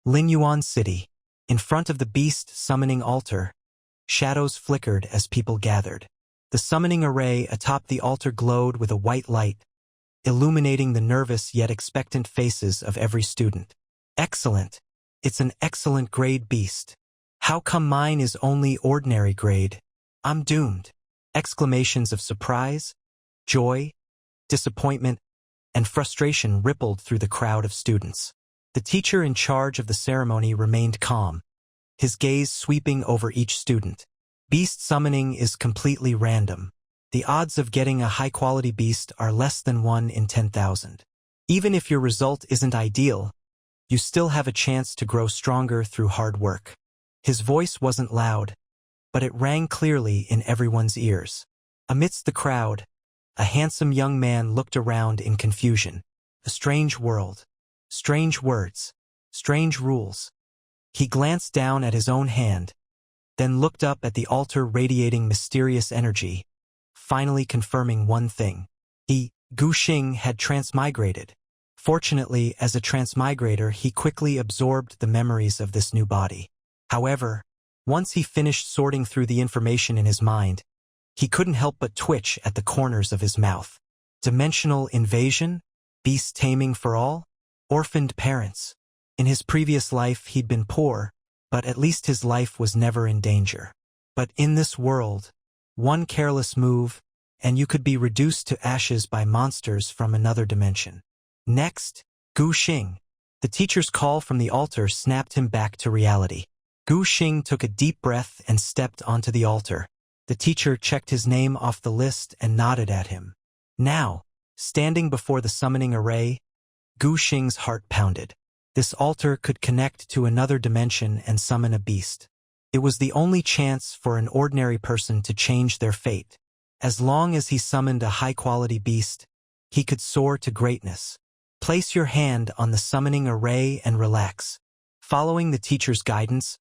Linyuan City. In front of the beast summoning altar, shadows flickered as people gathered. The summoning array atop the altar glowed with a white light, illuminating the nervous yet expectant faces of every student. Excellent! It's an excellent grade beast. How come mine is only ordinary grade? I'm doomed. Exclamations of surprise, joy, disappointment, and frustration rippled through the crowd of students. The teacher in charge of the ceremony remained calm, his gaze sweeping over each student. Beast summoning is completely random. The odds of getting a high-quality beast are less than 1 in 10,000. Even if your result isn't ideal, you still have a chance to grow stronger through hard work. His voice wasn't loud, but it rang clearly in everyone's ears. Amidst the crowd, a handsome young man looked around in confusion. A strange world. Strange words. Strange rules. He glanced down at his own hand, then looked up at the altar radiating mysterious energy, finally confirming one thing. Gu Xing had transmigrated. Fortunately, as a transmigrator, he quickly absorbed the memories of this new body. However, once he finished sorting through the information in his mind, he couldn't help but twitch at the corners of his mouth. Dimensional invasion? Beast taming for all? Orphaned parents. In his previous life he'd been poor, but at least his life was never in danger. But in this world, one careless move, and you could be reduced to ashes by monsters from another dimension. Next, Gu Xing. The teacher's call from the altar snapped him back to reality. Gu Xing took a deep breath and stepped onto the altar. The teacher checked his name off the list and nodded at him. Now, standing before the summoning array, Gu Xing's heart pounded. This altar could connect to another dimension and summon a beast. It was the only chance for an ordinary person to change their fate. As long as he summoned a high-quality beast, he could soar to greatness. Place your hand on the summoning array and relax. Following the teacher's guidance,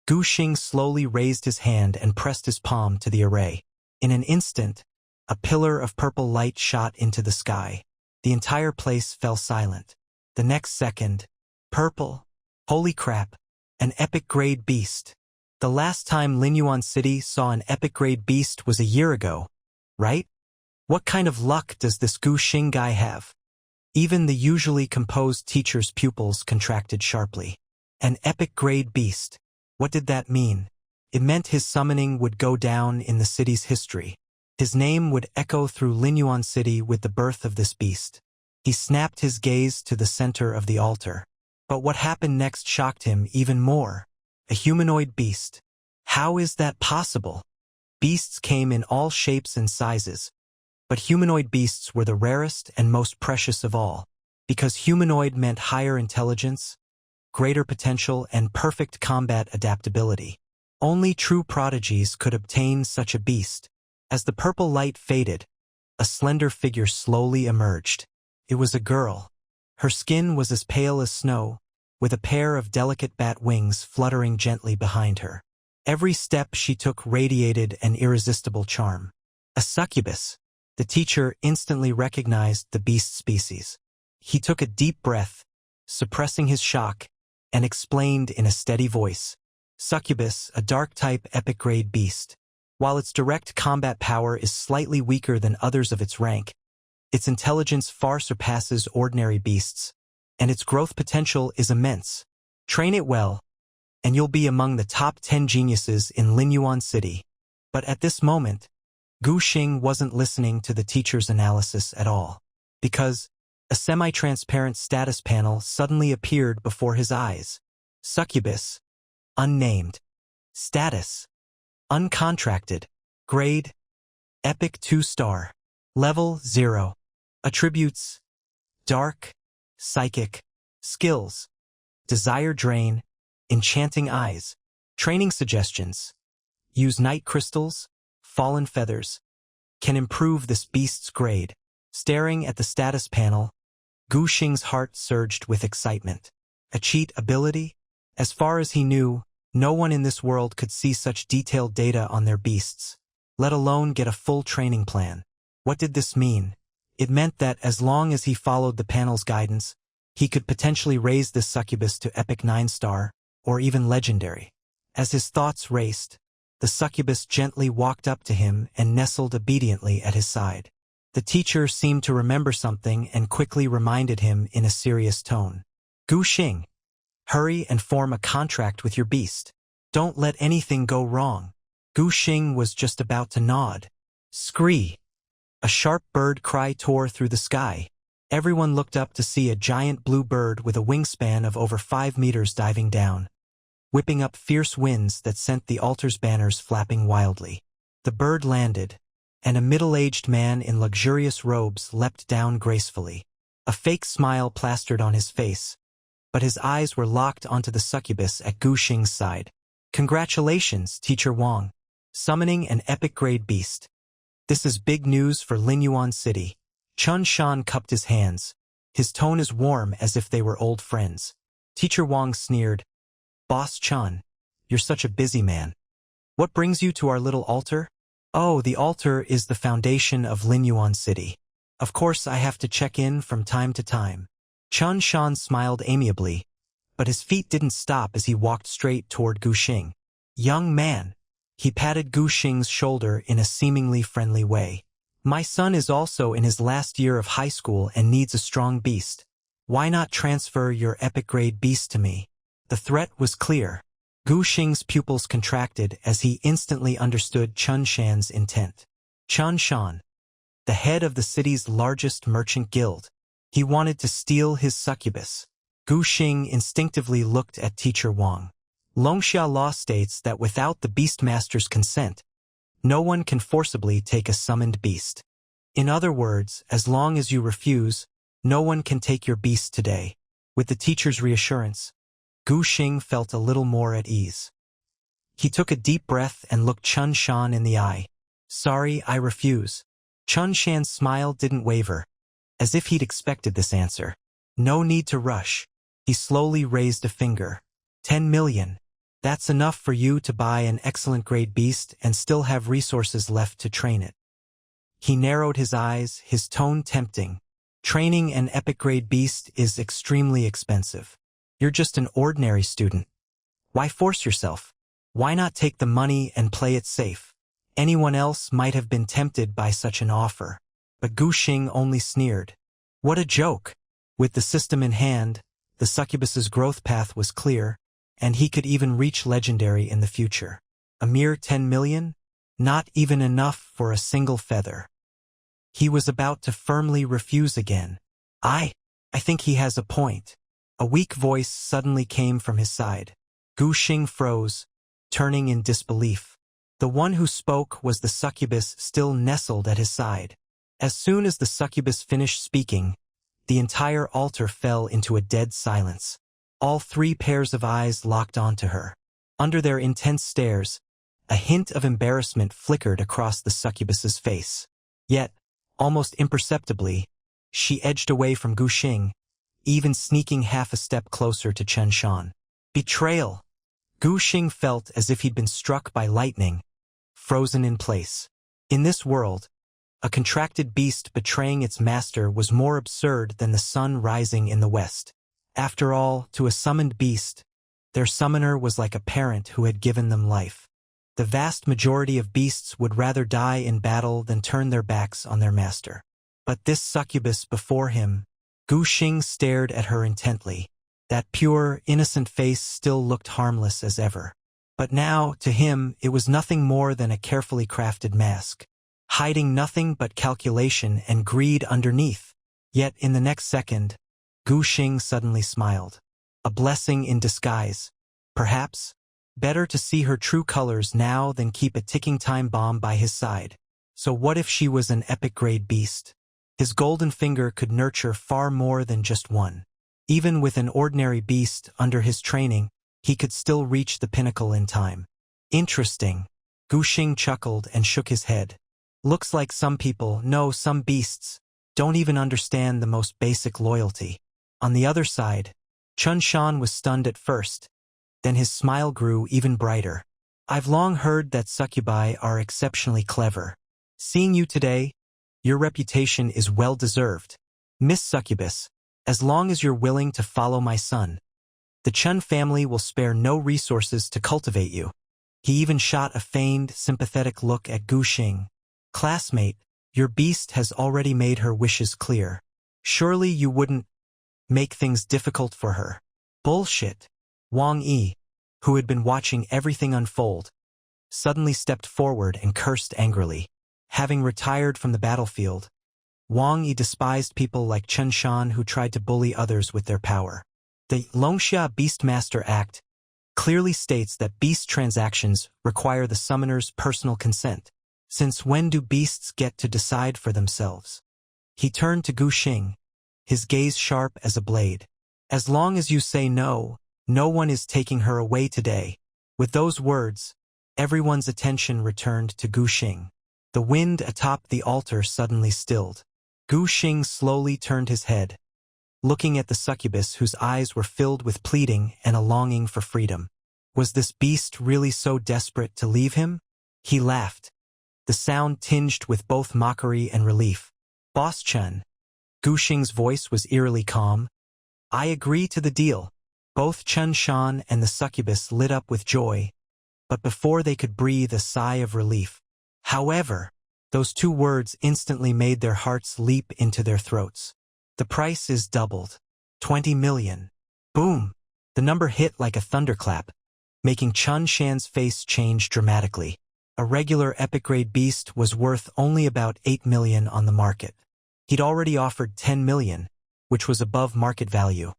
Gu Xing slowly raised his hand and pressed his palm to the array. In an instant, a pillar of purple light shot into the sky. The entire place fell silent. The next second, purple. Holy crap, an epic-grade beast. The last time Linyuan City saw an epic-grade beast was a year ago, right? What kind of luck does this Gu Xing guy have? Even the usually composed teacher's pupils contracted sharply. An epic-grade beast. What did that mean? It meant his summoning would go down in the city's history. His name would echo through Linyuan City with the birth of this beast. He snapped his gaze to the center of the altar. But what happened next shocked him even more. A humanoid beast. How is that possible? Beasts came in all shapes and sizes, but humanoid beasts were the rarest and most precious of all, because humanoid meant higher intelligence, greater potential, and perfect combat adaptability. Only true prodigies could obtain such a beast. As the purple light faded, a slender figure slowly emerged. It was a girl. Her skin was as pale as snow, with a pair of delicate bat wings fluttering gently behind her. Every step she took radiated an irresistible charm. A succubus. The teacher instantly recognized the beast species. He took a deep breath, suppressing his shock, and explained in a steady voice. Succubus, a dark-type epic-grade beast. While its direct combat power is slightly weaker than others of its rank, its intelligence far surpasses ordinary beasts, and its growth potential is immense. Train it well, and you'll be among the top 10 geniuses in Linyuan City. But at this moment, Gu Xing wasn't listening to the teacher's analysis at all, because a semi-transparent status panel suddenly appeared before his eyes. Succubus. Unnamed. Status. Uncontracted. Grade. Epic 2-star. Level 0. Attributes. Dark. Psychic. Skills. Desire Drain. Enchanting Eyes. Training suggestions. Use night crystals. Fallen feathers. Can improve this beast's grade. Staring at the status panel, Gu Xing's heart surged with excitement. A cheat ability? As far as he knew, no one in this world could see such detailed data on their beasts, let alone get a full training plan. What did this mean? It meant that as long as he followed the panel's guidance, He could potentially raise this succubus to epic 9-star, or even legendary. As his thoughts raced, the succubus gently walked up to him and nestled obediently at his side. The teacher seemed to remember something and quickly reminded him in a serious tone. Gu Xing, hurry and form a contract with your beast. Don't let anything go wrong. Gu Xing was just about to nod. Scree! A sharp bird cry tore through the sky. Everyone looked up to see a giant blue bird with a wingspan of over 5 meters diving down, whipping up fierce winds that sent the altar's banners flapping wildly. The bird landed, and a middle-aged man in luxurious robes leapt down gracefully. A fake smile plastered on his face, but his eyes were locked onto the succubus at Gu Xing's side. Congratulations, Teacher Wang. Summoning an epic-grade beast. This is big news for Linyuan City. Chun Shan cupped his hands. His tone as warm as if they were old friends. Teacher Wang sneered. Boss Chun, you're such a busy man. What brings you to our little altar? Oh, the altar is the foundation of Linyuan City. Of course I have to check in from time to time. Chun Shan smiled amiably, but his feet didn't stop as he walked straight toward Gu Xing. Young man. He patted Gu Xing's shoulder in a seemingly friendly way. My son is also in his last year of high school and needs a strong beast. Why not transfer your epic-grade beast to me? The threat was clear. Gu Xing's pupils contracted as he instantly understood Chun Shan's intent. Chun Shan, the head of the city's largest merchant guild. He wanted to steal his succubus. Gu Xing instinctively looked at Teacher Wang. Longxia law states that without the beastmaster's consent, no one can forcibly take a summoned beast. In other words, as long as you refuse, no one can take your beast today. With the teacher's reassurance, Gu Xing felt a little more at ease. He took a deep breath and looked Chun Shan in the eye. Sorry, I refuse. Chun Shan's smile didn't waver, as if he'd expected this answer. No need to rush. He slowly raised a finger. 10 million. That's enough for you to buy an excellent grade beast and still have resources left to train it. He narrowed his eyes, his tone tempting. Training an epic grade beast is extremely expensive. You're just an ordinary student. Why force yourself? Why not take the money and play it safe? Anyone else might have been tempted by such an offer, but Gu Xing only sneered. What a joke! With the system in hand, the succubus's growth path was clear, and he could even reach legendary in the future. A mere 10 million? Not even enough for a single feather. He was about to firmly refuse again. I think he has a point. A weak voice suddenly came from his side. Gu Xing froze, turning in disbelief. The one who spoke was the succubus still nestled at his side. As soon as the succubus finished speaking, the entire altar fell into a dead silence. All 3 pairs of eyes locked onto her. Under their intense stares, a hint of embarrassment flickered across the succubus's face. Yet, almost imperceptibly, she edged away from Gu Xing, even sneaking half a step closer to Chun Shan. Betrayal! Gu Xing felt as if he'd been struck by lightning, frozen in place. In this world, a contracted beast betraying its master was more absurd than the sun rising in the west. After all, to a summoned beast, their summoner was like a parent who had given them life. The vast majority of beasts would rather die in battle than turn their backs on their master. But this succubus before him, Gu Xing stared at her intently. That pure, innocent face still looked harmless as ever. But now, to him, it was nothing more than a carefully crafted mask, hiding nothing but calculation and greed underneath. Yet in the next second, Gu Xing suddenly smiled. A blessing in disguise. Perhaps, better to see her true colors now than keep a ticking time bomb by his side. So what if she was an epic-grade beast? His golden finger could nurture far more than just one. Even with an ordinary beast under his training, he could still reach the pinnacle in time. Interesting. Gu Xing chuckled and shook his head. Looks like some people, no, some beasts, don't even understand the most basic loyalty. On the other side, Chun Shan was stunned at first. Then his smile grew even brighter. I've long heard that succubi are exceptionally clever. Seeing you today, your reputation is well-deserved. Miss Succubus, As long as you're willing to follow my son, the Chun family will spare no resources to cultivate you. He even shot a feigned, sympathetic look at Gu Xing. Classmate, your beast has already made her wishes clear. Surely you wouldn't make things difficult for her. Bullshit. Wang Yi, who had been watching everything unfold, suddenly stepped forward and cursed angrily. Having retired from the battlefield, Wang Yi despised people like Chen Shan who tried to bully others with their power. The Longxia Beastmaster Act clearly states that beast transactions require the summoner's personal consent. Since when do beasts get to decide for themselves? He turned to Gu Xing, his gaze sharp as a blade. As long as you say no, no one is taking her away today. With those words, everyone's attention returned to Gu Xing. The wind atop the altar suddenly stilled. Gu Xing slowly turned his head, looking at the succubus whose eyes were filled with pleading and a longing for freedom. Was this beast really so desperate to leave him? He laughed, the sound tinged with both mockery and relief. Boss Chen. Gu Xing's voice was eerily calm. I agree to the deal. Both Chen Shan and the succubus lit up with joy, but before they could breathe a sigh of relief. However, those two words instantly made their hearts leap into their throats. The price is doubled. 20 million. Boom! The number hit like a thunderclap, making Chen Shan's face change dramatically. A regular epic-grade beast was worth only about 8 million on the market. He'd already offered 10 million, which was above market value.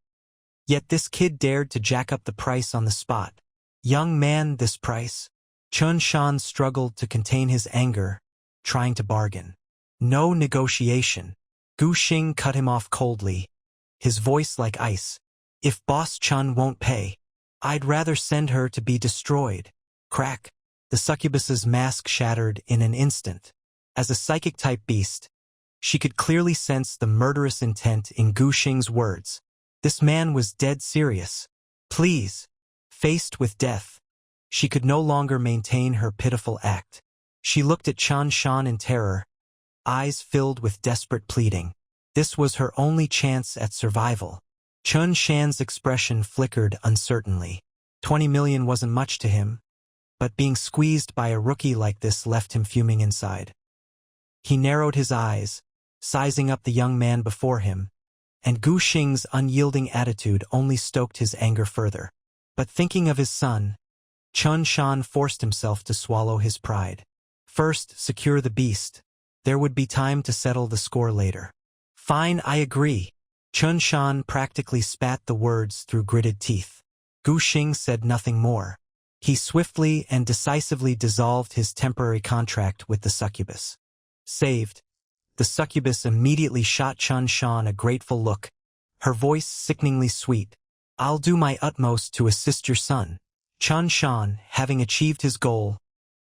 Yet this kid dared to jack up the price on the spot. Young man, this price? Chen Shan struggled to contain his anger, trying to bargain. No negotiation. Gu Xing cut him off coldly, his voice like ice. If Boss Chen won't pay, I'd rather send her to be destroyed. Crack. The succubus's mask shattered in an instant. As a psychic-type beast, she could clearly sense the murderous intent in Gu Xing's words. This man was dead serious. Please. Faced with death, she could no longer maintain her pitiful act. She looked at Chen Shan in terror, eyes filled with desperate pleading. This was her only chance at survival. Chen Shan's expression flickered uncertainly. 20 million wasn't much to him, but being squeezed by a rookie like this left him fuming inside. He narrowed his eyes, sizing up the young man before him, and Gu Xing's unyielding attitude only stoked his anger further. But thinking of his son, Chen Shan forced himself to swallow his pride. First, secure the beast. There would be time to settle the score later. Fine, I agree. Chen Shan practically spat the words through gritted teeth. Gu Xing said nothing more. He swiftly and decisively dissolved his temporary contract with the succubus. Saved. The succubus immediately shot Chen Shan a grateful look, her voice sickeningly sweet. I'll do my utmost to assist your son. Chen Shan, having achieved his goal,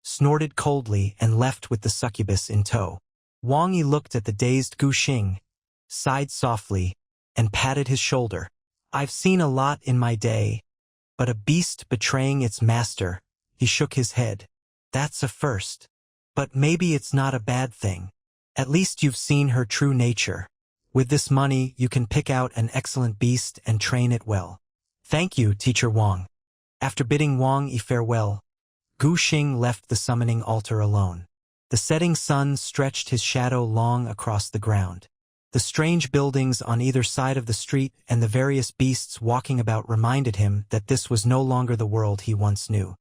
snorted coldly and left with the succubus in tow. Wang Yi looked at the dazed Gu Xing, sighed softly, and patted his shoulder. I've seen a lot in my day, but a beast betraying its master. He shook his head. That's a first. But maybe it's not a bad thing. At least you've seen her true nature. With this money, you can pick out an excellent beast and train it well. Thank you, Teacher Wang. After bidding Wang Yi farewell, Gu Xing left the summoning altar alone. The setting sun stretched his shadow long across the ground. The strange buildings on either side of the street and the various beasts walking about reminded him that this was no longer the world he once knew.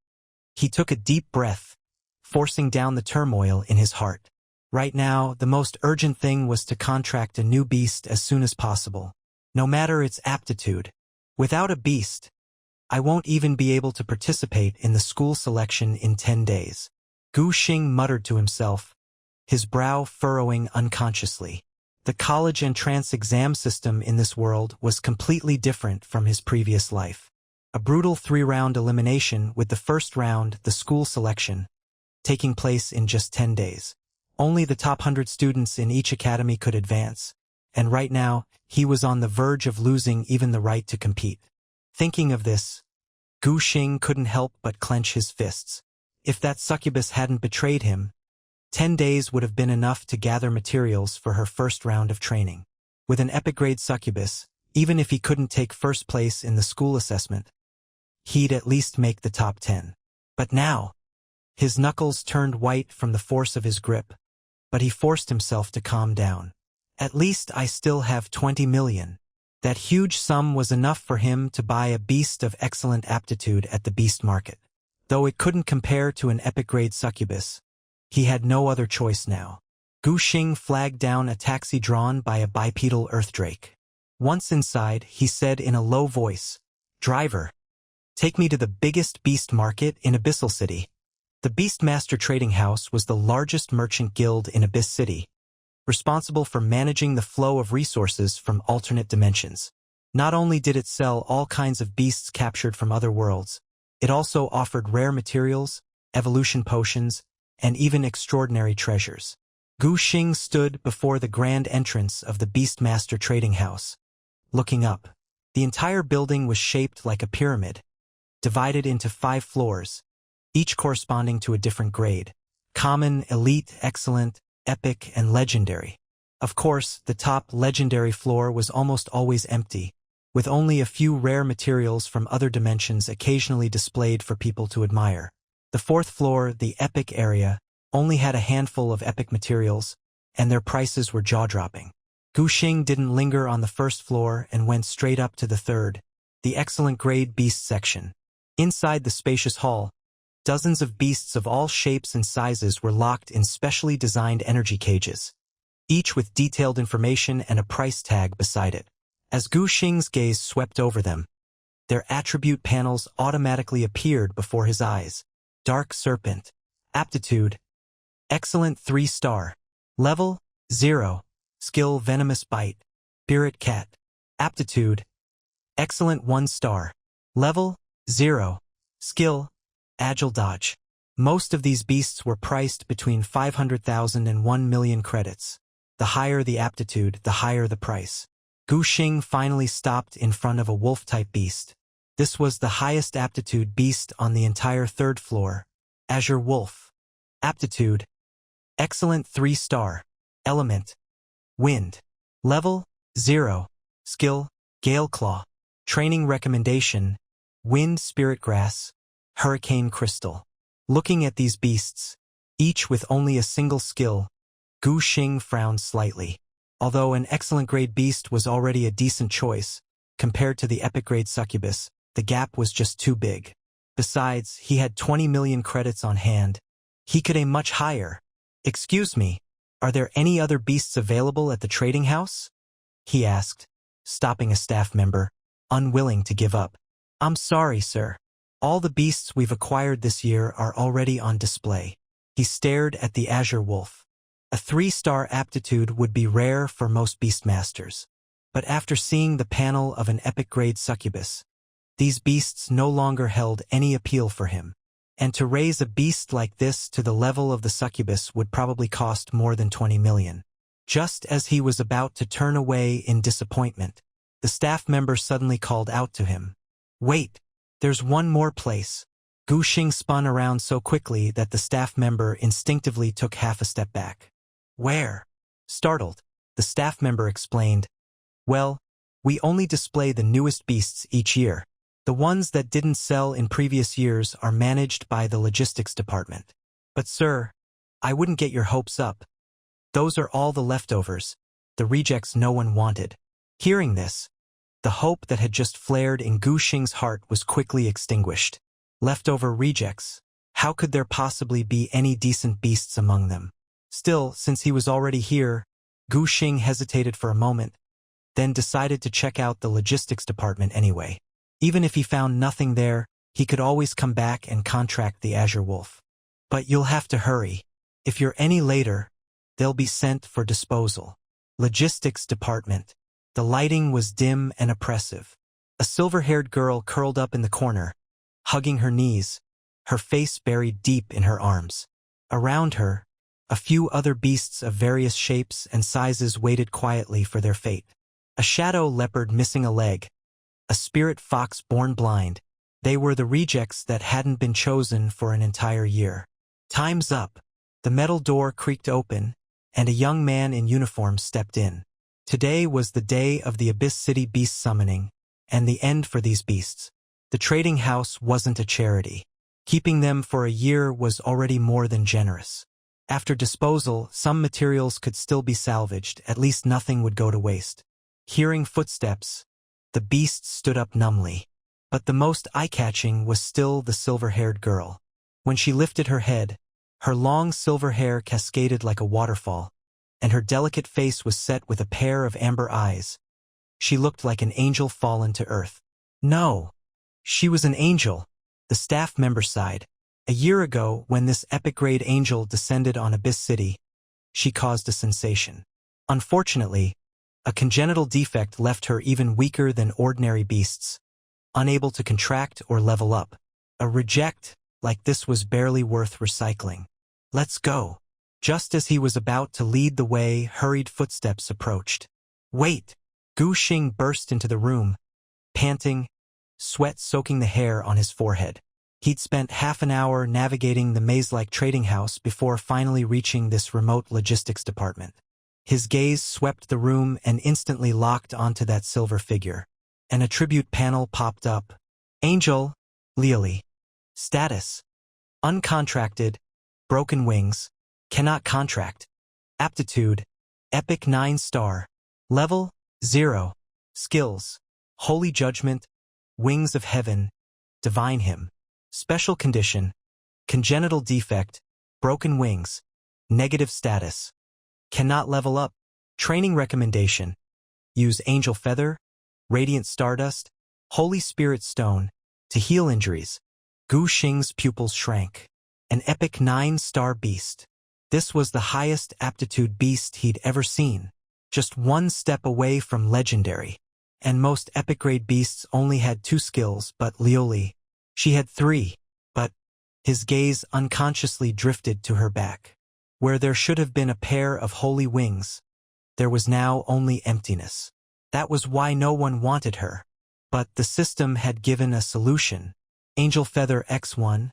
He took a deep breath, forcing down the turmoil in his heart. Right now, the most urgent thing was to contract a new beast as soon as possible, no matter its aptitude. Without a beast, I won't even be able to participate in the school selection in 10 days. Gu Xing muttered to himself, his brow furrowing unconsciously. The college entrance exam system in this world was completely different from his previous life. A brutal 3-round elimination with the first round, the school selection, taking place in just 10 days. Only the top 100 students in each academy could advance, and right now, he was on the verge of losing even the right to compete. Thinking of this, Gu Xing couldn't help but clench his fists. If that succubus hadn't betrayed him, 10 days would have been enough to gather materials for her first round of training. With an epic-grade succubus, Even if he couldn't take first place in the school assessment, he'd at least make the top 10. But now, his knuckles turned white from the force of his grip, but he forced himself to calm down. At least I still have 20 million. That huge sum was enough for him to buy a beast of excellent aptitude at the beast market. Though it couldn't compare to an epic-grade succubus, he had no other choice now. Gu Xing flagged down a taxi drawn by a bipedal earthdrake. Once inside, he said in a low voice, "Driver, take me to the biggest beast market in Abyssal City." The Beastmaster Trading House was the largest merchant guild in Abyss City, responsible for managing the flow of resources from alternate dimensions. Not only did it sell all kinds of beasts captured from other worlds, it also offered rare materials, evolution potions, and even extraordinary treasures. Gu Xing stood before the grand entrance of the Beastmaster Trading House. Looking up, the entire building was shaped like a pyramid, divided into 5 floors, each corresponding to a different grade: common, elite, excellent, epic, and legendary. Of course, the top legendary floor was almost always empty, with only a few rare materials from other dimensions occasionally displayed for people to admire. The 4th floor, the epic area, only had a handful of epic materials, and their prices were jaw-dropping. Gu Xing didn't linger on the 1st floor and went straight up to the 3rd, the excellent grade beast section. Inside the spacious hall, dozens of beasts of all shapes and sizes were locked in specially designed energy cages, each with detailed information and a price tag beside it. As Gu Xing's gaze swept over them, their attribute panels automatically appeared before his eyes. Dark Serpent. Aptitude: excellent 3-star. Level: 0. Skill: Venomous Bite. Spirit Cat. Aptitude: excellent 1-star. Level: 0. Skill: Agile Dodge. Most of these beasts were priced between 500,000 and 1 million credits. The higher the aptitude, the higher the price. Gu Xing finally stopped in front of a wolf-type beast. This was the highest aptitude beast on the entire 3rd floor. Azure Wolf. Aptitude: excellent 3-star. Element: Wind. Level: 0. Skill: Gale Claw. Training recommendation: Wind Spirit Grass, Hurricane Crystal. Looking at these beasts, each with only a single skill, Gu Xing frowned slightly. Although an excellent grade beast was already a decent choice, compared to the epic grade succubus, the gap was just too big. Besides, he had 20 million credits on hand. He could aim much higher. "Excuse me, are there any other beasts available at the trading house?" he asked, stopping a staff member, unwilling to give up. "I'm sorry, sir. All the beasts we've acquired this year are already on display." He stared at the Azure Wolf. A 3-star aptitude would be rare for most beastmasters. But after seeing the panel of an epic-grade succubus, these beasts no longer held any appeal for him. And to raise a beast like this to the level of the succubus would probably cost more than 20 million. Just as he was about to turn away in disappointment, the staff member suddenly called out to him. "Wait, there's one more place." Gu Xing spun around so quickly that the staff member instinctively took half a step back. "Where?" Startled, the staff member explained, "Well, we only display the newest beasts each year. The ones that didn't sell in previous years are managed by the logistics department. But sir, I wouldn't get your hopes up. Those are all the leftovers, the rejects no one wanted." Hearing this, the hope that had just flared in Gu Xing's heart was quickly extinguished. Leftover rejects? How could there possibly be any decent beasts among them? Still, since he was already here, Gu Xing hesitated for a moment, then decided to check out the logistics department anyway. Even if he found nothing there, he could always come back and contract the Azure Wolf. But you'll have to hurry. If you're any later, they'll be sent for disposal. Logistics department. The lighting was dim and oppressive. A silver-haired girl curled up in the corner, hugging her knees, her face buried deep in her arms. Around her, a few other beasts of various shapes and sizes waited quietly for their fate. A shadow leopard missing a leg, a spirit fox born blind. They were the rejects that hadn't been chosen for an entire year. "Time's up." The metal door creaked open, and a young man in uniform stepped in. Today was the day of the Abyss City beast summoning, and the end for these beasts. The trading house wasn't a charity. Keeping them for a year was already more than generous. After disposal, some materials could still be salvaged, at least nothing would go to waste. Hearing footsteps, the beast stood up numbly. But the most eye-catching was still the silver-haired girl. When she lifted her head, her long silver hair cascaded like a waterfall, and her delicate face was set with a pair of amber eyes. She looked like an angel fallen to earth. No, she was an angel, the staff member sighed. A year ago, when this epic-grade angel descended on Abyss City, she caused a sensation. Unfortunately, a congenital defect left her even weaker than ordinary beasts, unable to contract or level up. A reject like this was barely worth recycling. Let's go. Just as he was about to lead the way, hurried footsteps approached. Wait! Gu Xing burst into the room, panting, sweat soaking the hair on his forehead. He'd spent half an hour navigating the maze-like trading house before finally reaching this remote logistics department. His gaze swept the room and instantly locked onto that silver figure. An attribute panel popped up. Angel, Liuli. Status: uncontracted, broken wings, cannot contract. Aptitude: epic 9-star. Level: 0. Skills: holy judgment, wings of heaven, divine hymn. Special condition: congenital defect, broken wings, negative status. Cannot level up. Training recommendation: use angel feather, radiant stardust, holy spirit stone, to heal injuries. Gu Xing's pupils shrank. An epic 9-star beast. This was the highest aptitude beast he'd ever seen. Just one step away from legendary. And most epic-grade beasts only had 2 skills, but Liuli, she had 3. But his gaze unconsciously drifted to her back. Where there should have been a pair of holy wings, there was now only emptiness. That was why no one wanted her. But the system had given a solution. Angel Feather X1,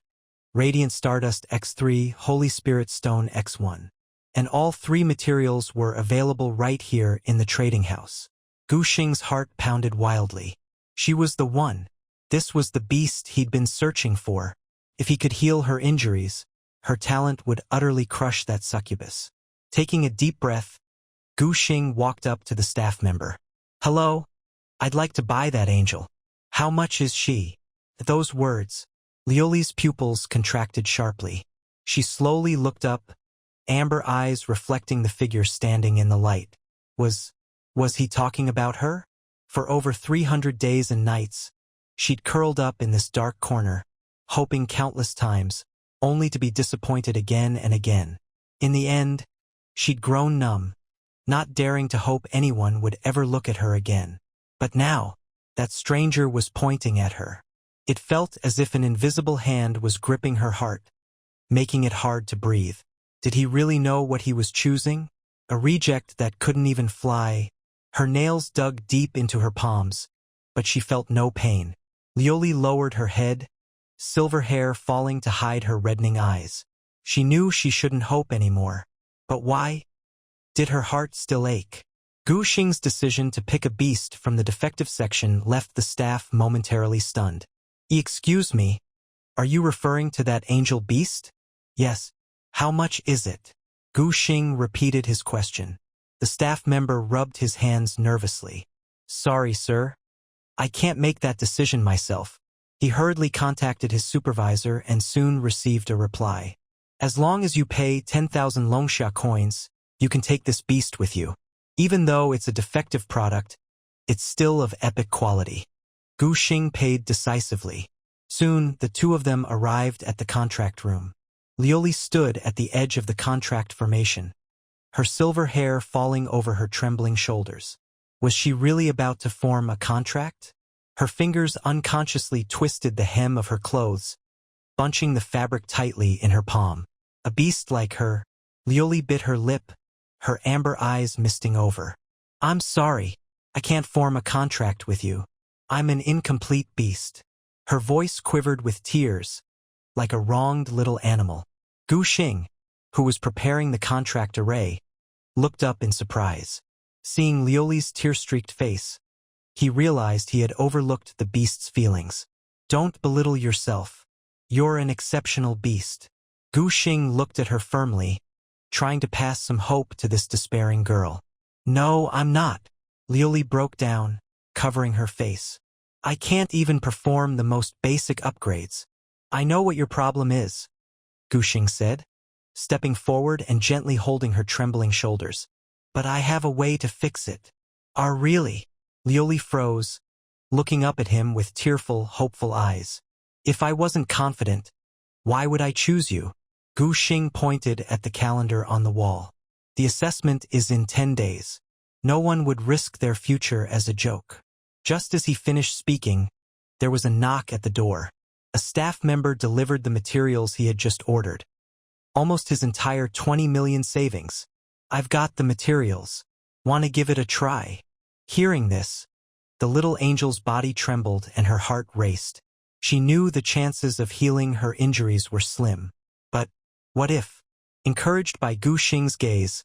Radiant Stardust X3, Holy Spirit Stone X1. And all 3 materials were available right here in the trading house. Gu Xing's heart pounded wildly. She was the one. This was the beast he'd been searching for. If he could heal her injuries, her talent would utterly crush that succubus. Taking a deep breath, Gu Xing walked up to the staff member. Hello? I'd like to buy that angel. How much is she? At those words, Liuli's pupils contracted sharply. She slowly looked up, amber eyes reflecting the figure standing in the light. Was he talking about her? For over 300 days and nights, she'd curled up in this dark corner, hoping countless times, only to be disappointed again and again. In the end, she'd grown numb, not daring to hope anyone would ever look at her again. But now, that stranger was pointing at her. It felt as if an invisible hand was gripping her heart, making it hard to breathe. Did he really know what he was choosing? A reject that couldn't even fly. Her nails dug deep into her palms, but she felt no pain. Liuli lowered her head, silver hair falling to hide her reddening eyes. She knew she shouldn't hope anymore. But why? Did her heart still ache? Gu Xing's decision to pick a beast from the defective section left the staff momentarily stunned. Excuse me, are you referring to that angel beast? Yes. How much is it? Gu Xing repeated his question. The staff member rubbed his hands nervously. Sorry, sir. I can't make that decision myself. He hurriedly contacted his supervisor and soon received a reply. As long as you pay 10,000 Longsha coins, you can take this beast with you. Even though it's a defective product, it's still of epic quality. Gu Xing paid decisively. Soon, the 2 of them arrived at the contract room. Liuli stood at the edge of the contract formation, her silver hair falling over her trembling shoulders. Was she really about to form a contract? Her fingers unconsciously twisted the hem of her clothes, bunching the fabric tightly in her palm. A beast like her, Liuli bit her lip, her amber eyes misting over. I'm sorry, I can't form a contract with you. I'm an incomplete beast. Her voice quivered with tears, like a wronged little animal. Gu Xing, who was preparing the contract array, looked up in surprise. Seeing Liuli's tear-streaked face, he realized he had overlooked the beast's feelings. Don't belittle yourself. You're an exceptional beast. Gu Xing looked at her firmly, trying to pass some hope to this despairing girl. No, I'm not. Liuli broke down, covering her face. I can't even perform the most basic upgrades. I know what your problem is, Gu Xing said, stepping forward and gently holding her trembling shoulders. But I have a way to fix it. Really? Liuli froze, looking up at him with tearful, hopeful eyes. If I wasn't confident, why would I choose you? Gu Xing pointed at the calendar on the wall. The assessment is in 10 days. No one would risk their future as a joke. Just as he finished speaking, there was a knock at the door. A staff member delivered the materials he had just ordered. Almost his entire 20 million savings. I've got the materials. Want to give it a try? Hearing this, the little angel's body trembled and her heart raced. She knew the chances of healing her injuries were slim. But what if? Encouraged by Gu Xing's gaze,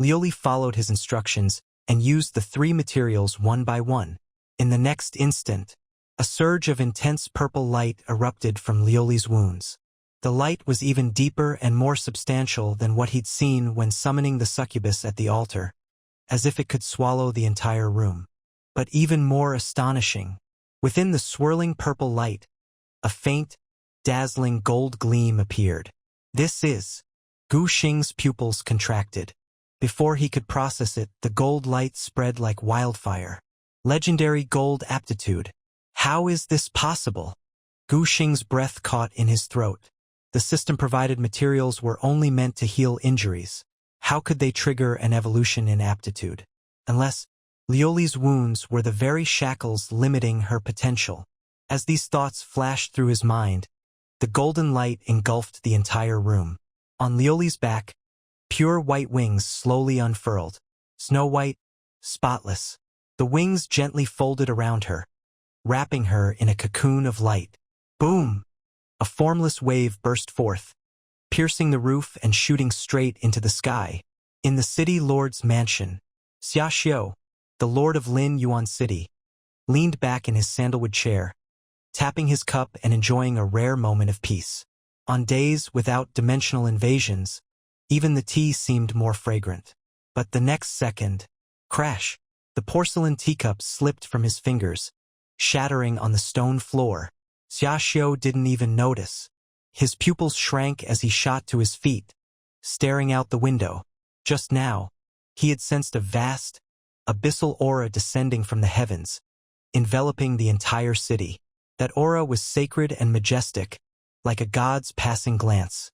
Liuli followed his instructions and used the 3 materials one by one. In the next instant, a surge of intense purple light erupted from Liuli's wounds. The light was even deeper and more substantial than what he'd seen when summoning the succubus at the altar, as if it could swallow the entire room. But even more astonishing, within the swirling purple light, a faint, dazzling gold gleam appeared. This is... Gu Xing's pupils contracted. Before he could process it, the gold light spread like wildfire. Legendary gold aptitude. How is this possible? Gu Xing's breath caught in his throat. The system-provided materials were only meant to heal injuries. How could they trigger an evolution in aptitude? Unless Liuli's wounds were the very shackles limiting her potential. As these thoughts flashed through his mind, the golden light engulfed the entire room. On Liuli's back, pure white wings slowly unfurled. Snow-white, spotless. The wings gently folded around her, wrapping her in a cocoon of light. Boom! A formless wave burst forth, piercing the roof and shooting straight into the sky. In the city lord's mansion, Xia Xiu, the lord of Lin Yuan City, leaned back in his sandalwood chair, tapping his cup and enjoying a rare moment of peace. On days without dimensional invasions, even the tea seemed more fragrant. But the next second, crash! The porcelain teacup slipped from his fingers, shattering on the stone floor. Xia Xiu didn't even notice. His pupils shrank as he shot to his feet, staring out the window. Just now, he had sensed a vast, abyssal aura descending from the heavens, enveloping the entire city. That aura was sacred and majestic, like a god's passing glance.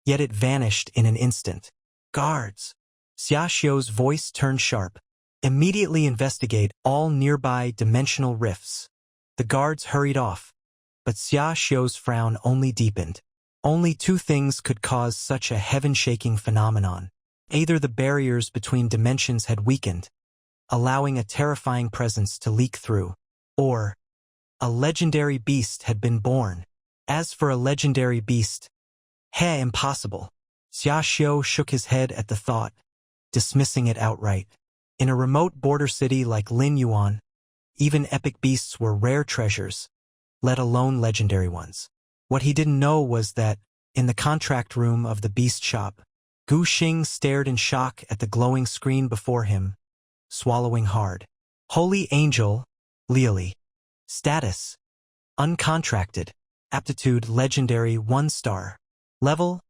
Yet it vanished in an instant. Guards! Xia Xiu's voice turned sharp. Immediately investigate all nearby dimensional rifts. The guards hurried off, but Xia Xiu's frown only deepened. Only 2 things could cause such a heaven-shaking phenomenon. Either the barriers between dimensions had weakened, allowing a terrifying presence to leak through, or a legendary beast had been born. As for a legendary beast, impossible. Xia Xiu shook his head at the thought, dismissing it outright. In a remote border city like Lin Yuan, even epic beasts were rare treasures, let alone legendary ones. What he didn't know was that, in the contract room of the beast shop, Gu Xing stared in shock at the glowing screen before him, swallowing hard. Holy Angel, Liuli. Status: uncontracted. Aptitude legendary 1 star. Level: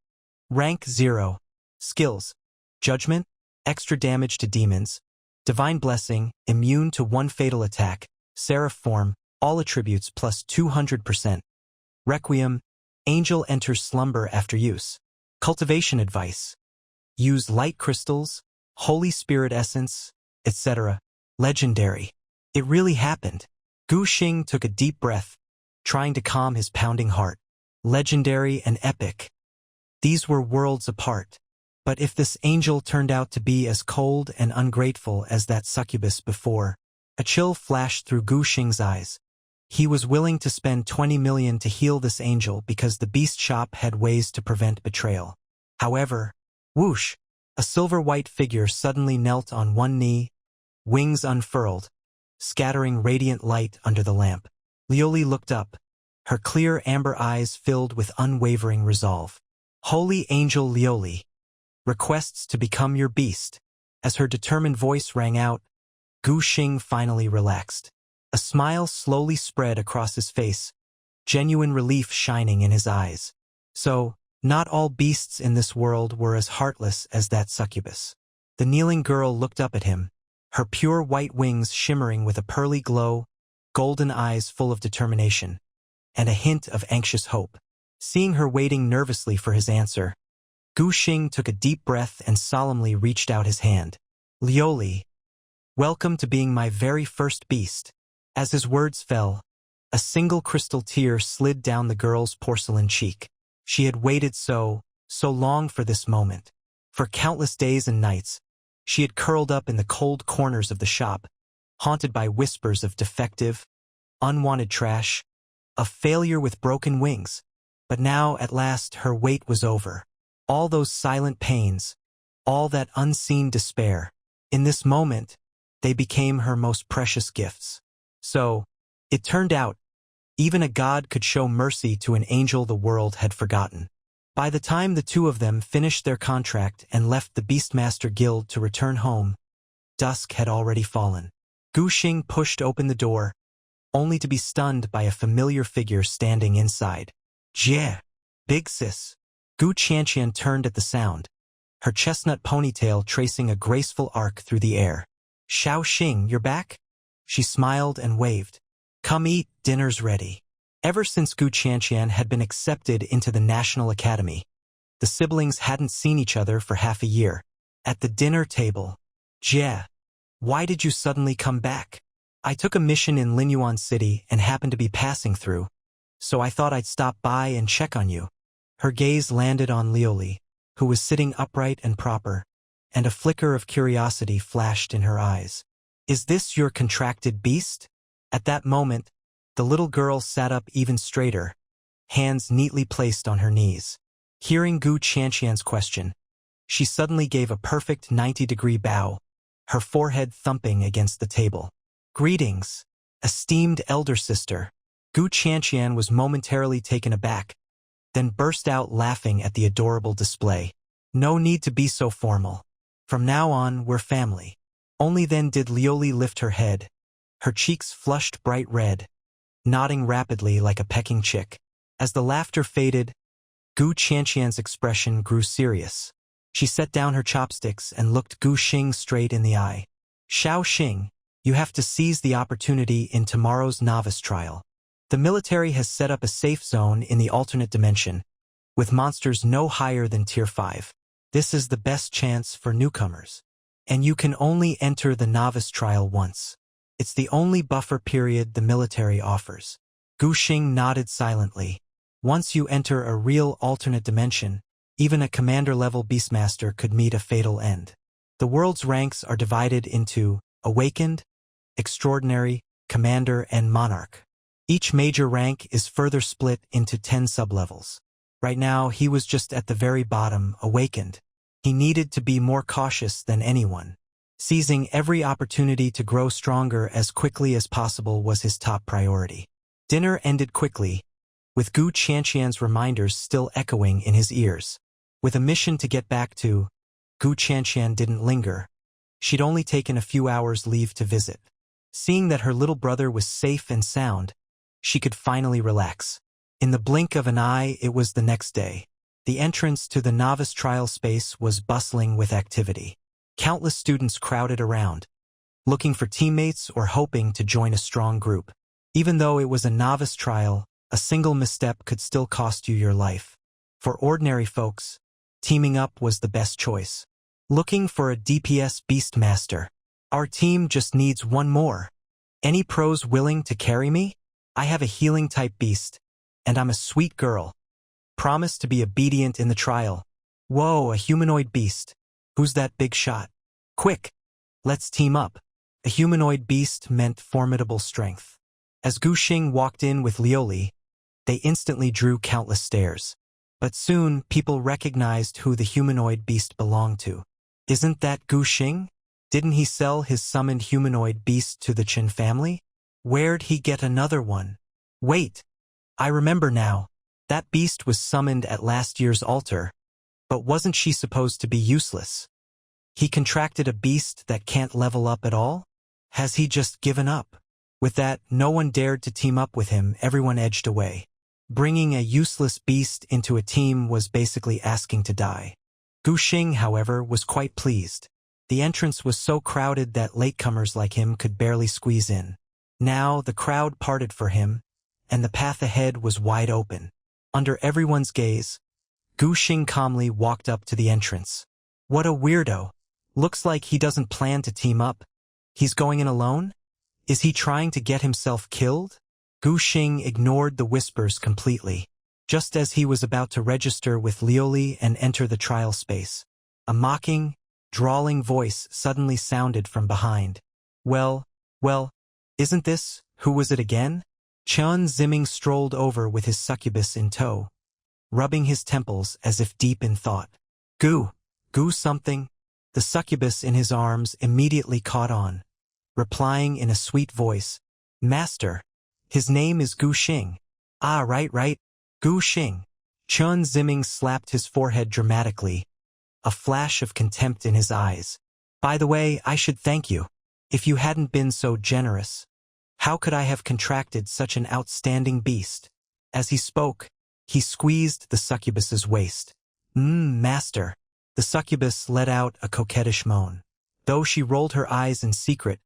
rank 0. Skills: judgment, extra damage to demons. Divine Blessing, immune to 1 fatal attack. Seraph form, all attributes plus 200%. Requiem, angel enters slumber after use. Cultivation advice: use light crystals, Holy Spirit essence, etc. Legendary. It really happened. Gu Xing took a deep breath, trying to calm his pounding heart. Legendary and epic. These were worlds apart. But if this angel turned out to be as cold and ungrateful as that succubus before, a chill flashed through Gu Xing's eyes. He was willing to spend 20 million to heal this angel because the beast shop had ways to prevent betrayal. However, whoosh, a silver-white figure suddenly knelt on one knee, wings unfurled, scattering radiant light under the lamp. Liuli looked up, her clear amber eyes filled with unwavering resolve. Holy Angel Liuli requests to become your beast. As her determined voice rang out, Gu Xing finally relaxed. A smile slowly spread across his face, genuine relief shining in his eyes. So, not all beasts in this world were as heartless as that succubus. The kneeling girl looked up at him, her pure white wings shimmering with a pearly glow, golden eyes full of determination, and a hint of anxious hope. Seeing her waiting nervously for his answer, Gu Xing took a deep breath and solemnly reached out his hand. Liuli, welcome to being my very first beast. As his words fell, a single crystal tear slid down the girl's porcelain cheek. She had waited so long for this moment. For countless days and nights, she had curled up in the cold corners of the shop, haunted by whispers of defective, unwanted trash, of failure with broken wings. But now, at last, her wait was over. All those silent pains, all that unseen despair, in this moment, they became her most precious gifts. So, it turned out, even a god could show mercy to an angel the world had forgotten. By the time the two of them finished their contract and left the Beastmaster Guild to return home, dusk had already fallen. Gu Xing pushed open the door, only to be stunned by a familiar figure standing inside. "Jie, big sis." Gu Qianqian turned at the sound, her chestnut ponytail tracing a graceful arc through the air. "Xiao Xing, you're back?" She smiled and waved. "Come eat, dinner's ready." Ever since Gu Qianqian had been accepted into the National Academy, the siblings hadn't seen each other for half a year. At the dinner table, "Jie, why did you suddenly come back?" "I took a mission in Linyuan City and happened to be passing through, so I thought I'd stop by and check on you." Her gaze landed on Liuli, who was sitting upright and proper, and a flicker of curiosity flashed in her eyes. "Is this your contracted beast?" At that moment, the little girl sat up even straighter, hands neatly placed on her knees. Hearing Gu Qianqian's question, she suddenly gave a perfect 90-degree bow, her forehead thumping against the table. "Greetings, esteemed elder sister." Gu Qianqian was momentarily taken aback, then burst out laughing at the adorable display. "No need to be so formal. From now on, we're family." Only then did Liuli lift her head, her cheeks flushed bright red, nodding rapidly like a pecking chick. As the laughter faded, Gu Qianqian's expression grew serious. She set down her chopsticks and looked Gu Xing straight in the eye. "Xiao Xing, you have to seize the opportunity in tomorrow's novice trial. The military has set up a safe zone in the alternate dimension, with monsters no higher than Tier 5. This is the best chance for newcomers. And you can only enter the novice trial once. It's the only buffer period the military offers." Gu Xing nodded silently. Once you enter a real alternate dimension, even a commander-level beastmaster could meet a fatal end. The world's ranks are divided into awakened, extraordinary, commander, and monarch. Each major rank is further split into 10 sublevels. Right now, he was just at the very bottom, awakened. He needed to be more cautious than anyone. Seizing every opportunity to grow stronger as quickly as possible was his top priority. Dinner ended quickly, with Gu Qianqian's reminders still echoing in his ears. With a mission to get back to, Gu Qianqian didn't linger. She'd only taken a few hours' leave to visit. Seeing that her little brother was safe and sound, she could finally relax. In the blink of an eye, it was the next day. The entrance to the novice trial space was bustling with activity. Countless students crowded around, looking for teammates or hoping to join a strong group. Even though it was a novice trial, a single misstep could still cost you your life. For ordinary folks, teaming up was the best choice. "Looking for a DPS beastmaster. Our team just needs one more. Any pros willing to carry me? I have a healing-type beast, and I'm a sweet girl. Promise to be obedient in the trial." "Whoa, a humanoid beast. Who's that big shot? Quick, let's team up." A humanoid beast meant formidable strength. As Gu Xing walked in with Liuli, they instantly drew countless stares. But soon, people recognized who the humanoid beast belonged to. "Isn't that Gu Xing? Didn't he sell his summoned humanoid beast to the Qin family? Where'd he get another one? Wait, I remember now. That beast was summoned at last year's altar, but wasn't she supposed to be useless? He contracted a beast that can't level up at all? Has he just given up? With that, no one dared to team up with him, everyone edged away. Bringing a useless beast into a team was basically asking to die. Gu Xing, however, was quite pleased. The entrance was so crowded that latecomers like him could barely squeeze in. Now the crowd parted for him, and the path ahead was wide open. Under everyone's gaze, Gu Xing calmly walked up to the entrance. What a weirdo. Looks like he doesn't plan to team up. He's going in alone? Is he trying to get himself killed? Gu Xing ignored the whispers completely. Just as he was about to register with Liuli and enter the trial space, a mocking, drawling voice suddenly sounded from behind. Well, isn't this, who was it again? Chen Zimming strolled over with his succubus in tow, rubbing his temples as if deep in thought. Gu something? The succubus in his arms immediately caught on, replying in a sweet voice, Master, his name is Gu Xing. Ah, right, Gu Xing. Chen Zimming slapped his forehead dramatically, a flash of contempt in his eyes. By the way, I should thank you. If you hadn't been so generous, how could I have contracted such an outstanding beast? As he spoke, he squeezed the succubus's waist. Master. The succubus let out a coquettish moan. Though she rolled her eyes in secret,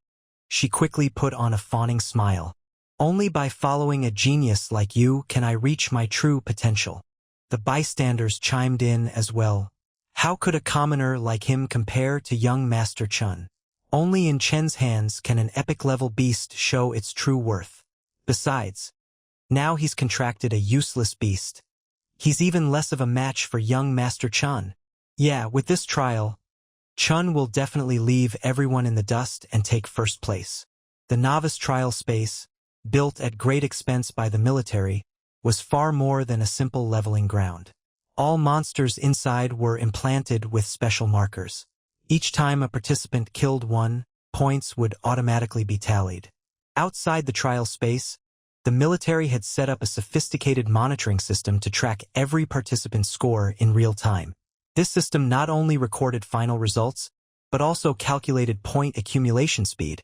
she quickly put on a fawning smile. Only by following a genius like you can I reach my true potential. The bystanders chimed in as well. How could a commoner like him compare to young Master Chen? Only in Chen's hands can an epic-level beast show its true worth. Besides, now he's contracted a useless beast. He's even less of a match for young Master Chen. Yeah, with this trial, Chen will definitely leave everyone in the dust and take first place. The novice trial space, built at great expense by the military, was far more than a simple leveling ground. All monsters inside were implanted with special markers. Each time a participant killed one, points would automatically be tallied. Outside the trial space, the military had set up a sophisticated monitoring system to track every participant's score in real time. This system not only recorded final results, but also calculated point accumulation speed,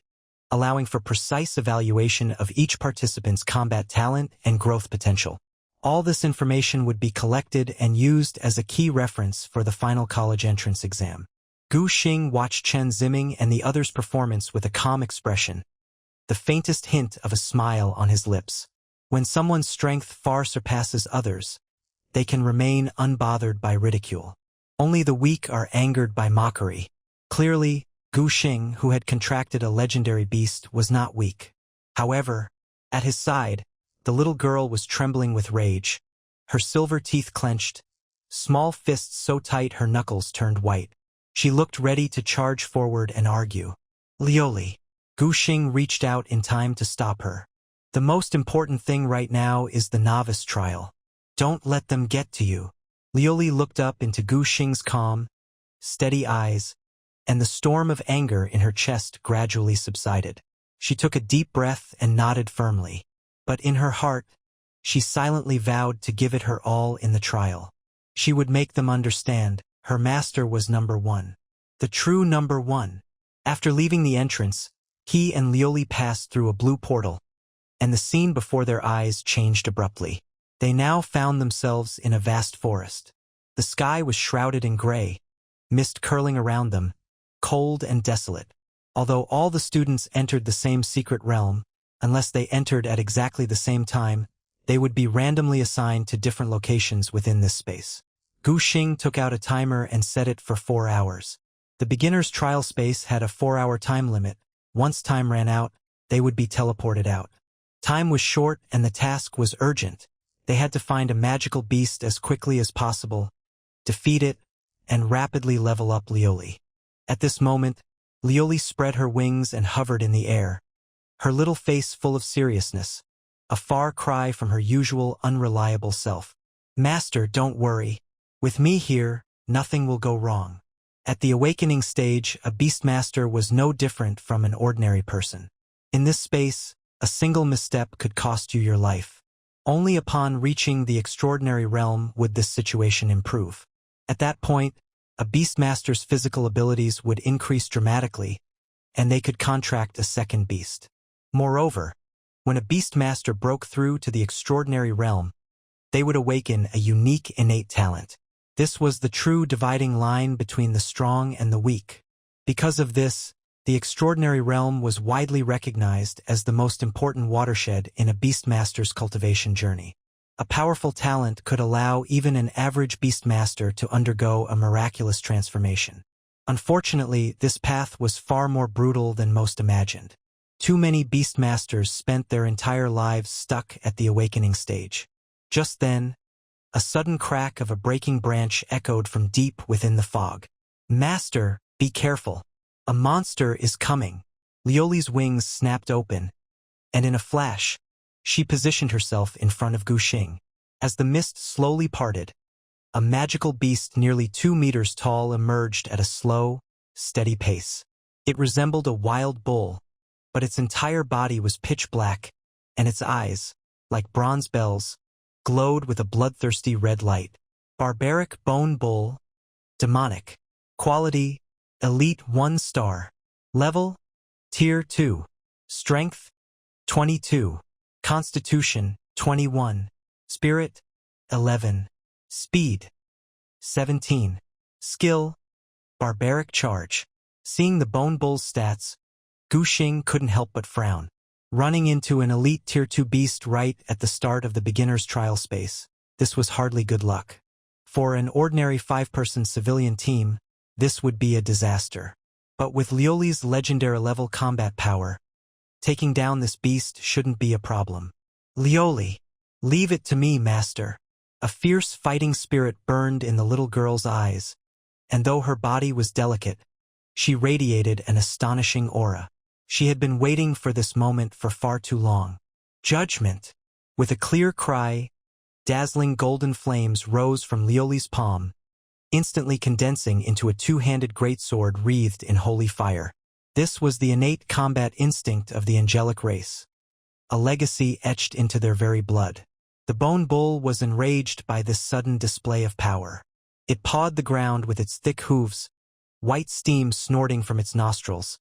allowing for precise evaluation of each participant's combat talent and growth potential. All this information would be collected and used as a key reference for the final college entrance exam. Gu Xing watched Chen Zimming and the others' performance with a calm expression, the faintest hint of a smile on his lips. When someone's strength far surpasses others, they can remain unbothered by ridicule. Only the weak are angered by mockery. Clearly, Gu Xing, who had contracted a legendary beast, was not weak. However, at his side, the little girl was trembling with rage, her silver teeth clenched, small fists so tight her knuckles turned white. She looked ready to charge forward and argue. Liuli. Gu Xing reached out in time to stop her. The most important thing right now is the novice trial. Don't let them get to you. Liuli looked up into Gu Xing's calm, steady eyes, and the storm of anger in her chest gradually subsided. She took a deep breath and nodded firmly. But in her heart, she silently vowed to give it her all in the trial. She would make them understand her master was number one. The true number one. After leaving the entrance, he and Liuli passed through a blue portal, and the scene before their eyes changed abruptly. They now found themselves in a vast forest. The sky was shrouded in gray, mist curling around them, cold and desolate. Although all the students entered the same secret realm, unless they entered at exactly the same time, they would be randomly assigned to different locations within this space. Gu Xing took out a timer and set it for 4 hours. The beginner's trial space had a 4-hour time limit. Once time ran out, they would be teleported out. Time was short and the task was urgent. They had to find a magical beast as quickly as possible, defeat it, and rapidly level up Liuli. At this moment, Liuli spread her wings and hovered in the air, her little face full of seriousness, a far cry from her usual unreliable self. Master, don't worry. With me here, nothing will go wrong. At the awakening stage, a beastmaster was no different from an ordinary person. In this space, a single misstep could cost you your life. Only upon reaching the extraordinary realm would this situation improve. At that point, a beastmaster's physical abilities would increase dramatically, and they could contract a second beast. Moreover, when a beastmaster broke through to the extraordinary realm, they would awaken a unique innate talent. This was the true dividing line between the strong and the weak. Because of this, the extraordinary realm was widely recognized as the most important watershed in a beastmaster's cultivation journey. A powerful talent could allow even an average beastmaster to undergo a miraculous transformation. Unfortunately, this path was far more brutal than most imagined. Too many beastmasters spent their entire lives stuck at the awakening stage. Just then, a sudden crack of a breaking branch echoed from deep within the fog. "Master, be careful. A monster is coming." Liuli's wings snapped open, and in a flash, she positioned herself in front of Gu Xing. As the mist slowly parted, a magical beast nearly 2 meters tall emerged at a slow, steady pace. It resembled a wild bull, but its entire body was pitch black, and its eyes, like bronze bells, glowed with a bloodthirsty red light. Barbaric bone bull, demonic. Quality, elite 1 star. Level, tier 2. Strength, 22. Constitution, 21. Spirit, 11. Speed, 17. Skill, barbaric charge. Seeing the bone bull's stats, Gu Xing couldn't help but frown. Running into an elite tier 2 beast right at the start of the beginner's trial space, this was hardly good luck. For an ordinary 5-person civilian team, this would be a disaster. But with Liuli's legendary level combat power, taking down this beast shouldn't be a problem. "Liuli, leave it to me, master." A fierce fighting spirit burned in the little girl's eyes, and though her body was delicate, she radiated an astonishing aura. She had been waiting for this moment for far too long. Judgment! With a clear cry, dazzling golden flames rose from Liuli's palm, instantly condensing into a 2-handed greatsword wreathed in holy fire. This was the innate combat instinct of the angelic race, a legacy etched into their very blood. The bone bull was enraged by this sudden display of power. It pawed the ground with its thick hooves, white steam snorting from its nostrils,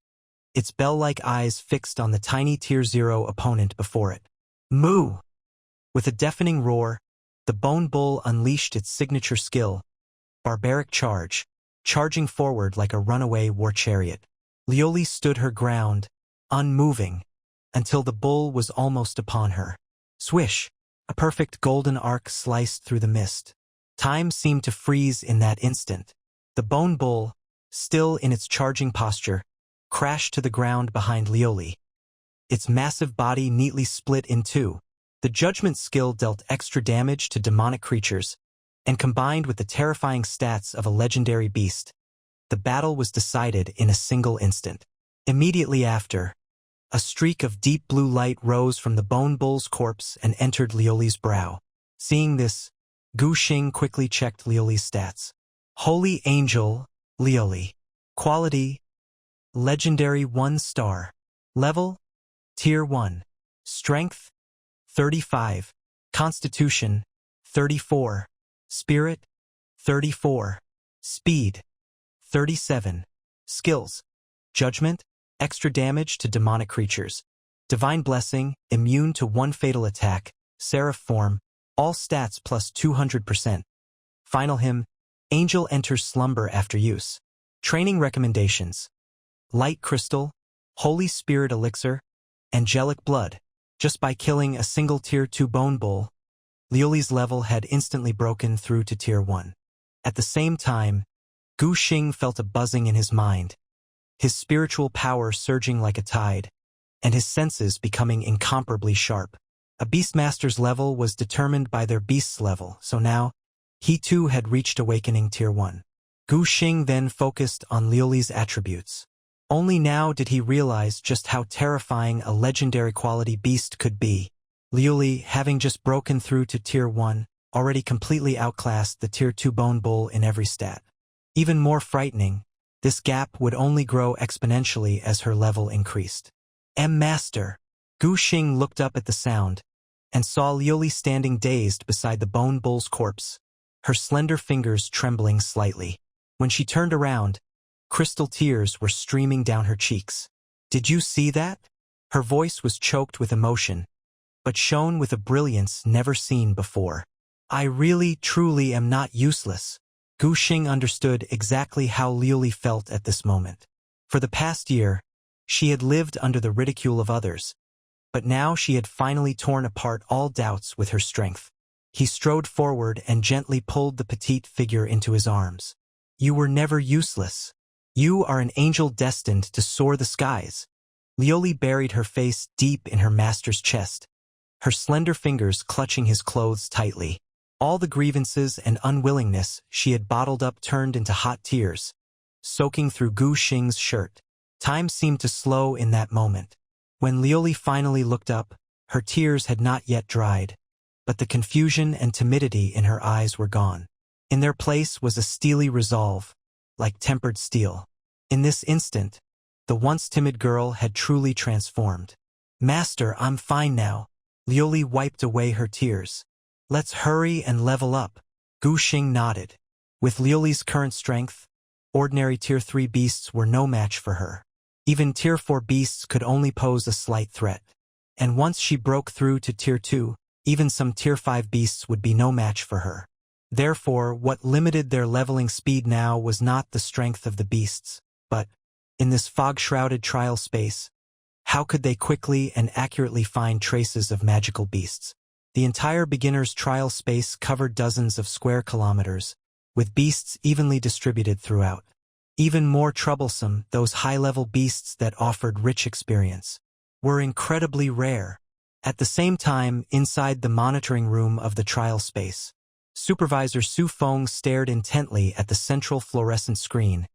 its bell-like eyes fixed on the tiny Tier 0 opponent before it. "Moo!" With a deafening roar, the bone bull unleashed its signature skill, barbaric charge, charging forward like a runaway war chariot. Liuli stood her ground, unmoving, until the bull was almost upon her. Swish! A perfect golden arc sliced through the mist. Time seemed to freeze in that instant. The bone bull, still in its charging posture, crashed to the ground behind Liuli. Its massive body neatly split in two. The judgment skill dealt extra damage to demonic creatures, and combined with the terrifying stats of a legendary beast, the battle was decided in a single instant. Immediately after, a streak of deep blue light rose from the bone bull's corpse and entered Liuli's brow. Seeing this, Gu Xing quickly checked Liuli's stats. Holy Angel, Liuli. Quality, Legendary 1 star. Level, Tier 1. Strength, 35. Constitution, 34. Spirit, 34. Speed, 37. Skills, Judgment, extra damage to demonic creatures. Divine Blessing, immune to 1 fatal attack. Seraph form, all stats plus 200%. Final hymn, Angel enters slumber after use. Training recommendations: Light Crystal, Holy Spirit Elixir, Angelic Blood. Just by killing a single Tier 2 bone bull, Liuli's level had instantly broken through to Tier 1. At the same time, Gu Xing felt a buzzing in his mind, his spiritual power surging like a tide, and his senses becoming incomparably sharp. A beastmaster's level was determined by their beast's level, so now, he too had reached awakening Tier 1. Gu Xing then focused on Liuli's attributes. Only now did he realize just how terrifying a legendary quality beast could be. Liuli, having just broken through to Tier 1, already completely outclassed the Tier 2 bone bull in every stat. Even more frightening, This gap would only grow exponentially as her level increased. Master. Gu Xing looked up at the sound and saw Liuli standing dazed beside the bone bull's corpse, her slender fingers trembling slightly. When she turned around, crystal tears were streaming down her cheeks. Did you see that? Her voice was choked with emotion, but shone with a brilliance never seen before. I really, truly am not useless. Gu Xing understood exactly how Liuli felt at this moment. For the past year, she had lived under the ridicule of others, but now she had finally torn apart all doubts with her strength. He strode forward and gently pulled the petite figure into his arms. You were never useless. You are an angel destined to soar the skies. Liuli buried her face deep in her master's chest, her slender fingers clutching his clothes tightly. All the grievances and unwillingness she had bottled up turned into hot tears, soaking through Gu Xing's shirt. Time seemed to slow in that moment. When Liuli finally looked up, her tears had not yet dried, but the confusion and timidity in her eyes were gone. In their place was a steely resolve, like tempered steel. In this instant, the once timid girl had truly transformed. Master, I'm fine now. Liuli wiped away her tears. Let's hurry and level up. Gu Xing nodded. With Liuli's current strength, ordinary Tier 3 beasts were no match for her. Even Tier 4 beasts could only pose a slight threat. And once she broke through to Tier 2, even some Tier 5 beasts would be no match for her. Therefore, what limited their leveling speed now was not the strength of the beasts, but, in this fog-shrouded trial space, how could they quickly and accurately find traces of magical beasts? The entire beginner's trial space covered dozens of square kilometers, with beasts evenly distributed throughout. Even more troublesome, those high-level beasts that offered rich experience were incredibly rare. At the same time, inside the monitoring room of the trial space, Supervisor Su Feng stared intently at the central fluorescent screen,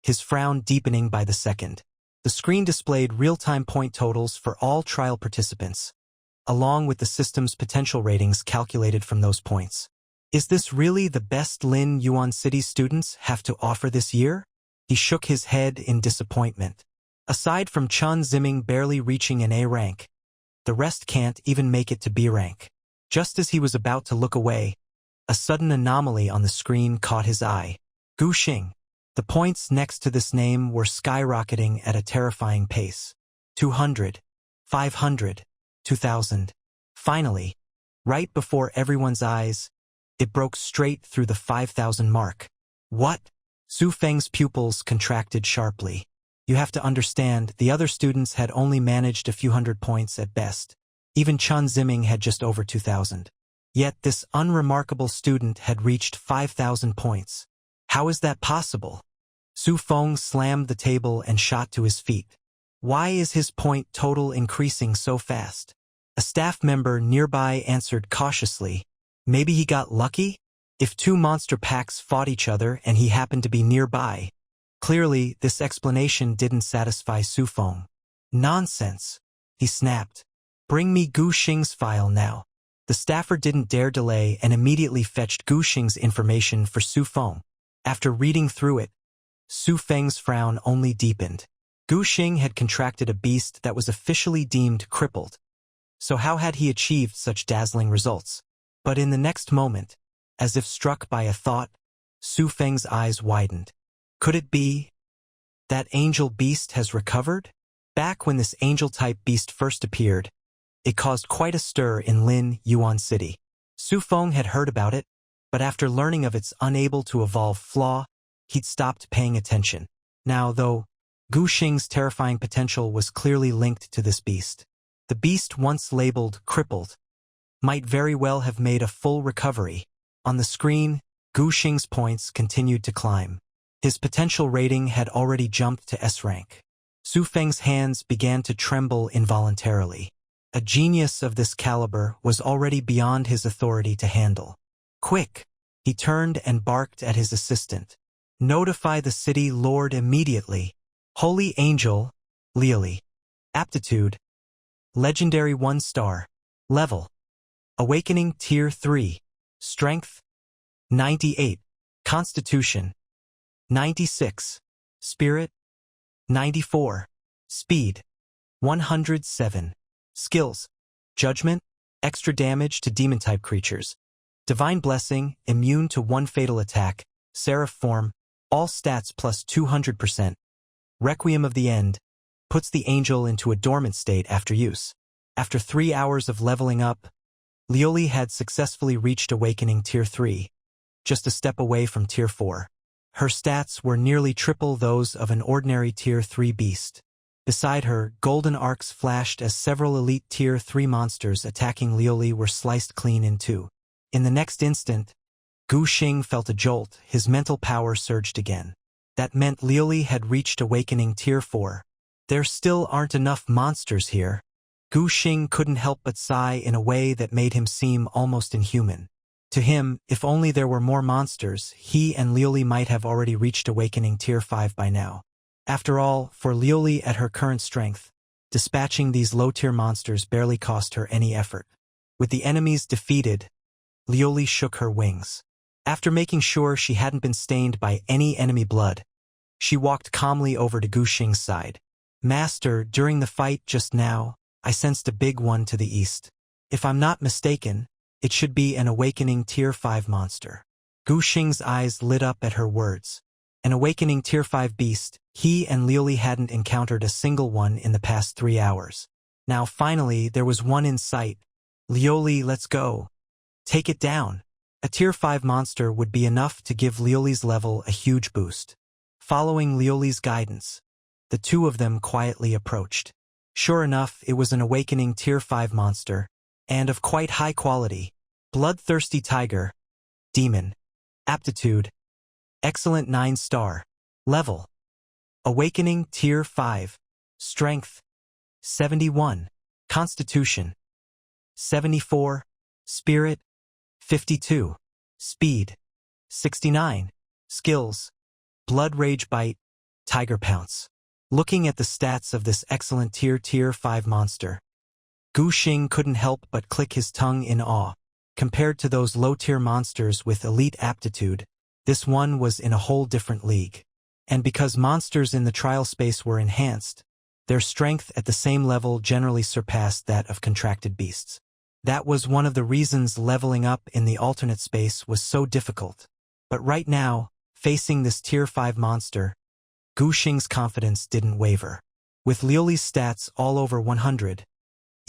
his frown deepening by the second. The screen displayed real-time point totals for all trial participants, along with the system's potential ratings calculated from those points. Is this really the best Lin Yuan City students have to offer this year? He shook his head in disappointment. Aside from Chen Ziming barely reaching an A rank, the rest can't even make it to B rank. Just as he was about to look away, a sudden anomaly on the screen caught his eye. Gu Xing. The points next to this name were skyrocketing at a terrifying pace. 200, 500, 2000. Finally, right before everyone's eyes, it broke straight through the 5,000 mark. What? Su Feng's pupils contracted sharply. You have to understand, the other students had only managed a few hundred points at best. Even Chen Ziming had just over 2,000. Yet this unremarkable student had reached 5,000 points. How is that possible? Su Feng slammed the table and shot to his feet. Why is his point total increasing so fast? A staff member nearby answered cautiously. Maybe he got lucky? If two monster packs fought each other and he happened to be nearby. Clearly, this explanation didn't satisfy Su Feng. Nonsense, he snapped. Bring me Gu Xing's file now. The staffer didn't dare delay and immediately fetched Gu Xing's information for Su Feng. After reading through it, Su Feng's frown only deepened. Gu Xing had contracted a beast that was officially deemed crippled. So how had he achieved such dazzling results? But in the next moment, as if struck by a thought, Su Feng's eyes widened. Could it be that angel beast has recovered? Back when this angel-type beast first appeared, it caused quite a stir in Lin Yuan City. Su Feng had heard about it, but after learning of its unable-to-evolve flaw, he'd stopped paying attention. Now, though, Gu Xing's terrifying potential was clearly linked to this beast. The beast once labeled crippled might very well have made a full recovery. On the screen, Gu Xing's points continued to climb. His potential rating had already jumped to S rank. Su Feng's hands began to tremble involuntarily. A genius of this caliber was already beyond his authority to handle. Quick! He turned and barked at his assistant. Notify the city lord immediately. Holy Angel, Liuli. Aptitude. Legendary 1-star. Level. Awakening Tier 3. Strength. 98. Constitution. 96. Spirit, 94. Speed, 107. Skills, Judgment, extra damage to demon-type creatures. Divine Blessing, immune to one fatal attack. Seraph Form, all stats plus 200%. Requiem of the End, puts the angel into a dormant state after use. After 3 hours of leveling up, Liuli had successfully reached Awakening Tier 3, just a step away from Tier 4. Her stats were nearly triple those of an ordinary Tier 3 beast. Beside her, golden arcs flashed as several elite Tier 3 monsters attacking Liuli were sliced clean in two. In the next instant, Gu Xing felt a jolt, his mental power surged again. That meant Liuli had reached Awakening Tier 4. There still aren't enough monsters here. Gu Xing couldn't help but sigh in a way that made him seem almost inhuman. To him, if only there were more monsters, he and Liuli might have already reached Awakening Tier 5 by now. After all, for Liuli at her current strength, dispatching these low-tier monsters barely cost her any effort. With the enemies defeated, Liuli shook her wings. After making sure she hadn't been stained by any enemy blood, she walked calmly over to Gu Xing's side. Master, during the fight just now, I sensed a big one to the east. If I'm not mistaken, it should be an Awakening Tier 5 monster. Gu Xing's eyes lit up at her words. An Awakening Tier 5 beast, he and Liuli hadn't encountered a single one in the past 3 hours. Now finally, there was one in sight. Liuli, let's go. Take it down. A Tier 5 monster would be enough to give Liuli's level a huge boost. Following Liuli's guidance, the two of them quietly approached. Sure enough, it was an Awakening Tier 5 monster, and of quite high quality. Bloodthirsty Tiger. Demon. Aptitude. Excellent 9-star. Level. Awakening Tier 5. Strength. 71. Constitution. 74. Spirit. 52. Speed. 69. Skills. Blood Rage Bite. Tiger Pounce. Looking at the stats of this excellent Tier 5 monster, Gu Xing couldn't help but click his tongue in awe. Compared to those low-tier monsters with elite aptitude, this one was in a whole different league. And because monsters in the trial space were enhanced, their strength at the same level generally surpassed that of contracted beasts. That was one of the reasons leveling up in the alternate space was so difficult. But right now, facing this Tier 5 monster, Gu Xing's confidence didn't waver. With Liuli's stats all over 100,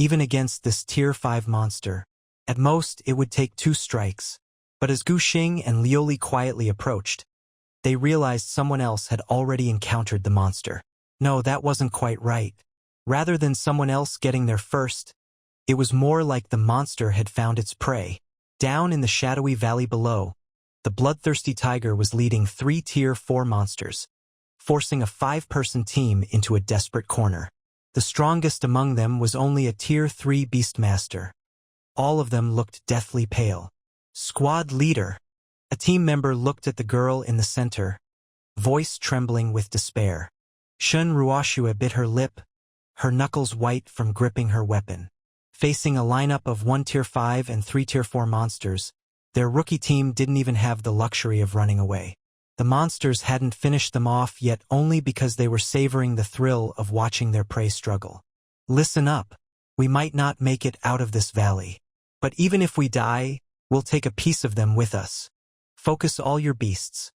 even against this Tier 5 monster, at most it would take 2 strikes. But as Gu Xing and Liuli quietly approached, they realized someone else had already encountered the monster. No, that wasn't quite right. Rather than someone else getting there first, it was more like the monster had found its prey. Down in the shadowy valley below, the bloodthirsty tiger was leading 3 Tier 4 monsters, forcing a 5-person team into a desperate corner. The strongest among them was only a Tier 3 beastmaster. All of them looked deathly pale. Squad leader. A team member looked at the girl in the center, voice trembling with despair. Shun Ruoxue bit her lip, her knuckles white from gripping her weapon. Facing a lineup of 1 Tier 5 and 3 Tier 4 monsters, their rookie team didn't even have the luxury of running away. The monsters hadn't finished them off yet only because they were savoring the thrill of watching their prey struggle. Listen up. We might not make it out of this valley. But even if we die, we'll take a piece of them with us. Focus all your beasts.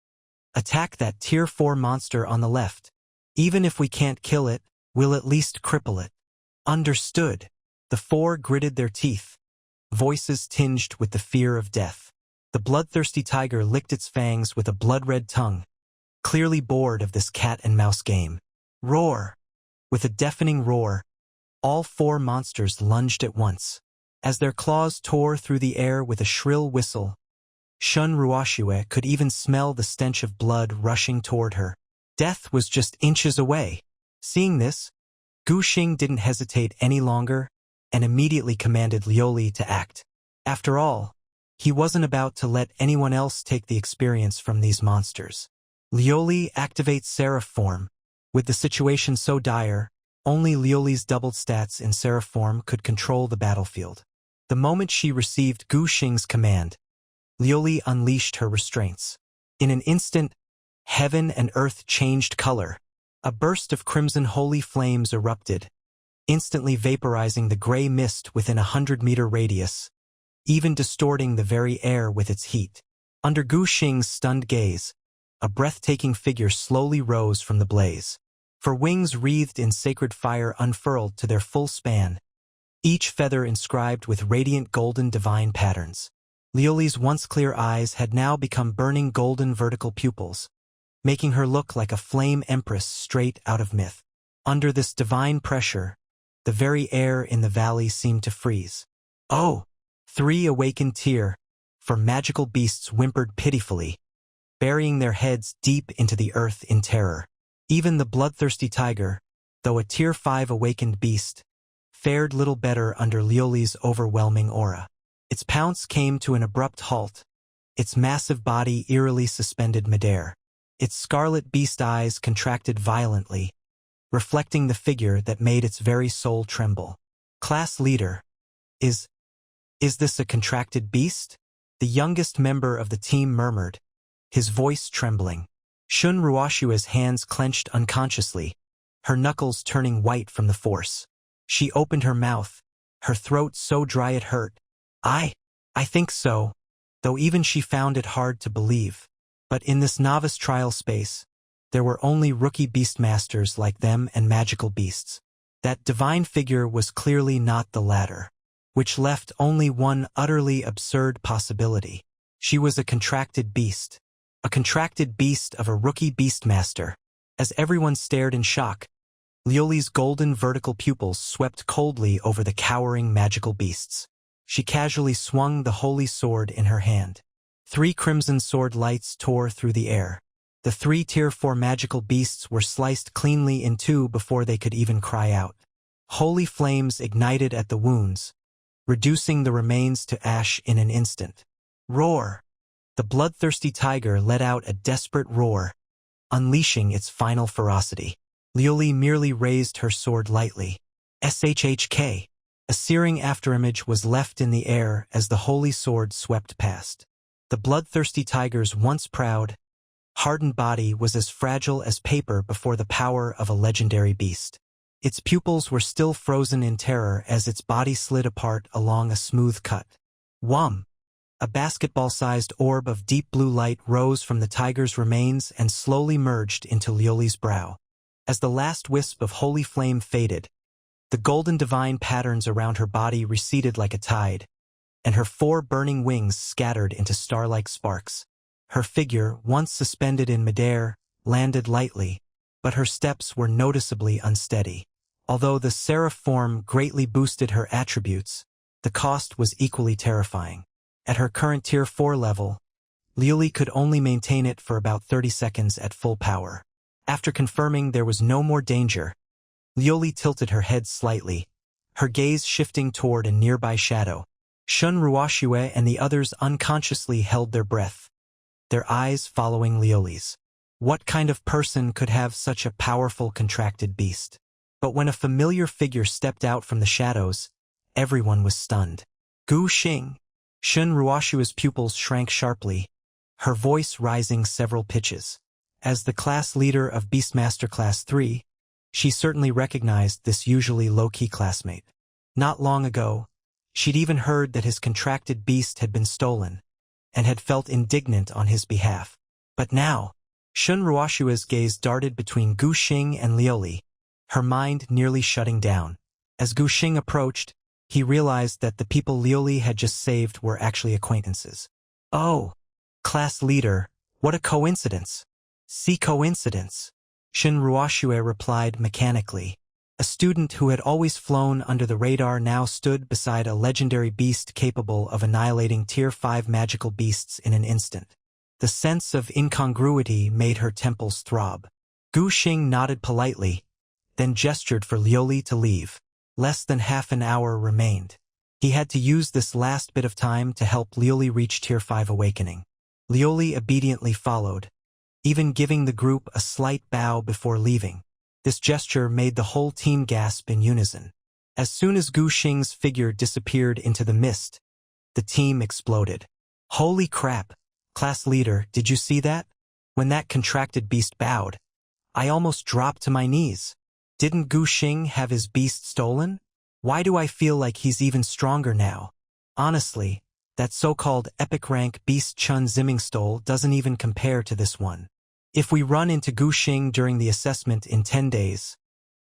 Attack that Tier 4 monster on the left. Even if we can't kill it, we'll at least cripple it. Understood. The 4 gritted their teeth, voices tinged with the fear of death. The bloodthirsty tiger licked its fangs with a blood-red tongue, clearly bored of this cat-and-mouse game. Roar! With a deafening roar, all 4 monsters lunged at once. As their claws tore through the air with a shrill whistle, Shun Ruoxue could even smell the stench of blood rushing toward her. Death was just inches away. Seeing this, Gu Xing didn't hesitate any longer and immediately commanded Liuli to act. After all, he wasn't about to let anyone else take the experience from these monsters. Liuli activates Seraph Form. With the situation so dire, only Liuli's doubled stats in Seraph Form could control the battlefield. The moment she received Gu Xing's command, Liuli unleashed her restraints. In an instant, Heaven and earth changed color. A burst of crimson holy flames erupted, instantly vaporizing the gray mist within a 100-meter radius, even distorting the very air with its heat. Under Gu Xing's stunned gaze, a breathtaking figure slowly rose from the blaze. For wings wreathed in sacred fire unfurled to their full span, each feather inscribed with radiant golden divine patterns. Liuli's once clear eyes had now become burning golden vertical pupils, making her look like a flame empress straight out of myth. Under this divine pressure, the very air in the valley seemed to freeze. Oh! 3 awakened tear, for magical beasts whimpered pitifully, burying their heads deep into the earth in terror. Even the bloodthirsty tiger, though a Tier 5 awakened beast, fared little better under Liuli's overwhelming aura. Its pounce came to an abrupt halt, its massive body eerily suspended midair. Its scarlet beast eyes contracted violently, reflecting the figure that made its very soul tremble. Class leader. Is this a contracted beast? The youngest member of the team murmured, his voice trembling. Shun Ruoshua's hands clenched unconsciously, her knuckles turning white from the force. She opened her mouth, her throat so dry it hurt. I think so, though even she found it hard to believe. But in this novice trial space, there were only rookie beastmasters like them and magical beasts. That divine figure was clearly not the latter, which left only one utterly absurd possibility. She was a contracted beast of a rookie beastmaster. As everyone stared in shock, Liuli's golden vertical pupils swept coldly over the cowering magical beasts. She casually swung the holy sword in her hand. 3 crimson sword lights tore through the air. The 3 Tier 4 magical beasts were sliced cleanly in 2 before they could even cry out. Holy flames ignited at the wounds, reducing the remains to ash in an instant. Roar! The bloodthirsty tiger let out a desperate roar, unleashing its final ferocity. Liuli merely raised her sword lightly. SHHK! A searing afterimage was left in the air as the holy sword swept past. The bloodthirsty tiger's once proud, hardened body was as fragile as paper before the power of a legendary beast. Its pupils were still frozen in terror as its body slid apart along a smooth cut. Whum! A basketball-sized orb of deep blue light rose from the tiger's remains and slowly merged into Liuli's brow. As the last wisp of holy flame faded, the golden divine patterns around her body receded like a tide, and her 4 burning wings scattered into star-like sparks. Her figure, once suspended in midair, landed lightly, but her steps were noticeably unsteady. Although the seraph form greatly boosted her attributes, the cost was equally terrifying. At her current Tier 4 level, Liuli could only maintain it for about 30 seconds at full power. After confirming there was no more danger, Liuli tilted her head slightly, her gaze shifting toward a nearby shadow. Shun Ruoshue and the others unconsciously held their breath, their eyes following Liuli's. What kind of person could have such a powerful contracted beast? But when a familiar figure stepped out from the shadows, everyone was stunned. Gu Xing! Shun Ruoshua's pupils shrank sharply, her voice rising several pitches. As the class leader of Beastmaster Class 3, she certainly recognized this usually low-key classmate. Not long ago, she'd even heard that his contracted beast had been stolen, and had felt indignant on his behalf. But now, Shun Ruoshua's gaze darted between Gu Xing and Liuli, her mind nearly shutting down. As Gu Xing approached, he realized that the people Liuli had just saved were actually acquaintances. Oh, class leader, what a coincidence. See coincidence. Shun Ruoshue replied mechanically. A student who had always flown under the radar now stood beside a legendary beast capable of annihilating Tier 5 magical beasts in an instant. The sense of incongruity made her temples throb. Gu Xing nodded politely, then gestured for Liuli to leave. Less than half an hour remained. He had to use this last bit of time to help Liuli reach Tier 5 awakening. Liuli obediently followed, even giving the group a slight bow before leaving. This gesture made the whole team gasp in unison. As soon as Gu Xing's figure disappeared into the mist, the team exploded. Holy crap! Class leader, did you see that? When that contracted beast bowed, I almost dropped to my knees. Didn't Gu Xing have his beast stolen? Why do I feel like he's even stronger now? Honestly, that so-called epic rank beast Chun Zimming stole doesn't even compare to this one. If we run into Gu Xing during the assessment in 10 days,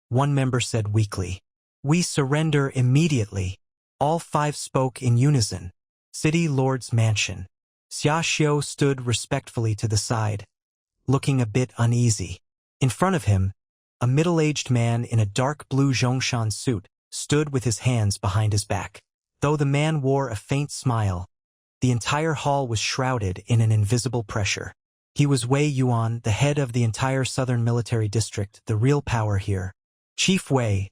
one member said weakly. We surrender immediately. All 5 spoke in unison. City Lord's mansion. Xia Xiu stood respectfully to the side, looking a bit uneasy. In front of him, a middle-aged man in a dark blue Zhongshan suit stood with his hands behind his back. Though the man wore a faint smile, the entire hall was shrouded in an invisible pressure. He was Wei Yuan, the head of the entire southern military district, the real power here. Chief Wei,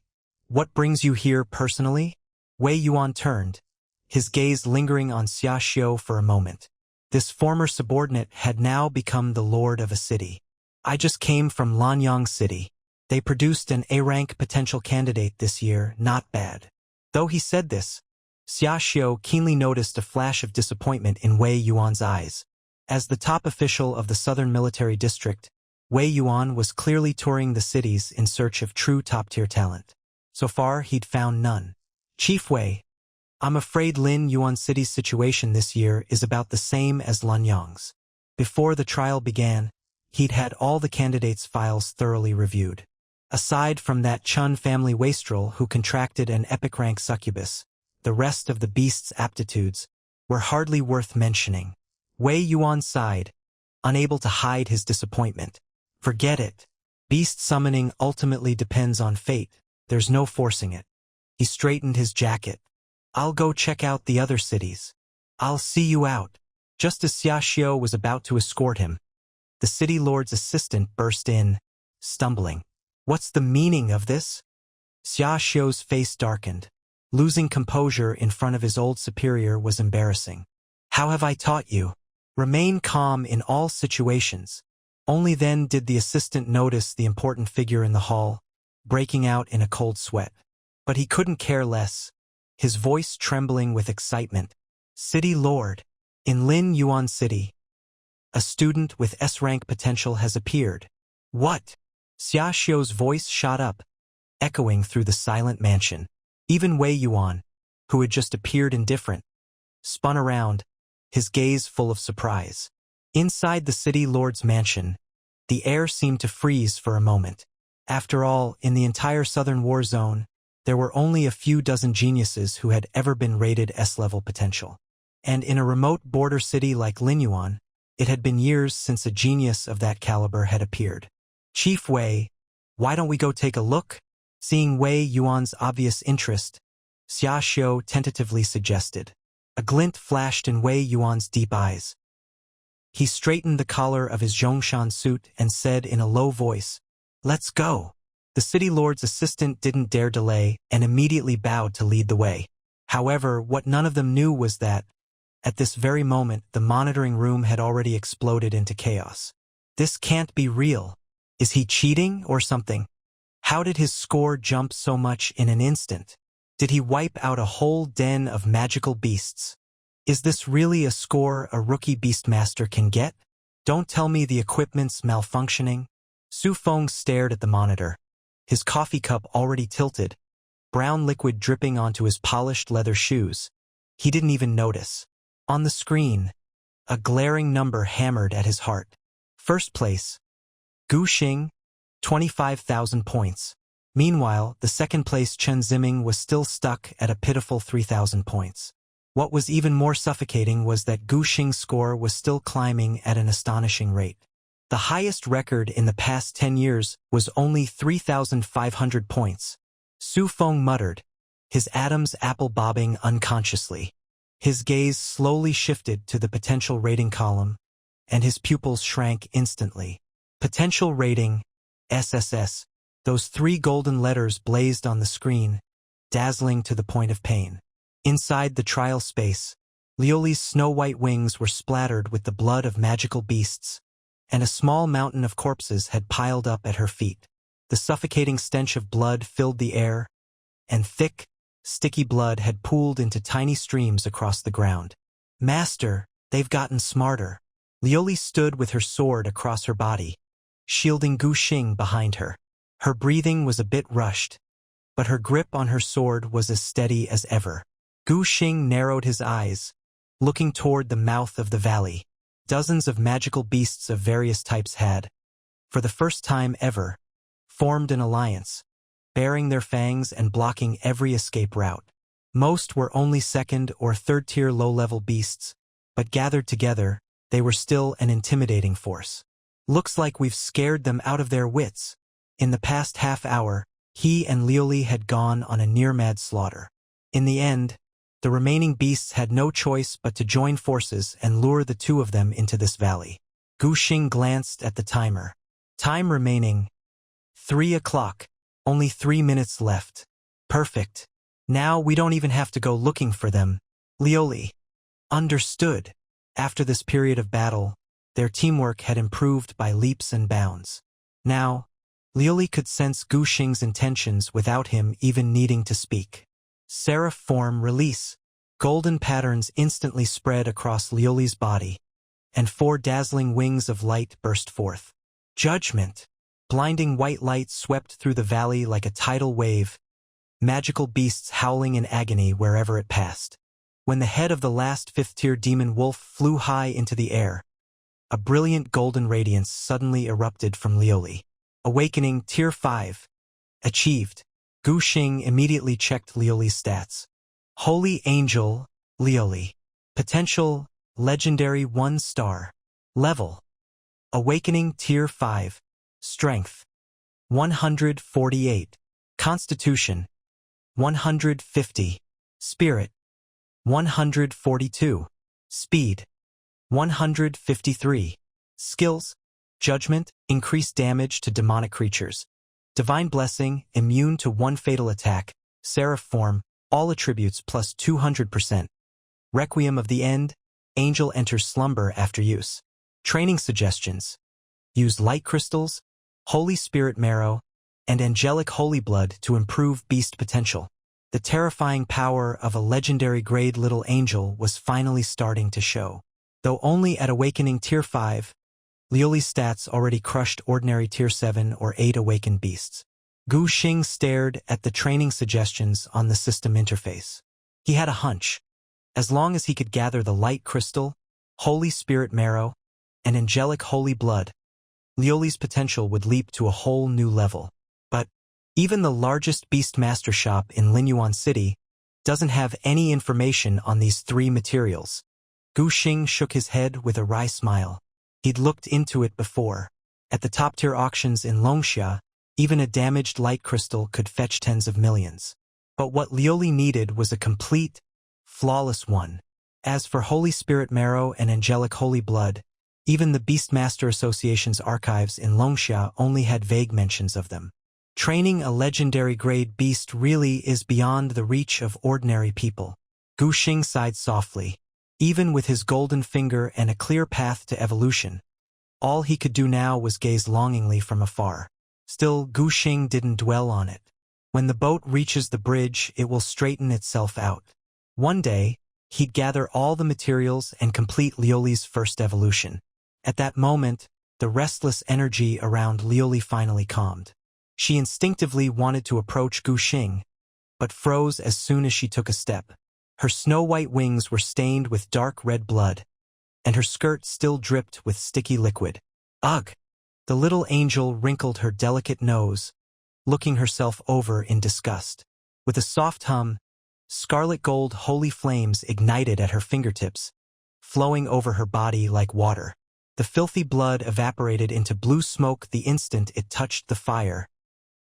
what brings you here personally? Wei Yuan turned, his gaze lingering on Xia Xiu for a moment. This former subordinate had now become the lord of a city. I just came from Lanyang City. They produced an A-rank potential candidate this year, not bad. Though he said this, Xia Xiu keenly noticed a flash of disappointment in Wei Yuan's eyes. As the top official of the southern military district, Wei Yuan was clearly touring the cities in search of true top-tier talent. So far, he'd found none. Chief Wei, I'm afraid Lin Yuan City's situation this year is about the same as Lanyang's. Before the trial began, he'd had all the candidates' files thoroughly reviewed. Aside from that Chun family wastrel who contracted an epic rank succubus, the rest of the beast's aptitudes were hardly worth mentioning. Wei Yuan sighed, unable to hide his disappointment. Forget it. Beast summoning ultimately depends on fate. There's no forcing it. He straightened his jacket. I'll go check out the other cities. I'll see you out. Just as Xia Xiu was about to escort him, the city lord's assistant burst in, stumbling. What's the meaning of this? Xia Xiu's face darkened. Losing composure in front of his old superior was embarrassing. How have I taught you? Remain calm in all situations. Only then did the assistant notice the important figure in the hall, breaking out in a cold sweat. But he couldn't care less, his voice trembling with excitement. City Lord, in Lin Yuan City, a student with S-rank potential has appeared. What? Xia Xiu's voice shot up, echoing through the silent mansion. Even Wei Yuan, who had just appeared indifferent, spun around, his gaze full of surprise. Inside the city lord's mansion, the air seemed to freeze for a moment. After all, in the entire southern war zone, there were only a few dozen geniuses who had ever been rated S-level potential. And in a remote border city like Linyuan, it had been years since a genius of that caliber had appeared. Chief Wei, why don't we go take a look? Seeing Wei Yuan's obvious interest, Xia Xiu tentatively suggested. A glint flashed in Wei Yuan's deep eyes. He straightened the collar of his Zhongshan suit and said in a low voice, Let's go. The city lord's assistant didn't dare delay and immediately bowed to lead the way. However, what none of them knew was that, at this very moment, the monitoring room had already exploded into chaos. This can't be real. Is he cheating or something? How did his score jump so much in an instant? Did he wipe out a whole den of magical beasts? Is this really a score a rookie beastmaster can get? Don't tell me the equipment's malfunctioning. Su Feng stared at the monitor, his coffee cup already tilted, brown liquid dripping onto his polished leather shoes. He didn't even notice. On the screen, a glaring number hammered at his heart. First place, Gu Xing, 25,000 points. Meanwhile, the second-place Chen Zimming was still stuck at a pitiful 3,000 points. What was even more suffocating was that Gu Xing's score was still climbing at an astonishing rate. The highest record in the past 10 years was only 3,500 points. Su Feng muttered, his Adam's apple bobbing unconsciously. His gaze slowly shifted to the potential rating column, and his pupils shrank instantly. Potential rating, SSS. Those 3 golden letters blazed on the screen, dazzling to the point of pain. Inside the trial space, Liuli's snow-white wings were splattered with the blood of magical beasts, and a small mountain of corpses had piled up at her feet. The suffocating stench of blood filled the air, and thick, sticky blood had pooled into tiny streams across the ground. Master, they've gotten smarter. Liuli stood with her sword across her body, shielding Gu Xing behind her. Her breathing was a bit rushed, but her grip on her sword was as steady as ever. Gu Xing narrowed his eyes, looking toward the mouth of the valley. Dozens of magical beasts of various types had, for the first time ever, formed an alliance, baring their fangs and blocking every escape route. Most were only second- or third-tier low-level beasts, but gathered together, they were still an intimidating force. Looks like we've scared them out of their wits. In the past half hour, he and Liuli had gone on a near-mad slaughter. In the end, the remaining beasts had no choice but to join forces and lure the two of them into this valley. Gu Xing glanced at the timer. Time remaining, 3 o'clock. Only 3 minutes left. Perfect. Now we don't even have to go looking for them. Liuli. Understood. After this period of battle, their teamwork had improved by leaps and bounds. Now, Liuli could sense Gu Xing's intentions without him even needing to speak. Seraph form release. Golden patterns instantly spread across Liuli's body, and 4 dazzling wings of light burst forth. Judgment. Blinding white light swept through the valley like a tidal wave, magical beasts howling in agony wherever it passed. When the head of the last 5th-tier demon wolf flew high into the air, a brilliant golden radiance suddenly erupted from Liuli. Awakening Tier 5. Achieved. Gu Xing immediately checked Liuli's stats. Holy Angel, Liuli. Potential, Legendary 1 star. Level. Awakening Tier 5. Strength. 148. Constitution. 150. Spirit. 142. Speed. 153. Skills. Judgment, increased damage to demonic creatures. Divine Blessing, immune to 1 fatal attack. Seraph form, all attributes plus 200%. Requiem of the End, angel enters slumber after use. Training suggestions. Use light crystals, Holy Spirit marrow, and angelic holy blood to improve beast potential. The terrifying power of a legendary grade little angel was finally starting to show. Though only at Awakening Tier 5, Liuli's stats already crushed ordinary Tier 7 or 8 awakened beasts. Gu Xing stared at the training suggestions on the system interface. He had a hunch. As long as he could gather the light crystal, Holy Spirit marrow, and angelic holy blood, Liuli's potential would leap to a whole new level. But even the largest beastmaster shop in Linyuan City doesn't have any information on these 3 materials. Gu Xing shook his head with a wry smile. He'd looked into it before. At the top-tier auctions in Longxia, even a damaged light crystal could fetch tens of millions. But what Liuli needed was a complete, flawless one. As for Holy Spirit marrow and angelic holy blood, even the Beastmaster Association's archives in Longxia only had vague mentions of them. Training a legendary grade beast really is beyond the reach of ordinary people. Gu Xing sighed softly. Even with his golden finger and a clear path to evolution, all he could do now was gaze longingly from afar. Still, Gu Xing didn't dwell on it. When the boat reaches the bridge, it will straighten itself out. One day, he'd gather all the materials and complete Liuli's first evolution. At that moment, the restless energy around Liuli finally calmed. She instinctively wanted to approach Gu Xing, but froze as soon as she took a step. Her snow-white wings were stained with dark red blood, and her skirt still dripped with sticky liquid. Ugh! The little angel wrinkled her delicate nose, looking herself over in disgust. With a soft hum, scarlet gold holy flames ignited at her fingertips, flowing over her body like water. The filthy blood evaporated into blue smoke the instant it touched the fire,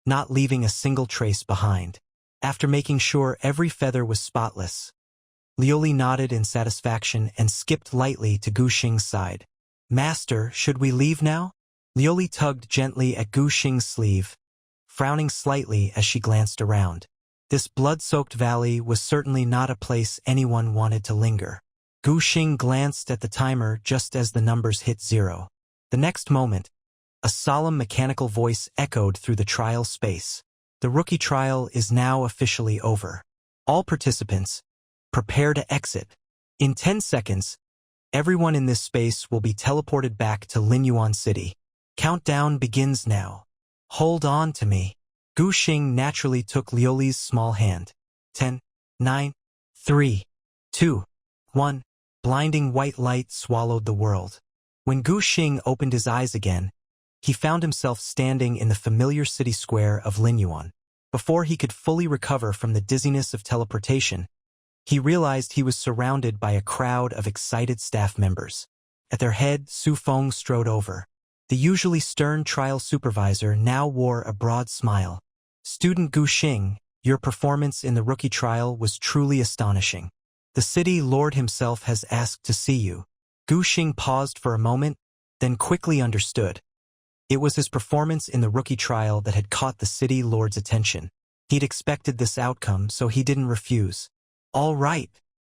not leaving a single trace behind. After making sure every feather was spotless, Liuli nodded in satisfaction and skipped lightly to Gu Xing's side. Master, should we leave now? Liuli tugged gently at Gu Xing's sleeve, frowning slightly as she glanced around. This blood-soaked valley was certainly not a place anyone wanted to linger. Gu Xing glanced at the timer just as the numbers hit 0. The next moment, a solemn mechanical voice echoed through the trial space. The rookie trial is now officially over. All participants, prepare to exit. In 10 seconds, Everyone in this space will be teleported back to Linyuan City. Countdown begins now. Hold on to me. Gu Xing naturally took Liuli's small hand. 10, 9, 3, 2, 1. Blinding white light swallowed the world. When Gu Xing opened his eyes again, he found himself standing in the familiar city square of Linyuan. Before he could fully recover from the dizziness of teleportation, he realized he was surrounded by a crowd of excited staff members. At their head, Su Feng strode over. The usually stern trial supervisor now wore a broad smile. Student Gu Xing, your performance in the rookie trial was truly astonishing. The city lord himself has asked to see you. Gu Xing paused for a moment, then quickly understood. It was his performance in the rookie trial that had caught the city lord's attention. He'd expected this outcome, so he didn't refuse. All right.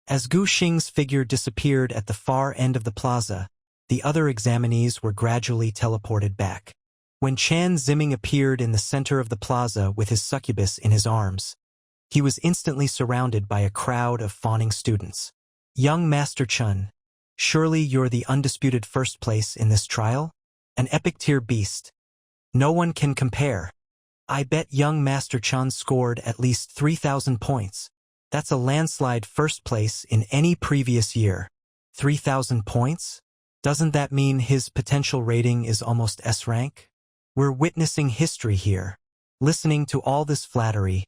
As Gu Xing's figure disappeared at the far end of the plaza, the other examinees were gradually teleported back. When Chan Ziming appeared in the center of the plaza with his succubus in his arms, he was instantly surrounded by a crowd of fawning students. Young Master Chun, surely you're the undisputed first place in this trial? An epic tier beast. No one can compare. I bet young Master Chun scored at least 3,000 points. That's a landslide first place in any previous year. 3,000 points? Doesn't that mean his potential rating is almost S rank? We're witnessing history here. Listening to all this flattery,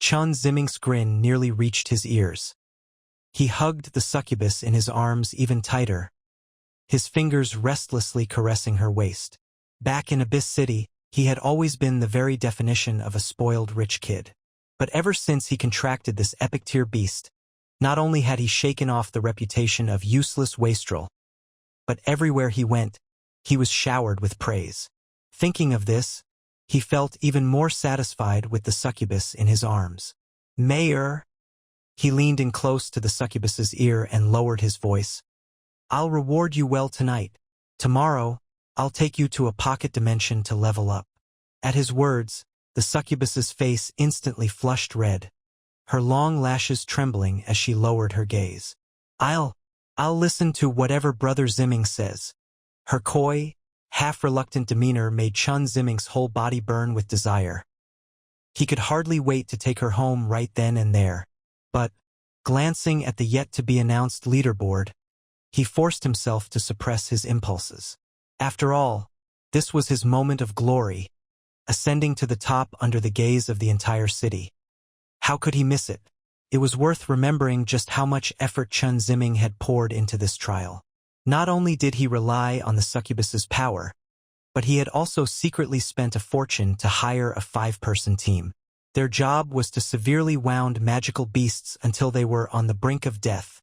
Chun Ziming's grin nearly reached his ears. He hugged the succubus in his arms even tighter, his fingers restlessly caressing her waist. Back in Abyss City, he had always been the very definition of a spoiled rich kid. But ever since he contracted this epic tier beast, not only had he shaken off the reputation of useless wastrel, but everywhere he went, he was showered with praise. Thinking of this, he felt even more satisfied with the succubus in his arms. Mayor! He leaned in close to the succubus's ear and lowered his voice. I'll reward you well tonight. Tomorrow, I'll take you to a pocket dimension to level up. At his words, the succubus's face instantly flushed red, her long lashes trembling as she lowered her gaze. I'll listen to whatever Brother Ziming says. Her coy, half-reluctant demeanor made Chun Ziming's whole body burn with desire. He could hardly wait to take her home right then and there, but, glancing at the yet-to-be-announced leaderboard, he forced himself to suppress his impulses. After all, this was his moment of glory, ascending to the top under the gaze of the entire city. How could he miss it? It was worth remembering just how much effort Chun Ziming had poured into this trial. Not only did he rely on the succubus's power, but he had also secretly spent a fortune to hire a 5-person team. Their job was to severely wound magical beasts until they were on the brink of death,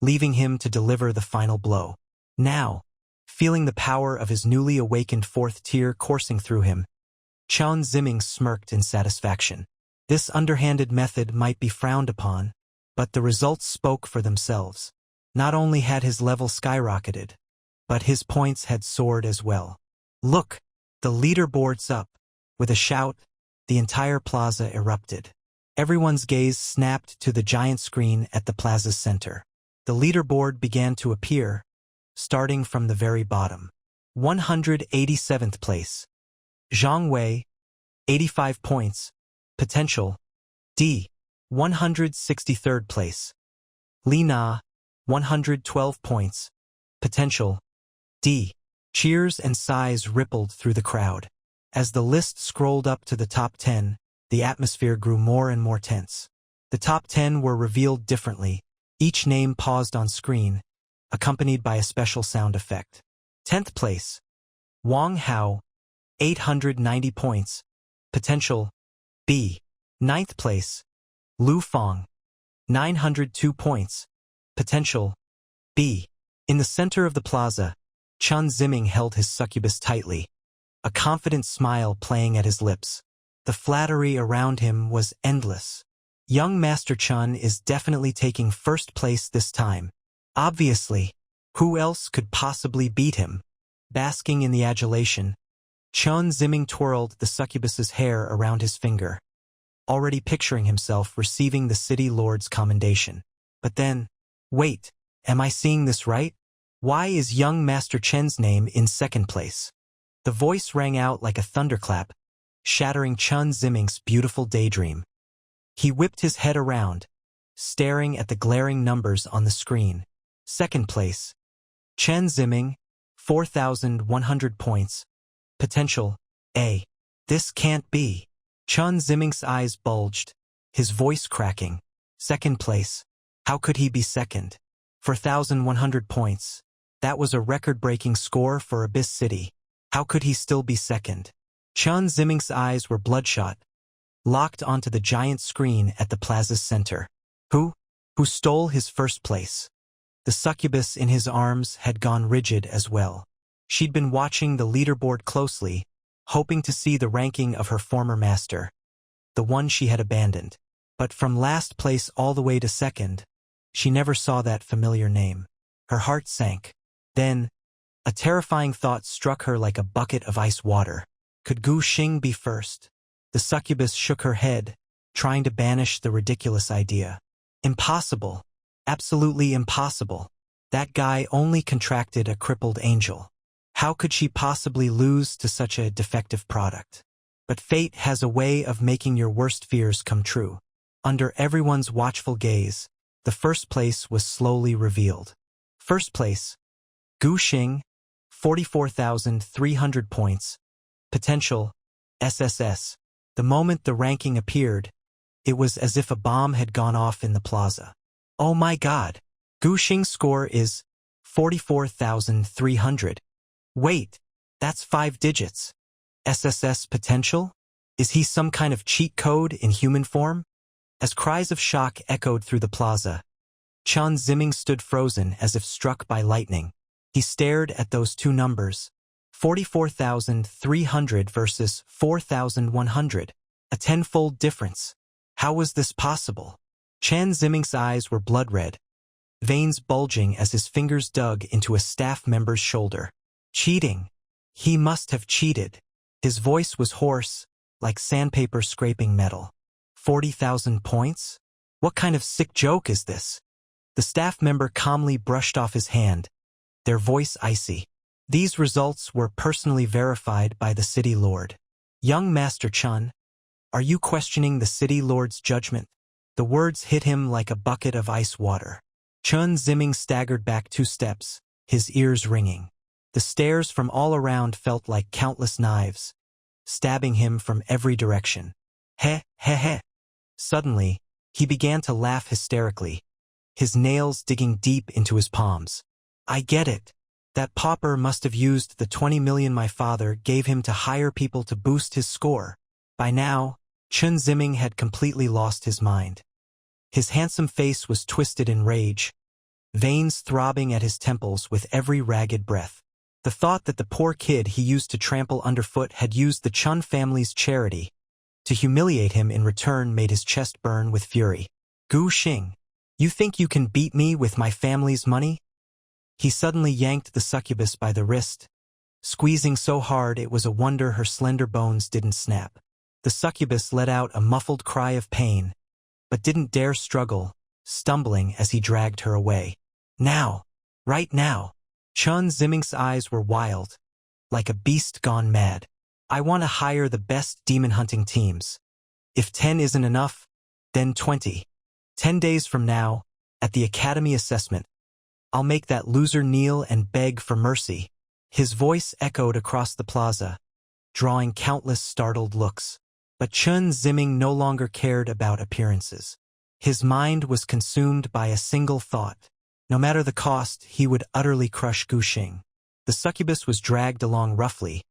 leaving him to deliver the final blow. Now, feeling the power of his newly awakened 4th tier coursing through him, Chun Ziming smirked in satisfaction. This underhanded method might be frowned upon, but the results spoke for themselves. Not only had his level skyrocketed, but his points had soared as well. Look, the leaderboard's up. With a shout, the entire plaza erupted. Everyone's gaze snapped to the giant screen at the plaza's center. The leaderboard began to appear, starting from the very bottom. 187th place. Zhang Wei, 85 points. Potential, D. 163rd place. Li Na, 112 points. Potential, D. Cheers and sighs rippled through the crowd. As the list scrolled up to the top 10, the atmosphere grew more and more tense. The top 10 were revealed differently, each name paused on screen, accompanied by a special sound effect. 10th place. Wang Hao, 890 points. Potential, B. 9th place. Lu Feng, 902 points. Potential, B. In the center of the plaza, Chun Ziming held his succubus tightly, a confident smile playing at his lips. The flattery around him was endless. Young Master Chun is definitely taking first place this time. Obviously, who else could possibly beat him? Basking in the adulation, Chun Ziming twirled the succubus's hair around his finger, already picturing himself receiving the city lord's commendation. But then, wait, am I seeing this right? Why is young Master Chen's name in second place? The voice rang out like a thunderclap, shattering Chen Ziming's beautiful daydream. He whipped his head around, staring at the glaring numbers on the screen. Second place. Chen Ziming, 4,100 points. Potential, A. This can't be. Chen Ziming's eyes bulged, his voice cracking. Second place. How could he be second? 4,100 points. That was a record-breaking score for Abyss City. How could he still be second? Chen Ziming's eyes were bloodshot, locked onto the giant screen at the plaza's center. Who stole his first place? The succubus in his arms had gone rigid as well. She'd been watching the leaderboard closely, hoping to see the ranking of her former master, the one she had abandoned. But from last place all the way to second, she never saw that familiar name. Her heart sank. Then, a terrifying thought struck her like a bucket of ice water. Could Gu Xing be first? The succubus shook her head, trying to banish the ridiculous idea. Impossible. Absolutely impossible. That guy only contracted a crippled angel. How could she possibly lose to such a defective product? But fate has a way of making your worst fears come true. Under everyone's watchful gaze, the first place was slowly revealed. First place, Gu Xing, 44,300 points. Potential, SSS. The moment the ranking appeared, it was as if a bomb had gone off in the plaza. Oh my god! Gu Xing's score is 44,300. Wait, that's 5 digits. SSS potential? Is he some kind of cheat code in human form? As cries of shock echoed through the plaza, Chen Ziming stood frozen as if struck by lightning. He stared at those two numbers, 44,300 versus 4,100, a tenfold difference. How was this possible? Chen Ziming's eyes were blood red, veins bulging as his fingers dug into a staff member's shoulder. Cheating. He must have cheated. His voice was hoarse, like sandpaper scraping metal. 40,000 points? What kind of sick joke is this? The staff member calmly brushed off his hand, their voice icy. These results were personally verified by the city lord. Young Master Chen, are you questioning the city lord's judgment? The words hit him like a bucket of ice water. Chen Ziming staggered back 2 steps, his ears ringing. The stares from all around felt like countless knives, stabbing him from every direction. Heh, heh, heh. Suddenly, he began to laugh hysterically, his nails digging deep into his palms. I get it. That pauper must have used the 20 million my father gave him to hire people to boost his score. By now, Chen Ziming had completely lost his mind. His handsome face was twisted in rage, veins throbbing at his temples with every ragged breath. The thought that the poor kid he used to trample underfoot had used the Chen family's charity to humiliate him in return made his chest burn with fury. Gu Xing, you think you can beat me with my family's money? He suddenly yanked the succubus by the wrist, squeezing so hard it was a wonder her slender bones didn't snap. The succubus let out a muffled cry of pain, but didn't dare struggle, stumbling as he dragged her away. Now! Right now! Chen Ziming's eyes were wild, like a beast gone mad. I want to hire the best demon-hunting teams. If 10 isn't enough, then 20. 10 days from now, at the Academy assessment, I'll make that loser kneel and beg for mercy. His voice echoed across the plaza, drawing countless startled looks. But Chen Ziming no longer cared about appearances. His mind was consumed by a single thought. No matter the cost, he would utterly crush Gu Xing. The succubus was dragged along roughly,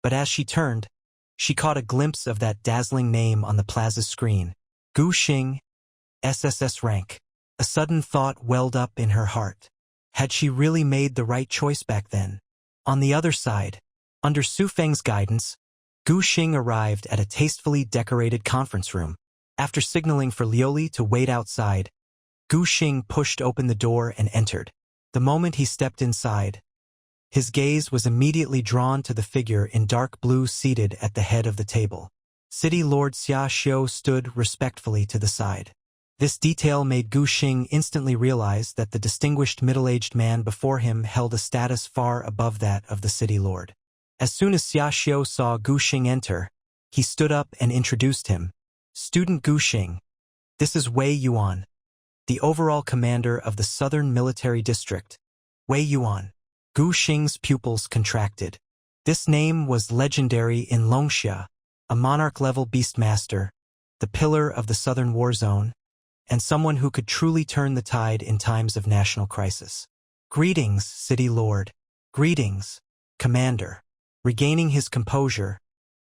but as she turned, she caught a glimpse of that dazzling name on the plaza's screen. Gu Xing, SSS rank. A sudden thought welled up in her heart. Had she really made the right choice back then? On the other side, under Su Feng's guidance, Gu Xing arrived at a tastefully decorated conference room. After signaling for Liuli to wait outside, Gu Xing pushed open the door and entered. The moment he stepped inside, his gaze was immediately drawn to the figure in dark blue seated at the head of the table. City Lord Xia Xiu stood respectfully to the side. This detail made Gu Xing instantly realize that the distinguished middle-aged man before him held a status far above that of the city lord. As soon as Xia Xiu saw Gu Xing enter, he stood up and introduced him. Student Gu Xing, this is Wei Yuan, the overall commander of the Southern Military District. Wei Yuan. Gu Xing's pupils contracted. This name was legendary in Longxia, a monarch-level beastmaster, the pillar of the Southern War Zone, and someone who could truly turn the tide in times of national crisis. Greetings, City Lord. Greetings, Commander. Regaining his composure,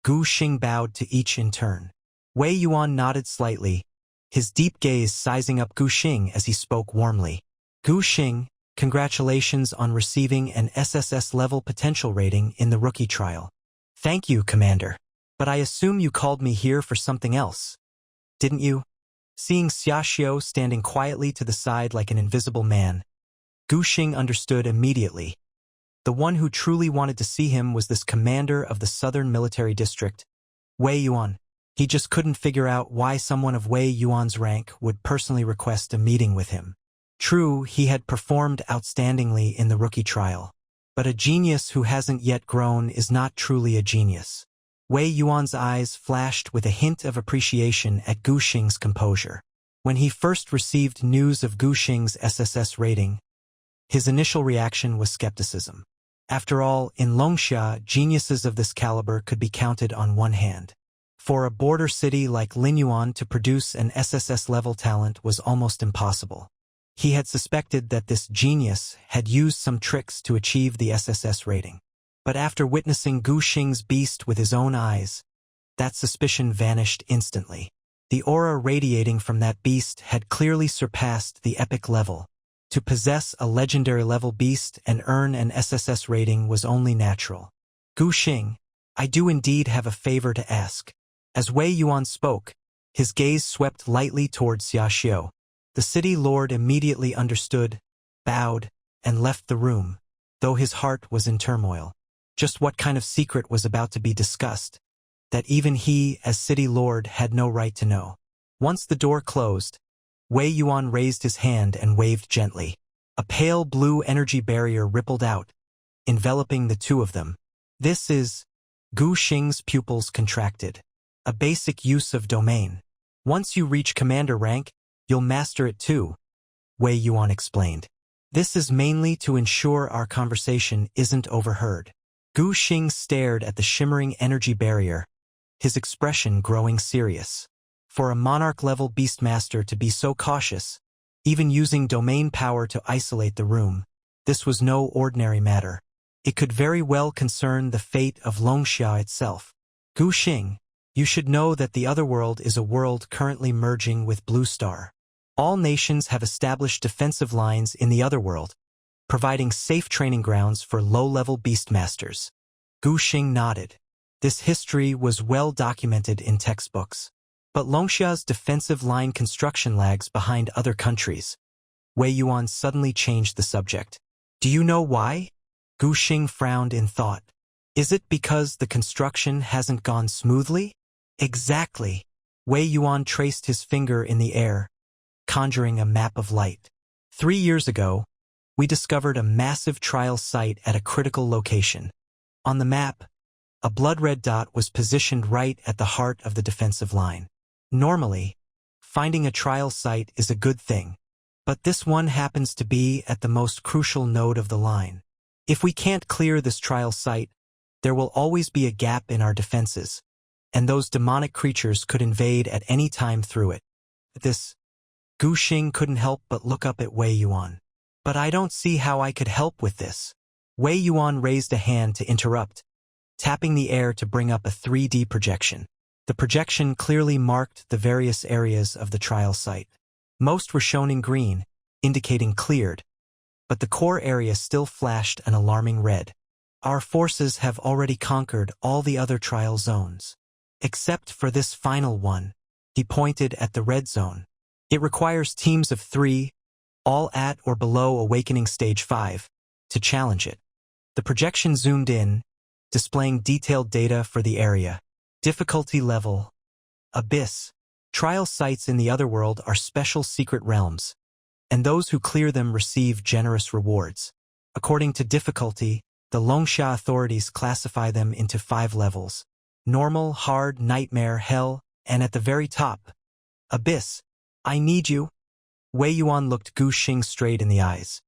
Gu Xing bowed to each in turn. Wei Yuan nodded slightly, his deep gaze sizing up Gu Xing as he spoke warmly. Gu Xing, congratulations on receiving an SSS-level potential rating in the rookie trial. Thank you, Commander. But I assume you called me here for something else, didn't you? Seeing Xia Xiu standing quietly to the side like an invisible man, Gu Xing understood immediately. The one who truly wanted to see him was this commander of the Southern Military District, Wei Yuan. He just couldn't figure out why someone of Wei Yuan's rank would personally request a meeting with him. True, he had performed outstandingly in the rookie trial, but a genius who hasn't yet grown is not truly a genius. Wei Yuan's eyes flashed with a hint of appreciation at Gu Xing's composure. When he first received news of Gu Xing's SSS rating, his initial reaction was skepticism. After all, in Longxia, geniuses of this caliber could be counted on one hand. For a border city like Linyuan to produce an SSS-level talent was almost impossible. He had suspected that this genius had used some tricks to achieve the SSS rating. But after witnessing Gu Xing's beast with his own eyes, that suspicion vanished instantly. The aura radiating from that beast had clearly surpassed the epic level. To possess a legendary-level beast and earn an SSS rating was only natural. Gu Xing, I do indeed have a favor to ask. As Wei Yuan spoke, his gaze swept lightly towards Xia Xiu. The city lord immediately understood, bowed, and left the room, though his heart was in turmoil. Just what kind of secret was about to be discussed, that even he, as city lord, had no right to know. Once the door closed, Wei Yuan raised his hand and waved gently. A pale blue energy barrier rippled out, enveloping the two of them. This is... Gu Xing's pupils contracted. A basic use of domain. Once you reach commander rank, you'll master it too, Wei Yuan explained. This is mainly to ensure our conversation isn't overheard. Gu Xing stared at the shimmering energy barrier, his expression growing serious. For a monarch-level beastmaster to be so cautious, even using domain power to isolate the room, this was no ordinary matter. It could very well concern the fate of Longxia itself. Gu Xing, you should know that the Otherworld is a world currently merging with Blue Star. All nations have established defensive lines in the Otherworld, providing safe training grounds for low-level beastmasters. Gu Xing nodded. This history was well documented in textbooks. But Longxia's defensive line construction lags behind other countries. Wei Yuan suddenly changed the subject. Do you know why? Gu Xing frowned in thought. Is it because the construction hasn't gone smoothly? Exactly. Wei Yuan traced his finger in the air, conjuring a map of light. 3 years ago, we discovered a massive trial site at a critical location. On the map, a blood-red dot was positioned right at the heart of the defensive line. Normally, finding a trial site is a good thing, but this one happens to be at the most crucial node of the line. If we can't clear this trial site, there will always be a gap in our defenses, and those demonic creatures could invade at any time through it. Gu Xing couldn't help but look up at Wei Yuan. But I don't see how I could help with this. Wei Yuan raised a hand to interrupt, tapping the air to bring up a 3D projection. The projection clearly marked the various areas of the trial site. Most were shown in green, indicating cleared, but the core area still flashed an alarming red. Our forces have already conquered all the other trial zones. Except for this final one, he pointed at the red zone. It requires teams of 3, all at or below Awakening Stage 5, to challenge it. The projection zoomed in, displaying detailed data for the area. Difficulty level: Abyss. Trial sites in the otherworld are special secret realms, and those who clear them receive generous rewards. According to difficulty, the Longsha authorities classify them into 5 levels: normal, hard, nightmare, hell, and at the very top, abyss. I need you. Wei Yuan looked Gu Xing straight in the eyes.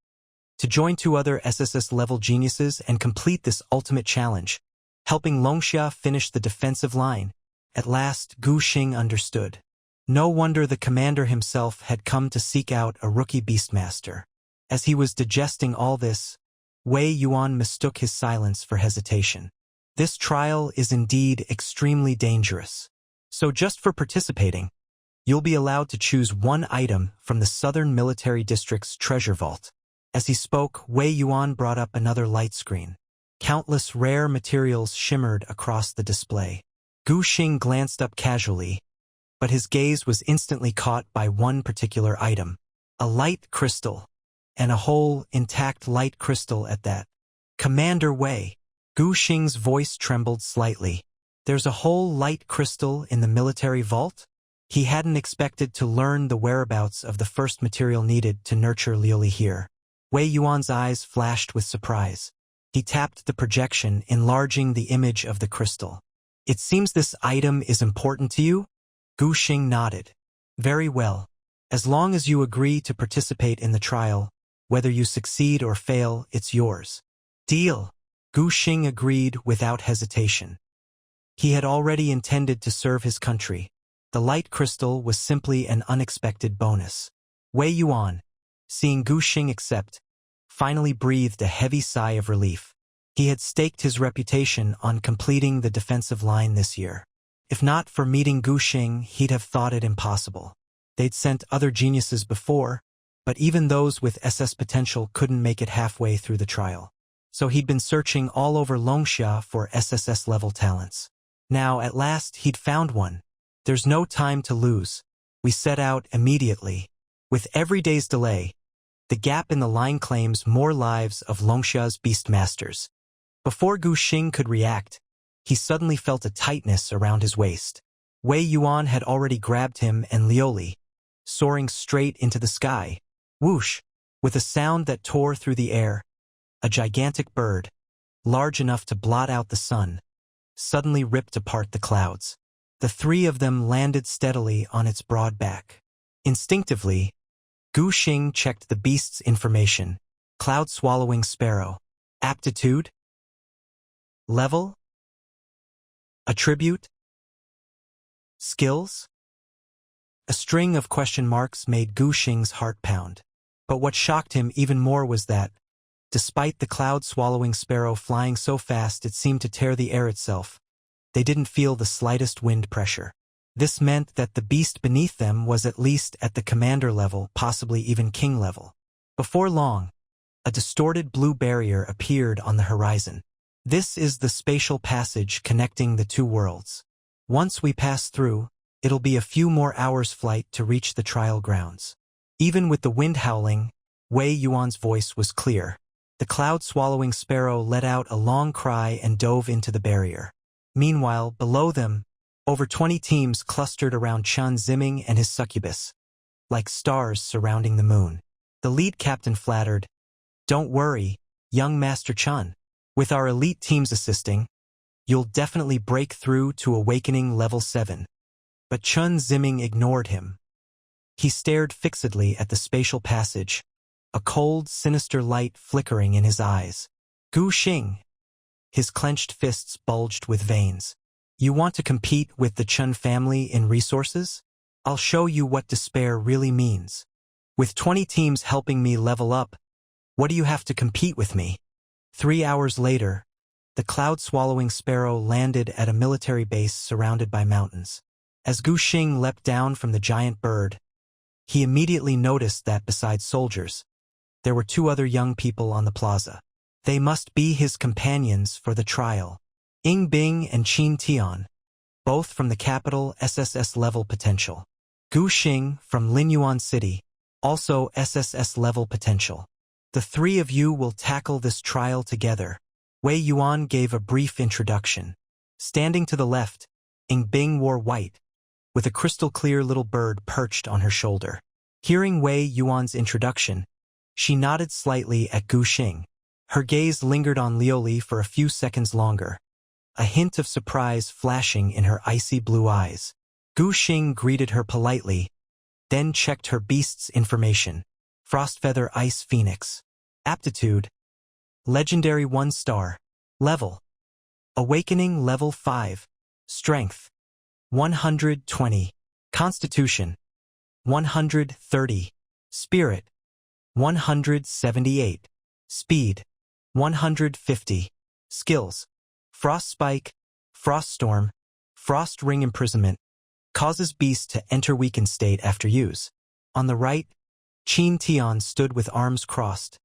To join 2 other SSS-level geniuses and complete this ultimate challenge, helping Longsha finish the defensive line. At last, Gu Xing understood. No wonder the commander himself had come to seek out a rookie beastmaster. As he was digesting all this, Wei Yuan mistook his silence for hesitation. This trial is indeed extremely dangerous. So just for participating, you'll be allowed to choose 1 item from the Southern Military District's treasure vault. As he spoke, Wei Yuan brought up another light screen. Countless rare materials shimmered across the display. Gu Xing glanced up casually, but his gaze was instantly caught by one particular item. A light crystal, and a whole, intact light crystal at that. Commander Wei. Gu Xing's voice trembled slightly. There's a whole light crystal in the military vault? He hadn't expected to learn the whereabouts of the first material needed to nurture Liuli here. Wei Yuan's eyes flashed with surprise. He tapped the projection, enlarging the image of the crystal. It seems this item is important to you? Gu Xing nodded. Very well. As long as you agree to participate in the trial, whether you succeed or fail, it's yours. Deal. Gu Xing agreed without hesitation. He had already intended to serve his country. The light crystal was simply an unexpected bonus. Wei Yuan, seeing Gu Xing accept, finally breathed a heavy sigh of relief. He had staked his reputation on completing the defensive line this year. If not for meeting Gu Xing, he'd have thought it impossible. They'd sent other geniuses before, but even those with SS potential couldn't make it halfway through the trial. So he'd been searching all over Longsha for SSS-level talents. Now, at last, he'd found one. There's no time to lose. We set out immediately. With every day's delay, the gap in the line claims more lives of Longsha's beastmasters. Before Gu Xing could react, he suddenly felt a tightness around his waist. Wei Yuan had already grabbed him and Liuli, soaring straight into the sky. Whoosh! With a sound that tore through the air, a gigantic bird, large enough to blot out the sun, suddenly ripped apart the clouds. The 3 of them landed steadily on its broad back. Instinctively, Gu Xing checked the beast's information. Cloud-swallowing sparrow. Aptitude? Level? Attribute? Skills? A string of question marks made Gu Xing's heart pound. But what shocked him even more was that, despite the cloud-swallowing sparrow flying so fast it seemed to tear the air itself, they didn't feel the slightest wind pressure. This meant that the beast beneath them was at least at the commander level, possibly even king level. Before long, a distorted blue barrier appeared on the horizon. This is the spatial passage connecting the 2 worlds. Once we pass through, it'll be a few more hours' flight to reach the trial grounds. Even with the wind howling, Wei Yuan's voice was clear. The cloud-swallowing sparrow let out a long cry and dove into the barrier. Meanwhile, below them, over 20 teams clustered around Chen Ziming and his succubus, like stars surrounding the moon. The lead captain flattered, "Don't worry, young Master Chen. With our elite teams assisting, you'll definitely break through to Awakening Level 7. But Chen Ziming ignored him. He stared fixedly at the spatial passage, a cold, sinister light flickering in his eyes. Gu Xing. His clenched fists bulged with veins. You want to compete with the Chen family in resources? I'll show you what despair really means. With 20 teams helping me level up, what do you have to compete with me? 3 hours later, the cloud-swallowing sparrow landed at a military base surrounded by mountains. As Gu Xing leapt down from the giant bird, he immediately noticed that besides soldiers, there were 2 other young people on the plaza. They must be his companions for the trial. Ying Bing and Qin Tian, both from the capital SSS level potential. Gu Xing from Linyuan City, also SSS level potential. The 3 of you will tackle this trial together. Wei Yuan gave a brief introduction. Standing to the left, Ying Bing wore white, with a crystal-clear little bird perched on her shoulder. Hearing Wei Yuan's introduction, she nodded slightly at Gu Xing. Her gaze lingered on Liuli for a few seconds longer, a hint of surprise flashing in her icy blue eyes. Gu Xing greeted her politely, then checked her beast's information. Frostfeather Ice Phoenix. Aptitude: Legendary 1 star. Level: Awakening Level 5. Strength: 120. Constitution: 130. Spirit: 178. Speed: 150. Skills: Frostspike, Froststorm, Frost Ring Imprisonment. Causes beast to enter weakened state after use. On the right, Qin Tian stood with arms crossed,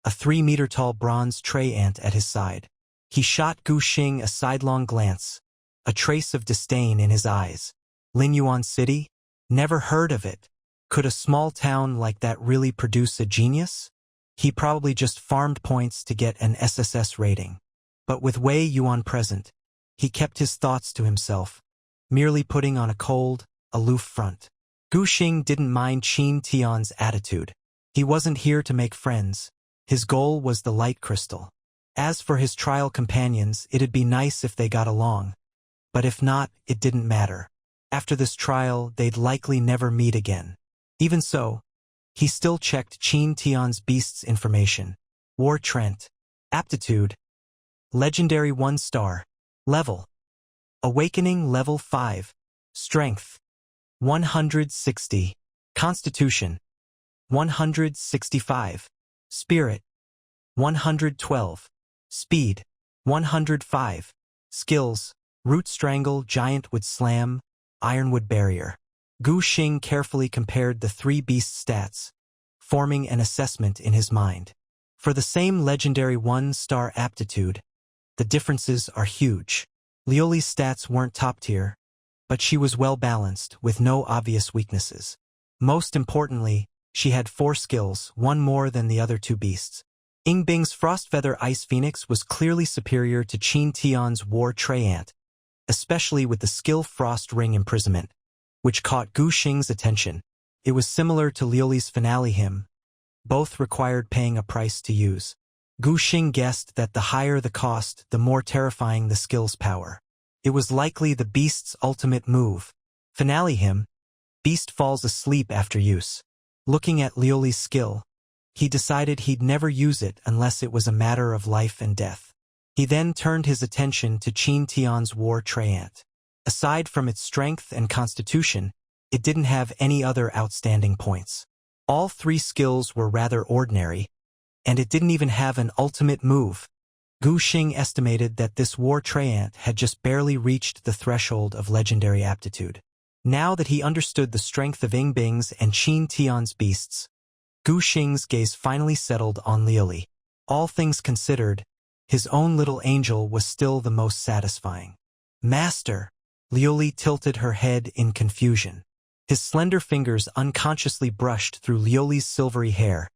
a 3-meter-tall bronze tray ant at his side. He shot Gu Xing a sidelong glance, a trace of disdain in his eyes. Lin Yuan City? Never heard of it. Could a small town like that really produce a genius? He probably just farmed points to get an SSS rating. But with Wei Yuan present, he kept his thoughts to himself, merely putting on a cold, aloof front. Gu Xing didn't mind Qin Tian's attitude. He wasn't here to make friends. His goal was the light crystal. As for his trial companions, it'd be nice if they got along. But if not, it didn't matter. After this trial, they'd likely never meet again. Even so, he still checked Qin Tian's beast's information. War Trent. Aptitude: Legendary 1 star. Level: Awakening Level 5. Strength: 160. Constitution: 165. Spirit: 112. Speed: 105. Skills: Root Strangle, Giantwood Slam, Ironwood Barrier. Gu Xing carefully compared the 3 beast stats, forming an assessment in his mind. For the same legendary 1-star aptitude, the differences are huge. Liuli's stats weren't top tier, but she was well-balanced, with no obvious weaknesses. Most importantly, she had 4 skills, one more than the other 2 beasts. Yingbing's Frostfeather Ice Phoenix was clearly superior to Qin Tian's War Tray Ant, especially with the skill Frost Ring Imprisonment, which caught Gu Xing's attention. It was similar to Liuli's finale hymn. Both required paying a price to use. Gu Xing guessed that the higher the cost, the more terrifying the skill's power. It was likely the beast's ultimate move. Finale hymn: Beast falls asleep after use. Looking at Liuli's skill, he decided he'd never use it unless it was a matter of life and death. He then turned his attention to Qin Tian's War Tray Ant. Aside from its strength and constitution, it didn't have any other outstanding points. All 3 skills were rather ordinary, and it didn't even have an ultimate move. Gu Xing estimated that this War Tray Ant had just barely reached the threshold of legendary aptitude. Now that he understood the strength of Yingbing's and Qin Tian's beasts, Gu Xing's gaze finally settled on Liuli. All things considered, his own little angel was still the most satisfying. Master! Liuli tilted her head in confusion. His slender fingers unconsciously brushed through Liuli's silvery hair,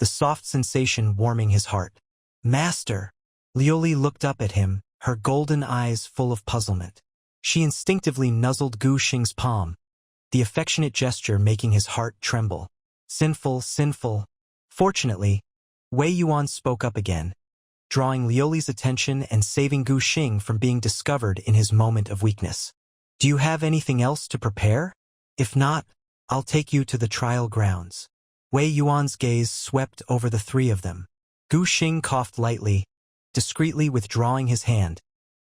the soft sensation warming his heart. Master! Liuli looked up at him, her golden eyes full of puzzlement. She instinctively nuzzled Gu Xing's palm, the affectionate gesture making his heart tremble. Sinful, sinful. Fortunately, Wei Yuan spoke up again, drawing Liuli's attention and saving Gu Xing from being discovered in his moment of weakness. Do you have anything else to prepare? If not, I'll take you to the trial grounds. Wei Yuan's gaze swept over the 3 of them. Gu Xing coughed lightly, discreetly withdrawing his hand,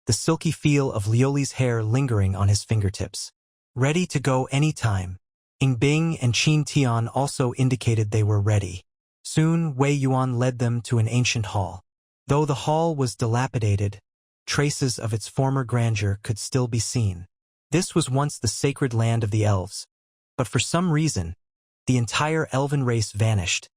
the silky feel of Liuli's hair lingering on his fingertips. Ready to go any time. Yingbing and Qin Tian also indicated they were ready. Soon, Wei Yuan led them to an ancient hall. Though the hall was dilapidated, traces of its former grandeur could still be seen. This was once the sacred land of the elves, but for some reason, the entire elven race vanished,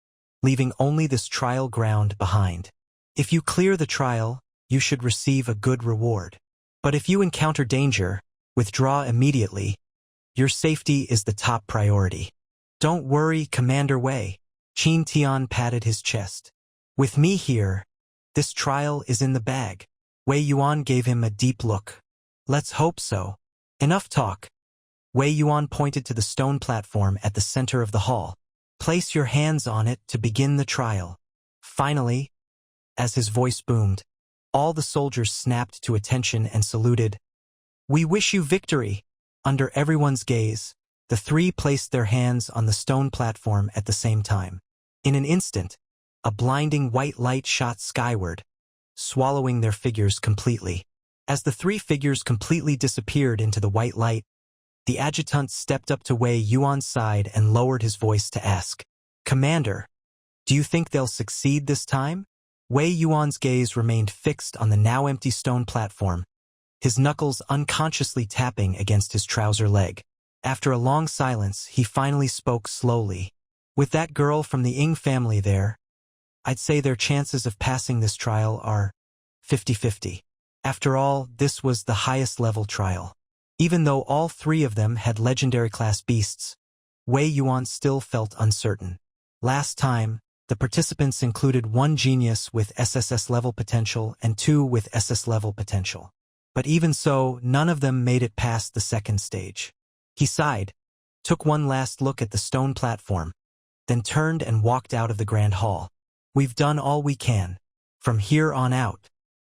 leaving only this trial ground behind. If you clear the trial, you should receive a good reward. But if you encounter danger, withdraw immediately. Your safety is the top priority. Don't worry, Commander Wei. Qin Tian patted his chest. With me here, this trial is in the bag. Wei Yuan gave him a deep look. Let's hope so. Enough talk. Wei Yuan pointed to the stone platform at the center of the hall. Place your hands on it to begin the trial. Finally, as his voice boomed, all the soldiers snapped to attention and saluted. We wish you victory. Under everyone's gaze, the three placed their hands on the stone platform at the same time. In an instant, a blinding white light shot skyward, swallowing their figures completely. As the three figures completely disappeared into the white light, the adjutant stepped up to Wei Yuan's side and lowered his voice to ask, Commander, do you think they'll succeed this time? Wei Yuan's gaze remained fixed on the now empty stone platform, his knuckles unconsciously tapping against his trouser leg. After a long silence, he finally spoke slowly. With that girl from the Ying family there, I'd say their chances of passing this trial are 50-50. After all, this was the highest level trial. Even though all three of them had legendary class beasts, Wei Yuan still felt uncertain. Last time, the participants included one genius with SSS level potential and two with SS level potential. But even so, none of them made it past the second stage. He sighed, took one last look at the stone platform, then turned and walked out of the grand hall. We've done all we can. From here on out,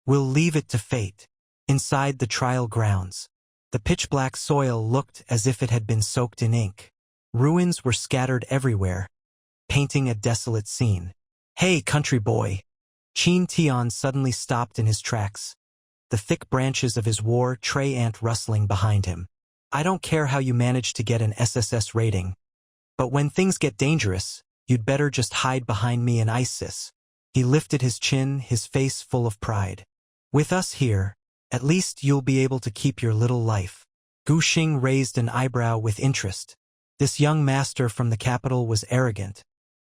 we'll leave it to fate. Inside the trial grounds, the pitch-black soil looked as if it had been soaked in ink. Ruins were scattered everywhere, painting a desolate scene. Hey, country boy! Qin Tian suddenly stopped in his tracks, the thick branches of his war tray ant rustling behind him. I don't care how you manage to get an SSS rating, but when things get dangerous, you'd better just hide behind me and ISIS. He lifted his chin, his face full of pride. With us here, at least you'll be able to keep your little life. Gu Xing raised an eyebrow with interest. This young master from the capital was arrogant,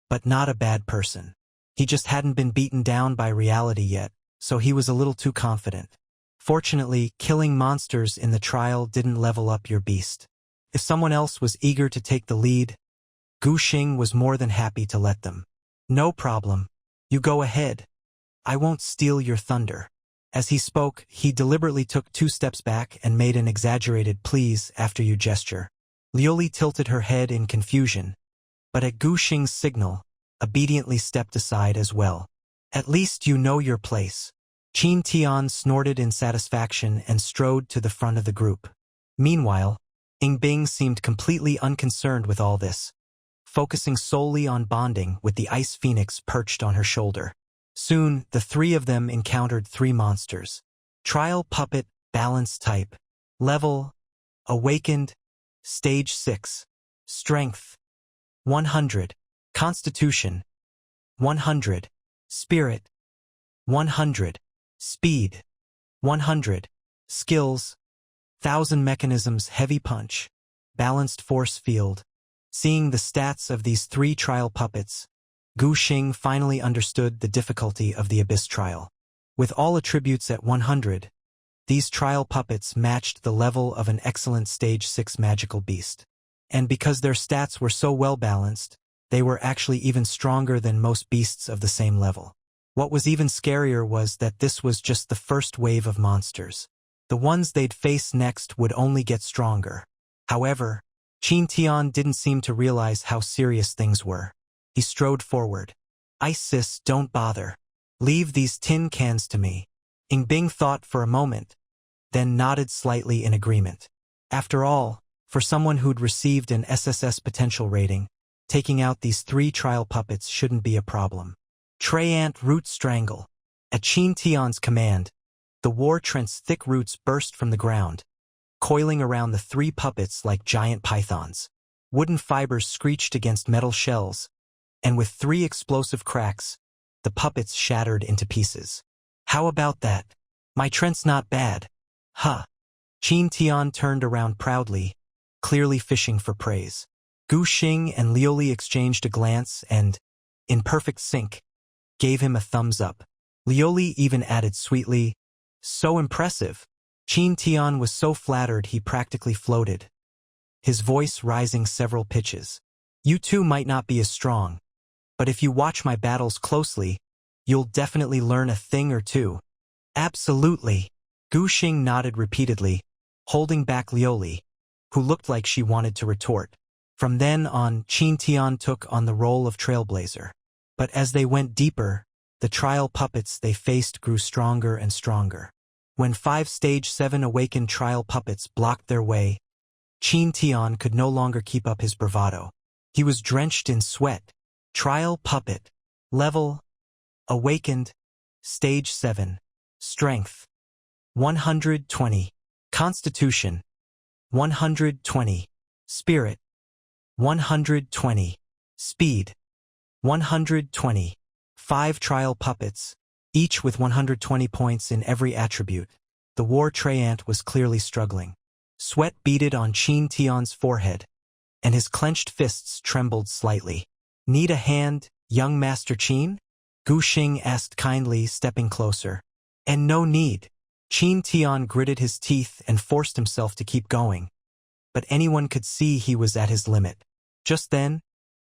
but not a bad person. He just hadn't been beaten down by reality yet, so he was a little too confident. Fortunately, killing monsters in the trial didn't level up your beast. If someone else was eager to take the lead, Gu Xing was more than happy to let them. No problem. You go ahead. I won't steal your thunder. As he spoke, he deliberately took 2 steps back and made an exaggerated please after you gesture. Liuli tilted her head in confusion, but at Gu Xing's signal, obediently stepped aside as well. At least you know your place. Qin Tian snorted in satisfaction and strode to the front of the group. Meanwhile, Ying Bing seemed completely unconcerned with all this, focusing solely on bonding with the ice phoenix perched on her shoulder. Soon, the three of them encountered 3 monsters. Trial Puppet, Balance Type. Level, Awakened, Stage 6. Strength, 100. Constitution, 100. Spirit, 100. Speed, 100. Skills, 1000 Mechanisms Heavy Punch, Balanced Force Field. Seeing the stats of these 3 trial puppets, Gu Xing finally understood the difficulty of the Abyss trial. With all attributes at 100, these trial puppets matched the level of an excellent Stage 6 magical beast. And because their stats were so well balanced, they were actually even stronger than most beasts of the same level. What was even scarier was that this was just the first wave of monsters. The ones they'd face next would only get stronger. However, Qin Tian didn't seem to realize how serious things were. He strode forward. Sis, don't bother. Leave these tin cans to me. Ying Bing thought for a moment, then nodded slightly in agreement. After all, for someone who'd received an SSS potential rating, taking out these 3 trial puppets shouldn't be a problem. Tray Ant Root Strangle. At Qin Tian's command, the war trent's thick roots burst from the ground, coiling around the 3 puppets like giant pythons. Wooden fibers screeched against metal shells, and with 3 explosive cracks, the puppets shattered into pieces. How about that? My trent's not bad. Huh. Qin Tian turned around proudly, clearly fishing for praise. Gu Xing and Liuli exchanged a glance and, in perfect sync, gave him a thumbs up. Liuli even added sweetly, so impressive. Qin Tian was so flattered he practically floated, his voice rising several pitches. You two might not be as strong, but if you watch my battles closely, you'll definitely learn a thing or two. Absolutely. Gu Xing nodded repeatedly, holding back Liuli, who looked like she wanted to retort. From then on, Qin Tian took on the role of trailblazer. But as they went deeper, the trial puppets they faced grew stronger and stronger. When 5 Stage 7 awakened trial puppets blocked their way, Qin Tian could no longer keep up his bravado. He was drenched in sweat. Trial puppet. Level. Awakened. Stage 7. Strength. 120. Constitution. 120. Spirit. 120. Speed. 120. 5 trial puppets, each with 120 points in every attribute. The war treant was clearly struggling. Sweat beaded on Qin Tian's forehead, and his clenched fists trembled slightly. "Need a hand, young Master Qin?" Gu Xing asked kindly, stepping closer. "And no need." Qin Tian gritted his teeth and forced himself to keep going. But anyone could see he was at his limit. Just then,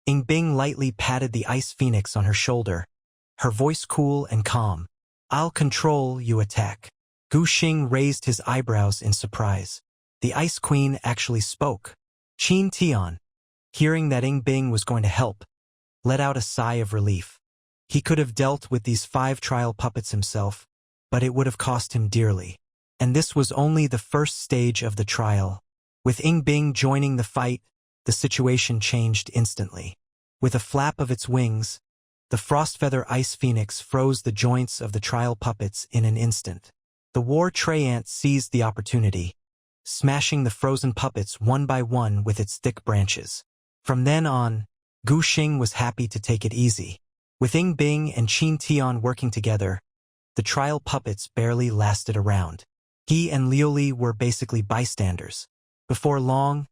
Yingbing lightly patted the ice phoenix on her shoulder, her voice cool and calm. "I'll control you attack." Gu Xing raised his eyebrows in surprise. The Ice Queen actually spoke. Qin Tian, hearing that Yingbing was going to help, let out a sigh of relief. He could have dealt with these 5 trial puppets himself, but it would have cost him dearly. And this was only the first stage of the trial. With Yingbing joining the fight, the situation changed instantly. With a flap of its wings, the Frostfeather Ice Phoenix froze the joints of the trial puppets in an instant. The war treant seized the opportunity, smashing the frozen puppets one by one with its thick branches. From then on, Gu Xing was happy to take it easy. With Yingbing and Qin Tian working together, the trial puppets barely lasted a round. He and Liuli were basically bystanders. Before long,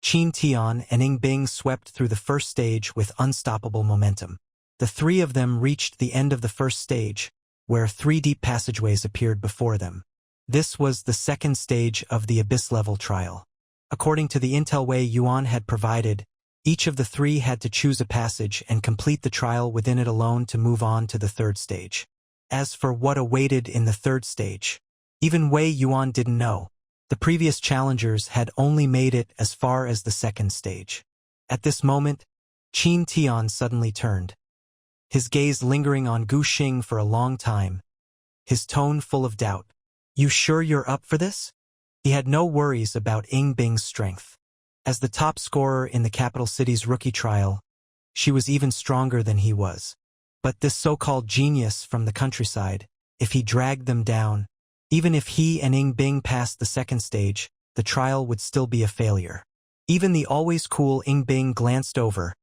Qin Tian and Yingbing swept through the first stage with unstoppable momentum. The 3 of them reached the end of the first stage, where 3 deep passageways appeared before them. This was the second stage of the Abyss-level trial. According to the intel Wei Yuan had provided, each of the 3 had to choose a passage and complete the trial within it alone to move on to the third stage. As for what awaited in the third stage, even Wei Yuan didn't know. The previous challengers had only made it as far as the second stage. At this moment, Qin Tian suddenly turned, his gaze lingering on Gu Xing for a long time, his tone full of doubt. "You sure you're up for this?" He had no worries about Yingbing's strength. As the top scorer in the capital city's rookie trial, she was even stronger than he was. But this so-called genius from the countryside, if he dragged them down, even if he and Yingbing passed the second stage, the trial would still be a failure. Even the always cool Yingbing glanced over,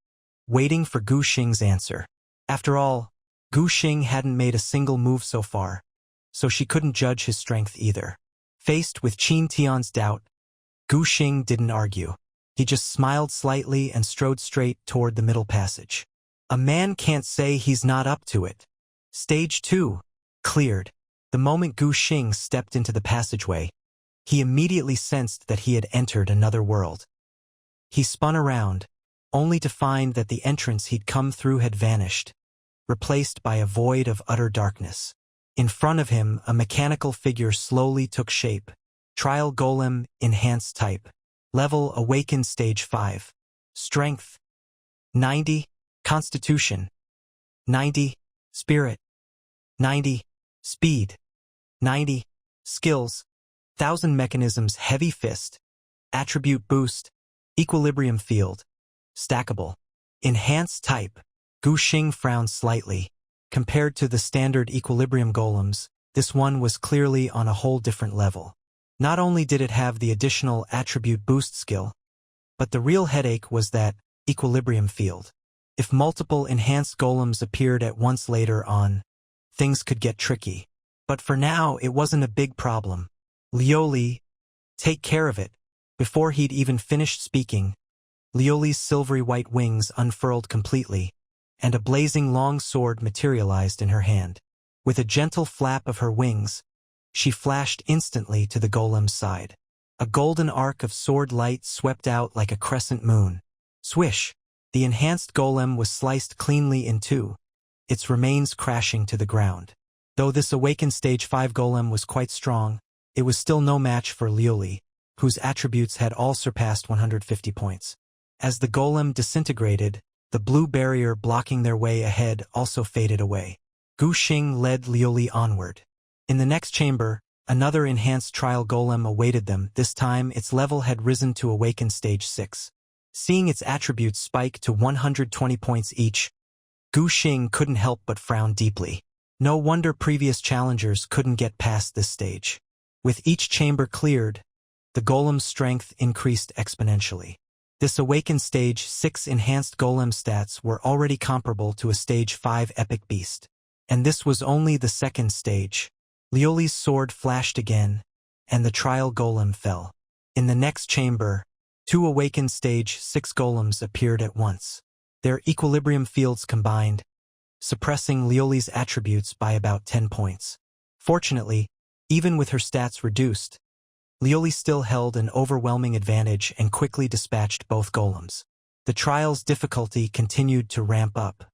waiting for Gu Xing's answer. After all, Gu Xing hadn't made a single move so far, so she couldn't judge his strength either. Faced with Qin Tian's doubt, Gu Xing didn't argue. He just smiled slightly and strode straight toward the middle passage. A man can't say he's not up to it. Stage 2. Cleared. The moment Gu Xing stepped into the passageway, he immediately sensed that he had entered another world. He spun around, only to find that the entrance he'd come through had vanished, replaced by a void of utter darkness. In front of him, a mechanical figure slowly took shape. Trial Golem, Enhanced Type. Level Awakened Stage 5. Strength 90. Constitution 90. Spirit 90. Speed 90. Skills 1000 Mechanisms Heavy Fist. Attribute Boost. Equilibrium Field. Stackable. Enhanced Type. Gu Xing frowned slightly. Compared to the standard equilibrium golems, this one was clearly on a whole different level. Not only did it have the additional attribute boost skill, but the real headache was that equilibrium field. If multiple enhanced golems appeared at once later on, things could get tricky. But for now, it wasn't a big problem. Liuli, take care of it. Before he'd even finished speaking, Liuli's silvery white wings unfurled completely, and a blazing long sword materialized in her hand. With a gentle flap of her wings, she flashed instantly to the golem's side. A golden arc of sword light swept out like a crescent moon. Swish! The enhanced golem was sliced cleanly in two, its remains crashing to the ground. Though this awakened stage 5 golem was quite strong, it was still no match for Liuli, whose attributes had all surpassed 150 points. As the golem disintegrated, the blue barrier blocking their way ahead also faded away. Gu Xing led Liuli onward. In the next chamber, another enhanced trial golem awaited them. This time, its level had risen to awaken stage 6. Seeing its attributes spike to 120 points each, Gu Xing couldn't help but frown deeply. No wonder previous challengers couldn't get past this stage. With each chamber cleared, the golem's strength increased exponentially. This awakened stage 6 enhanced golem stats were already comparable to a stage 5 epic beast. And this was only the second stage. Liuli's sword flashed again, and the trial golem fell. In the next chamber, 2 awakened stage 6 golems appeared at once. Their equilibrium fields combined, suppressing Liuli's attributes by about 10 points. Fortunately, even with her stats reduced, Liuli still held an overwhelming advantage and quickly dispatched both golems. The trial's difficulty continued to ramp up.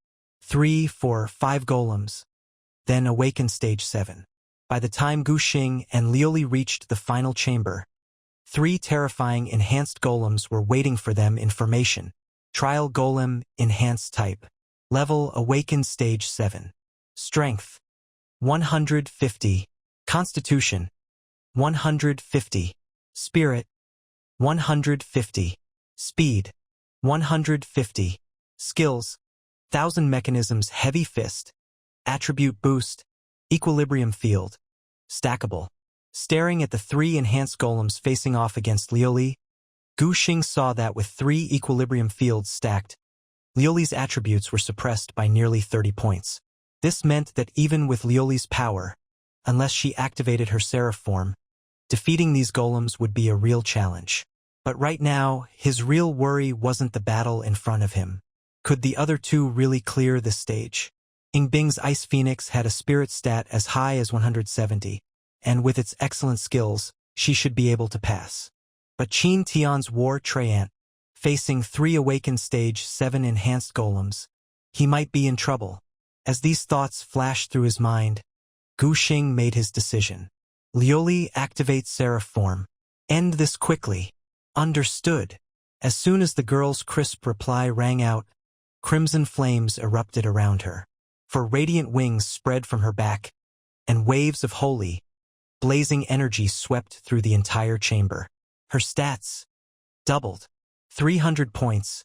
3, 4, 5 golems, then awakened stage 7. By the time Gu Xing and Liuli reached the final chamber, 3 terrifying enhanced golems were waiting for them in formation. Trial golem, enhanced type. Level, awakened stage 7. Strength, 150. Constitution, 150. Spirit, 150. Speed, 150. Skills, 1000 mechanisms, heavy fist, attribute boost, equilibrium field, stackable. Staring at the 3 enhanced golems facing off against Liuli, Gu Xing saw that with 3 equilibrium fields stacked, Liuli's attributes were suppressed by nearly 30 points. This meant that even with Liuli's power, unless she activated her seraph form, defeating these golems would be a real challenge. But right now, his real worry wasn't the battle in front of him. Could the other 2 really clear this stage? Yingbing's Ice Phoenix had a spirit stat as high as 170, and with its excellent skills, she should be able to pass. But Qin Tian's War Treant, facing 3 awakened stage 7 enhanced golems, he might be in trouble. As these thoughts flashed through his mind, Gu Xing made his decision. Liuli, activate seraph form. End this quickly. Understood. As soon as the girl's crisp reply rang out, crimson flames erupted around her. For radiant wings spread from her back, and waves of holy, blazing energy swept through the entire chamber. Her stats doubled. 300 points.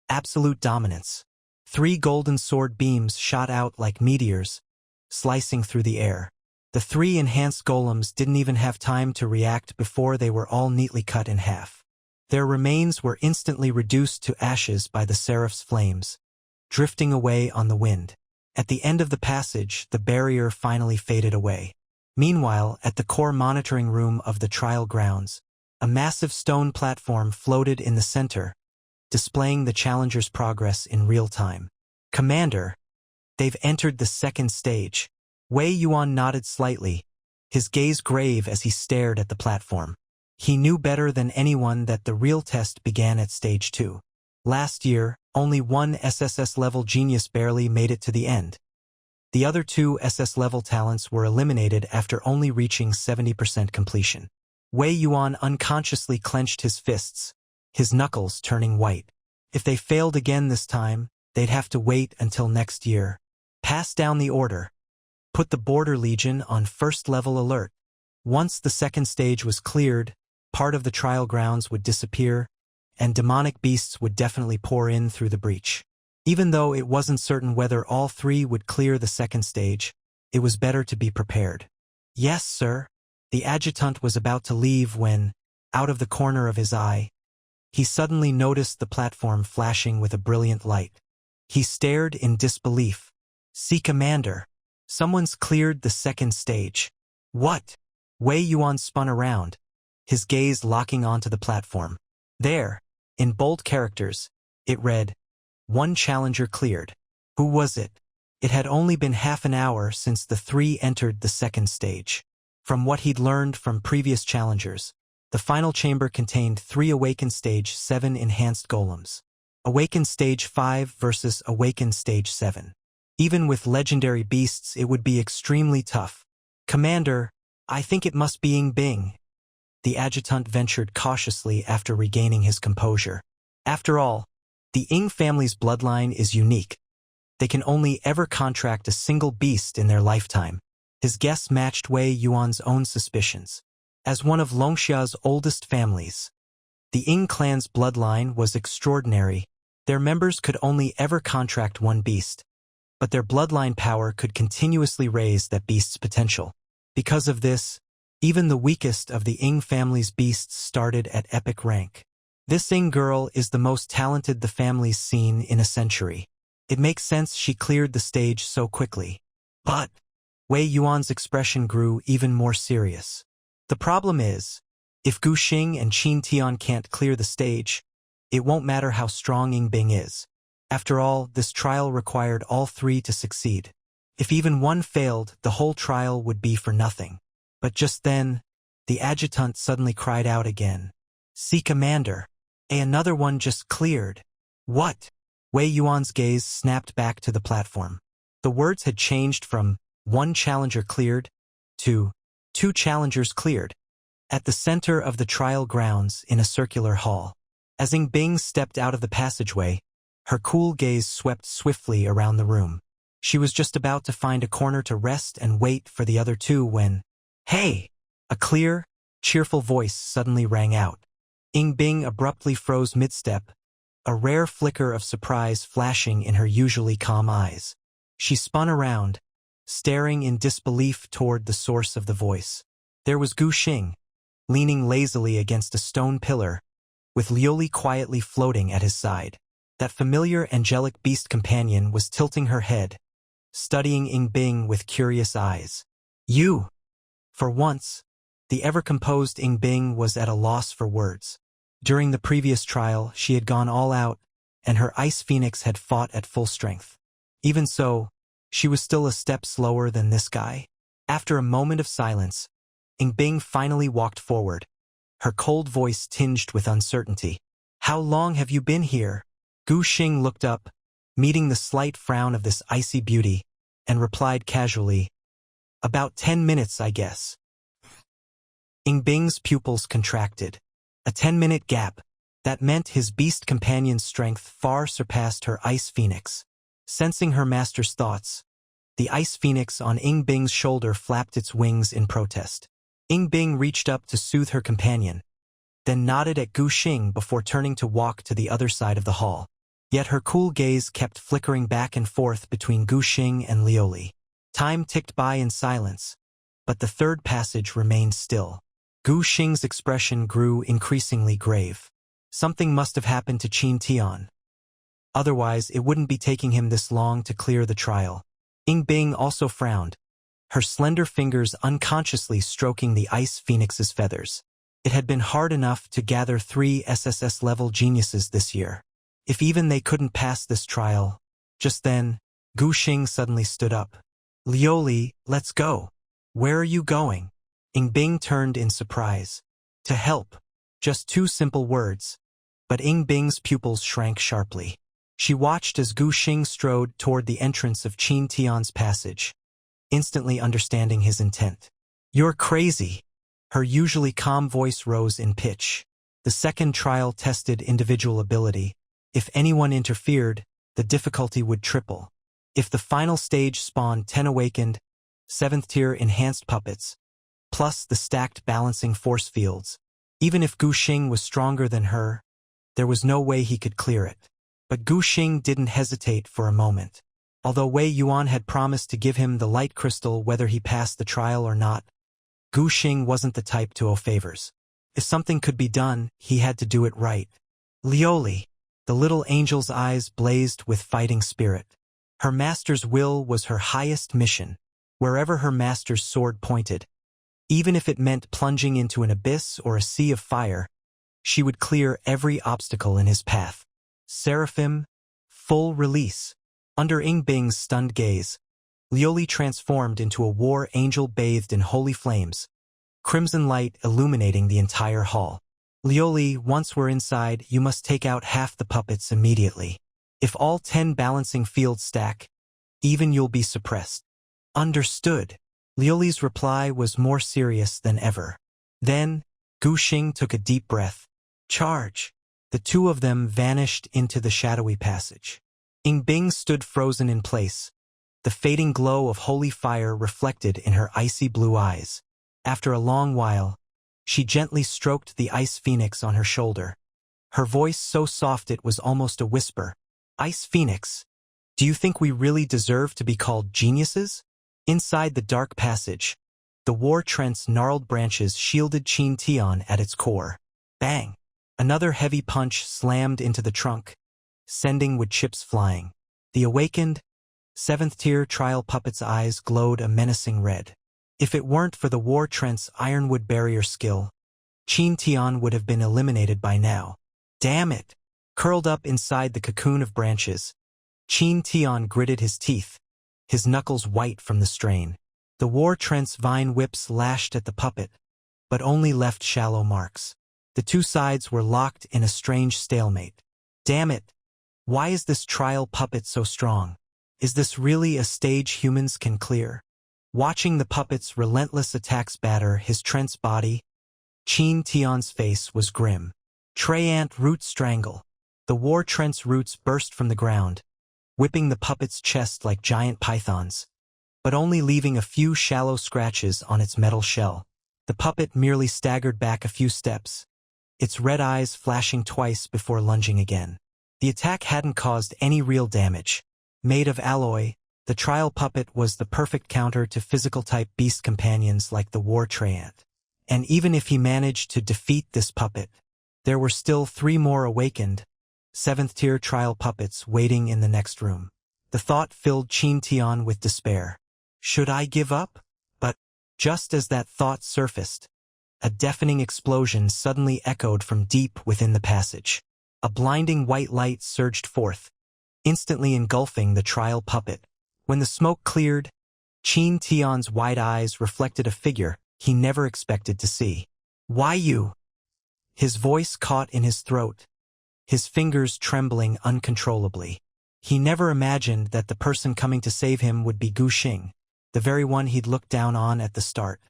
Absolute dominance. 3 golden sword beams shot out like meteors, slicing through the air. The 3 enhanced golems didn't even have time to react before they were all neatly cut in half. Their remains were instantly reduced to ashes by the seraph's flames, drifting away on the wind. At the end of the passage, the barrier finally faded away. Meanwhile, at the core monitoring room of the trial grounds, a massive stone platform floated in the center, displaying the challenger's progress in real time. Commander, they've entered the second stage. Wei Yuan nodded slightly, his gaze grave as he stared at the platform. He knew better than anyone that the real test began at stage 2. Last year, only one SSS-level genius barely made it to the end. The other 2 SS-level talents were eliminated after only reaching 70% completion. Wei Yuan unconsciously clenched his fists, his knuckles turning white. If they failed again this time, they'd have to wait until next year. Pass down the order. Put the Border Legion on first-level alert. Once the second stage was cleared, part of the trial grounds would disappear, and demonic beasts would definitely pour in through the breach. Even though it wasn't certain whether all 3 would clear the second stage, it was better to be prepared. Yes, sir. The adjutant was about to leave when, out of the corner of his eye, he suddenly noticed the platform flashing with a brilliant light. He stared in disbelief. See, Commander. Someone's cleared the second stage. What? Wei Yuan spun around, his gaze locking onto the platform. There, in bold characters, it read, "One challenger cleared." Who was it? It had only been half an hour since the 3 entered the second stage. From what he'd learned from previous challengers, the final chamber contained 3 awakened stage 7 enhanced golems. Awakened stage 5 versus awakened stage 7. Even with legendary beasts, it would be extremely tough. Commander, I think it must be Yingbing. the adjutant ventured cautiously after regaining his composure. After all, the Ying family's bloodline is unique. They can only ever contract a single beast in their lifetime. His guess matched Wei Yuan's own suspicions. As one of Longxia's oldest families, the Ying clan's bloodline was extraordinary. Their members could only ever contract one beast, but their bloodline power could continuously raise that beast's potential. Because of this, even the weakest of the Ying family's beasts started at epic rank. This Ying girl is the most talented the family's seen in a century. It makes sense she cleared the stage so quickly. But Wei Yuan's expression grew even more serious. The problem is, if Gu Xing and Qin Tian can't clear the stage, it won't matter how strong Ying Bing is. After all, this trial required all three to succeed. If even one failed, the whole trial would be for nothing. But just then, the adjutant suddenly cried out again. "See, Commander! Another one just cleared." "What?" Wei Yuan's gaze snapped back to the platform. The words had changed from "one challenger cleared" to "two challengers cleared." At the center of the trial grounds in a circular hall. As Ying Bing stepped out of the passageway, her cool gaze swept swiftly around the room. She was just about to find a corner to rest and wait for the other two when, "Hey!" A clear, cheerful voice suddenly rang out. Ying Bing abruptly froze mid-step, a rare flicker of surprise flashing in her usually calm eyes. She spun around, staring in disbelief toward the source of the voice. There was Gu Xing, leaning lazily against a stone pillar, with Liuli quietly floating at his side. That familiar angelic beast companion was tilting her head, studying Ying Bing with curious eyes. "You!" For once, the ever-composed Ying Bing was at a loss for words. During the previous trial, she had gone all out, and her ice phoenix had fought at full strength. Even so, she was still a step slower than this guy. After a moment of silence, Ying Bing finally walked forward, her cold voice tinged with uncertainty. "How long have you been here?" Gu Xing looked up, meeting the slight frown of this icy beauty, and replied casually, "About 10 minutes, I guess." Ying Bing's pupils contracted. A 10-minute gap. That meant his beast companion's strength far surpassed her ice phoenix. Sensing her master's thoughts, the ice phoenix on Ying Bing's shoulder flapped its wings in protest. Ying Bing reached up to soothe her companion, then nodded at Gu Xing before turning to walk to the other side of the hall. Yet her cool gaze kept flickering back and forth between Gu Xing and Liuli. Time ticked by in silence, but the third passage remained still. Gu Xing's expression grew increasingly grave. Something must have happened to Qin Tian. Otherwise, it wouldn't be taking him this long to clear the trial. Ying Bing also frowned, her slender fingers unconsciously stroking the ice phoenix's feathers. It had been hard enough to gather 3 SSS-level geniuses this year. If even they couldn't pass this trial. Just then, Gu Xing suddenly stood up. "Liuli, let's go." "Where are you going?" Ying Bing turned in surprise. "To help." Just 2 simple words. But Ying Bing's pupils shrank sharply. She watched as Gu Xing strode toward the entrance of Qin Tian's passage, instantly understanding his intent. "You're crazy." Her usually calm voice rose in pitch. The second trial tested individual ability. If anyone interfered, the difficulty would triple. If the final stage spawned 10 awakened, 7th-tier enhanced puppets, plus the stacked balancing force fields, even if Gu Xing was stronger than her, there was no way he could clear it. But Gu Xing didn't hesitate for a moment. Although Wei Yuan had promised to give him the light crystal whether he passed the trial or not, Gu Xing wasn't the type to owe favors. If something could be done, he had to do it right. Liuli. The little angel's eyes blazed with fighting spirit. Her master's will was her highest mission, wherever her master's sword pointed. Even if it meant plunging into an abyss or a sea of fire, she would clear every obstacle in his path. Seraphim, full release. Under Ying Bing's stunned gaze, Liuli transformed into a war angel bathed in holy flames, crimson light illuminating the entire hall. "Liuli, once we're inside, you must take out half the puppets immediately. If all 10 balancing fields stack, even you'll be suppressed." "Understood." Liuli's reply was more serious than ever. Then, Gu Xing took a deep breath. Charge! The two of them vanished into the shadowy passage. Ying Bing stood frozen in place, the fading glow of holy fire reflected in her icy blue eyes. After a long while, she gently stroked the ice phoenix on her shoulder. Her voice so soft it was almost a whisper. Ice Phoenix, do you think we really deserve to be called geniuses? Inside the dark passage, the war trent's gnarled branches shielded Qin Tian at its core. Bang! Another heavy punch slammed into the trunk, sending wood chips flying. The awakened, seventh-tier trial puppet's eyes glowed a menacing red. If it weren't for the war trent's ironwood barrier skill, Qin Tian would have been eliminated by now. Damn it! Curled up inside the cocoon of branches, Qin Tian gritted his teeth, his knuckles white from the strain. The war trent's vine whips lashed at the puppet, but only left shallow marks. The two sides were locked in a strange stalemate. Damn it! Why is this trial puppet so strong? Is this really a stage humans can clear? Watching the puppet's relentless attacks batter his trent's body, Qin Tian's face was grim. Treyant root strangle. The war trent's roots burst from the ground, whipping the puppet's chest like giant pythons, but only leaving a few shallow scratches on its metal shell. The puppet merely staggered back a few steps, its red eyes flashing twice before lunging again. The attack hadn't caused any real damage. Made of alloy, the trial puppet was the perfect counter to physical-type beast companions like the war Treyant. And even if he managed to defeat this puppet, there were still 3 more awakened, 7th-tier trial puppets waiting in the next room. The thought filled Qin Tian with despair. Should I give up? But just as that thought surfaced, a deafening explosion suddenly echoed from deep within the passage. A blinding white light surged forth, instantly engulfing the trial puppet. When the smoke cleared, Qin Tian's wide eyes reflected a figure he never expected to see. Why you? His voice caught in his throat, his fingers trembling uncontrollably. He never imagined that the person coming to save him would be Gu Xing, the very one he'd looked down on at the start.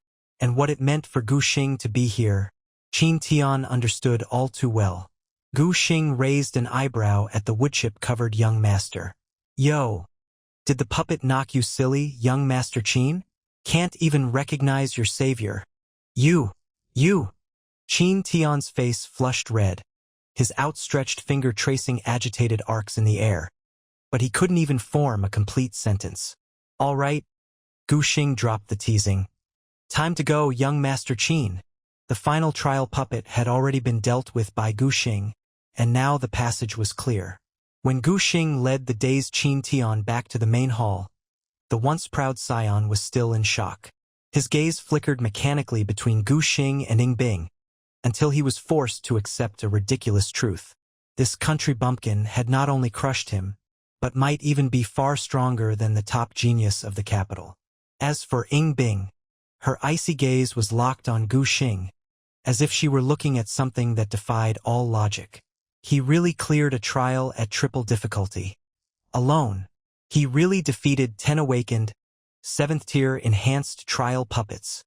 And what it meant for Gu Xing to be here, Qin Tian understood all too well. Gu Xing raised an eyebrow at the woodchip-covered young master. Yo! Did the puppet knock you silly, young Master Qin? Can't even recognize your savior. You! Qin Tian's face flushed red, his outstretched finger tracing agitated arcs in the air. But he couldn't even form a complete sentence. All right. Gu Xing dropped the teasing. Time to go, young Master Qin. The final trial puppet had already been dealt with by Gu Xing, and now the passage was clear. When Gu Xing led the dazed Qin Tian back to the main hall, the once proud scion was still in shock. His gaze flickered mechanically between Gu Xing and Ying Bing, until he was forced to accept a ridiculous truth. This country bumpkin had not only crushed him, but might even be far stronger than the top genius of the capital. As for Ying Bing, her icy gaze was locked on Gu Xing, as if she were looking at something that defied all logic. He really cleared a trial at triple difficulty. Alone, he really defeated 10 awakened, 7th-tier enhanced trial puppets.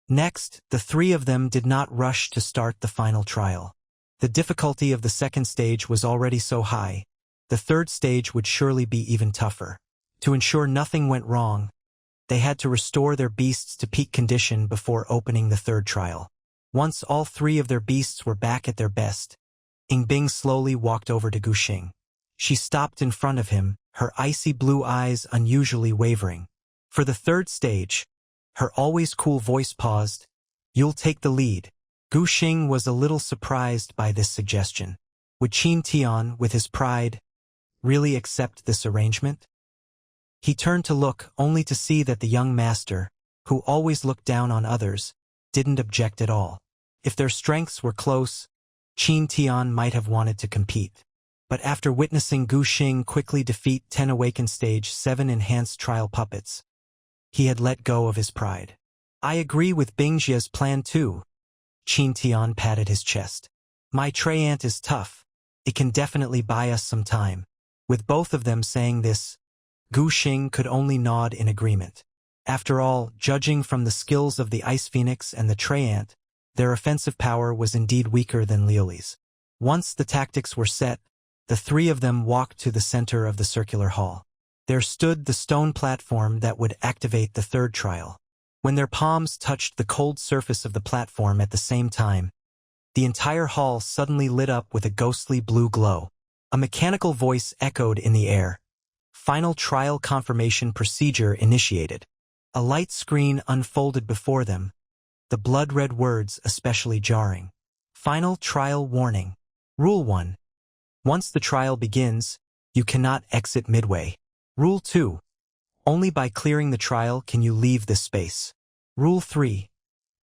Next, the 3 of them did not rush to start the final trial. The difficulty of the 2nd stage was already so high, the 3rd stage would surely be even tougher. To ensure nothing went wrong, they had to restore their beasts to peak condition before opening the 3rd trial. Once all 3 of their beasts were back at their best, Ying Bing slowly walked over to Gu Xing. She stopped in front of him, her icy blue eyes unusually wavering. For the 3rd stage, her always cool voice paused. You'll take the lead. Gu Xing was a little surprised by this suggestion. Would Qin Tian, with his pride, really accept this arrangement? He turned to look, only to see that the young master, who always looked down on others, didn't object at all. If their strengths were close, Qin Tian might have wanted to compete. But after witnessing Gu Xing quickly defeat 10 awakened stage 7 enhanced trial puppets, he had let go of his pride. I agree with Bingjia's plan too. Qin Tian patted his chest. My Treyant is tough. It can definitely buy us some time. With both of them saying this, Gu Xing could only nod in agreement. After all, judging from the skills of the Ice Phoenix and the Treyant, Their offensive power was indeed weaker than Liuli's. Once the tactics were set, the three of them walked to the center of the circular hall. There stood the stone platform that would activate the third trial. When their palms touched the cold surface of the platform at the same time, the entire hall suddenly lit up with a ghostly blue glow. A mechanical voice echoed in the air. Final trial confirmation procedure initiated. A light screen unfolded before them, the blood-red words especially jarring. Final trial warning. Rule 1. Once the trial begins, you cannot exit midway. Rule 2. Only by clearing the trial can you leave this space. Rule 3.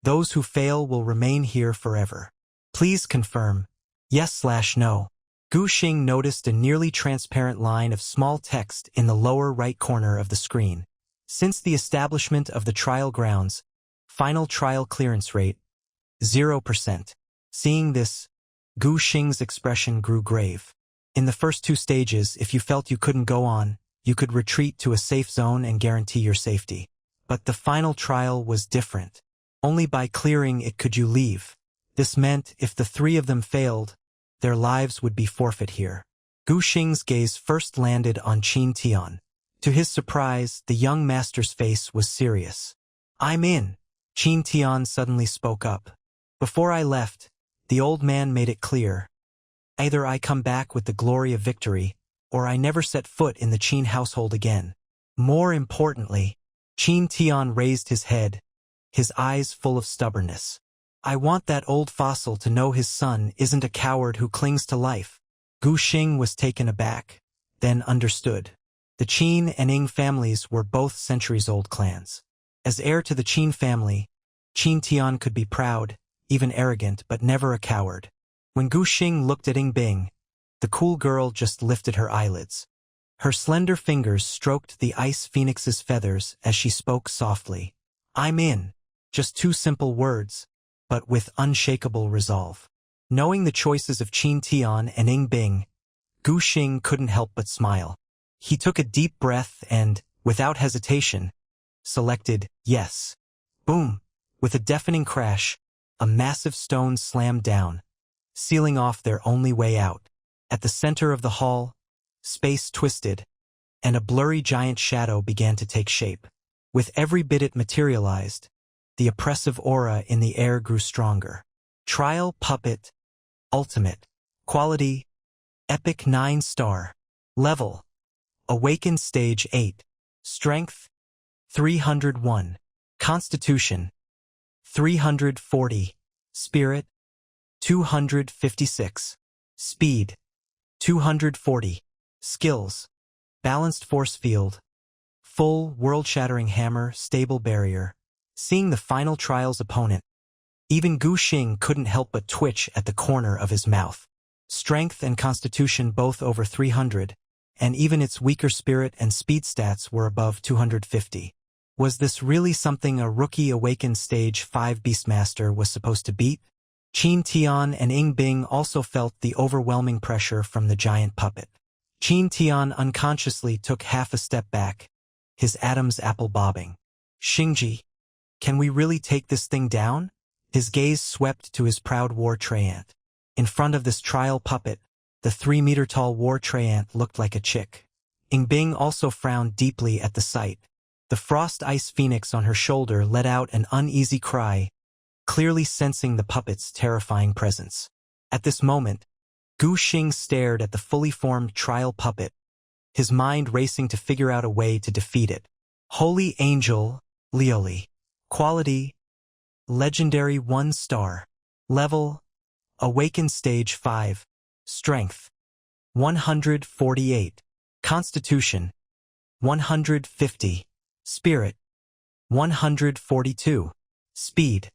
Those who fail will remain here forever. Please confirm. Yes/no. Gu Xing noticed a nearly transparent line of small text in the lower right corner of the screen. Since the establishment of the trial grounds, final trial clearance rate, 0%. Seeing this, Gu Xing's expression grew grave. In the first 2 stages, if you felt you couldn't go on, you could retreat to a safe zone and guarantee your safety. But the final trial was different. Only by clearing it could you leave. This meant if the 3 of them failed, their lives would be forfeit here. Gu Xing's gaze first landed on Qin Tian. To his surprise, the young master's face was serious. "I'm in," Qin Tian suddenly spoke up. "Before I left, the old man made it clear. Either I come back with the glory of victory, or I never set foot in the Qin household again." More importantly, Qin Tian raised his head, his eyes full of stubbornness. "I want that old fossil to know his son isn't a coward who clings to life." Gu Xing was taken aback, then understood. The Qin and Ing families were both centuries-old clans. As heir to the Qin family, Qin Tian could be proud, even arrogant, but never a coward. When Gu Xing looked at Ing Bing, the cool girl just lifted her eyelids. Her slender fingers stroked the ice phoenix's feathers as she spoke softly. "I'm in." Just 2 simple words, but with unshakable resolve. Knowing the choices of Qin Tian and Ing Bing, Gu Xing couldn't help but smile. He took a deep breath and, without hesitation, selected yes. Boom! With a deafening crash, a massive stone slammed down, sealing off their only way out. At the center of the hall, space twisted, and a blurry giant shadow began to take shape. With every bit it materialized, the oppressive aura in the air grew stronger. Trial Puppet. Ultimate. Quality. Epic 9-star. Level. Awakened Stage 8. Strength. 301. Constitution. 340. Spirit. 256. Speed. 240. Skills. Balanced force field. Full world-shattering hammer, stable barrier. Seeing the final trial's opponent, even Gu Xing couldn't help but twitch at the corner of his mouth. Strength and constitution both over 300, and even its weaker spirit and speed stats were above 250. Was this really something a rookie awakened stage 5 beastmaster was supposed to beat? Qin Tian and Ing Bing also felt the overwhelming pressure from the giant puppet. Qin Tian unconsciously took half a step back, his Adam's apple bobbing. "Xingji, can we really take this thing down?" His gaze swept to his proud war treant. In front of this trial puppet, the 3-meter-tall war treant looked like a chick. Ing Bing also frowned deeply at the sight. The frost ice phoenix on her shoulder let out an uneasy cry, clearly sensing the puppet's terrifying presence. At this moment, Gu Xing stared at the fully formed trial puppet, his mind racing to figure out a way to defeat it. Holy Angel, Liuli. Quality. Legendary 1-star. Level. Awakened Stage 5. Strength. 148. Constitution. 150. Spirit. 142. Speed.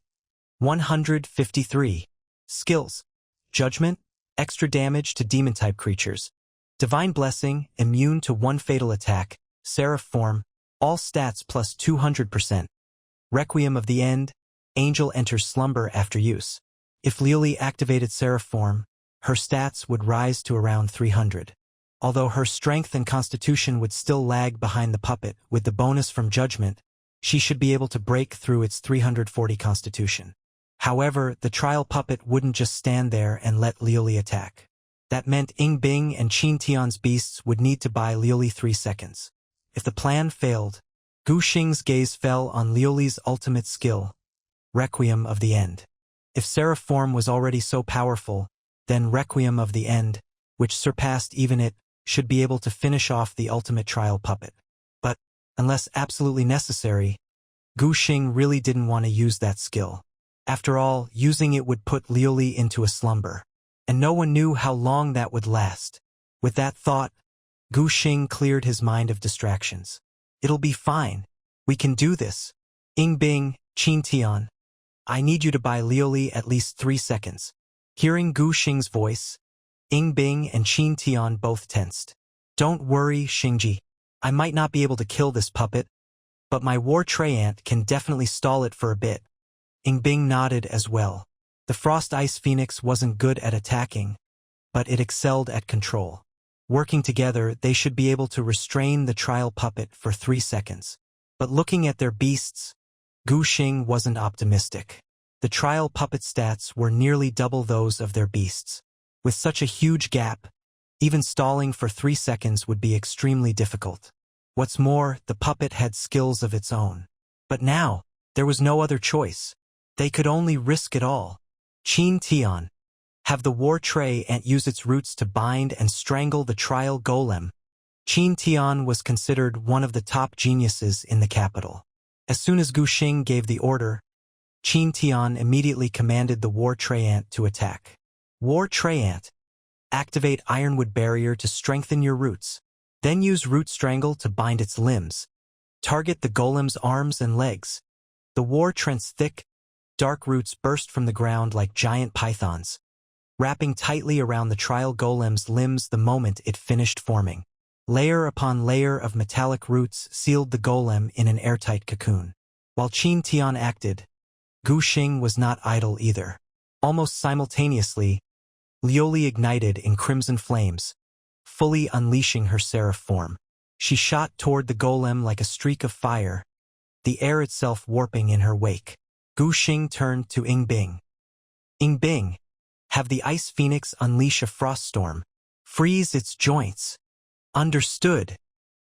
153. Skills. Judgment. Extra damage to demon-type creatures. Divine Blessing, immune to 1 fatal attack. Seraph form. All stats plus 200%. Requiem of the End. Angel enters slumber after use. If Liuli activated Seraph form, her stats would rise to around 300. Although her strength and constitution would still lag behind the puppet, with the bonus from Judgment, she should be able to break through its 340 constitution. However, the trial puppet wouldn't just stand there and let Liuli attack. That meant Ying Bing and Qin Tian's beasts would need to buy Liuli 3 seconds. If the plan failed, Gu Xing's gaze fell on Liuli's ultimate skill, Requiem of the End. If Seraph form was already so powerful, then Requiem of the End, which surpassed even it, should be able to finish off the ultimate trial puppet. But, unless absolutely necessary, Gu Xing really didn't want to use that skill. After all, using it would put Liuli into a slumber. And no one knew how long that would last. With that thought, Gu Xing cleared his mind of distractions. It'll be fine. We can do this. Ying Bing, Qin Tian, I need you to buy Liuli at least 3 seconds. Hearing Gu Xing's voice, Ying Bing and Qin Tian both tensed. Don't worry, Xingji. I might not be able to kill this puppet, but my war Treant can definitely stall it for a bit. Ying Bing nodded as well. The Frost Ice Phoenix wasn't good at attacking, but it excelled at control. Working together, they should be able to restrain the trial puppet for 3 seconds. But looking at their beasts, Gu Xing wasn't optimistic. The trial puppet stats were nearly double those of their beasts. With such a huge gap, even stalling for 3 seconds would be extremely difficult. What's more, the puppet had skills of its own. But now, there was no other choice. They could only risk it all. Qin Tian, have the war Treant use its roots to bind and strangle the trial golem. Qin Tian was considered one of the top geniuses in the capital. As soon as Gu Xing gave the order, Qin Tian immediately commanded the war Treant to attack. War Treant, activate Ironwood Barrier to strengthen your roots. Then use Root Strangle to bind its limbs. Target the golem's arms and legs. The war Treant's thick, dark roots burst from the ground like giant pythons, wrapping tightly around the trial golem's limbs the moment it finished forming. Layer upon layer of metallic roots sealed the golem in an airtight cocoon. While Qin Tian acted, Gu Xing was not idle either. Almost simultaneously, Liuli ignited in crimson flames, fully unleashing her seraph form. She shot toward the golem like a streak of fire, the air itself warping in her wake. Gu Xing turned to Ying Bing. Ying Bing, have the Ice Phoenix unleash a frost storm. Freeze its joints. Understood.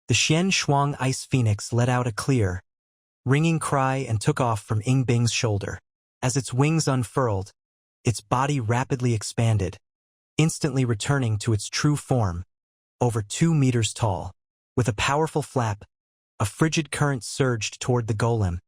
The Xian Shuang Ice Phoenix let out a clear, ringing cry and took off from Ying Bing's shoulder. As its wings unfurled, its body rapidly expanded, instantly returning to its true form, over 2 meters tall. With a powerful flap, a frigid current surged toward the golem,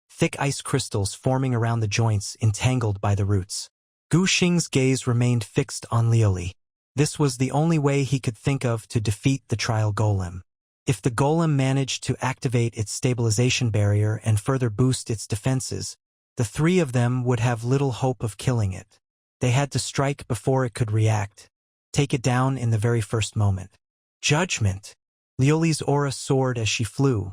thick ice crystals forming around the joints entangled by the roots. Gu Xing's gaze remained fixed on Liuli. This was the only way he could think of to defeat the trial golem. If the golem managed to activate its stabilization barrier and further boost its defenses, the 3 of them would have little hope of killing it. They had to strike before it could react, take it down in the very first moment. Judgment! Liuli's aura soared as she flew,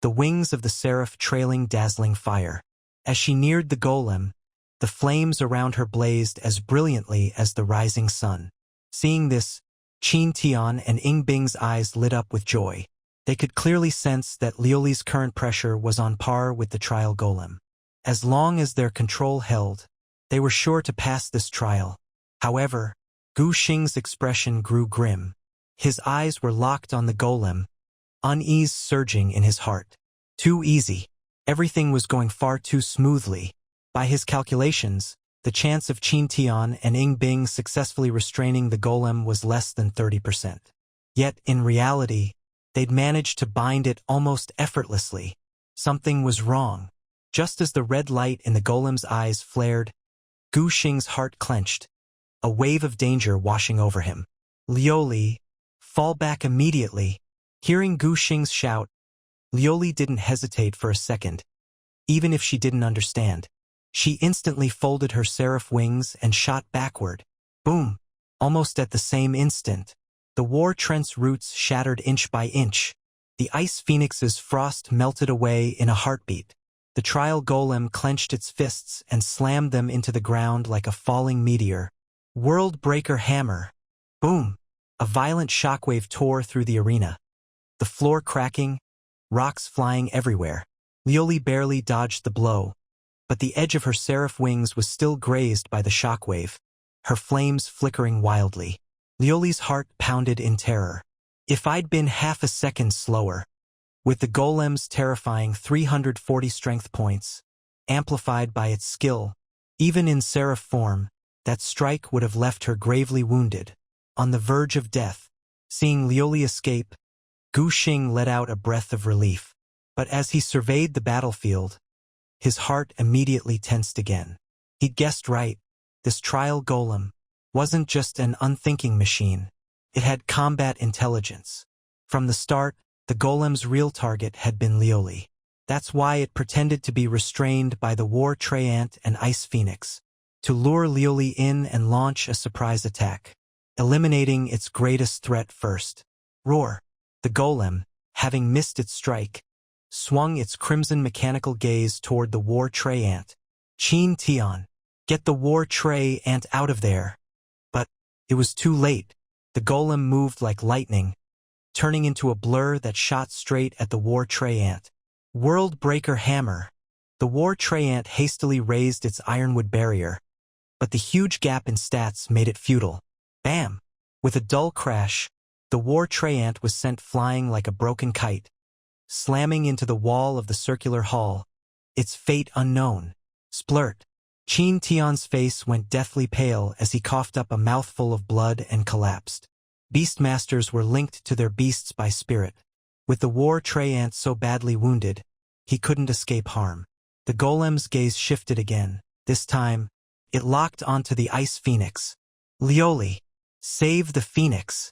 the wings of the seraph trailing dazzling fire. As she neared the golem, the flames around her blazed as brilliantly as the rising sun. Seeing this, Qin Tian and Ying Bing's eyes lit up with joy. They could clearly sense that Liuli's current pressure was on par with the trial golem. As long as their control held, they were sure to pass this trial. However, Gu Xing's expression grew grim. His eyes were locked on the golem, unease surging in his heart. Too easy. Everything was going far too smoothly. By his calculations, the chance of Qin Tian and Ying Bing successfully restraining the golem was less than 30%. Yet, in reality, they'd managed to bind it almost effortlessly. Something was wrong. Just as the red light in the golem's eyes flared, Gu Xing's heart clenched, a wave of danger washing over him. Liuli, fall back immediately. Hearing Gu Xing's shout, Liuli didn't hesitate for a second. Even if she didn't understand, she instantly folded her seraph wings and shot backward. Boom! Almost at the same instant, the war Treant's roots shattered inch by inch. The Ice Phoenix's frost melted away in a heartbeat. The trial golem clenched its fists and slammed them into the ground like a falling meteor. World Breaker Hammer! Boom! A violent shockwave tore through the arena. The floor cracking, rocks flying everywhere. Liuli barely dodged the blow, but the edge of her seraph wings was still grazed by the shockwave, her flames flickering wildly. Liuli's heart pounded in terror. If I'd been half a second slower, with the golem's terrifying 340 strength points, amplified by its skill, even in seraph form, that strike would have left her gravely wounded, on the verge of death. Seeing Liuli escape, Gu Xing let out a breath of relief. But as he surveyed the battlefield, his heart immediately tensed again. He'd guessed right. This trial golem wasn't just an unthinking machine. It had combat intelligence. From the start, the golem's real target had been Liuli. That's why it pretended to be restrained by the war treant and ice phoenix, to lure Liuli in and launch a surprise attack, eliminating its greatest threat first. Roar! The golem, having missed its strike, swung its crimson mechanical gaze toward the war treant. Qin Tian, get the war treant out of there. But it was too late. The golem moved like lightning, turning into a blur that shot straight at the war treant. World Breaker Hammer. The war treant hastily raised its ironwood barrier, but the huge gap in stats made it futile. Bam! With a dull crash, the war treant was sent flying like a broken kite, slamming into the wall of the circular hall, its fate unknown. Splurt! Qin Tian's face went deathly pale as he coughed up a mouthful of blood and collapsed. Beastmasters were linked to their beasts by spirit. With the war treant so badly wounded, he couldn't escape harm. The golem's gaze shifted again. This time, it locked onto the ice phoenix. Liuli, save the phoenix!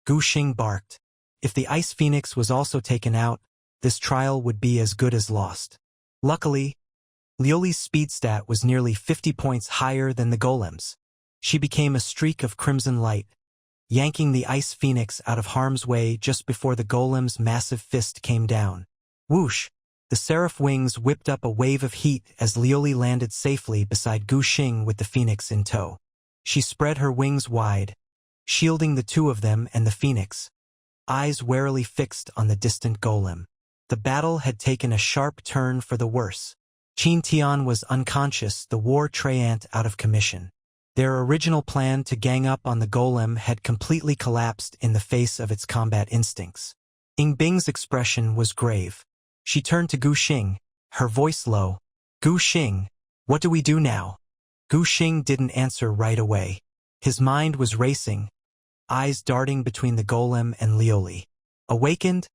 Gu Xing barked. If the ice phoenix was also taken out, this trial would be as good as lost. Luckily, Liuli's speed stat was nearly 50 points higher than the golem's. She became a streak of crimson light, yanking the ice phoenix out of harm's way just before the golem's massive fist came down. Whoosh! The seraph wings whipped up a wave of heat as Liuli landed safely beside Gu Xing with the phoenix in tow. She spread her wings wide, shielding the two of them and the phoenix, eyes warily fixed on the distant golem. The battle had taken a sharp turn for the worse. Qin Tian was unconscious, the war treant out of commission. Their original plan to gang up on the golem had completely collapsed in the face of its combat instincts. Yingbing's expression was grave. She turned to Gu Xing, her voice low. Gu Xing, what do we do now? Gu Xing didn't answer right away. His mind was racing, eyes darting between the golem and Liuli. Awakened?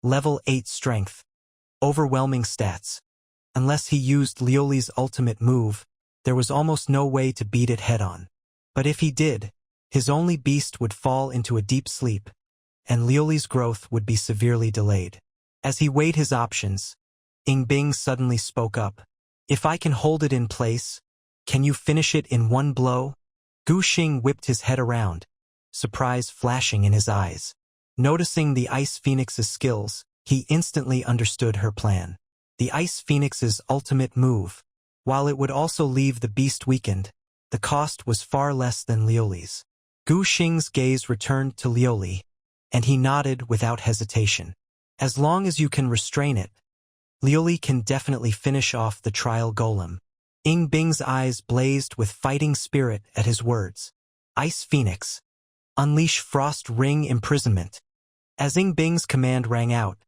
Level 8 strength. Overwhelming stats. Unless he used Liuli's ultimate move, there was almost no way to beat it head-on. But if he did, his only beast would fall into a deep sleep, and Liuli's growth would be severely delayed. As he weighed his options, Yingbing suddenly spoke up. If I can hold it in place, can you finish it in one blow? Gu Xing whipped his head around, surprise flashing in his eyes. Noticing the Ice Phoenix's skills, he instantly understood her plan. The Ice Phoenix's ultimate move, while it would also leave the beast weakened, the cost was far less than Liuli's. Gu Xing's gaze returned to Liuli, and he nodded without hesitation. As long as you can restrain it, Liuli can definitely finish off the trial golem. Yingbing's eyes blazed with fighting spirit at his words. Ice Phoenix, unleash Frost Ring imprisonment. As Yingbing's command rang out,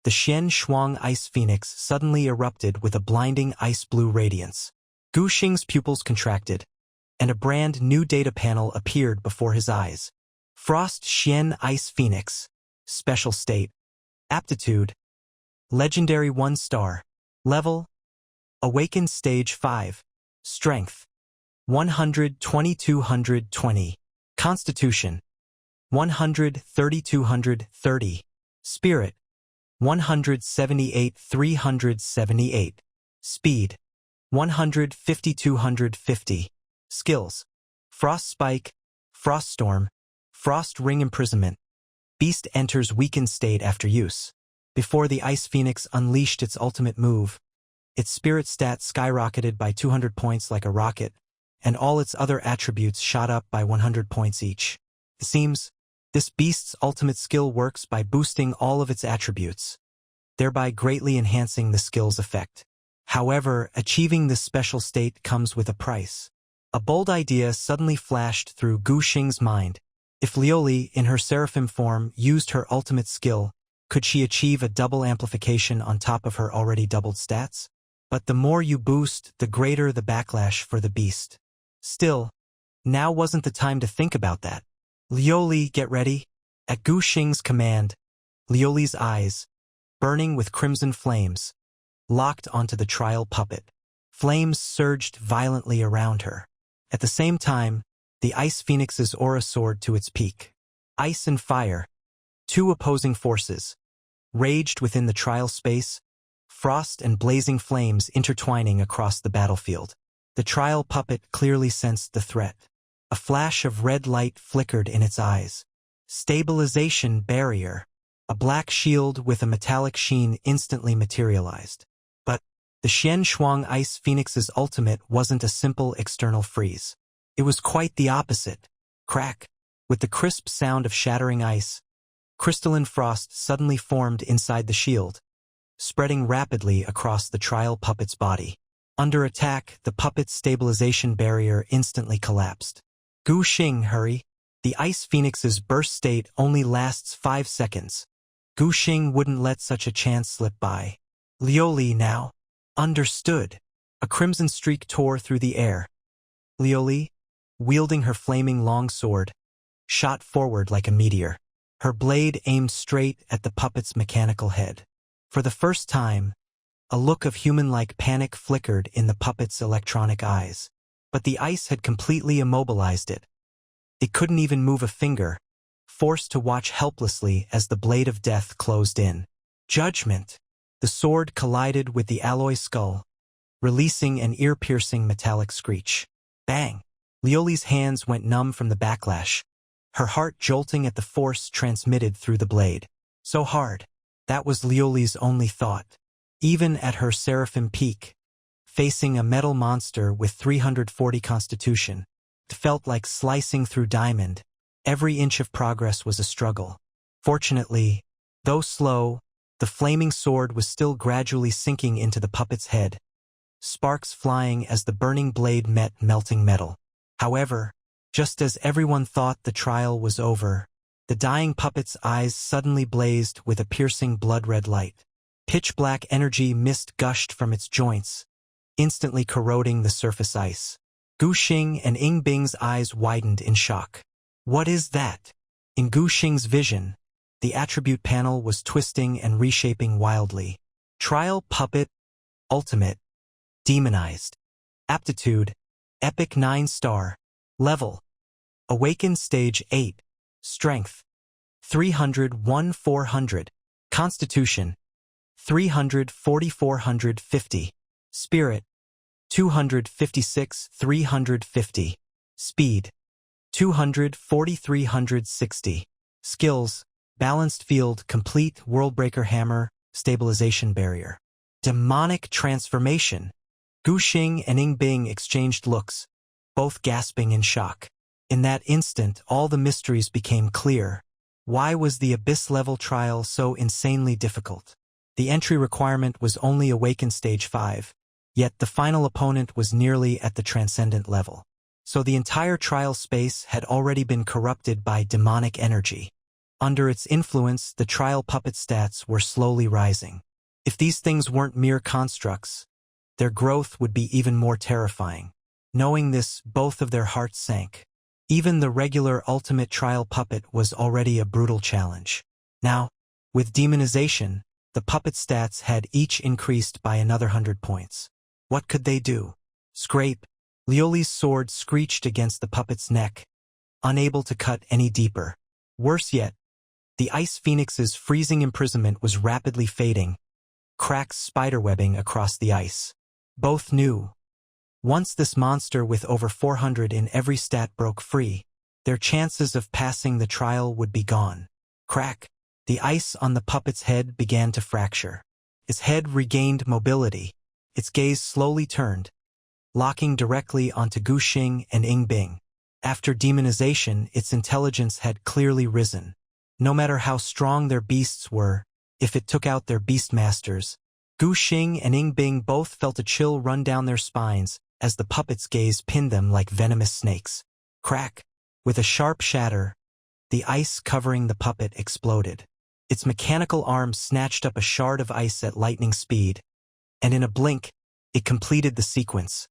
the Xian Shuang Ice Phoenix suddenly erupted with a blinding ice-blue radiance. Gu Xing's pupils contracted, and a brand new data panel appeared before his eyes. Frost Xian Ice Phoenix. Special State. Aptitude. Legendary 1 star. Level. Awakened Stage 5. Strength. 100-2220. Constitution. 100-3230. Spirit. 178-378. Speed. 150-250. Skills. Frost Spike, Frost Storm, Frost Ring Imprisonment. Beast enters weakened state after use. Before the Ice Phoenix unleashed its ultimate move, its spirit stat skyrocketed by 200 points like a rocket, and all its other attributes shot up by 100 points each. It seems, this beast's ultimate skill works by boosting all of its attributes, thereby greatly enhancing the skill's effect. However, achieving this special state comes with a price. A bold idea suddenly flashed through Gu Xing's mind. If Liuli, in her seraphim form, used her ultimate skill, could she achieve a double amplification on top of her already doubled stats? But the more you boost, the greater the backlash for the beast. Still, now wasn't the time to think about that. Liuli, get ready. At Gu Xing's command, Liuli's eyes, burning with crimson flames, locked onto the trial puppet. Flames surged violently around her. At the same time, the Ice Phoenix's aura soared to its peak. Ice and fire, two opposing forces, raged within the trial space, frost and blazing flames intertwining across the battlefield. The trial puppet clearly sensed the threat. A flash of red light flickered in its eyes. Stabilization barrier. A black shield with a metallic sheen instantly materialized. But the Xian Shuang Ice Phoenix's ultimate wasn't a simple external freeze. It was quite the opposite. Crack. With the crisp sound of shattering ice, crystalline frost suddenly formed inside the shield, spreading rapidly across the trial puppet's body. Under attack, the puppet's stabilization barrier instantly collapsed. Gu Xing, hurry. The Ice Phoenix's burst state only lasts 5 seconds. Gu Xing wouldn't let such a chance slip by. Liuli now. Understood. A crimson streak tore through the air. Liuli, wielding her flaming longsword, shot forward like a meteor. Her blade aimed straight at the puppet's mechanical head. For the first time, a look of human-like panic flickered in the puppet's electronic eyes. But the ice had completely immobilized it. It couldn't even move a finger, forced to watch helplessly as the blade of death closed in. Judgment! The sword collided with the alloy skull, releasing an ear-piercing metallic screech. Bang! Liuli's hands went numb from the backlash, her heart jolting at the force transmitted through the blade. So hard. That was Liuli's only thought. Even at her seraphim peak, facing a metal monster with 340 constitution, it felt like slicing through diamond. Every inch of progress was a struggle. Fortunately, though slow, the flaming sword was still gradually sinking into the puppet's head, sparks flying as the burning blade met melting metal. However, just as everyone thought the trial was over, the dying puppet's eyes suddenly blazed with a piercing blood-red light. Pitch-black energy mist gushed from its joints, instantly corroding the surface ice. Gu Xing and Ying Bing's eyes widened in shock. What is that? In Gu Xing's vision, the attribute panel was twisting and reshaping wildly. Trial Puppet, Ultimate, Demonized. Aptitude, Epic 9-star. Level, Awakened Stage 8. Strength, 301-400. Constitution, 340-450. Spirit, 256-350. Speed, 240-360. Skills, Balanced Field, Complete, Worldbreaker Hammer, Stabilization Barrier. Demonic Transformation. Gu Xing and Ying Bing exchanged looks, both gasping in shock. In that instant, all the mysteries became clear. Why was the Abyss-level trial so insanely difficult? The entry requirement was only Awakened Stage 5, yet the final opponent was nearly at the Transcendent level. So the entire trial space had already been corrupted by demonic energy. Under its influence, the trial puppet stats were slowly rising. If these things weren't mere constructs, their growth would be even more terrifying. Knowing this, both of their hearts sank. Even the regular ultimate trial puppet was already a brutal challenge. Now, with demonization, the puppet stats had each increased by another 100 points. What could they do? Scrape. Liuli's sword screeched against the puppet's neck, unable to cut any deeper. Worse yet, the Ice Phoenix's freezing imprisonment was rapidly fading, cracks spiderwebbing across the ice. Both knew. Once this monster with over 400 in every stat broke free, their chances of passing the trial would be gone. Crack. The ice on the puppet's head began to fracture. Its head regained mobility. Its gaze slowly turned, locking directly onto Gu Xing and Ying Bing. After demonization, its intelligence had clearly risen. No matter how strong their beasts were, if it took out their beastmasters, Gu Xing and Ying Bing both felt a chill run down their spines as the puppet's gaze pinned them like venomous snakes. Crack! With a sharp shatter, the ice covering the puppet exploded. Its mechanical arm snatched up a shard of ice at lightning speed, and in a blink, it completed the sequence.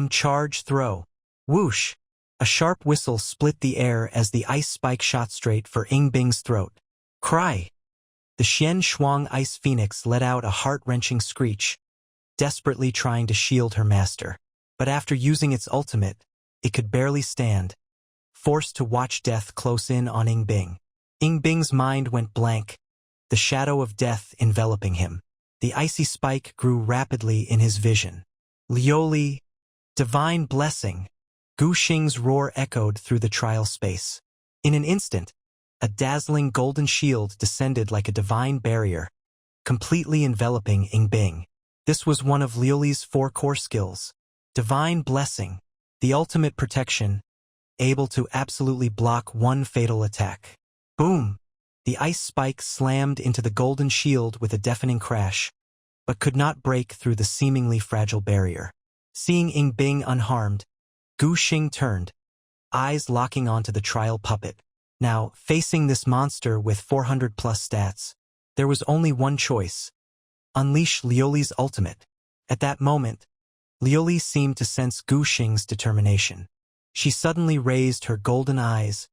Charge throw. Whoosh! A sharp whistle split the air as the ice spike shot straight for Ying Bing's throat. Cry! The Xian Shuang Ice Phoenix let out a heart-wrenching screech, desperately trying to shield her master. But after using its ultimate, it could barely stand, forced to watch death close in on Ying Bing. Ying Bing's mind went blank, the shadow of death enveloping him. The icy spike grew rapidly in his vision. Liuli, divine blessing! Gu Xing's roar echoed through the trial space. In an instant, a dazzling golden shield descended like a divine barrier, completely enveloping Ying Bing. This was one of Liuli's 4 core skills. Divine blessing, the ultimate protection, able to absolutely block one fatal attack. Boom! The ice spike slammed into the golden shield with a deafening crash, but could not break through the seemingly fragile barrier. Seeing Ying Bing unharmed, Gu Xing turned, eyes locking onto the trial puppet. Now, facing this monster with 400-plus stats, there was only one choice: unleash Liuli's ultimate. At that moment, Liuli seemed to sense Gu Xing's determination. She suddenly raised her golden eyes,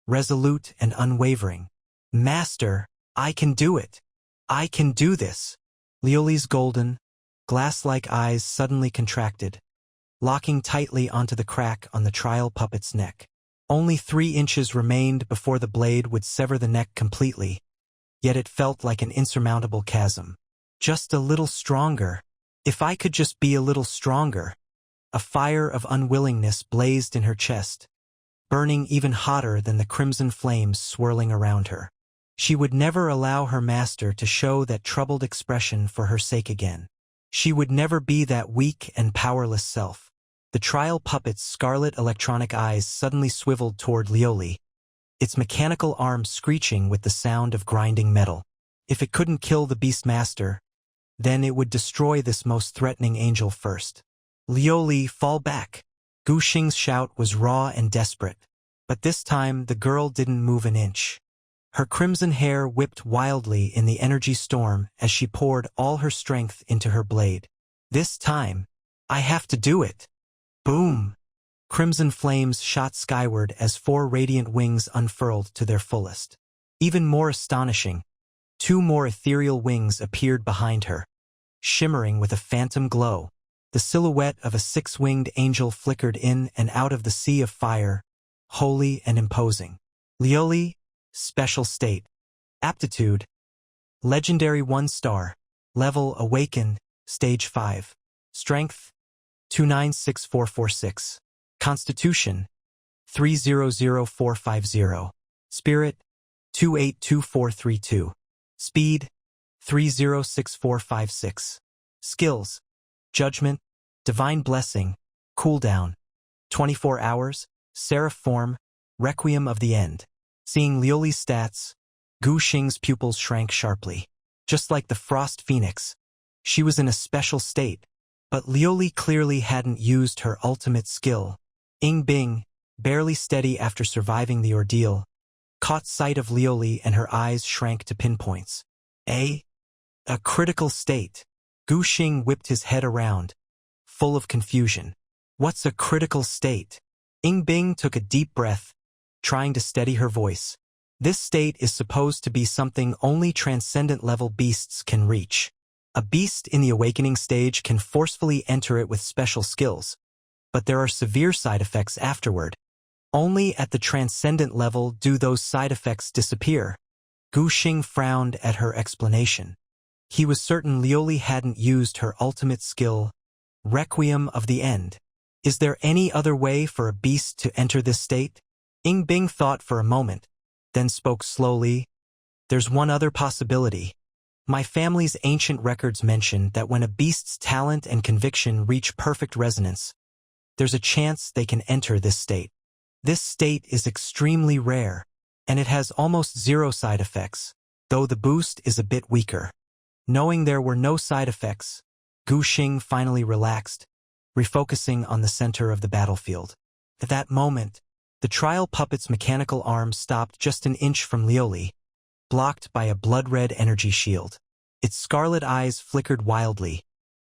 resolute and unwavering. Master, I can do it. I can do this. Liuli's golden, glass-like eyes suddenly contracted, locking tightly onto the crack on the trial puppet's neck. Only 3 inches remained before the blade would sever the neck completely, yet it felt like an insurmountable chasm. Just a little stronger. If I could just be a little stronger. A fire of unwillingness blazed in her chest, burning even hotter than the crimson flames swirling around her. She would never allow her master to show that troubled expression for her sake again. She would never be that weak and powerless self. The trial puppet's scarlet electronic eyes suddenly swiveled toward Liuli, its mechanical arms screeching with the sound of grinding metal. If it couldn't kill the beastmaster, then it would destroy this most threatening angel first. Liuli, fall back! Gu Xing's shout was raw and desperate, but this time the girl didn't move an inch. Her crimson hair whipped wildly in the energy storm as she poured all her strength into her blade. This time, I have to do it! Boom! Crimson flames shot skyward as 4 radiant wings unfurled to their fullest. Even more astonishing, 2 more ethereal wings appeared behind her, shimmering with a phantom glow. The silhouette of a 6-winged angel flickered in and out of the sea of fire, holy and imposing. Liuli, special state. Aptitude, legendary 1-star. Level awakened, stage 5. Strength, 296446. Constitution, 300450. Spirit, 282432. Speed, 306456. Skills, Judgment, Divine Blessing, Cooldown, 24 hours, Seraph Form, Requiem of the End. Seeing Liuli's stats, Gu Xing's pupils shrank sharply. Just like the Frost Phoenix, she was in a special state, but Liuli clearly hadn't used her ultimate skill. Ying Bing, barely steady after surviving the ordeal, caught sight of Liuli and her eyes shrank to pinpoints. A critical state. Gu Xing whipped his head around, full of confusion. What's a critical state? Ying Bing took a deep breath, trying to steady her voice. This state is supposed to be something only transcendent-level beasts can reach. A beast in the awakening stage can forcefully enter it with special skills, but there are severe side effects afterward. Only at the transcendent level do those side effects disappear. Gu Xing frowned at her explanation. He was certain Liuli hadn't used her ultimate skill, Requiem of the End. Is there any other way for a beast to enter this state? Ying Bing thought for a moment, then spoke slowly. There's one other possibility. My family's ancient records mention that when a beast's talent and conviction reach perfect resonance, there's a chance they can enter this state. This state is extremely rare, and it has almost 0 side effects, though the boost is a bit weaker. Knowing there were no side effects, Gu Xing finally relaxed, refocusing on the center of the battlefield. At that moment, the trial puppet's mechanical arm stopped just an inch from Liuli, blocked by a blood-red energy shield. Its scarlet eyes flickered wildly,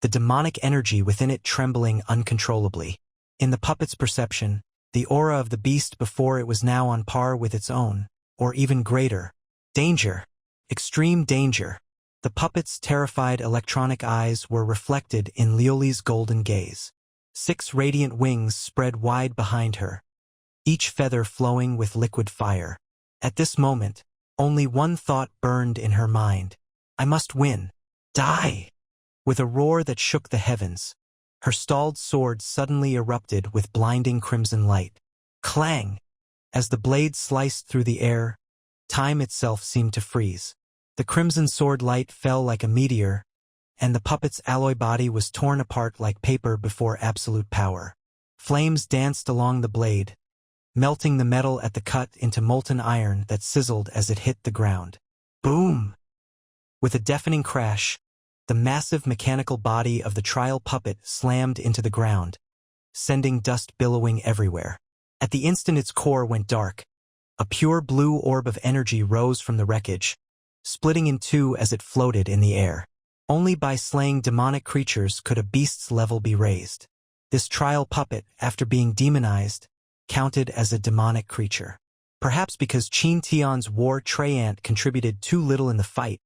the demonic energy within it trembling uncontrollably. In the puppet's perception, the aura of the beast before it was now on par with its own, or even greater. Danger. Extreme danger. The puppet's terrified electronic eyes were reflected in Liuli's golden gaze. 6 radiant wings spread wide behind her, each feather flowing with liquid fire. At this moment, only one thought burned in her mind. I must win. Die! With a roar that shook the heavens, her stalled sword suddenly erupted with blinding crimson light. Clang! As the blade sliced through the air, time itself seemed to freeze. The crimson sword light fell like a meteor, and the puppet's alloy body was torn apart like paper before absolute power. Flames danced along the blade, melting the metal at the cut into molten iron that sizzled as it hit the ground. Boom! With a deafening crash, the massive mechanical body of the trial puppet slammed into the ground, sending dust billowing everywhere. At the instant its core went dark, a pure blue orb of energy rose from the wreckage, splitting in two as it floated in the air. Only by slaying demonic creatures could a beast's level be raised. This trial puppet, after being demonized, counted as a demonic creature. Perhaps because Qin Tian's war treant contributed too little in the fight,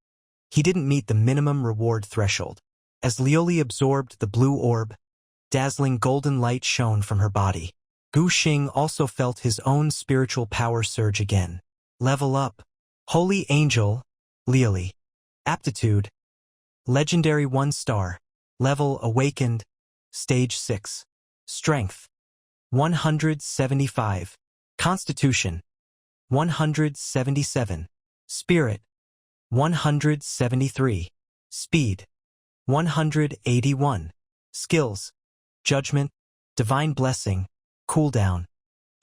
he didn't meet the minimum reward threshold. As Liuli absorbed the blue orb, dazzling golden light shone from her body. Gu Xing also felt his own spiritual power surge again. Level up. Holy Angel, Liuli. Aptitude. Legendary 1-star. Level awakened. Stage 6. Strength. 175. Constitution. 177. Spirit. 173. Speed. 181. Skills. Judgment. Divine Blessing. Cooldown.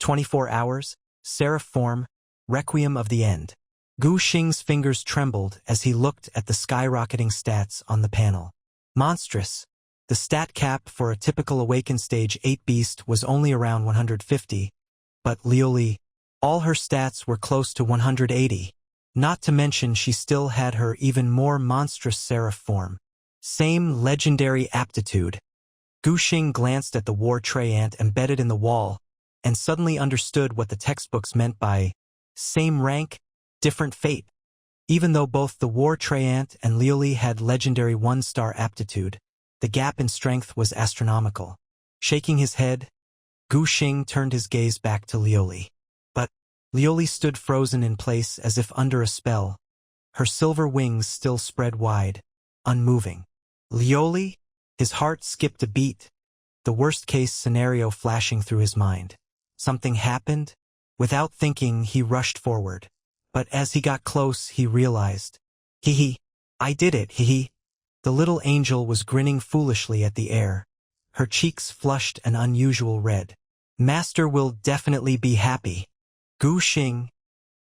24 hours. Seraph Form. Requiem of the End. Gu Xing's fingers trembled as he looked at the skyrocketing stats on the panel. Monstrous. The stat cap for a typical Awakened Stage 8 beast was only around 150, but Liuli, all her stats were close to 180. Not to mention she still had her even more monstrous Seraph form. Same legendary aptitude. Gu Xing glanced at the war treant embedded in the wall and suddenly understood what the textbooks meant by same rank, different fate. Even though both the war treant and Liuli had legendary 1-star aptitude, the gap in strength was astronomical. Shaking his head, Gu Xing turned his gaze back to Liuli. But Liuli stood frozen in place as if under a spell, her silver wings still spread wide, unmoving. Liuli? His heart skipped a beat, the worst-case scenario flashing through his mind. Something happened? Without thinking, he rushed forward. But as he got close, he realized. I did it, The little angel was grinning foolishly at the air, her cheeks flushed an unusual red. Master will definitely be happy. Gu Xing.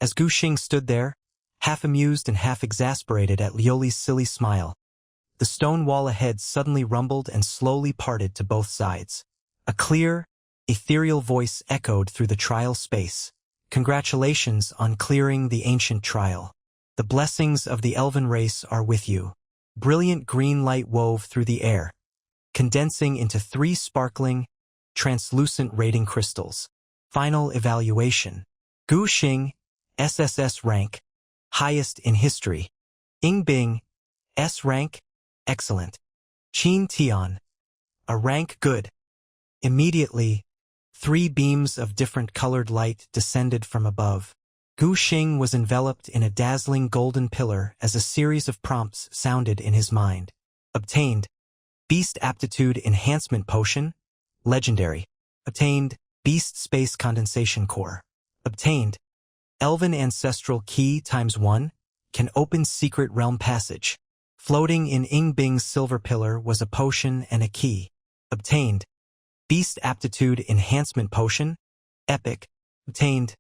As Gu Xing stood there, half amused and half exasperated at Liuli's silly smile, the stone wall ahead suddenly rumbled and slowly parted to both sides. A clear, ethereal voice echoed through the trial space. Congratulations on clearing the ancient trial. The blessings of the elven race are with you. Brilliant green light wove through the air, condensing into 3 sparkling, translucent rating crystals. Final evaluation. Gu Xing, SSS rank, highest in history. Yingbing, S rank, excellent. Qin Tian, a rank good. Immediately, 3 beams of different colored light descended from above. Gu Xing was enveloped in a dazzling golden pillar as a series of prompts sounded in his mind. Obtained. Beast Aptitude Enhancement Potion. Legendary. Obtained. Beast Space Condensation Core. Obtained. Elven Ancestral Key ×1. Can open Secret Realm Passage. Floating in Yingbing's silver pillar was a potion and a key. Obtained. Beast Aptitude Enhancement Potion. Epic. Obtained.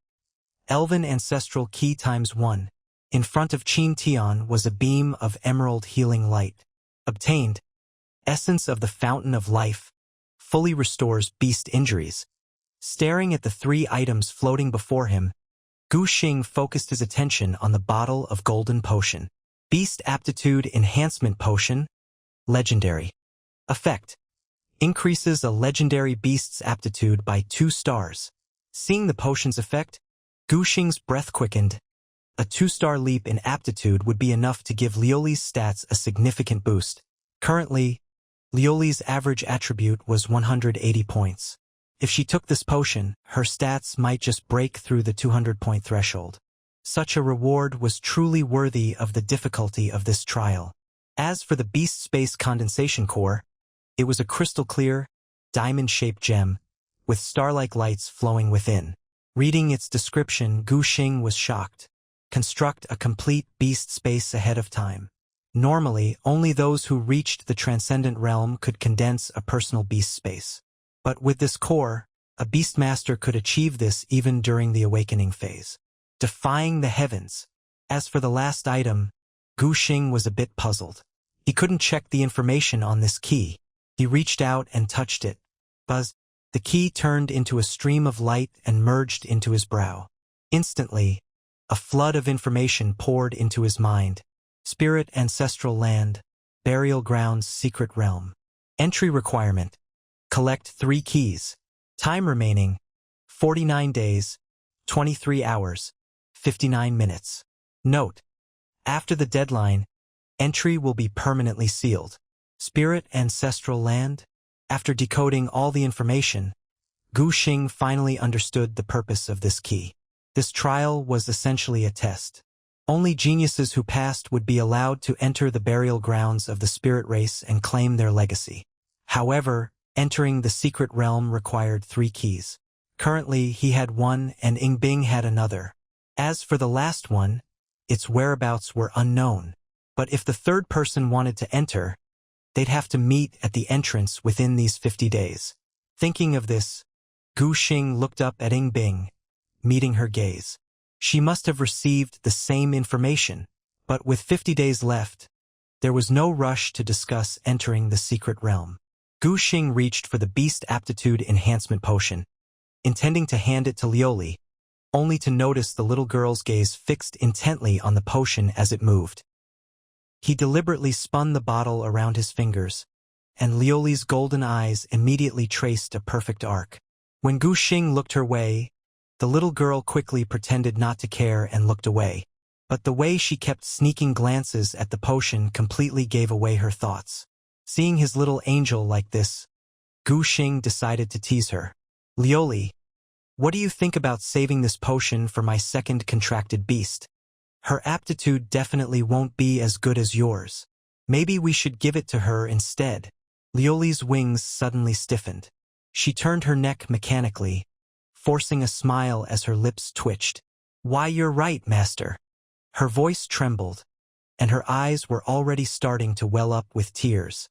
Elven Ancestral Key ×1. In front of Qin Tian was a beam of emerald healing light. Obtained, essence of the fountain of life, fully restores beast injuries. Staring at the 3 items floating before him, Gu Xing focused his attention on the bottle of golden potion. Beast Aptitude Enhancement Potion, Legendary. Effect: increases a legendary beast's aptitude by 2 stars. Seeing the potion's effect, Gu Xing's breath quickened. A 2-star leap in aptitude would be enough to give Liuli's stats a significant boost. Currently, Liuli's average attribute was 180 points. If she took this potion, her stats might just break through the 200-point threshold. Such a reward was truly worthy of the difficulty of this trial. As for the beast space condensation core, it was a crystal-clear, diamond-shaped gem, with star-like lights flowing within. Reading its description, Gu Xing was shocked. Construct a complete beast space ahead of time. Normally, only those who reached the transcendent realm could condense a personal beast space. But with this core, a beastmaster could achieve this even during the awakening phase. Defying the heavens. As for the last item, Gu Xing was a bit puzzled. He couldn't check the information on this key. He reached out and touched it. Buzz. The key turned into a stream of light and merged into his brow. Instantly, a flood of information poured into his mind. Spirit Ancestral Land, Burial Grounds Secret Realm. Entry requirement: collect 3 keys. Time remaining: 49 days, 23 hours, 59 minutes. Note: after the deadline, entry will be permanently sealed. Spirit Ancestral Land. After decoding all the information, Gu Xing finally understood the purpose of this key. This trial was essentially a test. Only geniuses who passed would be allowed to enter the burial grounds of the spirit race and claim their legacy. However, entering the secret realm required 3 keys. Currently, he had one and Yingbing had another. As for the last one, its whereabouts were unknown. But if the third person wanted to enter, they'd have to meet at the entrance within these 50 days. Thinking of this, Gu Xing looked up at Yingbing, meeting her gaze. She must have received the same information, but with 50 days left, there was no rush to discuss entering the secret realm. Gu Xing reached for the Beast Aptitude Enhancement Potion, intending to hand it to Liuli, only to notice the little girl's gaze fixed intently on the potion as it moved. He deliberately spun the bottle around his fingers, and Liuli's golden eyes immediately traced a perfect arc. When Gu Xing looked her way, the little girl quickly pretended not to care and looked away. But the way she kept sneaking glances at the potion completely gave away her thoughts. Seeing his little angel like this, Gu Xing decided to tease her. Liuli, what do you think about saving this potion for my second contracted beast? Her aptitude definitely won't be as good as yours. Maybe we should give it to her instead. Liuli's wings suddenly stiffened. She turned her neck mechanically, forcing a smile as her lips twitched. Why, you're right, master. Her voice trembled, and her eyes were already starting to well up with tears.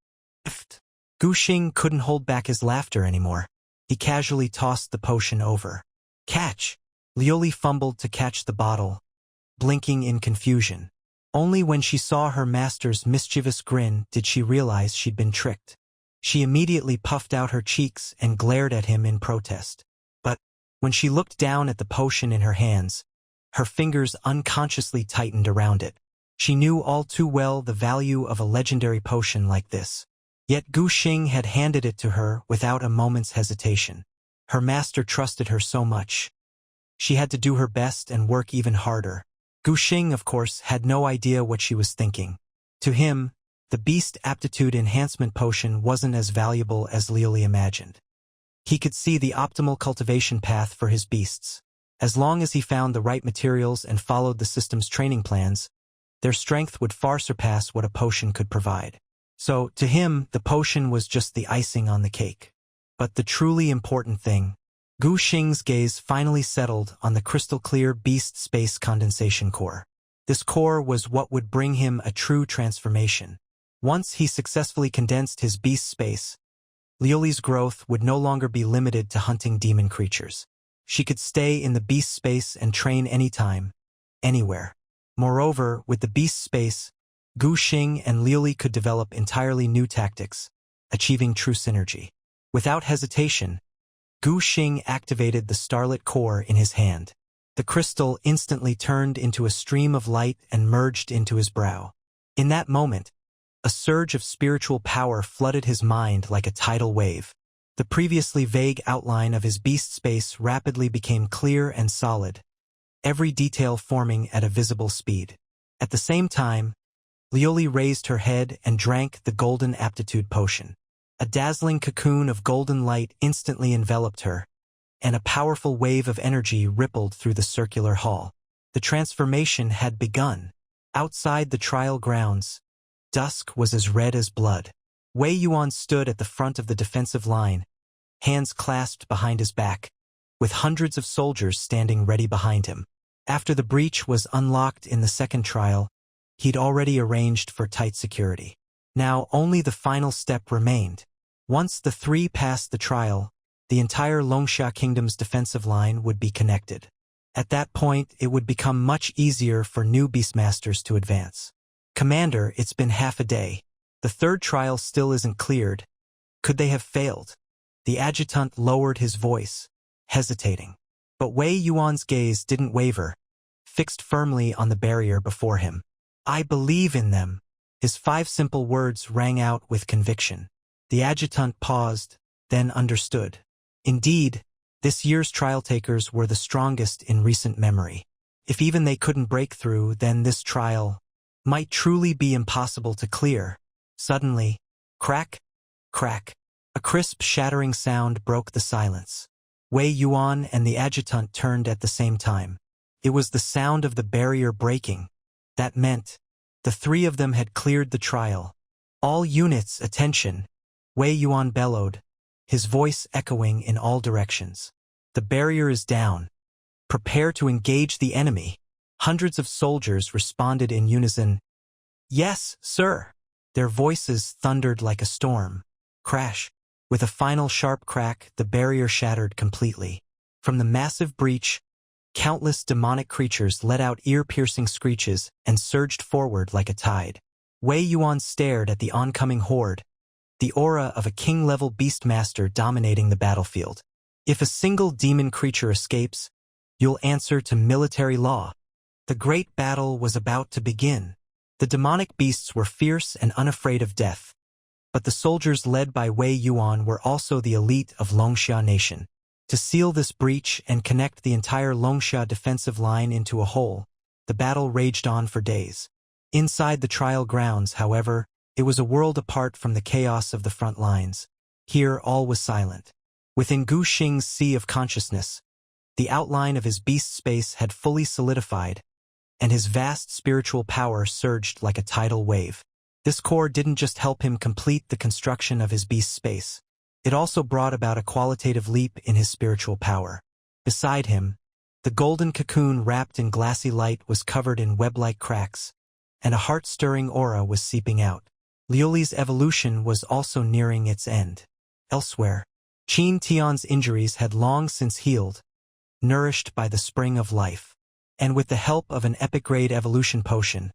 Gu Xing couldn't hold back his laughter anymore. He casually tossed the potion over. Catch! Liuli fumbled to catch the bottle, blinking in confusion. Only when she saw her master's mischievous grin did she realize she'd been tricked. She immediately puffed out her cheeks and glared at him in protest. But when she looked down at the potion in her hands, her fingers unconsciously tightened around it. She knew all too well the value of a legendary potion like this. Yet Gu Xing had handed it to her without a moment's hesitation. Her master trusted her so much. She had to do her best and work even harder. Gu Xing, of course, had no idea what she was thinking. To him, the Beast Aptitude Enhancement Potion wasn't as valuable as Liuli imagined. He could see the optimal cultivation path for his beasts. As long as he found the right materials and followed the system's training plans, their strength would far surpass what a potion could provide. So, to him, the potion was just the icing on the cake. But the truly important thing, Gu Xing's gaze finally settled on the crystal-clear beast space condensation core. This core was what would bring him a true transformation. Once he successfully condensed his beast space, Liuli's growth would no longer be limited to hunting demon creatures. She could stay in the beast space and train anytime, anywhere. Moreover, with the beast space, Gu Xing and Liuli could develop entirely new tactics, achieving true synergy. Without hesitation, Gu Xing activated the starlit core in his hand. The crystal instantly turned into a stream of light and merged into his brow. In that moment, a surge of spiritual power flooded his mind like a tidal wave. The previously vague outline of his beast space rapidly became clear and solid, every detail forming at a visible speed. At the same time, Liuli raised her head and drank the golden aptitude potion. A dazzling cocoon of golden light instantly enveloped her, and a powerful wave of energy rippled through the circular hall. The transformation had begun. Outside the trial grounds, dusk was as red as blood. Wei Yuan stood at the front of the defensive line, hands clasped behind his back, with hundreds of soldiers standing ready behind him. After the breach was unlocked in the second trial, he'd already arranged for tight security. Now only the final step remained. Once the three passed the trial, the entire Longsha Kingdom's defensive line would be connected. At that point, it would become much easier for new beastmasters to advance. Commander, it's been half a day. The third trial still isn't cleared. Could they have failed? The adjutant lowered his voice, hesitating. But Wei Yuan's gaze didn't waver, fixed firmly on the barrier before him. I believe in them. His 5 simple words rang out with conviction. The adjutant paused, then understood. Indeed, this year's trial takers were the strongest in recent memory. If even they couldn't break through, then this trial might truly be impossible to clear. Suddenly, crack, crack, a crisp shattering sound broke the silence. Wei Yuan and the adjutant turned at the same time. It was the sound of the barrier breaking. That meant the 3 of them had cleared the trial. All units, attention! Wei Yuan bellowed, his voice echoing in all directions. The barrier is down. Prepare to engage the enemy. Hundreds of soldiers responded in unison. Yes, sir. Their voices thundered like a storm. Crash. With a final sharp crack, the barrier shattered completely. From the massive breach, countless demonic creatures let out ear-piercing screeches and surged forward like a tide. Wei Yuan stared at the oncoming horde, the aura of a king-level beastmaster dominating the battlefield. If a single demon creature escapes, you'll answer to military law. The great battle was about to begin. The demonic beasts were fierce and unafraid of death. But the soldiers led by Wei Yuan were also the elite of Longsha Nation. To seal this breach and connect the entire Longsha defensive line into a whole, the battle raged on for days. Inside the trial grounds, however, it was a world apart from the chaos of the front lines. Here all was silent. Within Gu Xing's sea of consciousness, the outline of his beast space had fully solidified, and his vast spiritual power surged like a tidal wave. This core didn't just help him complete the construction of his beast space. It also brought about a qualitative leap in his spiritual power. Beside him, the golden cocoon wrapped in glassy light was covered in web-like cracks, and a heart-stirring aura was seeping out. Liuli's evolution was also nearing its end. Elsewhere, Qin Tian's injuries had long since healed, nourished by the spring of life. And with the help of an epic-grade evolution potion,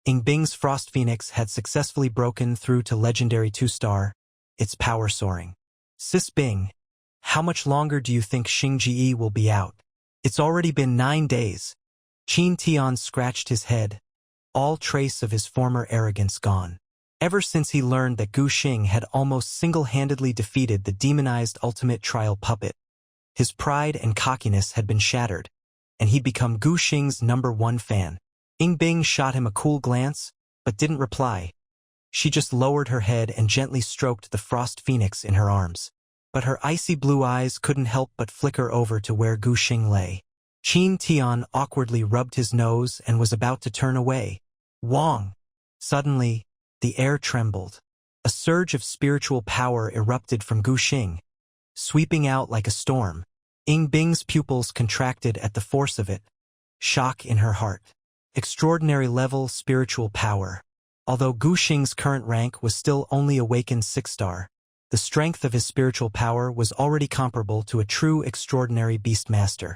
Bing's Frost Phoenix had successfully broken through to legendary 2-star, its power soaring. Sis Bing, how much longer do you think Xingji will be out? It's already been 9 days. Qin Tian scratched his head, all trace of his former arrogance gone. Ever since he learned that Gu Xing had almost single-handedly defeated the demonized ultimate trial puppet, his pride and cockiness had been shattered, and he'd become Gu Xing's #1 fan. Bing shot him a cool glance, but didn't reply. She just lowered her head and gently stroked the frost phoenix in her arms. But her icy blue eyes couldn't help but flicker over to where Gu Xing lay. Qin Tian awkwardly rubbed his nose and was about to turn away. Wong! Suddenly, the air trembled. A surge of spiritual power erupted from Gu Xing, sweeping out like a storm. Bing's pupils contracted at the force of it, shock in her heart. Extraordinary level spiritual power. Although Gu Xing's current rank was still only awakened 6-star, the strength of his spiritual power was already comparable to a true extraordinary beastmaster.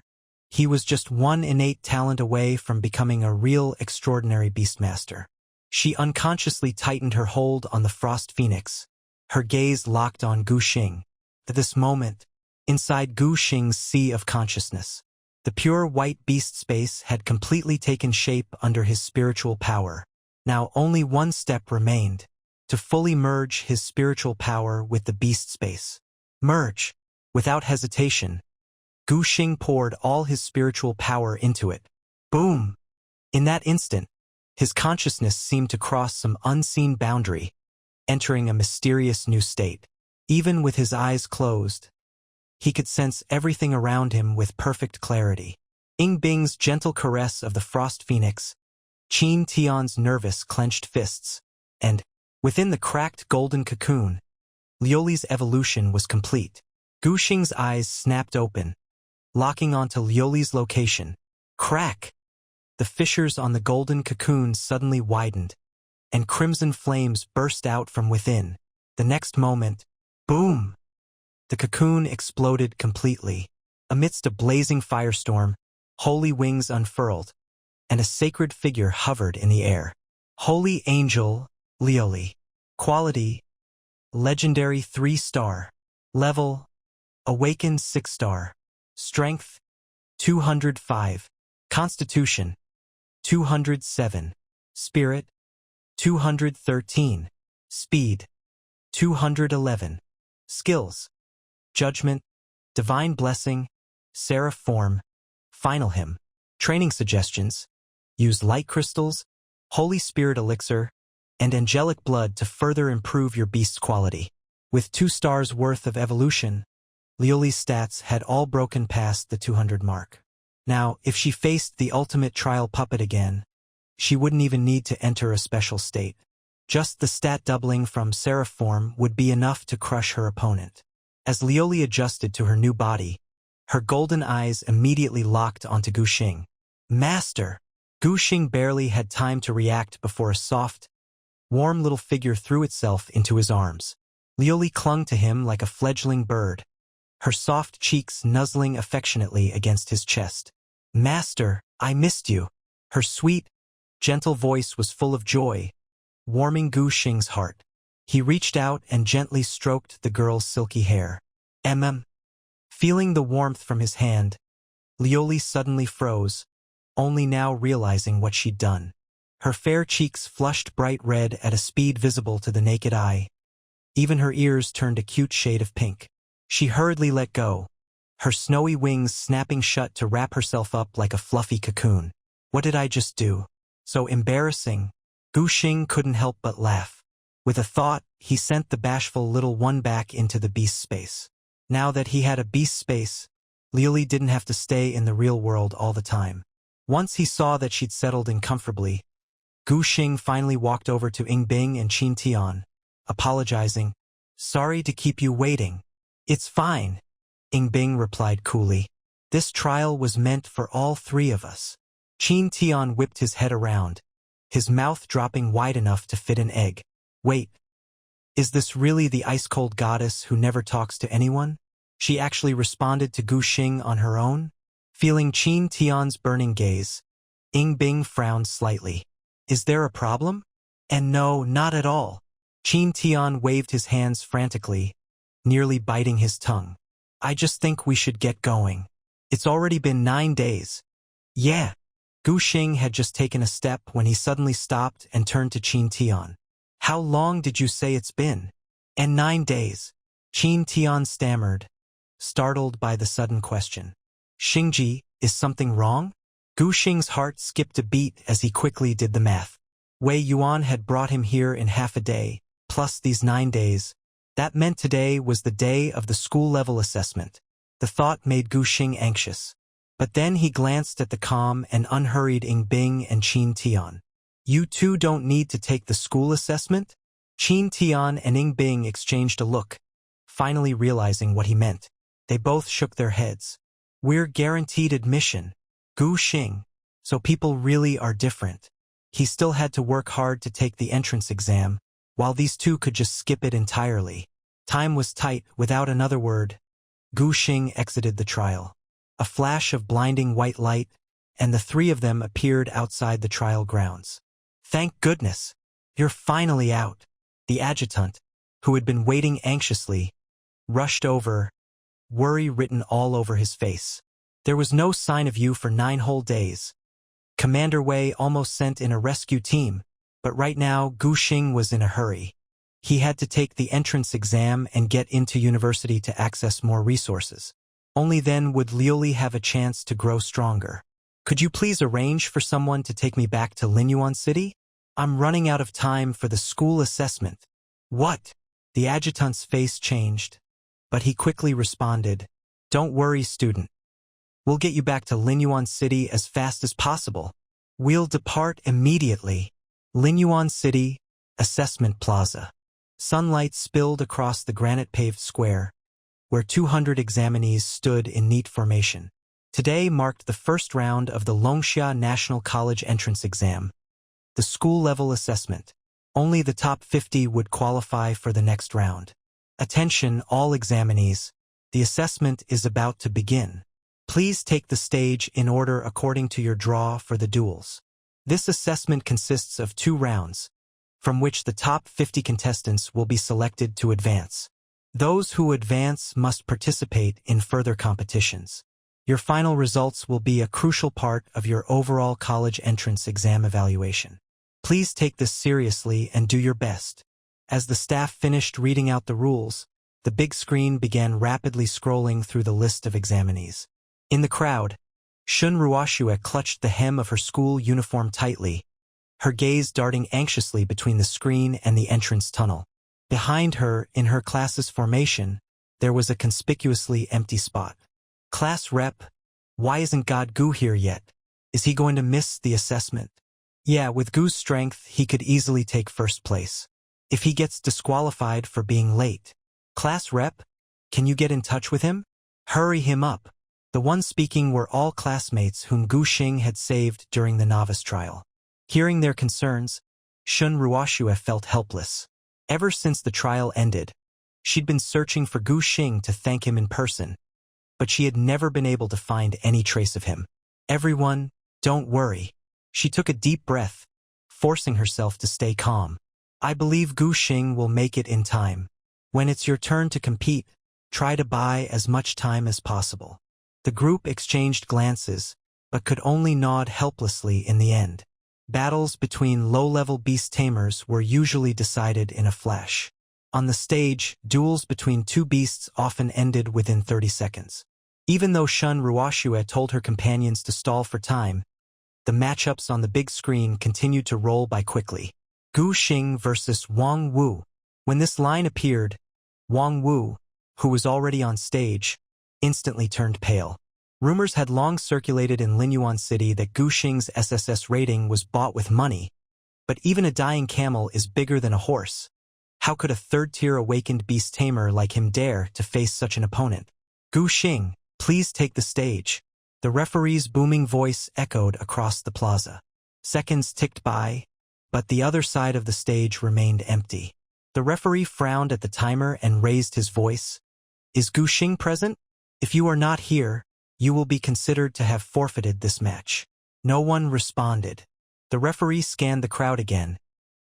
He was just one innate talent away from becoming a real extraordinary beastmaster. She unconsciously tightened her hold on the frost phoenix, her gaze locked on Gu Xing. At this moment, inside Gu Xing's sea of consciousness, the pure white beast space had completely taken shape under his spiritual power. Now only one step remained, to fully merge his spiritual power with the beast space. Merge. Without hesitation, Gu Xing poured all his spiritual power into it. Boom! In that instant, his consciousness seemed to cross some unseen boundary, entering a mysterious new state. Even with his eyes closed, he could sense everything around him with perfect clarity. Ying Bing's gentle caress of the frost phoenix, Qin Tian's nervous clenched fists, and, within the cracked golden cocoon, Liuli's evolution was complete. Gu Xing's eyes snapped open, locking onto Liuli's location. Crack! The fissures on the golden cocoon suddenly widened, and crimson flames burst out from within. The next moment, boom! The cocoon exploded completely. Amidst a blazing firestorm, holy wings unfurled, and a sacred figure hovered in the air. Holy Angel, Liuli. Quality, Legendary 3-star. Level, Awakened 6-star. Strength, 205. Constitution, 207. Spirit, 213. Speed, 211. Skills, Judgment, Divine Blessing, Seraph Form, Final Hymn. Training suggestions: use light crystals, Holy Spirit elixir, and angelic blood to further improve your beast's quality. With 2 stars worth of evolution, Liuli's stats had all broken past the 200 mark. Now, if she faced the ultimate trial puppet again, she wouldn't even need to enter a special state. Just the stat doubling from Seraph Form would be enough to crush her opponent. As Liuli adjusted to her new body, her golden eyes immediately locked onto Gu Xing. Master! Gu Xing barely had time to react before a soft, warm little figure threw itself into his arms. Liuli clung to him like a fledgling bird, her soft cheeks nuzzling affectionately against his chest. Master, I missed you. Her sweet, gentle voice was full of joy, warming Gu Xing's heart. He reached out and gently stroked the girl's silky hair. Feeling the warmth from his hand, Liuli suddenly froze, only now realizing what she'd done. Her fair cheeks flushed bright red at a speed visible to the naked eye. Even her ears turned a cute shade of pink. She hurriedly let go, her snowy wings snapping shut to wrap herself up like a fluffy cocoon. What did I just do? So embarrassing. Gu Xing couldn't help but laugh. With a thought, he sent the bashful little one back into the beast space. Now that he had a beast space, Liuli didn't have to stay in the real world all the time. Once he saw that she'd settled in comfortably, Gu Xing finally walked over to Ying Bing and Qin Tian, apologizing. Sorry to keep you waiting. It's fine, Ying Bing replied coolly. This trial was meant for all 3 of us. Qin Tian whipped his head around, his mouth dropping wide enough to fit an egg. Wait, is this really the ice-cold goddess who never talks to anyone? She actually responded to Gu Xing on her own? Feeling Qin Tian's burning gaze, Ying Bing frowned slightly. Is there a problem? And no, not at all. Qin Tian waved his hands frantically, nearly biting his tongue. I just think we should get going. It's already been 9 days. Yeah. Gu Xing had just taken a step when he suddenly stopped and turned to Qin Tian. How long did you say it's been? And 9 days. Qin Tian stammered, startled by the sudden question. Xingji, is something wrong? Gu Xing's heart skipped a beat as he quickly did the math. Wei Yuan had brought him here in half a day, plus these 9 days. That meant today was the day of the school-level assessment. The thought made Gu Xing anxious. But then he glanced at the calm and unhurried Ying Bing and Qin Tian. You 2 don't need to take the school assessment? Qin Tian and Ying Bing exchanged a look, finally realizing what he meant. They both shook their heads. We're guaranteed admission. Gu Xing. So people really are different. He still had to work hard to take the entrance exam, while these 2 could just skip it entirely. Time was tight. Without another word, Gu Xing exited the trial. A flash of blinding white light, and the three of them appeared outside the trial grounds. "Thank goodness! You're finally out." The adjutant, who had been waiting anxiously, rushed over, worry written all over his face. "There was no sign of you for 9 whole days. Commander Wei almost sent in a rescue team, but right now Gu Xing was in a hurry. He had to take the entrance exam and get into university to access more resources. Only then would Liuli have a chance to grow stronger. Could you please arrange for someone to take me back to Linyuan City? I'm running out of time for the school assessment." "What?" The adjutant's face changed, but he quickly responded, "Don't worry, student. We'll get you back to Linyuan City as fast as possible. We'll depart immediately." Linyuan City, Assessment Plaza. Sunlight spilled across the granite-paved square, where 200 examinees stood in neat formation. Today marked the first round of the Longxia National College entrance exam, the school-level assessment. Only the top 50 would qualify for the next round. Attention, all examinees. The assessment is about to begin. Please take the stage in order according to your draw for the duels. This assessment consists of 2 rounds, from which the top 50 contestants will be selected to advance. Those who advance must participate in further competitions. Your final results will be a crucial part of your overall college entrance exam evaluation. Please take this seriously and do your best. As the staff finished reading out the rules, the big screen began rapidly scrolling through the list of examinees. In the crowd, Shun Ruoxue clutched the hem of her school uniform tightly, her gaze darting anxiously between the screen and the entrance tunnel. Behind her, in her class's formation, there was a conspicuously empty spot. "Class rep, why isn't God Gu here yet? Is he going to miss the assessment?" Yeah, with Gu's strength, he could easily take first place. If he gets disqualified for being late. "Class rep, can you get in touch with him? Hurry him up." The ones speaking were all classmates whom Gu Xing had saved during the novice trial. Hearing their concerns, Shun Ruoxue felt helpless. Ever since the trial ended, she'd been searching for Gu Xing to thank him in person, but she had never been able to find any trace of him. "Everyone, don't worry." She took a deep breath, forcing herself to stay calm. "I believe Gu Xing will make it in time. When it's your turn to compete, try to buy as much time as possible." The group exchanged glances, but could only nod helplessly in the end. Battles between low-level beast tamers were usually decided in a flash. On the stage, duels between 2 beasts often ended within 30 seconds. Even though Shun Ruoxue told her companions to stall for time, the matchups on the big screen continued to roll by quickly. Gu Xing versus Wang Wu. When this line appeared, Wang Wu, who was already on stage, instantly turned pale. Rumors had long circulated in Linyuan City that Gu Xing's SSS rating was bought with money, but even a dying camel is bigger than a horse. How could a third-tier awakened beast tamer like him dare to face such an opponent? "Gu Xing, please take the stage." The referee's booming voice echoed across the plaza. Seconds ticked by, but the other side of the stage remained empty. The referee frowned at the timer and raised his voice. "Is Gu Xing present? If you are not here, you will be considered to have forfeited this match." No one responded. The referee scanned the crowd again,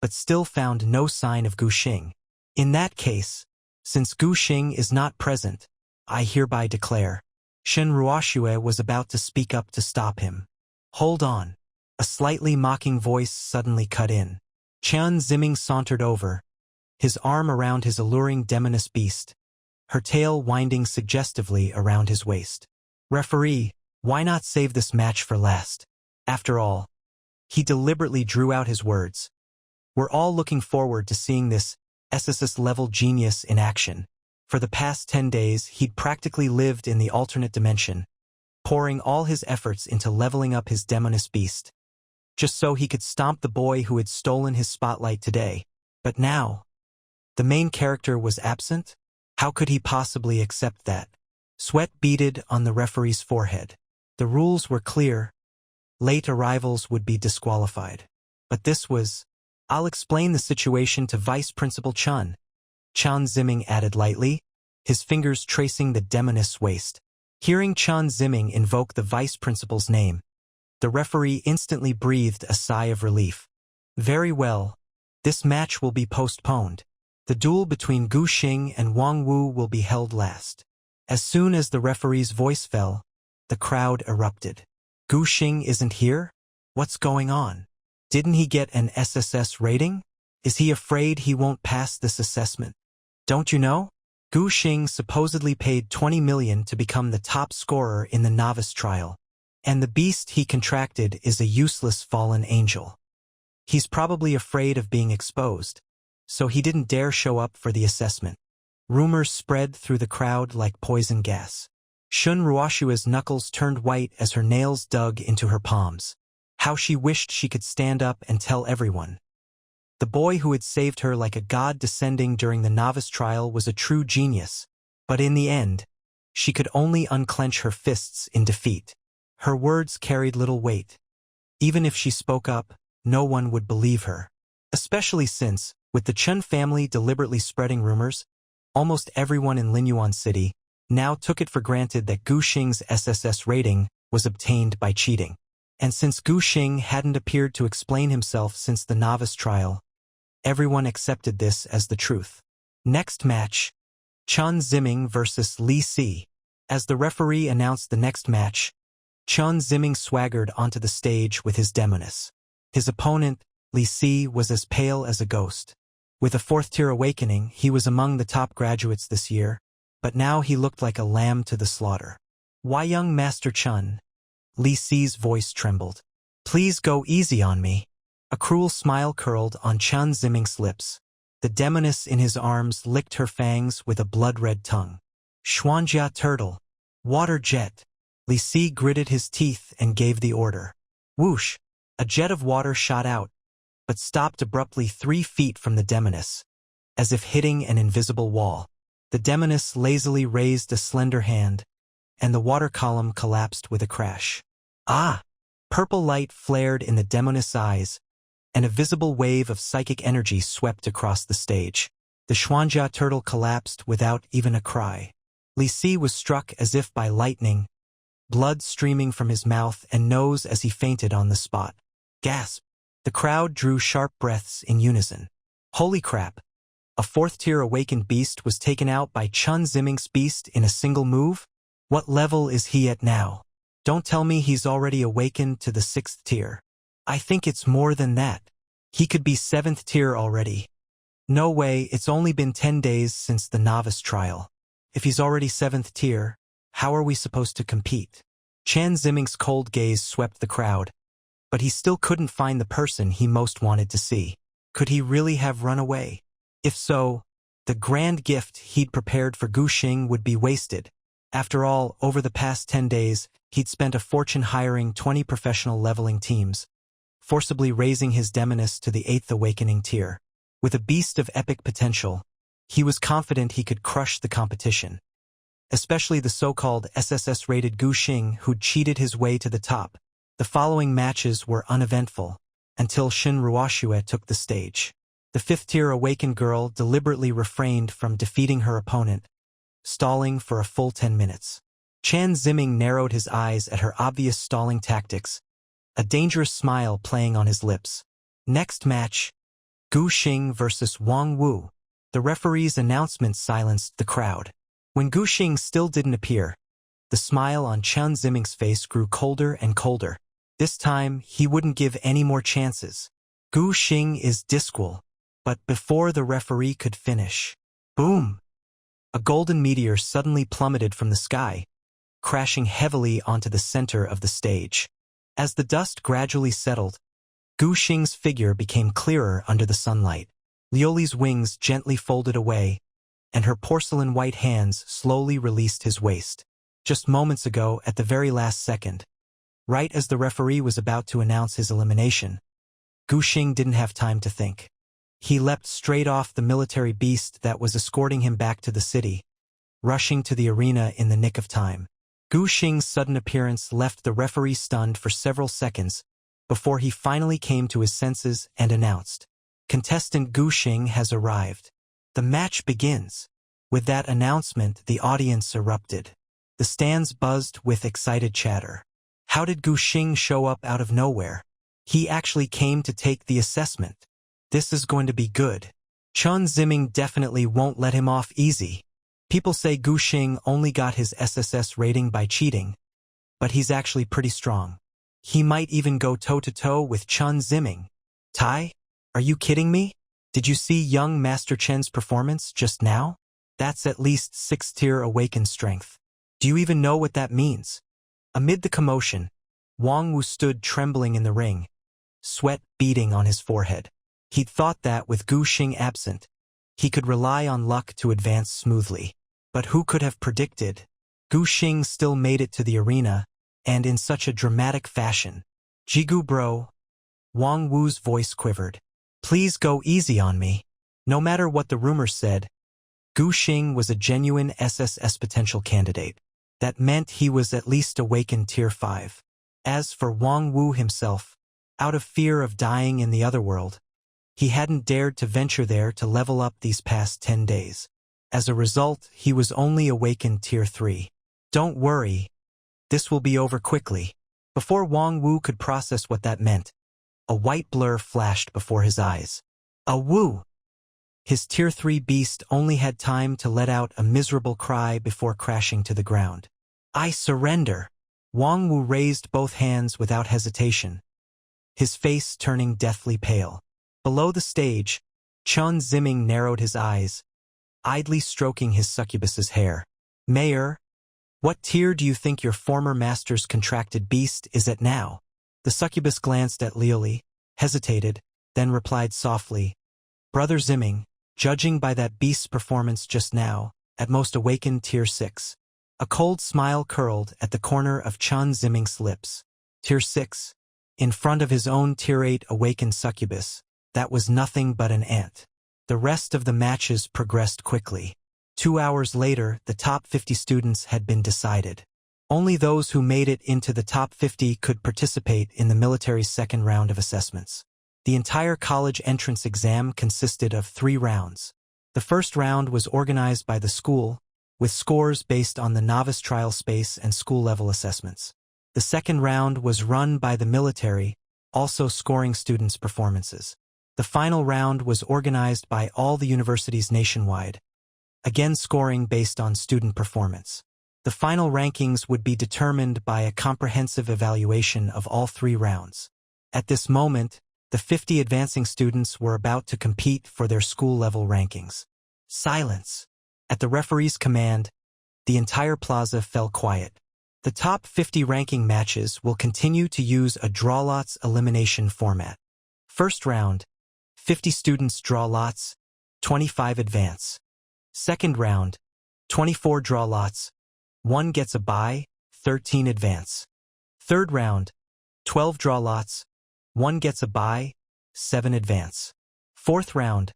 but still found no sign of Gu Xing. "In that case, since Gu Xing is not present, I hereby declare." Shun Ruoxue was about to speak up to stop him. "Hold on." A slightly mocking voice suddenly cut in. Qian Ziming sauntered over, his arm around his alluring demoness beast, her tail winding suggestively around his waist. "Referee, why not save this match for last? After all," he deliberately drew out his words, "we're all looking forward to seeing this SSS-level genius in action." For the past 10 days, he'd practically lived in the alternate dimension, pouring all his efforts into leveling up his demoness beast, just so he could stomp the boy who had stolen his spotlight today. But now, the main character was absent? How could he possibly accept that? Sweat beaded on the referee's forehead. The rules were clear. Late arrivals would be disqualified. But this was, "I'll explain the situation to Vice Principal Chun," Qian Ziming added lightly, his fingers tracing the demoness waist. Hearing Chen Ziming invoke the vice principal's name, the referee instantly breathed a sigh of relief. Very well. This match will be postponed. The duel between Gu Xing and Wang Wu will be held last. As soon as the referee's voice fell, the crowd erupted. Gu Xing isn't here? What's going on? Didn't he get an SSS rating? Is he afraid he won't pass this assessment? Don't you know? Gu Xing supposedly paid 20 million to become the top scorer in the novice trial, and the beast he contracted is a useless fallen angel. He's probably afraid of being exposed, so he didn't dare show up for the assessment. Rumors spread through the crowd like poison gas. Shun Ruoshua's knuckles turned white as her nails dug into her palms. How she wished she could stand up and tell everyone. The boy who had saved her like a god descending during the novice trial was a true genius, but in the end, she could only unclench her fists in defeat. Her words carried little weight. Even if she spoke up, no one would believe her. Especially since, with the Chen family deliberately spreading rumors, almost everyone in Linyuan City now took it for granted that Gu Xing's SSS rating was obtained by cheating. And since Gu Xing hadn't appeared to explain himself since the novice trial, everyone accepted this as the truth. Next match, Chen Ziming versus Li Si. As the referee announced the next match, Chen Ziming swaggered onto the stage with his demoness. His opponent, Li Si, was as pale as a ghost. With a fourth-tier awakening, he was among the top graduates this year, but now he looked like a lamb to the slaughter. Why, young Master Chen? Li Si's voice trembled. Please go easy on me. A cruel smile curled on Chen Ziming's lips. The demoness in his arms licked her fangs with a blood-red tongue. Xuanjia turtle. Water jet. Li Si gritted his teeth and gave the order. Whoosh! A jet of water shot out, but stopped abruptly 3 feet from the demoness, as if hitting an invisible wall. The demoness lazily raised a slender hand, and the water column collapsed with a crash. Ah! Purple light flared in the demoness' eyes, and a visible wave of psychic energy swept across the stage. The Xuanjia turtle collapsed without even a cry. Li Si was struck as if by lightning, blood streaming from his mouth and nose as he fainted on the spot. Gasp! The crowd drew sharp breaths in unison. Holy crap! A fourth-tier awakened beast was taken out by Chen Ziming's beast in a single move? What level is he at now? Don't tell me he's already awakened to the 6th tier. I think it's more than that. He could be 7th tier already. No way, it's only been 10 days since the novice trial. If he's already 7th tier, how are we supposed to compete? Chen Ziming's cold gaze swept the crowd, but he still couldn't find the person he most wanted to see. Could he really have run away? If so, the grand gift he'd prepared for Gu Xing would be wasted. After all, over the past 10 days, he'd spent a fortune hiring 20 professional leveling teams, forcibly raising his demoness to the 8th awakening tier. With a beast of epic potential, he was confident he could crush the competition. Especially the so-called SSS-rated Gu Xing who'd cheated his way to the top. The following matches were uneventful, until Shun Ruoshua took the stage. The 5th-tier awakened girl deliberately refrained from defeating her opponent, stalling for a full 10 minutes. Chen Ziming narrowed his eyes at her obvious stalling tactics, a dangerous smile playing on his lips. Next match, Gu Xing versus Wang Wu. The referee's announcement silenced the crowd. When Gu Xing still didn't appear, the smile on Chen Ziming's face grew colder and colder. This time, he wouldn't give any more chances. Gu Xing is disqual. But before the referee could finish, boom! A golden meteor suddenly plummeted from the sky, crashing heavily onto the center of the stage. As the dust gradually settled, Gu Xing's figure became clearer under the sunlight. Liuli's wings gently folded away, and her porcelain-white hands slowly released his waist. Just moments ago, at the very last second, right as the referee was about to announce his elimination, Gu Xing didn't have time to think. He leapt straight off the military beast that was escorting him back to the city, rushing to the arena in the nick of time. Gu Xing's sudden appearance left the referee stunned for several seconds before he finally came to his senses and announced, "Contestant Gu Xing has arrived. The match begins." With that announcement, the audience erupted. The stands buzzed with excited chatter. How did Gu Xing show up out of nowhere? He actually came to take the assessment. This is going to be good. Chen Ziming definitely won't let him off easy. People say Gu Xing only got his SSS rating by cheating, but he's actually pretty strong. He might even go toe-to-toe with Chen Ziming. Tai? Are you kidding me? Did you see young Master Chen's performance just now? That's at least 6th-tier awakened strength. Do you even know what that means? Amid the commotion, Wang Wu stood trembling in the ring, sweat beading on his forehead. He'd thought that with Gu Xing absent, he could rely on luck to advance smoothly. But who could have predicted? Gu Xing still made it to the arena, and in such a dramatic fashion. Jigu bro. Wang Wu's voice quivered. Please go easy on me. No matter what the rumors said, Gu Xing was a genuine SSS potential candidate. That meant he was at least awakened tier 5. As for Wang Wu himself, out of fear of dying in the other world, he hadn't dared to venture there to level up these past 10 days. As a result, he was only awakened tier 3. Don't worry, this will be over quickly. Before Wang Wu could process what that meant, a white blur flashed before his eyes. A Wu! His tier 3 beast only had time to let out a miserable cry before crashing to the ground. I surrender! Wang Wu raised both hands without hesitation, his face turning deathly pale. Below the stage, Chen Ziming narrowed his eyes, idly stroking his succubus's hair. Mayor, what tier do you think your former master's contracted beast is at now? The succubus glanced at Liuli, hesitated, then replied softly, Brother Ziming, judging by that beast's performance just now, at most awakened tier 6. A cold smile curled at the corner of Chen Ziming's lips. Tier 6? In front of his own tier 8 awakened succubus, that was nothing but an ant. The rest of the matches progressed quickly. 2 hours later, the top 50 students had been decided. Only those who made it into the top 50 could participate in the military's second round of assessments. The entire college entrance exam consisted of 3 rounds. The first round was organized by the school, with scores based on the novice trial space and school-level assessments. The second round was run by the military, also scoring students' performances. The final round was organized by all the universities nationwide, again scoring based on student performance. The final rankings would be determined by a comprehensive evaluation of all 3 rounds. At this moment, the 50 advancing students were about to compete for their school-level rankings. Silence. At the referee's command, the entire plaza fell quiet. The top 50 ranking matches will continue to use a draw lots elimination format. First round, 50 students draw lots, 25 advance. Second round, 24 draw lots, 1 gets a bye, 13 advance. Third round, 12 draw lots, 1 gets a bye, 7 advance. Fourth round,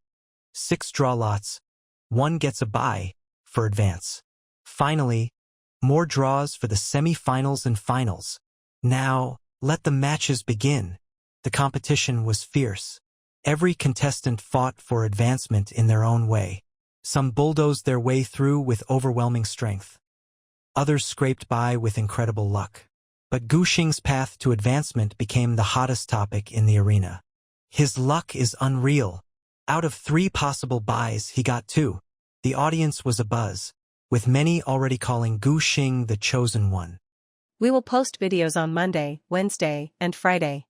6 draw lots, 1 gets a bye, for advance. Finally, more draws for the semi-finals and finals. Now, let the matches begin. The competition was fierce. Every contestant fought for advancement in their own way. Some bulldozed their way through with overwhelming strength. Others scraped by with incredible luck. But Gu Xing's path to advancement became the hottest topic in the arena. His luck is unreal. Out of 3 possible buys, he got 2. The audience was abuzz, with many already calling Gu Xing the chosen one. We will post videos on Monday, Wednesday, and Friday.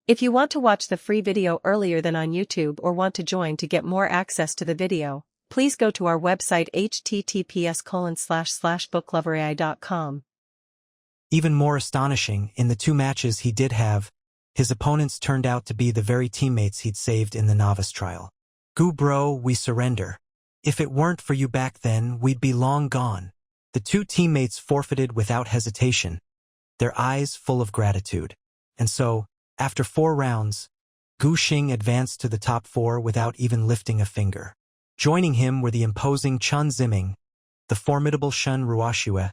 If you want to watch the free video earlier than on YouTube or want to join to get more access to the video, please go to our website https://bookloverai.com. Even more astonishing, in the 2 matches he did have, his opponents turned out to be the very teammates he'd saved in the novice trial. Gu bro, we surrender. If it weren't for you back then, we'd be long gone. The 2 teammates forfeited without hesitation, their eyes full of gratitude. And so, after 4 rounds, Gu Xing advanced to the top 4 without even lifting a finger. Joining him were the imposing Chen Ziming, the formidable Shen Ruoxue,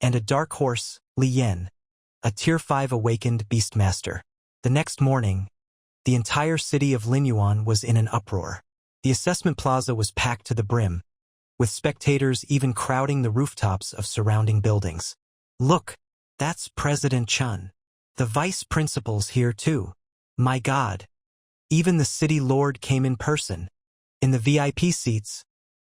and a dark horse, Li Yan, a tier 5 awakened beastmaster. The next morning, the entire city of Linyuan was in an uproar. The assessment plaza was packed to the brim, with spectators even crowding the rooftops of surrounding buildings. Look, that's President Chun. The vice principal's here too. My God. Even the city lord came in person. In the VIP seats,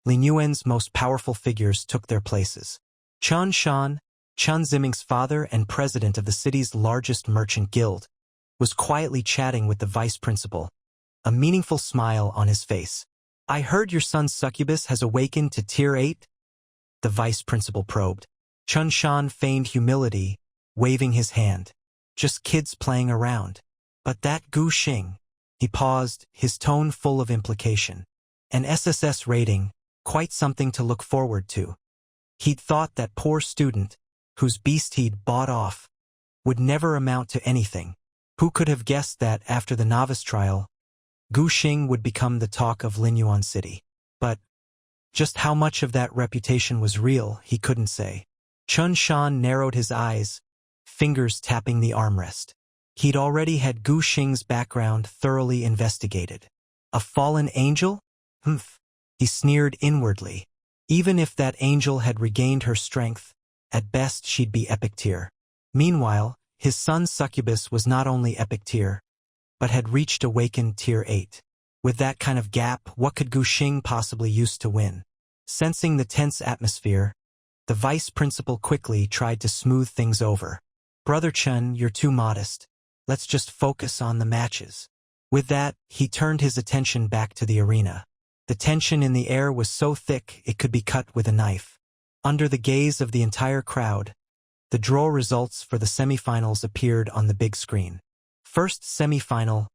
Li Nguyen's most powerful figures took their places. Chun Shan, Chun Ziming's father and president of the city's largest merchant guild, was quietly chatting with the vice principal, a meaningful smile on his face. I heard your son Succubus has awakened to Tier 8? The vice principal probed. Chun Shan feigned humility, waving his hand. Just kids playing around. But that Gu Xing. He paused, his tone full of implication. An SSS rating, quite something to look forward to. He'd thought that poor student, whose beast he'd bought off, would never amount to anything. Who could have guessed that after the novice trial, Gu Xing would become the talk of Linyuan City? But just how much of that reputation was real, he couldn't say. Chun Shan narrowed his eyes, fingers tapping the armrest. He'd already had Gu Xing's background thoroughly investigated. A fallen angel? Humph. He sneered inwardly. Even if that angel had regained her strength, at best she'd be epic tier. Meanwhile, his son Succubus was not only epic tier, but had reached awakened Tier 8. With that kind of gap, what could Gu Xing possibly use to win? Sensing the tense atmosphere, the vice principal quickly tried to smooth things over. Brother Chun, you're too modest. Let's just focus on the matches. With that, he turned his attention back to the arena. The tension in the air was so thick it could be cut with a knife. Under the gaze of the entire crowd, the draw results for the semifinals appeared on the big screen. First semifinal,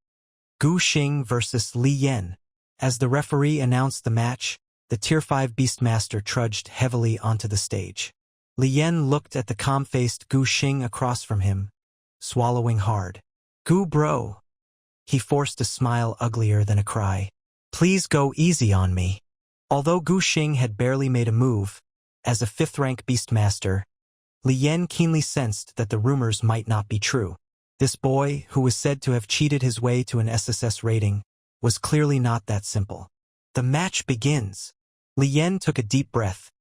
Gu Xing versus Li Yan. As the referee announced the match, the Tier 5 beastmaster trudged heavily onto the stage. Li Yan looked at the calm-faced Gu Xing across from him, swallowing hard. Gu bro. He forced a smile uglier than a cry. Please go easy on me. Although Gu Xing had barely made a move, as a 5th-rank beastmaster, Li Yan keenly sensed that the rumors might not be true. This boy, who was said to have cheated his way to an SSS rating, was clearly not that simple. The match begins. Li Yan took a deep breath,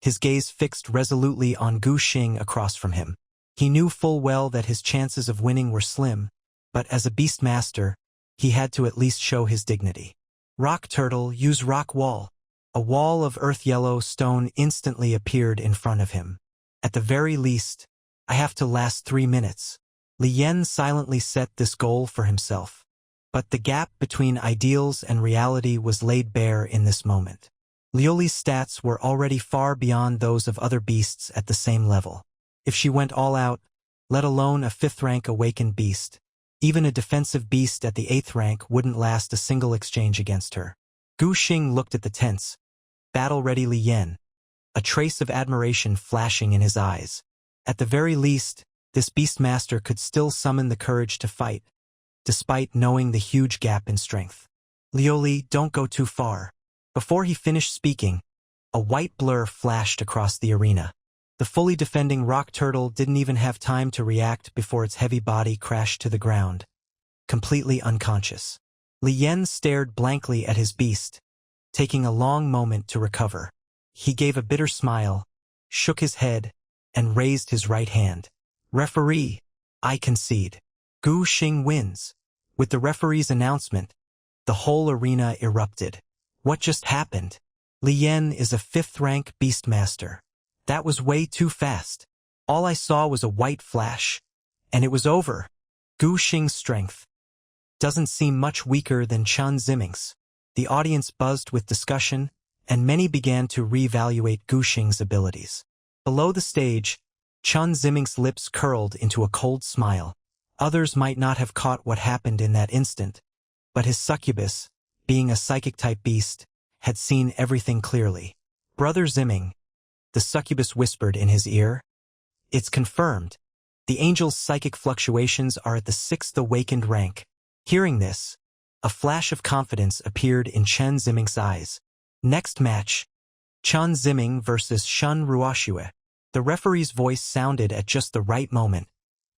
his gaze fixed resolutely on Gu Xing across from him. He knew full well that his chances of winning were slim, but as a beastmaster, he had to at least show his dignity. Rock turtle, use rock wall. A wall of earth-yellow stone instantly appeared in front of him. At the very least, I have to last 3 minutes. Li Yan silently set this goal for himself. But the gap between ideals and reality was laid bare in this moment. Liuli's stats were already far beyond those of other beasts at the same level. If she went all out, let alone a 5th-rank awakened beast, even a defensive beast at the 8th rank wouldn't last a single exchange against her. Gu Xing looked at the tense, battle-ready Li Yan, a trace of admiration flashing in his eyes. At the very least, this beastmaster could still summon the courage to fight, despite knowing the huge gap in strength. Liuli, don't go too far. Before he finished speaking, a white blur flashed across the arena. The fully defending rock turtle didn't even have time to react before its heavy body crashed to the ground, completely unconscious. Li Yan stared blankly at his beast, taking a long moment to recover. He gave a bitter smile, shook his head, and raised his right hand. Referee, I concede. Gu Xing wins. With the referee's announcement, the whole arena erupted. What just happened? Li Yan is a 5th-rank beastmaster. That was way too fast. All I saw was a white flash, and it was over. Gu Xing's strength doesn't seem much weaker than Chun Ziming's. The audience buzzed with discussion, and many began to reevaluate Gu Xing's abilities. Below the stage, Chun Ziming's lips curled into a cold smile. Others might not have caught what happened in that instant, but his succubus, being a psychic-type beast, had seen everything clearly. Brother Ziming, the succubus whispered in his ear. It's confirmed. The angel's psychic fluctuations are at the 6th awakened rank. Hearing this, a flash of confidence appeared in Chen Ziming's eyes. Next match, Chun Ziming versus Shun Ruoxue. The referee's voice sounded at just the right moment,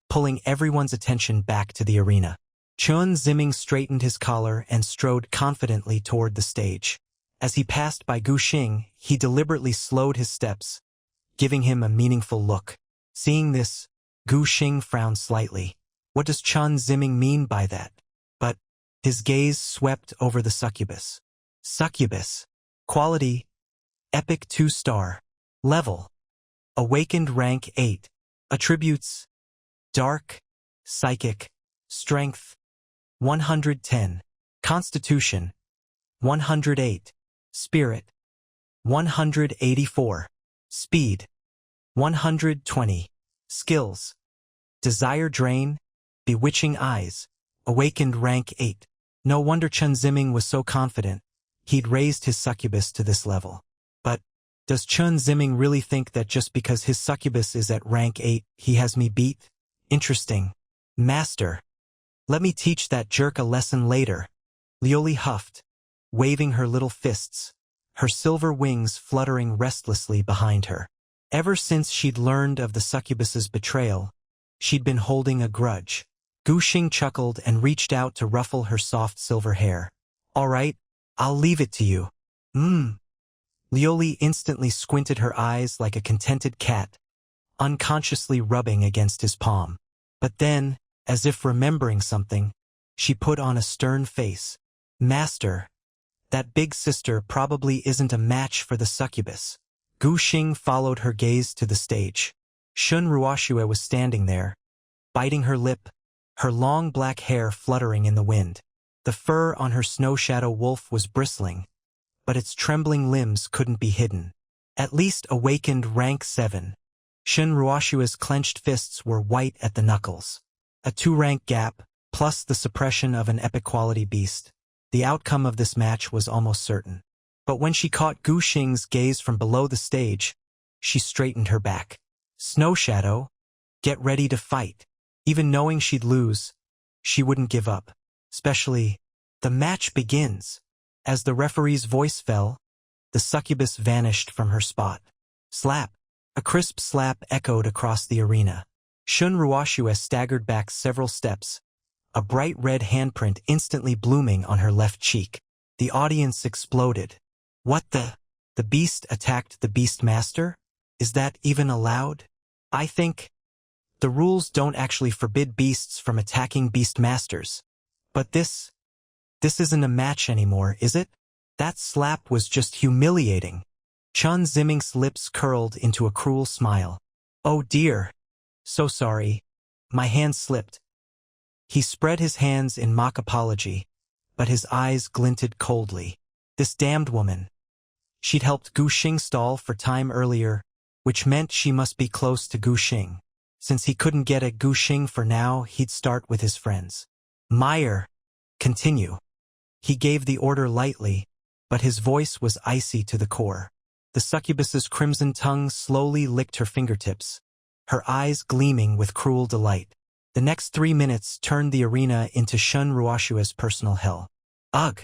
pulling everyone's attention back to the arena. Chun Ziming straightened his collar and strode confidently toward the stage. As he passed by Gu Xing, he deliberately slowed his steps, giving him a meaningful look. Seeing this, Gu Xing frowned slightly. What does Chen Ziming mean by that? But his gaze swept over the succubus. Succubus. Quality: Epic 2-star. Level: Awakened rank 8. Attributes: Dark, Psychic, Strength, 110. Constitution, 108. Spirit, 184. Speed, 120. Skills: Desire Drain, Bewitching Eyes, Awakened rank 8. No wonder Chen Ziming was so confident. He'd raised his succubus to this level. But does Chen Ziming really think that just because his succubus is at rank 8, he has me beat? Interesting. Master, let me teach that jerk a lesson later. Liuli huffed, waving her little fists, her silver wings fluttering restlessly behind her. Ever since she'd learned of the succubus's betrayal, she'd been holding a grudge. Gu Xing chuckled and reached out to ruffle her soft silver hair. All right, I'll leave it to you. Liuli instantly squinted her eyes like a contented cat, unconsciously rubbing against his palm. But then, as if remembering something, she put on a stern face. Master, that big sister probably isn't a match for the succubus. Gu Xing followed her gaze to the stage. Shun Ruoxue was standing there, biting her lip, her long black hair fluttering in the wind. The fur on her snow shadow wolf was bristling, but its trembling limbs couldn't be hidden. At least awakened rank 7. Shun Ruoxue's clenched fists were white at the knuckles. A 2-rank gap, plus the suppression of an epic-quality beast. The outcome of this match was almost certain. But when she caught Gu Xing's gaze from below the stage, she straightened her back. Snow Shadow, get ready to fight. Even knowing she'd lose, she wouldn't give up. Especially, the match begins. As the referee's voice fell, the succubus vanished from her spot. Slap! A crisp slap echoed across the arena. Shun Ruoxue staggered back several steps, a bright red handprint instantly blooming on her left cheek. The audience exploded. What the? The beast attacked the beastmaster? Is that even allowed? I think the rules don't actually forbid beasts from attacking beastmasters. But this isn't a match anymore, is it? That slap was just humiliating. Chen Ziming's lips curled into a cruel smile. Oh dear. So sorry. My hand slipped. He spread his hands in mock apology, but his eyes glinted coldly. This damned woman. She'd helped Gu Xing stall for time earlier, which meant she must be close to Gu Xing. Since he couldn't get at Gu Xing for now, he'd start with his friends. Meyer, continue. He gave the order lightly, but his voice was icy to the core. The succubus's crimson tongue slowly licked her fingertips, her eyes gleaming with cruel delight. The next 3 minutes turned the arena into Shun Ruoxue's personal hell. Ugh!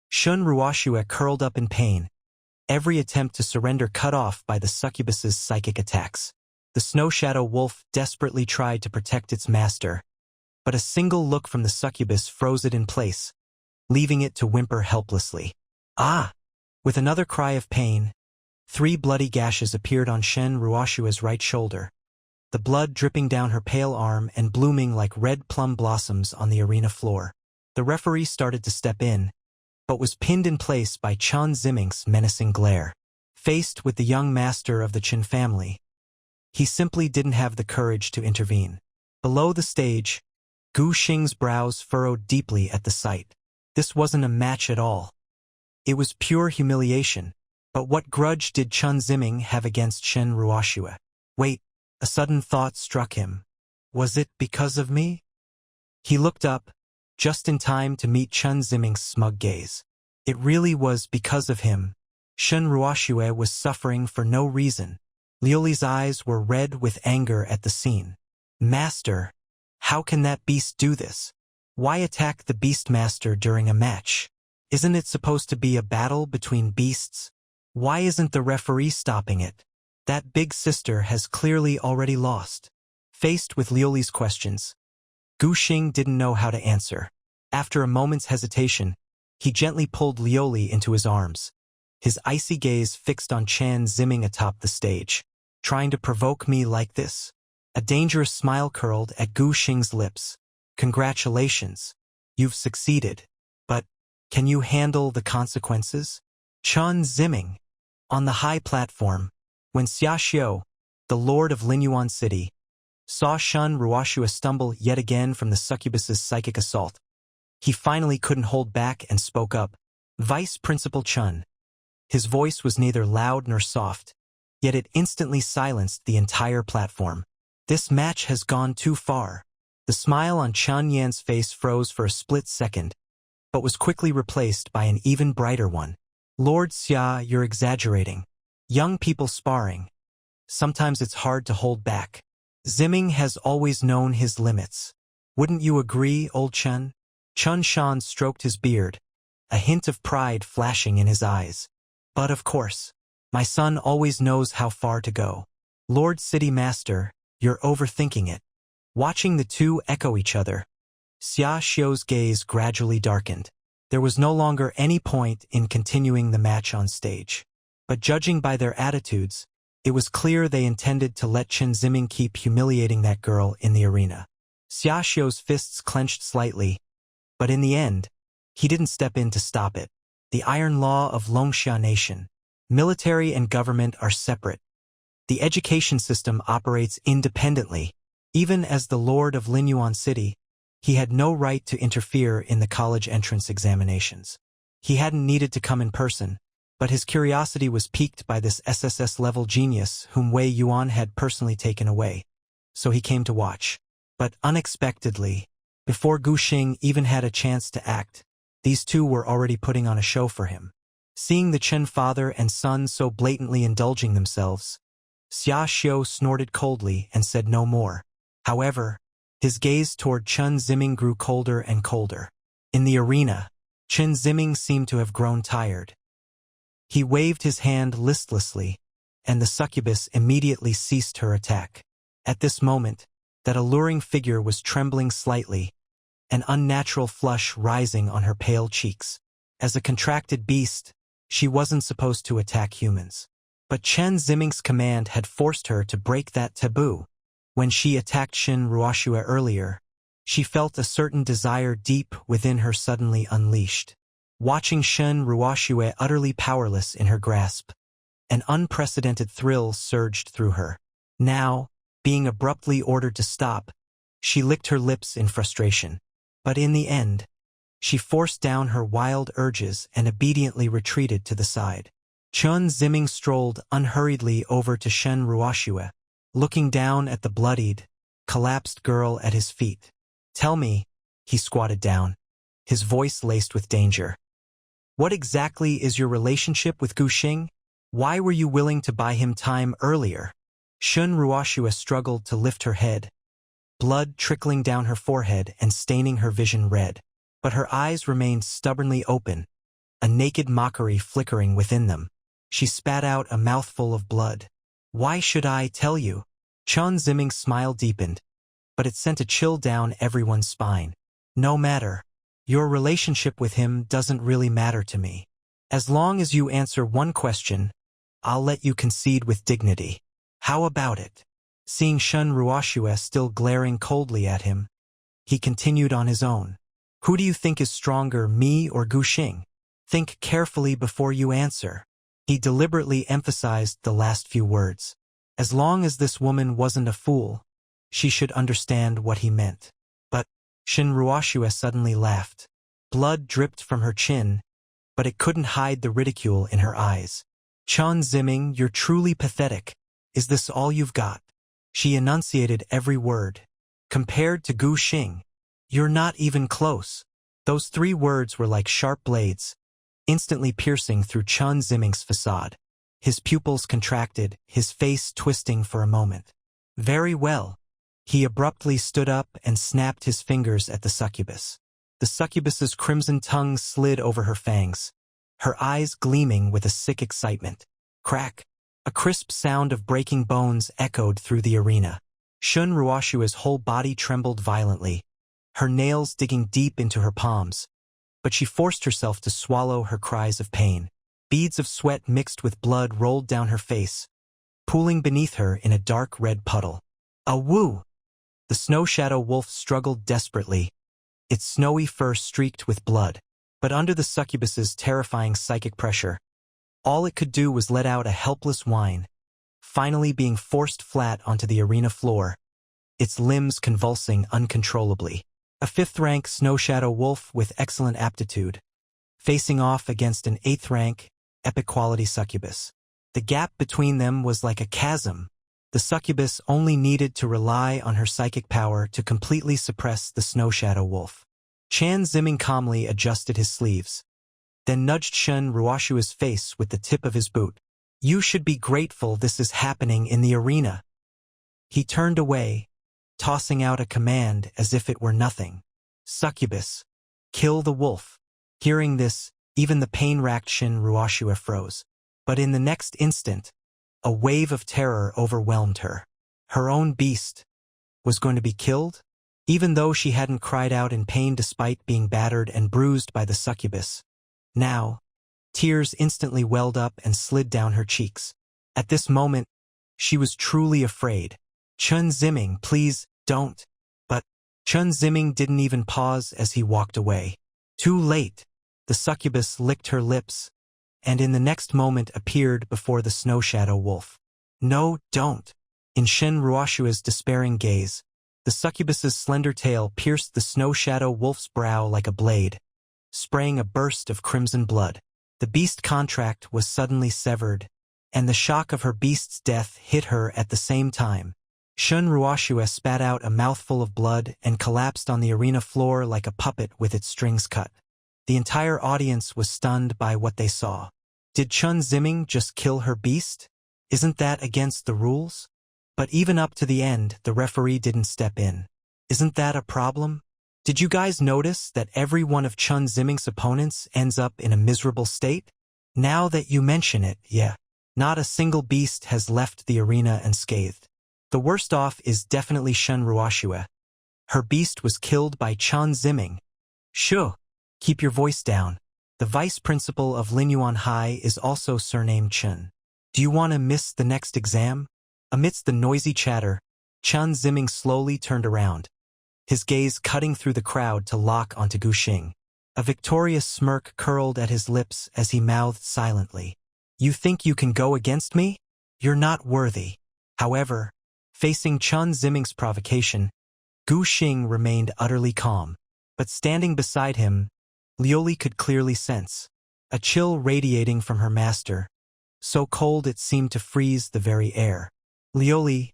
Shun Ruoxue curled up in pain, every attempt to surrender cut off by the succubus's psychic attacks. The snow shadow wolf desperately tried to protect its master, but a single look from the succubus froze it in place, leaving it to whimper helplessly. Ah! With another cry of pain, 3 bloody gashes appeared on Shun Ruoxue's right shoulder, the blood dripping down her pale arm and blooming like red plum blossoms on the arena floor. The referee started to step in, but was pinned in place by Chen Ziming's menacing glare. Faced with the young master of the Qin family, he simply didn't have the courage to intervene. Below the stage, Gu Xing's brows furrowed deeply at the sight. This wasn't a match at all. It was pure humiliation. But what grudge did Chen Ziming have against Shun Ruoxue? Wait, a sudden thought struck him. Was it because of me? He looked up, just in time to meet Chen Ziming's smug gaze. It really was because of him. Shun Ruoxue was suffering for no reason. Liuli's eyes were red with anger at the scene. Master, how can that beast do this? Why attack the beastmaster during a match? Isn't it supposed to be a battle between beasts? Why isn't the referee stopping it? That big sister has clearly already lost. Faced with Liuli's questions, Gu Xing didn't know how to answer. After a moment's hesitation, he gently pulled Liuli into his arms. his icy gaze fixed on Chen Ziming atop the stage. Trying to provoke me like this? A dangerous smile curled at Gu Xing's lips. Congratulations. You've succeeded. But, can you handle the consequences? Chen Ziming. On the high platform, when Xia Xiu, the lord of Linyuan City, saw Shen Ruoxue stumble yet again from the succubus's psychic assault, he finally couldn't hold back and spoke up. Vice Principal Chen. His voice was neither loud nor soft, yet it instantly silenced the entire platform. This match has gone too far. The smile on Chen Yan's face froze for a split second, but was quickly replaced by an even brighter one. Lord Xia, you're exaggerating. Young people sparring. Sometimes it's hard to hold back. Ziming has always known his limits. Wouldn't you agree, old Chen? Chen Shan stroked his beard, a hint of pride flashing in his eyes. But of course, my son always knows how far to go. Lord City Master, you're overthinking it. Watching the two echo each other, Xia Xiu's gaze gradually darkened. There was no longer any point in continuing the match on stage. But judging by their attitudes, it was clear they intended to let Chen Ziming keep humiliating that girl in the arena. Xia Xiu's fists clenched slightly, but in the end, he didn't step in to stop it. The iron law of Longxia Nation. Military and government are separate. The education system operates independently. Even as the lord of Linyuan City, he had no right to interfere in the college entrance examinations. He hadn't needed to come in person, but his curiosity was piqued by this SSS-level genius whom Wei Yuan had personally taken away. So he came to watch. But unexpectedly, before Gu Xing even had a chance to act, these two were already putting on a show for him. Seeing the Chen father and son so blatantly indulging themselves, Xia Xiu snorted coldly and said no more. However, his gaze toward Chen Ziming grew colder and colder. In the arena, Chen Ziming seemed to have grown tired. He waved his hand listlessly, and the succubus immediately ceased her attack. At this moment, that alluring figure was trembling slightly, an unnatural flush rising on her pale cheeks. As a contracted beast, she wasn't supposed to attack humans. But Chen Ziming's command had forced her to break that taboo. When she attacked Shen Ruoxue earlier, she felt a certain desire deep within her suddenly unleashed. Watching Shen Ruoxue utterly powerless in her grasp, an unprecedented thrill surged through her. Now, being abruptly ordered to stop, she licked her lips in frustration. But in the end, she forced down her wild urges and obediently retreated to the side. Chen Ziming strolled unhurriedly over to Shen Ruoxue, looking down at the bloodied, collapsed girl at his feet. Tell me, he squatted down, his voice laced with danger. What exactly is your relationship with Gu Xing? Why were you willing to buy him time earlier? Shen Ruoxue struggled to lift her head, blood trickling down her forehead and staining her vision red. But her eyes remained stubbornly open, a naked mockery flickering within them. She spat out a mouthful of blood. Why should I tell you? Chen Ziming's smile deepened, but it sent a chill down everyone's spine. No matter. Your relationship with him doesn't really matter to me. As long as you answer one question, I'll let you concede with dignity. How about it? Seeing Shen Ruoxue still glaring coldly at him, he continued on his own. Who do you think is stronger, me or Gu Xing? Think carefully before you answer. He deliberately emphasized the last few words. As long as this woman wasn't a fool, she should understand what he meant. But Shen Ruoxue suddenly laughed. Blood dripped from her chin, but it couldn't hide the ridicule in her eyes. Chen Ziming, you're truly pathetic. Is this all you've got? She enunciated every word. Compared to Gu Xing, you're not even close. Those 3 words were like sharp blades, instantly piercing through Chen Ziming's facade. His pupils contracted, his face twisting for a moment. Very well. He abruptly stood up and snapped his fingers at the succubus. The succubus's crimson tongue slid over her fangs, her eyes gleaming with a sick excitement. Crack! A crisp sound of breaking bones echoed through the arena. Shen Ruoxue's whole body trembled violently, her nails digging deep into her palms, but she forced herself to swallow her cries of pain. Beads of sweat mixed with blood rolled down her face, pooling beneath her in a dark red puddle. A woo! The snow shadow wolf struggled desperately, its snowy fur streaked with blood. But under the succubus's terrifying psychic pressure, all it could do was let out a helpless whine, finally being forced flat onto the arena floor, its limbs convulsing uncontrollably. A fifth-rank snow shadow wolf with excellent aptitude, facing off against an eighth-rank, epic-quality succubus. The gap between them was like a chasm. The succubus only needed to rely on her psychic power to completely suppress the snow shadow wolf. Chan Ziming calmly adjusted his sleeves, then nudged Shen Ruoshua's face with the tip of his boot. You should be grateful this is happening in the arena. He turned away, tossing out a command as if it were nothing. Succubus, kill the wolf. Hearing this, even the pain-racked Shen Ruoshua froze. But in the next instant, a wave of terror overwhelmed her. Her own beast was going to be killed? Even though she hadn't cried out in pain despite being battered and bruised by the succubus. Now, tears instantly welled up and slid down her cheeks. At this moment, she was truly afraid. Chun Ziming, please, don't. But Chun Ziming didn't even pause as he walked away. Too late. The succubus licked her lips, and in the next moment appeared before the snow shadow wolf. No, don't. In Shen Ruoshua's despairing gaze, the succubus's slender tail pierced the snow shadow wolf's brow like a blade, spraying a burst of crimson blood. The beast contract was suddenly severed, and the shock of her beast's death hit her at the same time. Shen Ruoshua spat out a mouthful of blood and collapsed on the arena floor like a puppet with its strings cut. The entire audience was stunned by what they saw. Did Chun Ziming just kill her beast? Isn't that against the rules? But even up to the end, the referee didn't step in. Isn't that a problem? Did you guys notice that every one of Chun Ziming's opponents ends up in a miserable state? Now that you mention it, yeah. Not a single beast has left the arena unscathed. The worst off is definitely Shen Ruoshua. Her beast was killed by Chun Ziming. Shoo! Keep your voice down. The vice principal of Linyuan High is also surnamed Chun. Do you want to miss the next exam? Amidst the noisy chatter, Chun Ziming slowly turned around, his gaze cutting through the crowd to lock onto Gu Xing. A victorious smirk curled at his lips as he mouthed silently. You think you can go against me? You're not worthy. However, facing Chun Ziming's provocation, Gu Xing remained utterly calm. But standing beside him, Liuli could clearly sense a chill radiating from her master, so cold it seemed to freeze the very air. Liuli,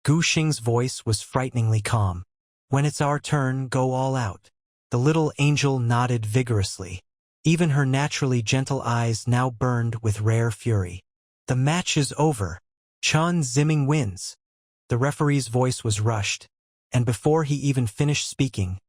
Gu Xing's voice was frighteningly calm. When it's our turn, go all out. The little angel nodded vigorously. Even her naturally gentle eyes now burned with rare fury. The match is over. Chun Ziming wins. The referee's voice was rushed, and before he even finished speaking,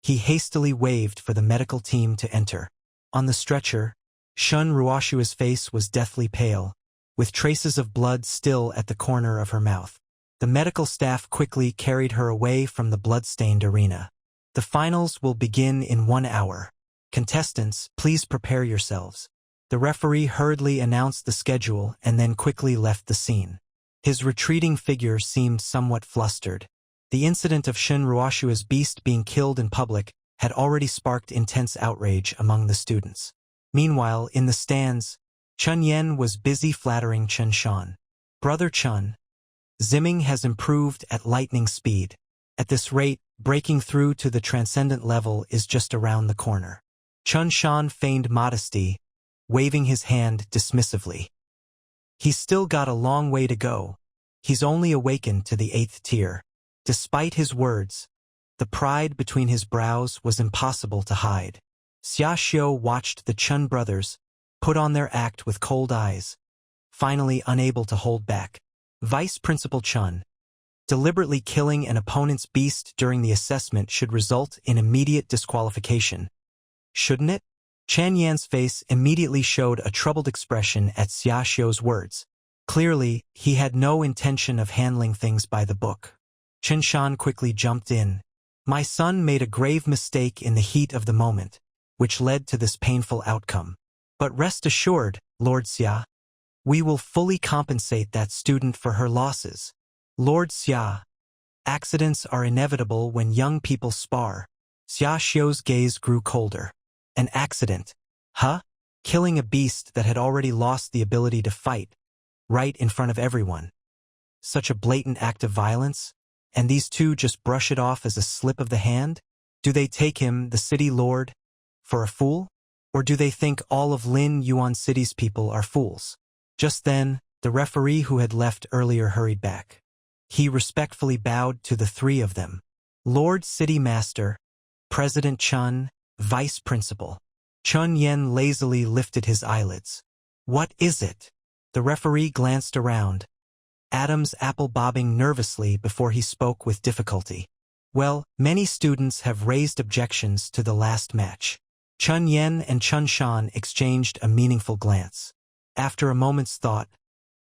he hastily waved for the medical team to enter. On the stretcher, Shen Ruoshua's face was deathly pale, with traces of blood still at the corner of her mouth. The medical staff quickly carried her away from the blood-stained arena. The finals will begin in 1 hour. Contestants, please prepare yourselves. The referee hurriedly announced the schedule and then quickly left the scene. His retreating figure seemed somewhat flustered. The incident of Shen Ruoshua's beast being killed in public had already sparked intense outrage among the students. Meanwhile, in the stands, Chun Yen was busy flattering Chun Shan. Brother Chun, Ziming has improved at lightning speed. At this rate, breaking through to the transcendent level is just around the corner. Chun Shan feigned modesty, waving his hand dismissively. He's still got a long way to go. He's only awakened to the 8th tier. Despite his words, the pride between his brows was impossible to hide. Xia Xiu watched the Chun brothers put on their act with cold eyes, finally unable to hold back. Vice Principal Chun, deliberately killing an opponent's beast during the assessment should result in immediate disqualification. Shouldn't it? Chan Yan's face immediately showed a troubled expression at Xia Xiu's words. Clearly, he had no intention of handling things by the book. Chen Shan quickly jumped in. My son made a grave mistake in the heat of the moment, which led to this painful outcome. But rest assured, Lord Xia, we will fully compensate that student for her losses. Lord Xia, accidents are inevitable when young people spar. Xia Xiu's gaze grew colder. An accident? Huh? Killing a beast that had already lost the ability to fight, right in front of everyone. Such a blatant act of violence? And these two just brush it off as a slip of the hand? Do they take him, the city lord, for a fool? Or do they think all of Lin Yuan City's people are fools? Just then, the referee who had left earlier hurried back. He respectfully bowed to the three of them. Lord City Master, President Chun, Vice Principal. Chun Yen lazily lifted his eyelids. What is it? The referee glanced around, Adam's apple bobbing nervously before he spoke with difficulty. Well, many students have raised objections to the last match. Chun Yen and Chun Shan exchanged a meaningful glance. After a moment's thought,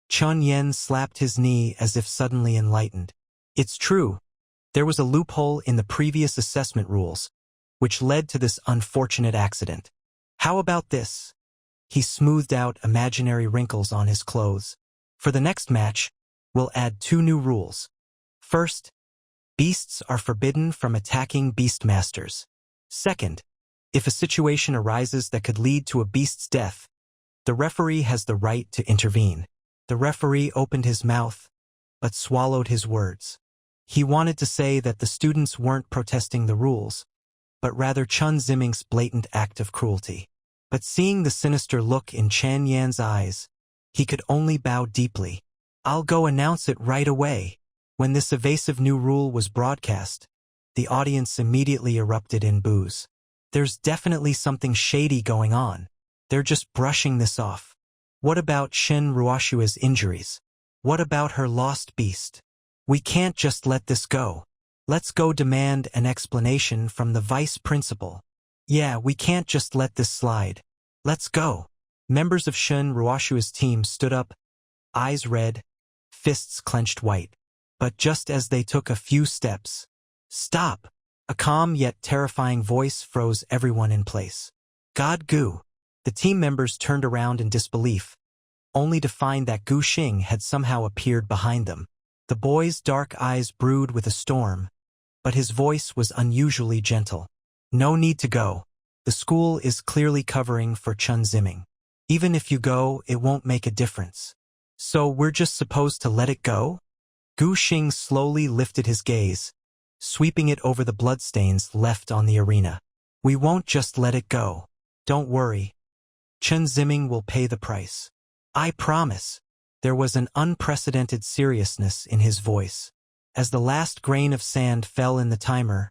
Chun Yen slapped his knee as if suddenly enlightened. It's true. There was a loophole in the previous assessment rules, which led to this unfortunate accident. How about this? He smoothed out imaginary wrinkles on his clothes. For the next match, we'll add 2 new rules. First, beasts are forbidden from attacking beastmasters. Second, if a situation arises that could lead to a beast's death, the referee has the right to intervene. The referee opened his mouth, but swallowed his words. He wanted to say that the students weren't protesting the rules, but rather Chun Ziming's blatant act of cruelty. But seeing the sinister look in Chan Yan's eyes, he could only bow deeply. I'll go announce it right away. When this evasive new rule was broadcast, the audience immediately erupted in boos. There's definitely something shady going on. They're just brushing this off. What about Shen Ruoshua's injuries? What about her lost beast? We can't just let this go. Let's go demand an explanation from the vice principal. Yeah, we can't just let this slide. Let's go. Members of Shen Ruoshua's team stood up, eyes red, fists clenched white. But just as they took a few steps, stop! A calm yet terrifying voice froze everyone in place. God Gu! The team members turned around in disbelief, only to find that Gu Xing had somehow appeared behind them. The boy's dark eyes brewed with a storm, but his voice was unusually gentle. No need to go. The school is clearly covering for Chun Ziming. Even if you go, it won't make a difference. So we're just supposed to let it go? Gu Xing slowly lifted his gaze, sweeping it over the bloodstains left on the arena. We won't just let it go. Don't worry. Chun Ziming will pay the price. I promise. There was an unprecedented seriousness in his voice. As the last grain of sand fell in the timer,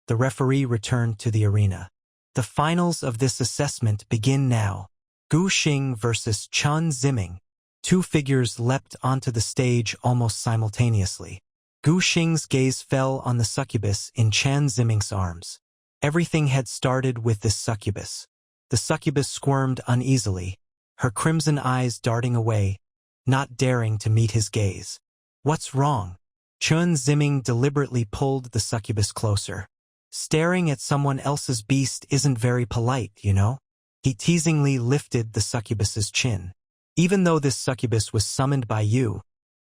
the referee returned to the arena. The finals of this assessment begin now. Gu Xing versus Chun Ziming. 2 figures leapt onto the stage almost simultaneously. Gu Xing's gaze fell on the succubus in Chan Ziming's arms. Everything had started with this succubus. The succubus squirmed uneasily, her crimson eyes darting away, not daring to meet his gaze. What's wrong? Chun Ziming deliberately pulled the succubus closer. Staring at someone else's beast isn't very polite, you know? He teasingly lifted the succubus's chin. Even though this succubus was summoned by you,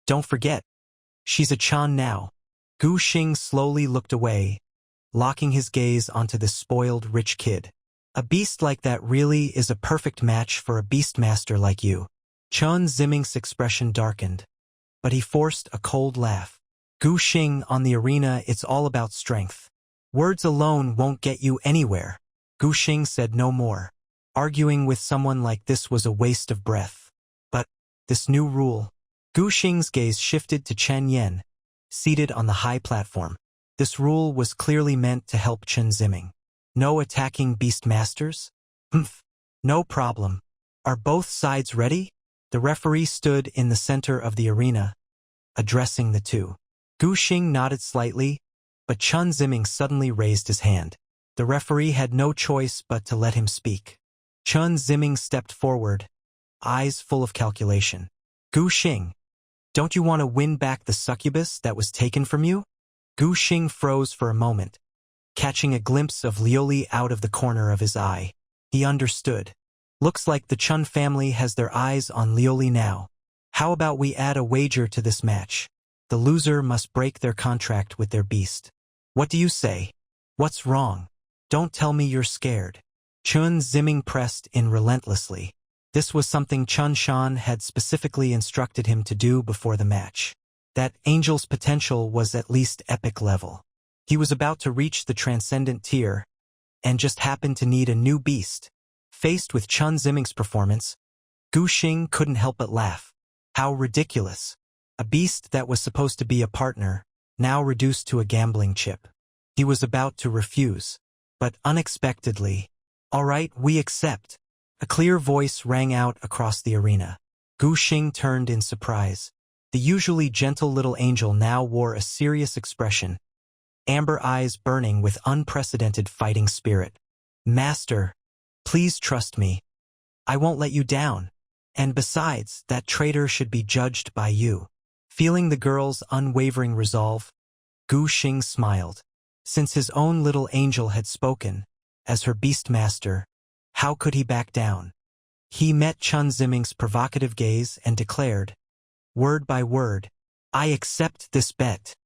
don't forget, she's a Chan now. Gu Xing slowly looked away, locking his gaze onto this spoiled rich kid. A beast like that really is a perfect match for a beastmaster like you. Chun Ziming's expression darkened, but he forced a cold laugh. Gu Xing, on the arena, it's all about strength. Words alone won't get you anywhere. Gu Xing said no more. Arguing with someone like this was a waste of breath. But this new rule. Gu Xing's gaze shifted to Chen Yen, seated on the high platform. This rule was clearly meant to help Chun Ziming. No attacking beastmasters? Humph. No problem. Are both sides ready? The referee stood in the center of the arena, addressing the two. Gu Xing nodded slightly, but Chun Ziming suddenly raised his hand. The referee had no choice but to let him speak. Chun Ziming stepped forward, eyes full of calculation. Gu Xing, don't you want to win back the succubus that was taken from you? Gu Xing froze for a moment, catching a glimpse of Liuli out of the corner of his eye. He understood. Looks like the Chun family has their eyes on Liuli now. How about we add a wager to this match? The loser must break their contract with their beast. What do you say? What's wrong? Don't tell me you're scared. Chun Xing pressed in relentlessly. This was something Chun Shan had specifically instructed him to do before the match. That Angel's potential was at least epic level. He was about to reach the transcendent tier, and just happened to need a new beast. Faced with Chun Xing's performance, Gu Xing couldn't help but laugh. How ridiculous. A beast that was supposed to be a partner, now reduced to a gambling chip. He was about to refuse, but unexpectedly, "All right, we accept." A clear voice rang out across the arena. Gu Xing turned in surprise. The usually gentle little angel now wore a serious expression, amber eyes burning with unprecedented fighting spirit. "Master, please trust me. I won't let you down. And besides, that traitor should be judged by you." Feeling the girl's unwavering resolve, Gu Xing smiled. Since his own little angel had spoken, as her beastmaster, how could he back down? He met Chun Xing's provocative gaze and declared, word by word, "I accept this bet."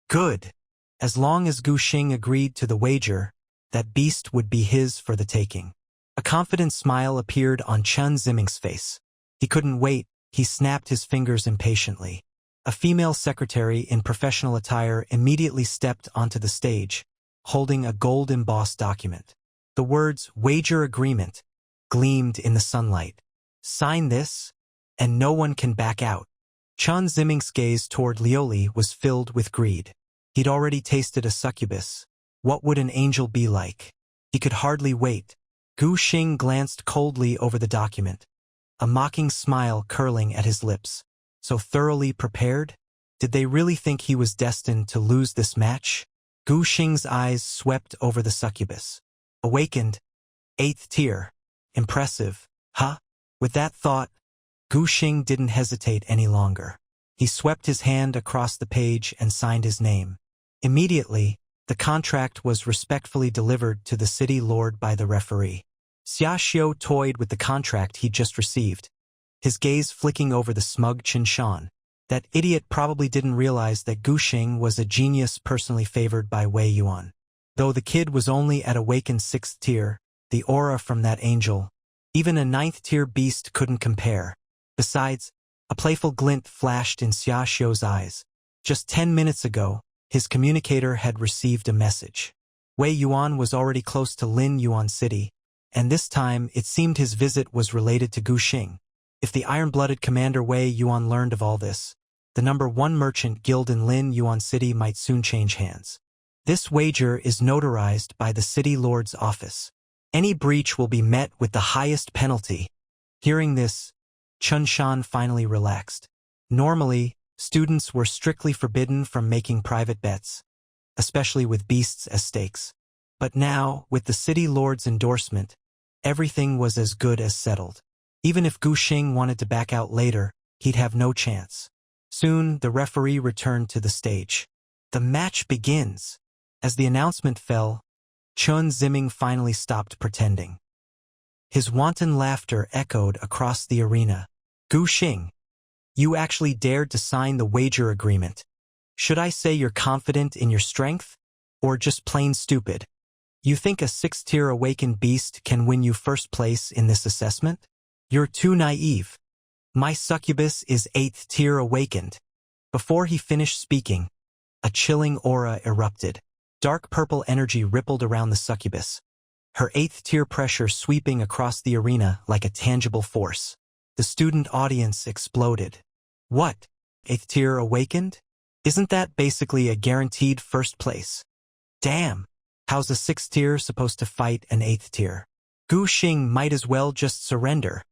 Good. As long as Gu Xing agreed to the wager, that beast would be his for the taking. A confident smile appeared on Chun Xing's face. He couldn't wait, he snapped his fingers impatiently. A female secretary in professional attire immediately stepped onto the stage, holding a gold-embossed document. The words "Wager Agreement" gleamed in the sunlight. "Sign this, and no one can back out." Chun Xing's gaze toward Liuli was filled with greed. He'd already tasted a succubus. What would an angel be like? He could hardly wait. Gu Xing glanced coldly over the document, a mocking smile curling at his lips. So thoroughly prepared? Did they really think he was destined to lose this match? Gu Xing's eyes swept over the succubus. Awakened. 8th tier. Impressive, huh? With that thought, Gu Xing didn't hesitate any longer. He swept his hand across the page and signed his name. Immediately, the contract was respectfully delivered to the city lord by the referee. Xia Xiu toyed with the contract he'd just received, his gaze flicking over the smug Chen Shan. That idiot probably didn't realize that Gu Xing was a genius personally favored by Wei Yuan. Though the kid was only at awakened 6th tier, the aura from that angel, even a 9th tier beast couldn't compare. Besides, a playful glint flashed in Xia Xiu's eyes. Just 10 minutes ago, his communicator had received a message. Wei Yuan was already close to Lin Yuan City, and this time it seemed his visit was related to Gu Xing. If the iron-blooded commander Wei Yuan learned of all this, the #1 merchant guild in Lin Yuan City might soon change hands. This wager is notarized by the city lord's office. Any breach will be met with the highest penalty. Hearing this, Chun Shan finally relaxed. Normally, students were strictly forbidden from making private bets, especially with beasts as stakes. But now, with the city lord's endorsement, everything was as good as settled. Even if Gu Xing wanted to back out later, he'd have no chance. Soon, the referee returned to the stage. The match begins. As the announcement fell, Chun Xing finally stopped pretending. His wanton laughter echoed across the arena. "Gu Xing, you actually dared to sign the wager agreement. Should I say you're confident in your strength? Or just plain stupid? You think a 6th-tier awakened beast can win you first place in this assessment? You're too naive. My succubus is 8th-tier awakened." Before he finished speaking, a chilling aura erupted. Dark purple energy rippled around the succubus, her 8th-tier pressure sweeping across the arena like a tangible force. The student audience exploded. What? 8th-tier awakened? Isn't that basically a guaranteed first place? Damn, how's a 6th-tier supposed to fight an 8th-tier? Gu Xing might as well just surrender.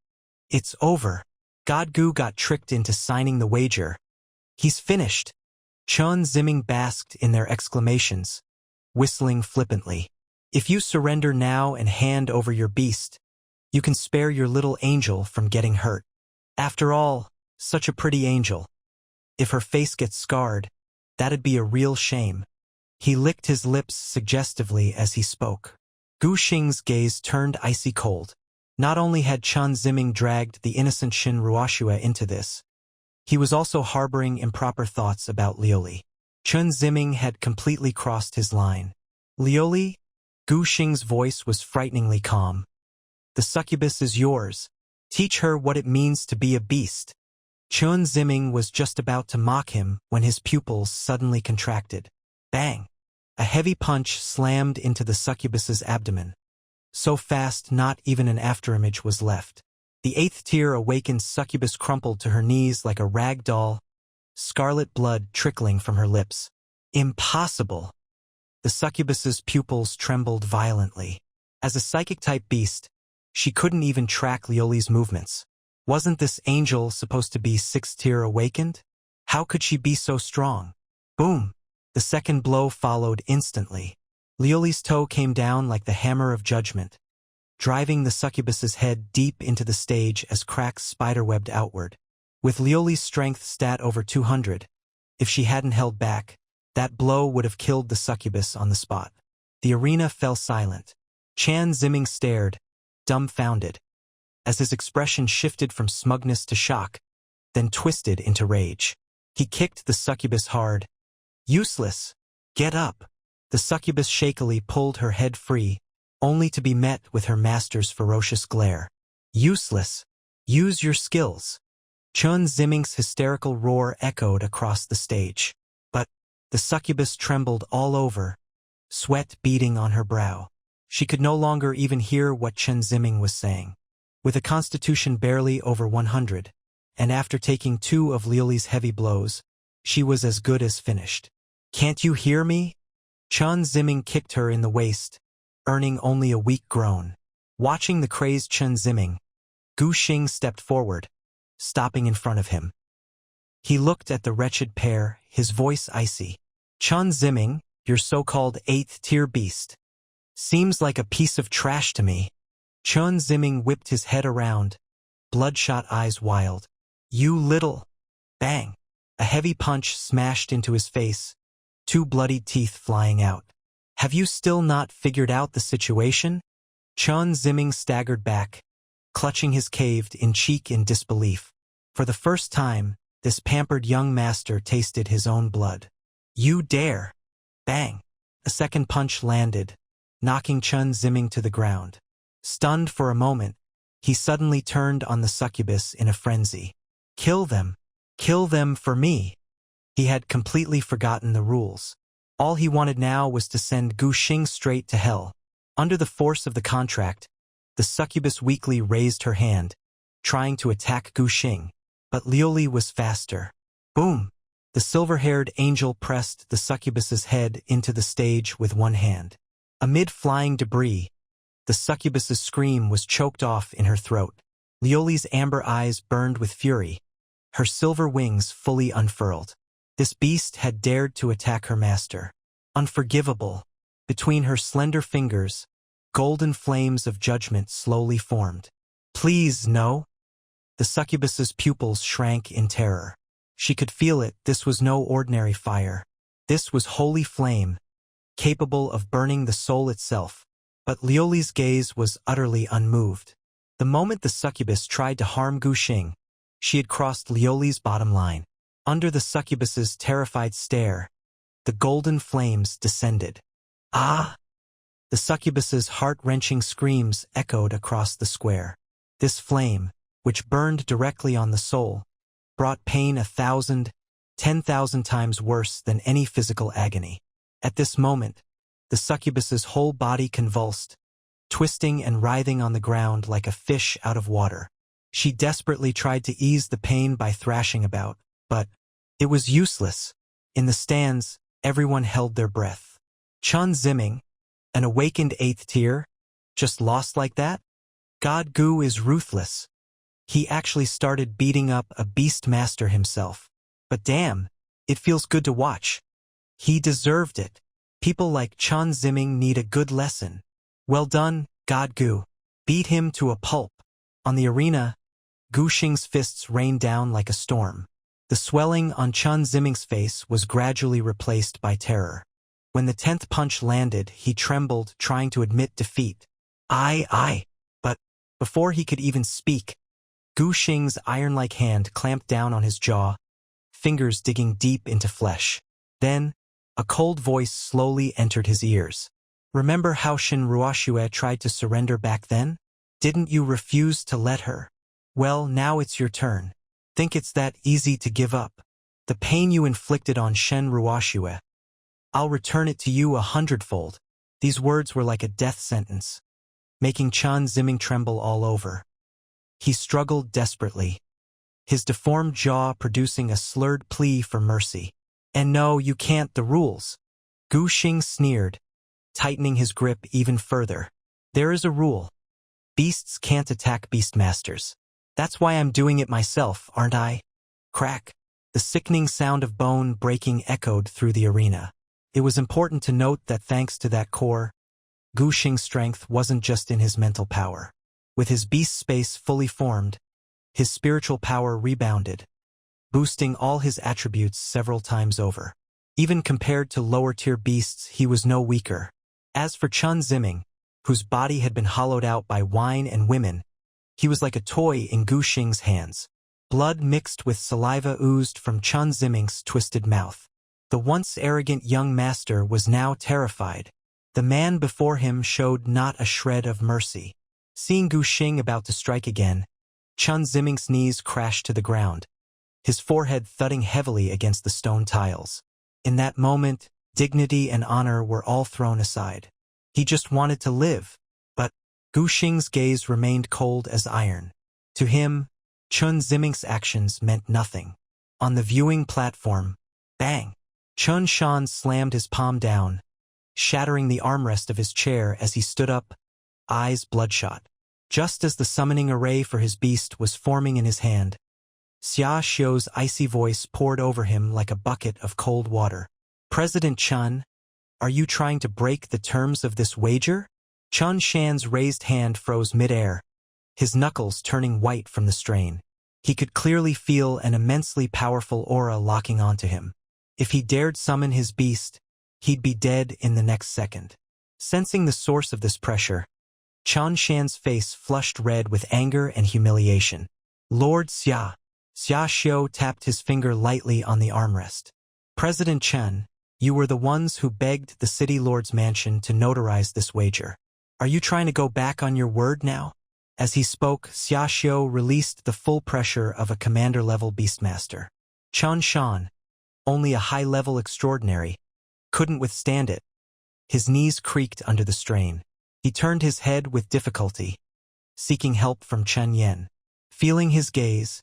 It's over. God Gu got tricked into signing the wager. He's finished. Chun Xing basked in their exclamations, whistling flippantly. If you surrender now and hand over your beast, you can spare your little angel from getting hurt. After all, such a pretty angel. If her face gets scarred, that'd be a real shame. He licked his lips suggestively as he spoke. Gu Xing's gaze turned icy cold. Not only had Chen Ziming dragged the innocent Shin Ruoxue into this, he was also harboring improper thoughts about Liuli. Chen Ziming had completely crossed his line. Liuli? Gu Xing's voice was frighteningly calm. The succubus is yours. Teach her what it means to be a beast. Chen Ziming was just about to mock him when his pupils suddenly contracted. Bang! A heavy punch slammed into the succubus's abdomen. So fast not even an afterimage was left. The 8th tier awakened succubus crumpled to her knees like a rag doll, scarlet blood trickling from her lips. Impossible! The succubus's pupils trembled violently. As a psychic-type beast, she couldn't even track Liuli's movements. Wasn't this angel supposed to be 6th tier awakened? How could she be so strong? Boom! The second blow followed instantly. Liuli's toe came down like the hammer of judgment, driving the succubus's head deep into the stage as cracks spiderwebbed outward. With Liuli's strength stat over 200, if she hadn't held back, that blow would have killed the succubus on the spot. The arena fell silent. Chen Ziming stared, dumbfounded, as his expression shifted from smugness to shock, then twisted into rage. He kicked the succubus hard. Useless! Get up! The succubus shakily pulled her head free, only to be met with her master's ferocious glare. Useless! Use your skills! Chen Ziming's hysterical roar echoed across the stage. But the succubus trembled all over, sweat beading on her brow. She could no longer even hear what Chen Ziming was saying. With a constitution barely over 100, and after taking 2 of Liuli's heavy blows, she was as good as finished. Can't you hear me? Chen Ziming kicked her in the waist, earning only a weak groan. Watching the crazed Chen Ziming, Gu Xing stepped forward, stopping in front of him. He looked at the wretched pair, his voice icy. Chen Ziming, your so-called 8th tier beast. Seems like a piece of trash to me. Chen Ziming whipped his head around, bloodshot eyes wild. You little... Bang! A heavy punch smashed into his face, 2 bloodied teeth flying out. Have you still not figured out the situation? Chen Ziming staggered back, clutching his caved-in cheek in disbelief. For the first time, this pampered young master tasted his own blood. You dare! Bang! A second punch landed, knocking Chen Ziming to the ground. Stunned for a moment, he suddenly turned on the succubus in a frenzy. Kill them! Kill them for me! He had completely forgotten the rules. All he wanted now was to send Gu Xing straight to hell. Under the force of the contract, the succubus weakly raised her hand, trying to attack Gu Xing, but Liuli was faster. Boom! The silver-haired angel pressed the succubus's head into the stage with one hand. Amid flying debris, the succubus's scream was choked off in her throat. Liuli's amber eyes burned with fury, her silver wings fully unfurled. This beast had dared to attack her master. Unforgivable. Between her slender fingers, golden flames of judgment slowly formed. Please, no. The succubus's pupils shrank in terror. She could feel it. This was no ordinary fire. This was holy flame, capable of burning the soul itself. But Liuli's gaze was utterly unmoved. The moment the succubus tried to harm Gu Xing, she had crossed Liuli's bottom line. Under the succubus's terrified stare, the golden flames descended. Ah! The succubus's heart-wrenching screams echoed across the square. This flame, which burned directly on the soul, brought pain 1,000, 10,000 times worse than any physical agony. At this moment, the succubus's whole body convulsed, twisting and writhing on the ground like a fish out of water. She desperately tried to ease the pain by thrashing about, but it was useless. In the stands, everyone held their breath. Chen Ziming, an awakened 8th tier, just lost like that? God Gu is ruthless. He actually started beating up a beastmaster himself. But damn, it feels good to watch. He deserved it. People like Chen Ziming need a good lesson. Well done, God Gu. Beat him to a pulp. On the arena, Gu Xing's fists rained down like a storm. The swelling on Chen Ziming's face was gradually replaced by terror. When the 10th punch landed, he trembled, trying to admit defeat. But Before he could even speak, Gu Xing's iron-like hand clamped down on his jaw, fingers digging deep into flesh. Then, a cold voice slowly entered his ears. Remember how Shen Ruoxue tried to surrender back then? Didn't you refuse to let her? Well, now it's your turn. Think it's that easy to give up? The pain you inflicted on Shen Ruoxue, I'll return it to you 100-fold. These words were like a death sentence, making Chen Ziming tremble all over. He struggled desperately, his deformed jaw producing a slurred plea for mercy. And no, you can't, the rules. Gu Xing sneered, tightening his grip even further. There is a rule. Beasts can't attack beastmasters. That's why I'm doing it myself, aren't I? Crack. The sickening sound of bone breaking echoed through the arena. It was important to note that thanks to that core, Gu Xing's strength wasn't just in his mental power. With his beast space fully formed, his spiritual power rebounded, boosting all his attributes several times over. Even compared to lower-tier beasts, he was no weaker. As for Chen Ziming, whose body had been hollowed out by wine and women, he was like a toy in Gu Xing's hands. Blood mixed with saliva oozed from Chen Ziming's twisted mouth. The once arrogant young master was now terrified. The man before him showed not a shred of mercy. Seeing Gu Xing about to strike again, Chen Ziming's knees crashed to the ground, his forehead thudding heavily against the stone tiles. In that moment, dignity and honor were all thrown aside. He just wanted to live, but Gu Xing's gaze remained cold as iron. To him, Chen Ziming's actions meant nothing. On the viewing platform, bang! Chen Shan slammed his palm down, shattering the armrest of his chair as he stood up, eyes bloodshot. Just as the summoning array for his beast was forming in his hand, Xia Xiu's icy voice poured over him like a bucket of cold water. President Chen, are you trying to break the terms of this wager? Chen Shan's raised hand froze mid-air, his knuckles turning white from the strain. He could clearly feel an immensely powerful aura locking onto him. If he dared summon his beast, he'd be dead in the next second. Sensing the source of this pressure, Chen Shan's face flushed red with anger and humiliation. Lord Xia. Xia Xiu tapped his finger lightly on the armrest. President Chen, you were the ones who begged the city lord's mansion to notarize this wager. Are you trying to go back on your word now? As he spoke, Xia Xiu released the full pressure of a commander-level beastmaster. Chen Shan, only a high-level extraordinary, couldn't withstand it. His knees creaked under the strain. He turned his head with difficulty, seeking help from Chen Yen. Feeling his gaze,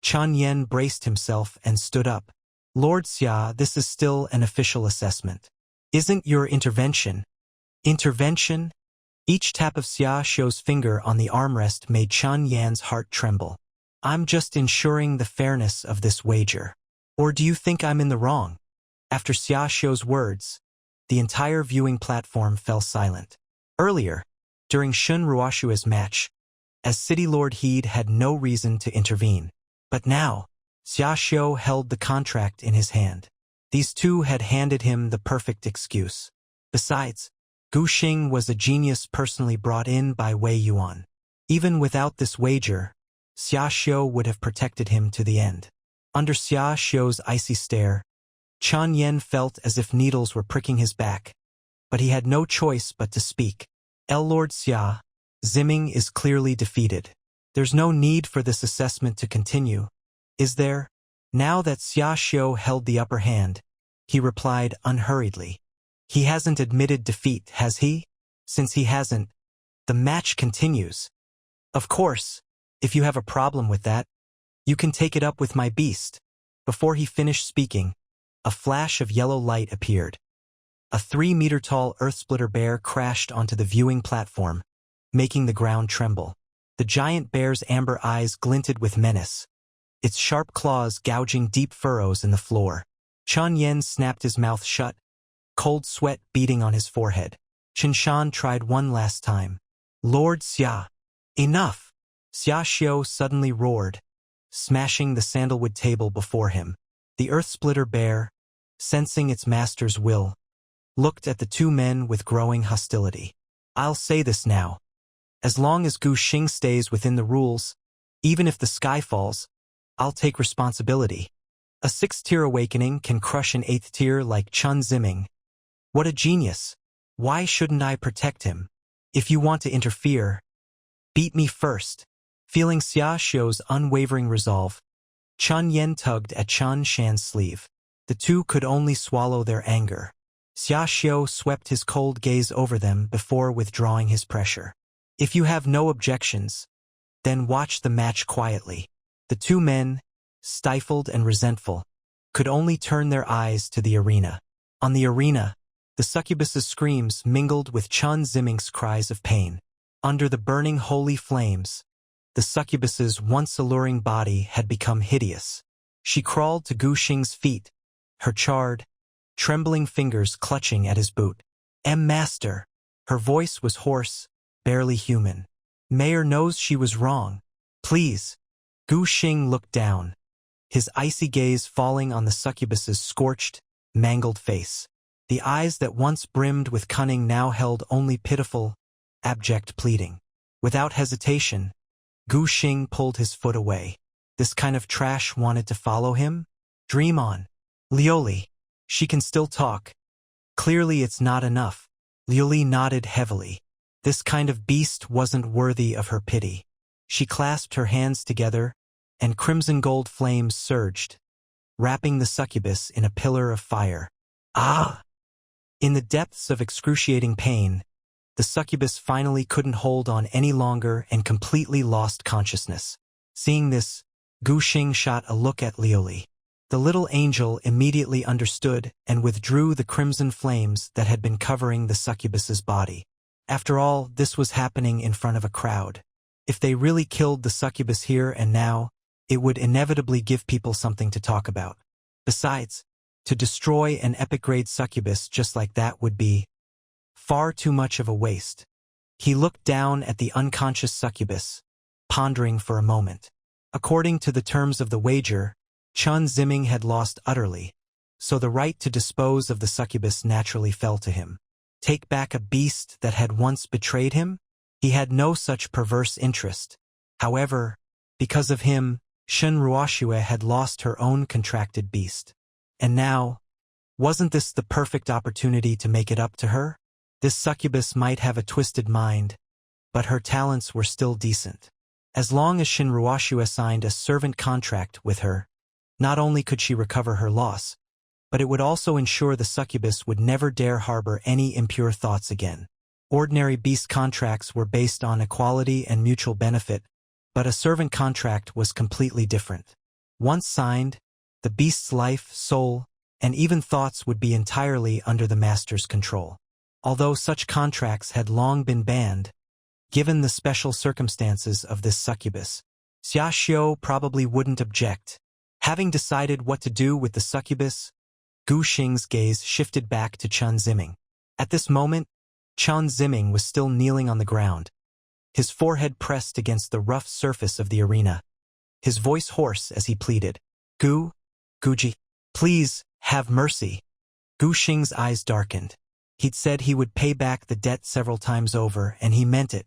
Chen Yen braced himself and stood up. Lord Xia, this is still an official assessment. Isn't your intervention? Intervention? Each tap of Xia Xiu's finger on the armrest made Chen Yan's heart tremble. I'm just ensuring the fairness of this wager. Or do you think I'm in the wrong? After Xia Xiu's words, the entire viewing platform fell silent. Earlier, during Shen Ruoxue's match, as City Lord Heed had no reason to intervene. But now, Xia Xiu held the contract in his hand. These two had handed him the perfect excuse. Besides, Gu Xing was a genius personally brought in by Wei Yuan. Even without this wager, Xia Xiu would have protected him to the end. Under Xia Xiu's icy stare, Chen Yen felt as if needles were pricking his back, but he had no choice but to speak. Lord Xia, Ziming is clearly defeated. There's no need for this assessment to continue, is there? Now that Xia Xiu held the upper hand, he replied unhurriedly. He hasn't admitted defeat, has he? Since he hasn't, the match continues. Of course, if you have a problem with that, you can take it up with my beast. Before he finished speaking, a flash of yellow light appeared. A 3-meter-tall earth-splitter bear crashed onto the viewing platform, making the ground tremble. The giant bear's amber eyes glinted with menace, its sharp claws gouging deep furrows in the floor. Chen Yen snapped his mouth shut, cold sweat beading on his forehead. Chen Shan tried one last time. Lord Xia, enough! Xia Xiu suddenly roared, smashing the sandalwood table before him. The earth-splitter bear, sensing its master's will, looked at the two men with growing hostility. I'll say this now. As long as Gu Xing stays within the rules, even if the sky falls, I'll take responsibility. A 6th-tier awakening can crush an 8th tier like Chen Ziming. What a genius. Why shouldn't I protect him? If you want to interfere, beat me first. Feeling Xia Xiu's unwavering resolve, Chen Yen tugged at Chen Shan's sleeve. The two could only swallow their anger. Xia Xiu swept his cold gaze over them before withdrawing his pressure. If you have no objections, then watch the match quietly. The two men, stifled and resentful, could only turn their eyes to the arena. On the arena, the succubus's screams mingled with Chen Ziming's cries of pain. Under the burning holy flames, the succubus's once alluring body had become hideous. She crawled to Gu Xing's feet, her charred, trembling fingers clutching at his boot. Master. Her voice was hoarse, barely human. Mayor knows she was wrong. Please. Gu Xing looked down, his icy gaze falling on the succubus's scorched, mangled face. The eyes that once brimmed with cunning now held only pitiful, abject pleading. Without hesitation, Gu Xing pulled his foot away. This kind of trash wanted to follow him? Dream on. Liuli. She can still talk. Clearly it's not enough. Liuli nodded heavily. This kind of beast wasn't worthy of her pity. She clasped her hands together, and crimson gold flames surged, wrapping the succubus in a pillar of fire. Ah! In the depths of excruciating pain, the succubus finally couldn't hold on any longer and completely lost consciousness. Seeing this, Gu Xing shot a look at Liuli. The little angel immediately understood and withdrew the crimson flames that had been covering the succubus's body. After all, this was happening in front of a crowd. If they really killed the succubus here and now, it would inevitably give people something to talk about. Besides, to destroy an epic-grade succubus just like that would be far too much of a waste. He looked down at the unconscious succubus, pondering for a moment. According to the terms of the wager, Chen Ziming had lost utterly, so the right to dispose of the succubus naturally fell to him. Take back a beast that had once betrayed him? He had no such perverse interest. However, because of him, Shen Ruoxue had lost her own contracted beast. And now, wasn't this the perfect opportunity to make it up to her? This succubus might have a twisted mind, but her talents were still decent. As long as Shen Ruoxue signed a servant contract with her, not only could she recover her loss, but it would also ensure the succubus would never dare harbor any impure thoughts again. Ordinary beast contracts were based on equality and mutual benefit, but a servant contract was completely different. Once signed, the beast's life, soul, and even thoughts would be entirely under the master's control. Although such contracts had long been banned, given the special circumstances of this succubus, Xia Xiu probably wouldn't object. Having decided what to do with the succubus, Gu Xing's gaze shifted back to Chen Ziming. At this moment, Chen Ziming was still kneeling on the ground, his forehead pressed against the rough surface of the arena, his voice hoarse as he pleaded, Guji, please, have mercy. Gu Xing's eyes darkened. He'd said he would pay back the debt several times over, and he meant it.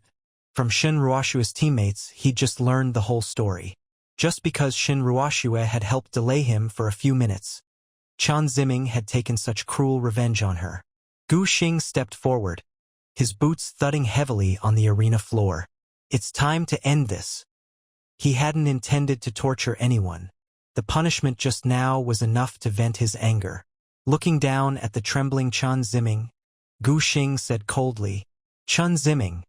From Shen Ruoxue's teammates, he'd just learned the whole story. Just because Shen Ruoxue had helped delay him for a few minutes, Chen Ziming had taken such cruel revenge on her. Gu Xing stepped forward, his boots thudding heavily on the arena floor. It's time to end this. He hadn't intended to torture anyone. The punishment just now was enough to vent his anger. Looking down at the trembling Chen Ziming, Gu Xing said coldly, Chen Ziming,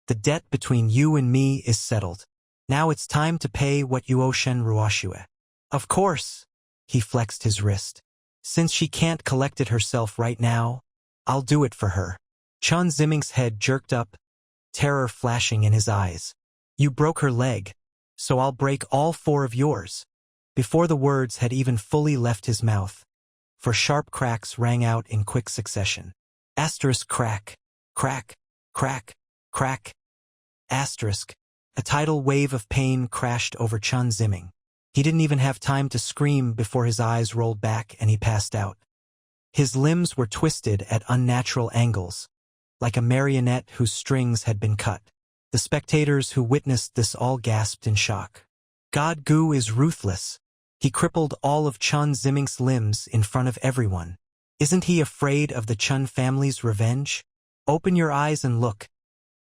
the debt between you and me is settled. Now it's time to pay what you owe Shen Ruoxue. Of course, he flexed his wrist. Since she can't collect it herself right now, I'll do it for her. Chen Ziming's head jerked up, terror flashing in his eyes. You broke her leg, so I'll break all 4 of yours. Before the words had even fully left his mouth, for sharp cracks rang out in quick succession. Asterisk crack, crack, crack, crack. Asterisk. A tidal wave of pain crashed over Chen Ziming. He didn't even have time to scream before his eyes rolled back and he passed out. His limbs were twisted at unnatural angles, like a marionette whose strings had been cut. The spectators who witnessed this all gasped in shock. God Gu is ruthless. He crippled all of Chun Ziming's limbs in front of everyone. Isn't he afraid of the Chun family's revenge? Open your eyes and look.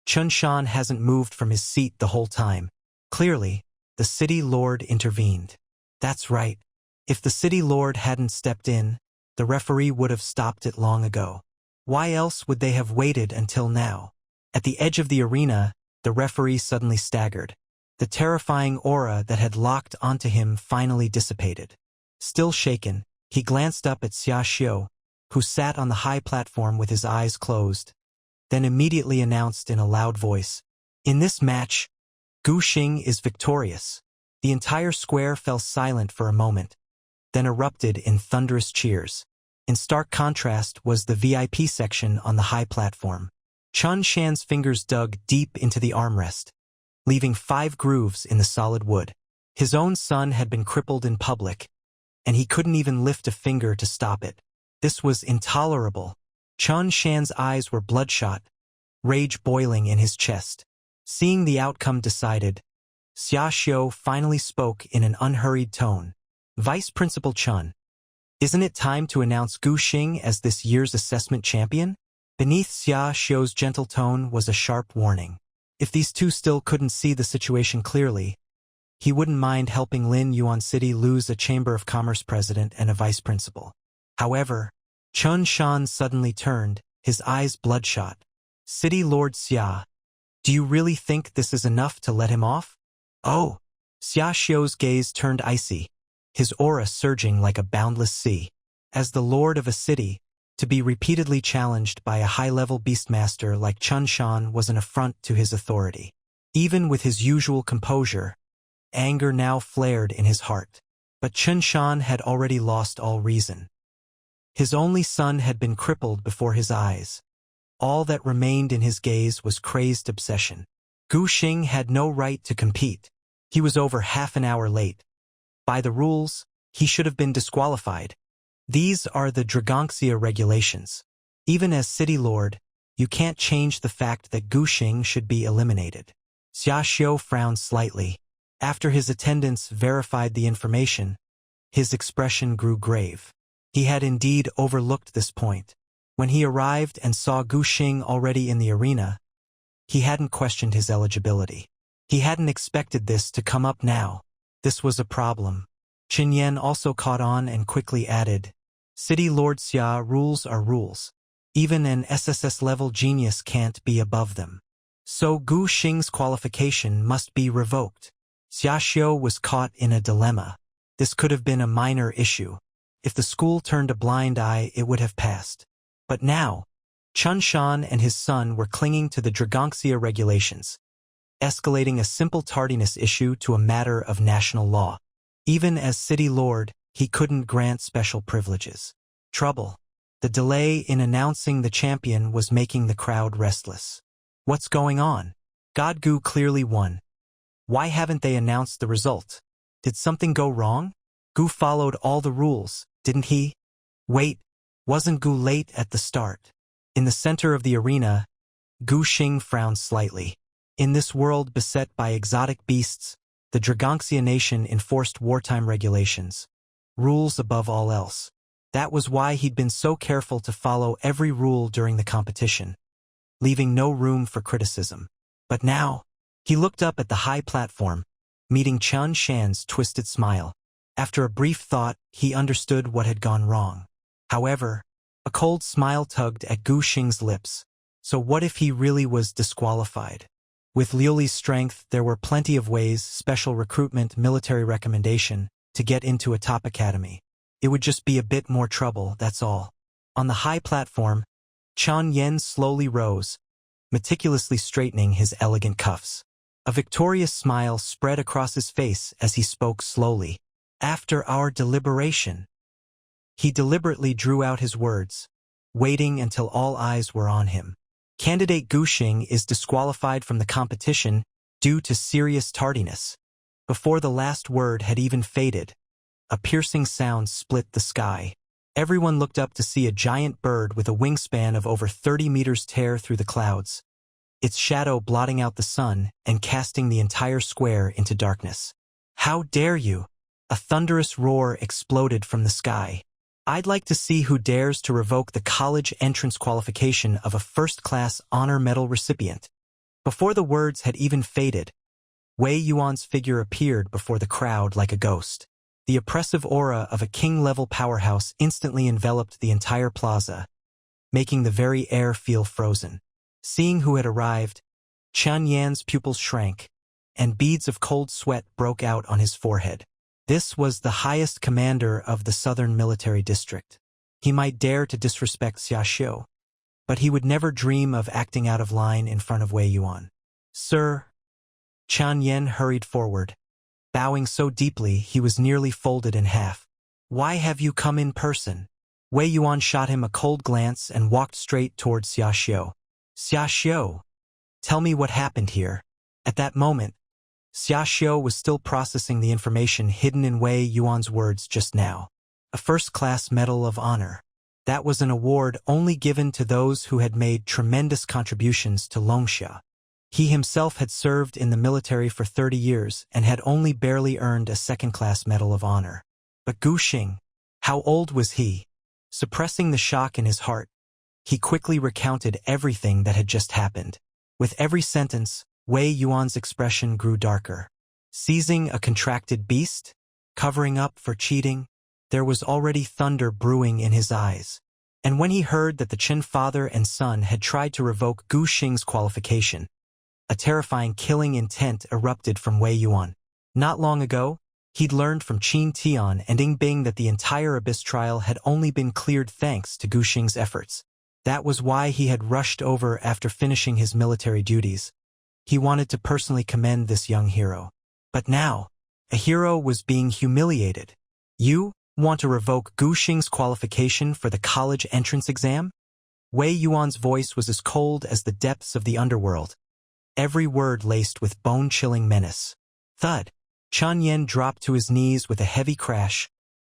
Chun Shan hasn't moved from his seat the whole time. Clearly, the city lord intervened. That's right. If the city lord hadn't stepped in, the referee would have stopped it long ago. Why else would they have waited until now? At the edge of the arena, the referee suddenly staggered. The terrifying aura that had locked onto him finally dissipated. Still shaken, he glanced up at Xia Xiu, who sat on the high platform with his eyes closed, then immediately announced in a loud voice, "In this match, Gu Xing is victorious." The entire square fell silent for a moment, then erupted in thunderous cheers. In stark contrast was the VIP section on the high platform. Chun Shan's fingers dug deep into the armrest, leaving 5 grooves in the solid wood. His own son had been crippled in public, and he couldn't even lift a finger to stop it. This was intolerable. Chun Shan's eyes were bloodshot, rage boiling in his chest. Seeing the outcome decided, Xia Xiu finally spoke in an unhurried tone. "Vice Principal Chun, isn't it time to announce Gu Xing as this year's assessment champion?" Beneath Xia Xiu's gentle tone was a sharp warning. If these two still couldn't see the situation clearly, he wouldn't mind helping Lin Yuan City lose a Chamber of Commerce president and a vice principal. However, Chun Shan suddenly turned, his eyes bloodshot. "City Lord Xia, do you really think this is enough to let him off?" "Oh!" Xia Xiu's gaze turned icy, his aura surging like a boundless sea. As the lord of a city, to be repeatedly challenged by a high-level beastmaster like Chun Shan was an affront to his authority. Even with his usual composure, anger now flared in his heart. But Chun Shan had already lost all reason. His only son had been crippled before his eyes. All that remained in his gaze was crazed obsession. Gu Xing had no right to compete. He was over half an hour late. By the rules, he should have been disqualified. These are the Dragongxia regulations. Even as city lord, you can't change the fact that Gu Xing should be eliminated. Xia Xiu frowned slightly. After his attendants verified the information, his expression grew grave. He had indeed overlooked this point. When he arrived and saw Gu Xing already in the arena, he hadn't questioned his eligibility. He hadn't expected this to come up now. This was a problem. Qin Yan also caught on and quickly added, "City Lord Xia, rules are rules. Even an SSS-level genius can't be above them. So Gu Xing's qualification must be revoked." Xia Xiu was caught in a dilemma. This could have been a minor issue. If the school turned a blind eye, it would have passed. But now, Chun Shan and his son were clinging to the Dragongxia regulations, escalating a simple tardiness issue to a matter of national law. Even as city lord, he couldn't grant special privileges. Trouble. The delay in announcing the champion was making the crowd restless. What's going on? God Gu clearly won. Why haven't they announced the result? Did something go wrong? Gu followed all the rules, didn't he? Wait, wasn't Gu late at the start? In the center of the arena, Gu Xing frowned slightly. In this world beset by exotic beasts, the Dragongxia nation enforced wartime regulations, rules above all else. That was why he'd been so careful to follow every rule during the competition, leaving no room for criticism. But now, he looked up at the high platform, meeting Chun Shan's twisted smile. After a brief thought, he understood what had gone wrong. However, a cold smile tugged at Gu Xing's lips. So what if he really was disqualified? With Liuli's strength, there were plenty of ways, special recruitment, military recommendation, to get into a top academy. It would just be a bit more trouble, that's all. On the high platform, Chun Yen slowly rose, meticulously straightening his elegant cuffs. A victorious smile spread across his face as he spoke slowly. After our deliberation. He deliberately drew out his words, waiting until all eyes were on him. Candidate Gu Xing is disqualified from the competition due to serious tardiness. Before the last word had even faded, a piercing sound split the sky. Everyone looked up to see a giant bird with a wingspan of over 30 meters tear through the clouds. its shadow blotting out the sun and casting the entire square into darkness. "How dare you!" A thunderous roar exploded from the sky. "I'd like to see who dares to revoke the college entrance qualification of a first-class honor medal recipient." Before the words had even faded, Wei Yuan's figure appeared before the crowd like a ghost. The oppressive aura of a king-level powerhouse instantly enveloped the entire plaza, making the very air feel frozen. Seeing who had arrived, Chen Yan's pupils shrank, and beads of cold sweat broke out on his forehead. This was the highest commander of the Southern Military District. He might dare to disrespect Xia Xiu, but he would never dream of acting out of line in front of Wei Yuan. "Sir." Chen Yan hurried forward, bowing so deeply he was nearly folded in half. "Why have you come in person?" Wei Yuan shot him a cold glance and walked straight towards Xia Xiu. "Xia Xiu, tell me what happened here." At that moment, Xia Xiu was still processing the information hidden in Wei Yuan's words just now. A first-class Medal of Honor. That was an award only given to those who had made tremendous contributions to Longsha. He himself had served in the military for 30 years and had only barely earned a second-class Medal of Honor. But Gu Xing, how old was he? Suppressing the shock in his heart, he quickly recounted everything that had just happened. With every sentence, Wei Yuan's expression grew darker. Seizing a contracted beast? Covering up for cheating? There was already thunder brewing in his eyes. And when he heard that the Chen father and son had tried to revoke Gu Xing's qualification, a terrifying killing intent erupted from Wei Yuan. Not long ago, he'd learned from Qin Tian and Ying Bing that the entire Abyss trial had only been cleared thanks to Gu Xing's efforts. That was why he had rushed over after finishing his military duties. He wanted to personally commend this young hero. But now, a hero was being humiliated. "You want to revoke Gu Xing's qualification for the college entrance exam?" Wei Yuan's voice was as cold as the depths of the underworld, every word laced with bone-chilling menace. Thud. Chen Yan dropped to his knees with a heavy crash,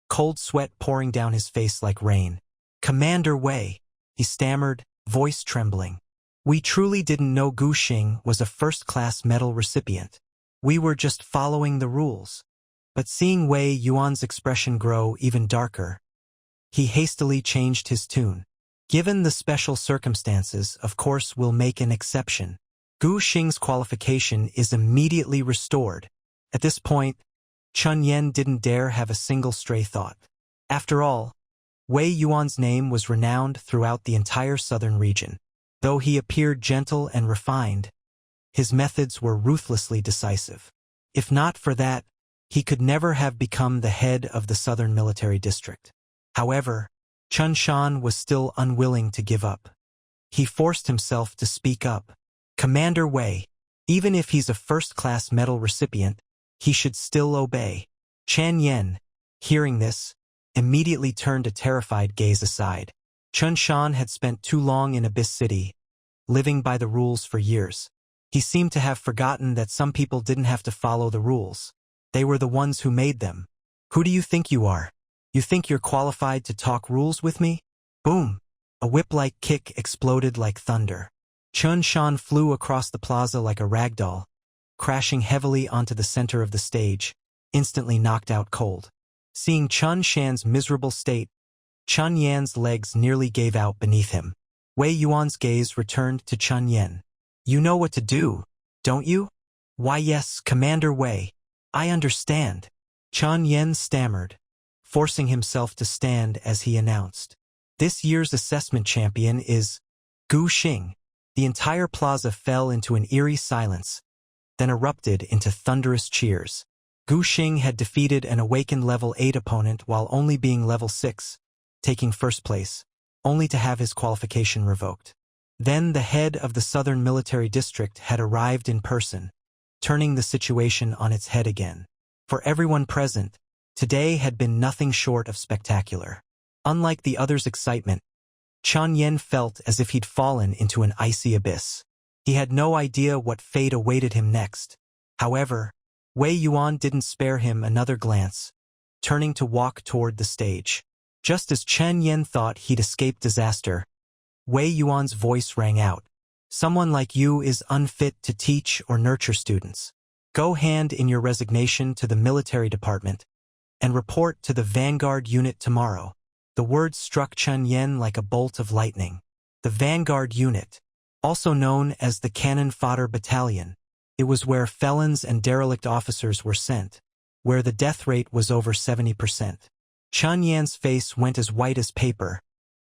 cold sweat pouring down his face like rain. "Commander Wei," he stammered, voice trembling. "We truly didn't know Gu Xing was a first-class medal recipient. We were just following the rules." But seeing Wei Yuan's expression grow even darker, he hastily changed his tune. "Given the special circumstances, of course we'll make an exception. Gu Xing's qualification is immediately restored." At this point, Chen Yan didn't dare have a single stray thought. After all, Wei Yuan's name was renowned throughout the entire southern region. Though he appeared gentle and refined, his methods were ruthlessly decisive. If not for that, he could never have become the head of the Southern Military District. However, Chen Shan was still unwilling to give up. He forced himself to speak up. "Commander Wei, even if he's a first-class medal recipient, he should still obey." Chen Yan, hearing this, immediately turned a terrified gaze aside. Chen Shan had spent too long in Abyss City, living by the rules for years. He seemed to have forgotten that some people didn't have to follow the rules. They were the ones who made them. "Who do you think you are? You think you're qualified to talk rules with me?" Boom! A whip-like kick exploded like thunder. Chen Shan flew across the plaza like a ragdoll, crashing heavily onto the center of the stage, instantly knocked out cold. Seeing Chen Shan's miserable state, Chen Yan's legs nearly gave out beneath him. Wei Yuan's gaze returned to Chen Yan. "You know what to do, don't you?" "Why yes, Commander Wei. I understand." Chen Yan stammered, forcing himself to stand as he announced. "This year's assessment champion is Gu Xing." The entire plaza fell into an eerie silence, then erupted into thunderous cheers. Gu Xing had defeated an awakened level 8 opponent while only being level 6, taking first place, only to have his qualification revoked. Then the head of the Southern Military District had arrived in person, turning the situation on its head again. For everyone present, today had been nothing short of spectacular. Unlike the others' excitement, Chen Yan felt as if he'd fallen into an icy abyss. He had no idea what fate awaited him next. However, Wei Yuan didn't spare him another glance, turning to walk toward the stage. Just as Chen Yan thought he'd escaped disaster, Wei Yuan's voice rang out. Someone like you is unfit to teach or nurture students. Go hand in your resignation to the military department and report to the Vanguard unit tomorrow. The words struck Chen Yen like a bolt of lightning. The Vanguard unit, also known as the Cannon Fodder Battalion, it was where felons and derelict officers were sent, where the death rate was over 70%. Chen Yan's face went as white as paper,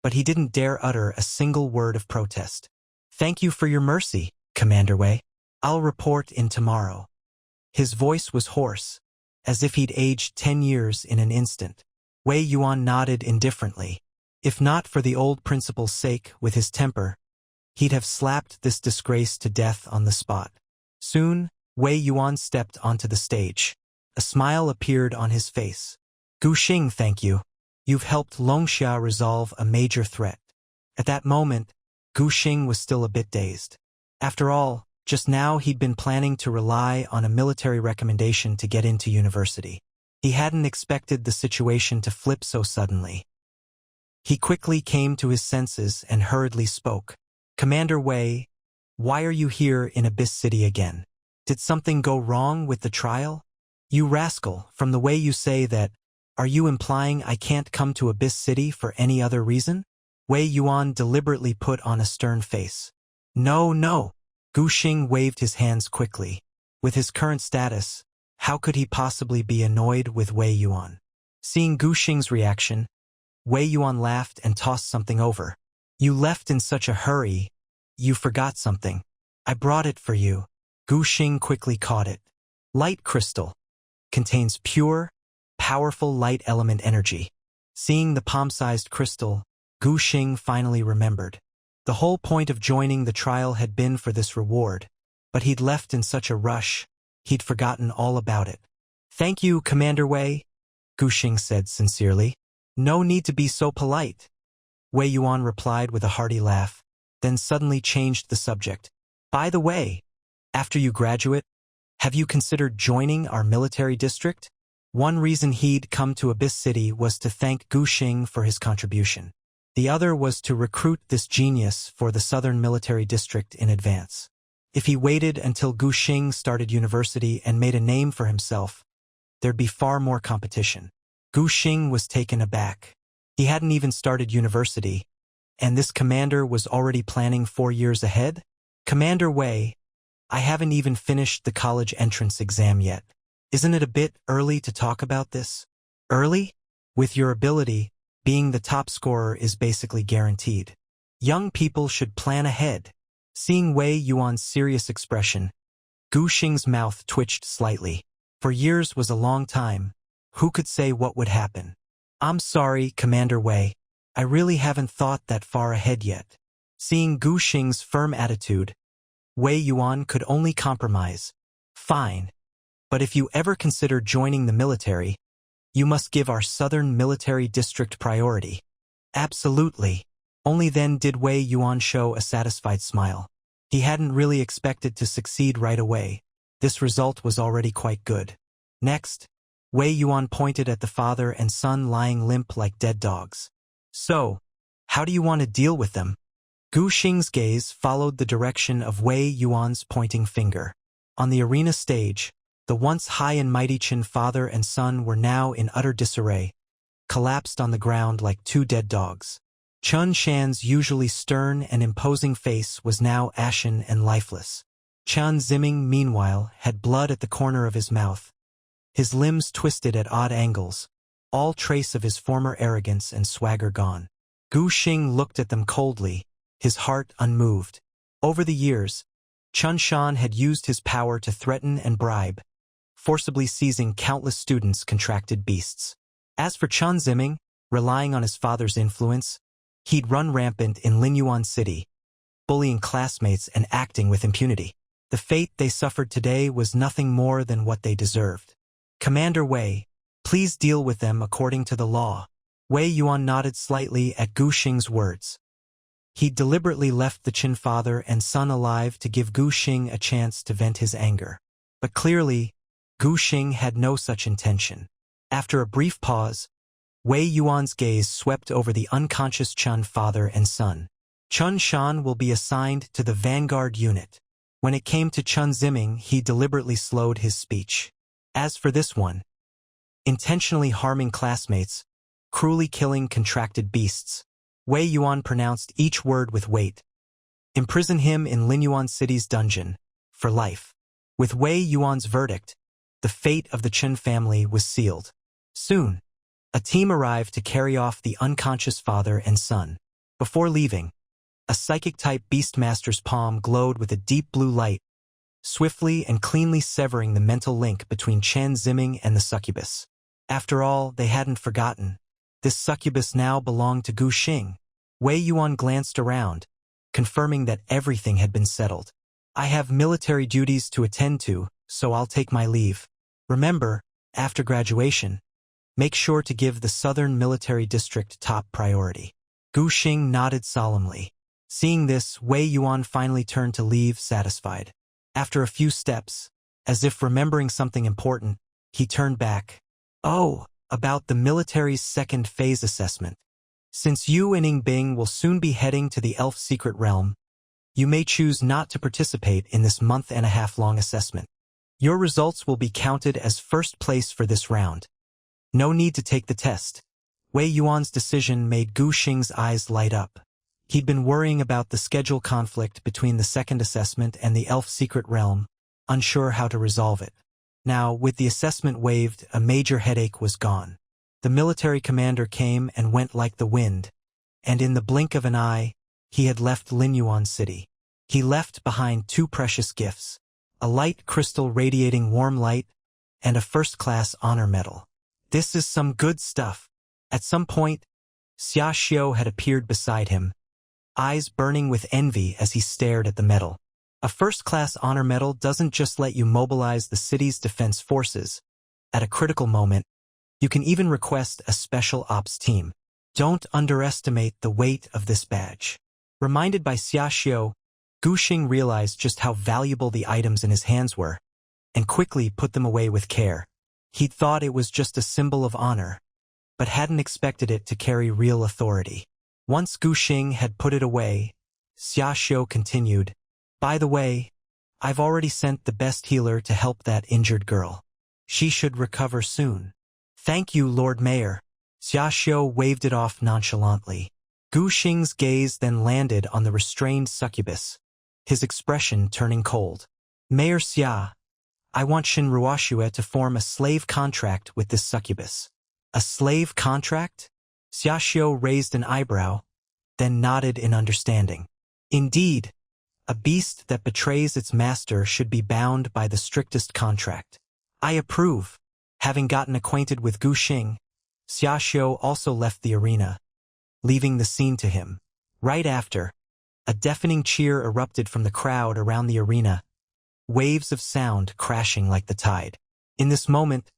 but he didn't dare utter a single word of protest. Thank you for your mercy, Commander Wei. I'll report in tomorrow. His voice was hoarse, as if he'd aged 10 years in an instant. Wei Yuan nodded indifferently. If not for the old principal's sake with his temper, he'd have slapped this disgrace to death on the spot. Soon, Wei Yuan stepped onto the stage. A smile appeared on his face. Gu Xing, thank you. You've helped Longxia resolve a major threat. At that moment, Gu Xing was still a bit dazed. After all, just now he'd been planning to rely on a military recommendation to get into university. He hadn't expected the situation to flip so suddenly. He quickly came to his senses and hurriedly spoke. Commander Wei, why are you here in Abyss City again? Did something go wrong with the trial? You rascal, from the way you say that, are you implying I can't come to Abyss City for any other reason? Wei Yuan deliberately put on a stern face. No, no. Gu Xing waved his hands quickly. With his current status, how could he possibly be annoyed with Wei Yuan? Seeing Gu Xing's reaction, Wei Yuan laughed and tossed something over. You left in such a hurry. You forgot something. I brought it for you. Gu Xing quickly caught it. Light crystal. Contains pure, powerful light element energy. Seeing the palm-sized crystal, Gu Xing finally remembered. The whole point of joining the trial had been for this reward, but he'd left in such a rush, he'd forgotten all about it. Thank you, Commander Wei, Gu Xing said sincerely. No need to be so polite. Wei Yuan replied with a hearty laugh, then suddenly changed the subject. By the way, after you graduate, have you considered joining our military district? One reason he'd come to Abyss City was to thank Gu Xing for his contribution. The other was to recruit this genius for the Southern Military District in advance. If he waited until Gu Xing started university and made a name for himself, there'd be far more competition. Gu Xing was taken aback. He hadn't even started university, and this commander was already planning 4 years ahead? Commander Wei, I haven't even finished the college entrance exam yet. Isn't it a bit early to talk about this? Early? With your ability, being the top scorer is basically guaranteed. Young people should plan ahead. Seeing Wei Yuan's serious expression, Gu Xing's mouth twitched slightly. 4 years was a long time. Who could say what would happen? I'm sorry, Commander Wei. I really haven't thought that far ahead yet. Seeing Gu Xing's firm attitude, Wei Yuan could only compromise. Fine. But if you ever consider joining the military, you must give our Southern Military District priority. Absolutely. Only then did Wei Yuan show a satisfied smile. He hadn't really expected to succeed right away. This result was already quite good. Next, Wei Yuan pointed at the father and son lying limp like dead dogs. So, how do you want to deal with them? Gu Xing's gaze followed the direction of Wei Yuan's pointing finger. On the arena stage, the once high and mighty Qin father and son were now in utter disarray, collapsed on the ground like 2 dead dogs. Chun Shan's usually stern and imposing face was now ashen and lifeless. Chen Ziming, meanwhile, had blood at the corner of his mouth. His limbs twisted at odd angles, all trace of his former arrogance and swagger gone. Gu Xing looked at them coldly, his heart unmoved. Over the years, Chun Shan had used his power to threaten and bribe, forcibly seizing countless students contracted beasts. As for Chen Ziming, relying on his father's influence, he'd run rampant in Linyuan City, bullying classmates and acting with impunity. The fate they suffered today was nothing more than what they deserved. Commander Wei, please deal with them according to the law. Wei Yuan nodded slightly at Gu Xing's words. He'd deliberately left the Qin father and son alive to give Gu Xing a chance to vent his anger. But clearly, Gu Xing had no such intention. After a brief pause, Wei Yuan's gaze swept over the unconscious Chen father and son. Chun Shan will be assigned to the vanguard unit. When it came to Chun Ziming, he deliberately slowed his speech. As for this one, intentionally harming classmates, cruelly killing contracted beasts. Wei Yuan pronounced each word with weight. Imprison him in Linyuan City's dungeon, for life. With Wei Yuan's verdict, the fate of the Chen family was sealed. Soon, a team arrived to carry off the unconscious father and son. Before leaving, a psychic-type beastmaster's palm glowed with a deep blue light, swiftly and cleanly severing the mental link between Chen Ziming and the succubus. After all, they hadn't forgotten. This succubus now belonged to Gu Xing. Wei Yuan glanced around, confirming that everything had been settled. I have military duties to attend to, so I'll take my leave. Remember, after graduation, make sure to give the Southern Military District top priority. Gu Xing nodded solemnly. Seeing this, Wei Yuan finally turned to leave satisfied. After a few steps, as if remembering something important, he turned back. Oh, about the military's second phase assessment. Since you and Ing Bing will soon be heading to the elf secret realm, you may choose not to participate in this month-and-a-half-long assessment. Your results will be counted as first place for this round. No need to take the test. Wei Yuan's decision made Gu Xing's eyes light up. He'd been worrying about the schedule conflict between the second assessment and the elf secret realm, unsure how to resolve it. Now, with the assessment waived, a major headache was gone. The military commander came and went like the wind, and in the blink of an eye, he had left Linyuan City. He left behind two precious gifts, a light crystal radiating warm light, and a first-class honor medal. This is some good stuff. At some point, Xia Xiu had appeared beside him, eyes burning with envy as he stared at the medal. A first-class honor medal doesn't just let you mobilize the city's defense forces. At a critical moment, you can even request a special ops team. Don't underestimate the weight of this badge. Reminded by Xia Xiu, Gu Xing realized just how valuable the items in his hands were, and quickly put them away with care. He'd thought it was just a symbol of honor, but hadn't expected it to carry real authority. Once Gu Xing had put it away, Xia Xiu continued, "By the way, I've already sent the best healer to help that injured girl. She should recover soon." "Thank you, Lord Mayor." Xia Xiu waved it off nonchalantly. Gu Xing's gaze then landed on the restrained succubus, his expression turning cold. "Mayor Xia, I want Shin Ruoxue to form a slave contract with this succubus." "A slave contract?" Xia Xiu raised an eyebrow, then nodded in understanding. "Indeed, a beast that betrays its master should be bound by the strictest contract. I approve." Having gotten acquainted with Gu Xing, Xia Xiu also left the arena, leaving the scene to him. Right after, a deafening cheer erupted from the crowd around the arena, waves of sound crashing like the tide. In this moment,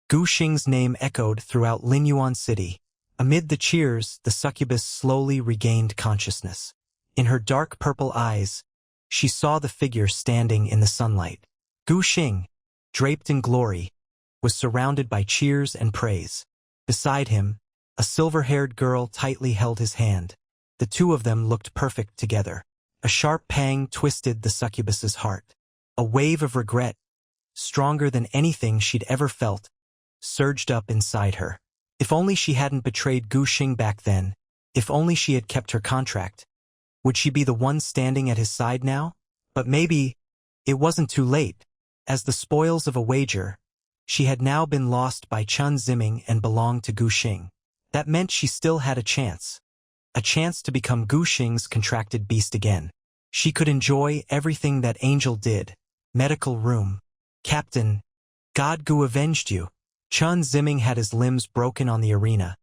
Gu Xing's name echoed throughout Linyuan City. Amid the cheers, the succubus slowly regained consciousness. In her dark purple eyes, she saw the figure standing in the sunlight. Gu Xing, draped in glory, was surrounded by cheers and praise. Beside him, a silver-haired girl tightly held his hand. The two of them looked perfect together. A sharp pang twisted the succubus's heart. A wave of regret, stronger than anything she'd ever felt, surged up inside her. If only she hadn't betrayed Gu Xing back then, if only she had kept her contract. Would she be the one standing at his side now? But maybe it wasn't too late. As the spoils of a wager, she had now been lost by Chun Ziming and belonged to Gu Xing. That meant she still had a chance to become Gu Xing's contracted beast again. She could enjoy everything that Angel did. Medical room. "Captain, God Gu avenged you." Chun Ziming had his limbs broken on the arena.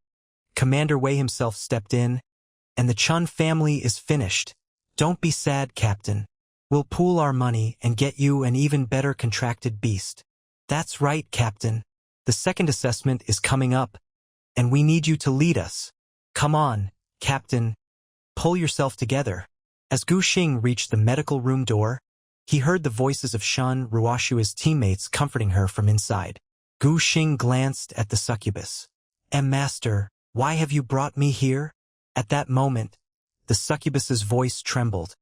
Commander Wei himself stepped in, and the Chun family is finished. "Don't be sad, Captain. We'll pool our money and get you an even better contracted beast." "That's right, Captain. The second assessment is coming up, and we need you to lead us." "Come on, Captain. Pull yourself together." As Gu Xing reached the medical room door, he heard the voices of Shin Ruoxue's teammates comforting her from inside. Gu Xing glanced at the succubus. "Master, why have you brought me here?" At that moment, The succubus's voice trembled,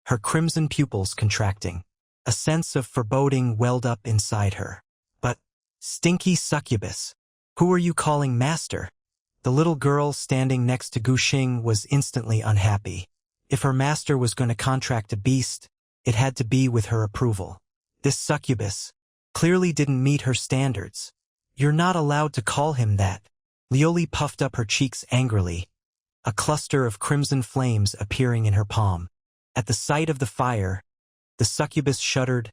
her crimson pupils contracting. A sense of foreboding welled up inside her. But, stinky succubus, who are you calling master? The little girl standing next to Gu Xing was instantly unhappy. If her master was going to contract a beast, it had to be with her approval. This succubus clearly didn't meet her standards. You're not allowed to call him that. Liuli puffed up her cheeks angrily, a cluster of crimson flames appearing in her palm. At the sight of the fire, the succubus shuddered,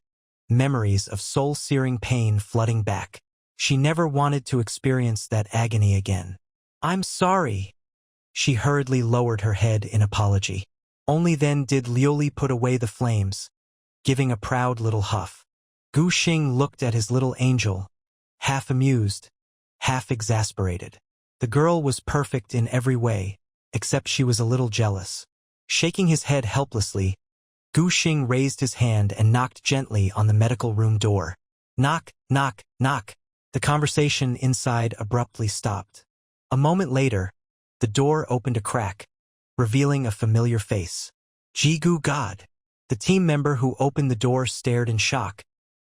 memories of soul-searing pain flooding back. She never wanted to experience that agony again. I'm sorry. She hurriedly lowered her head in apology. Only then did Liuli put away the flames, giving a proud little huff. Gu Xing looked at his little angel, half amused, half exasperated. The girl was perfect in every way, except she was a little jealous. Shaking his head helplessly, Gu Xing raised his hand and knocked gently on the medical room door. Knock, knock, knock. The conversation inside abruptly stopped. A moment later, the door opened a crack, revealing a familiar face. Jigu God. The team member who opened the door stared in shock,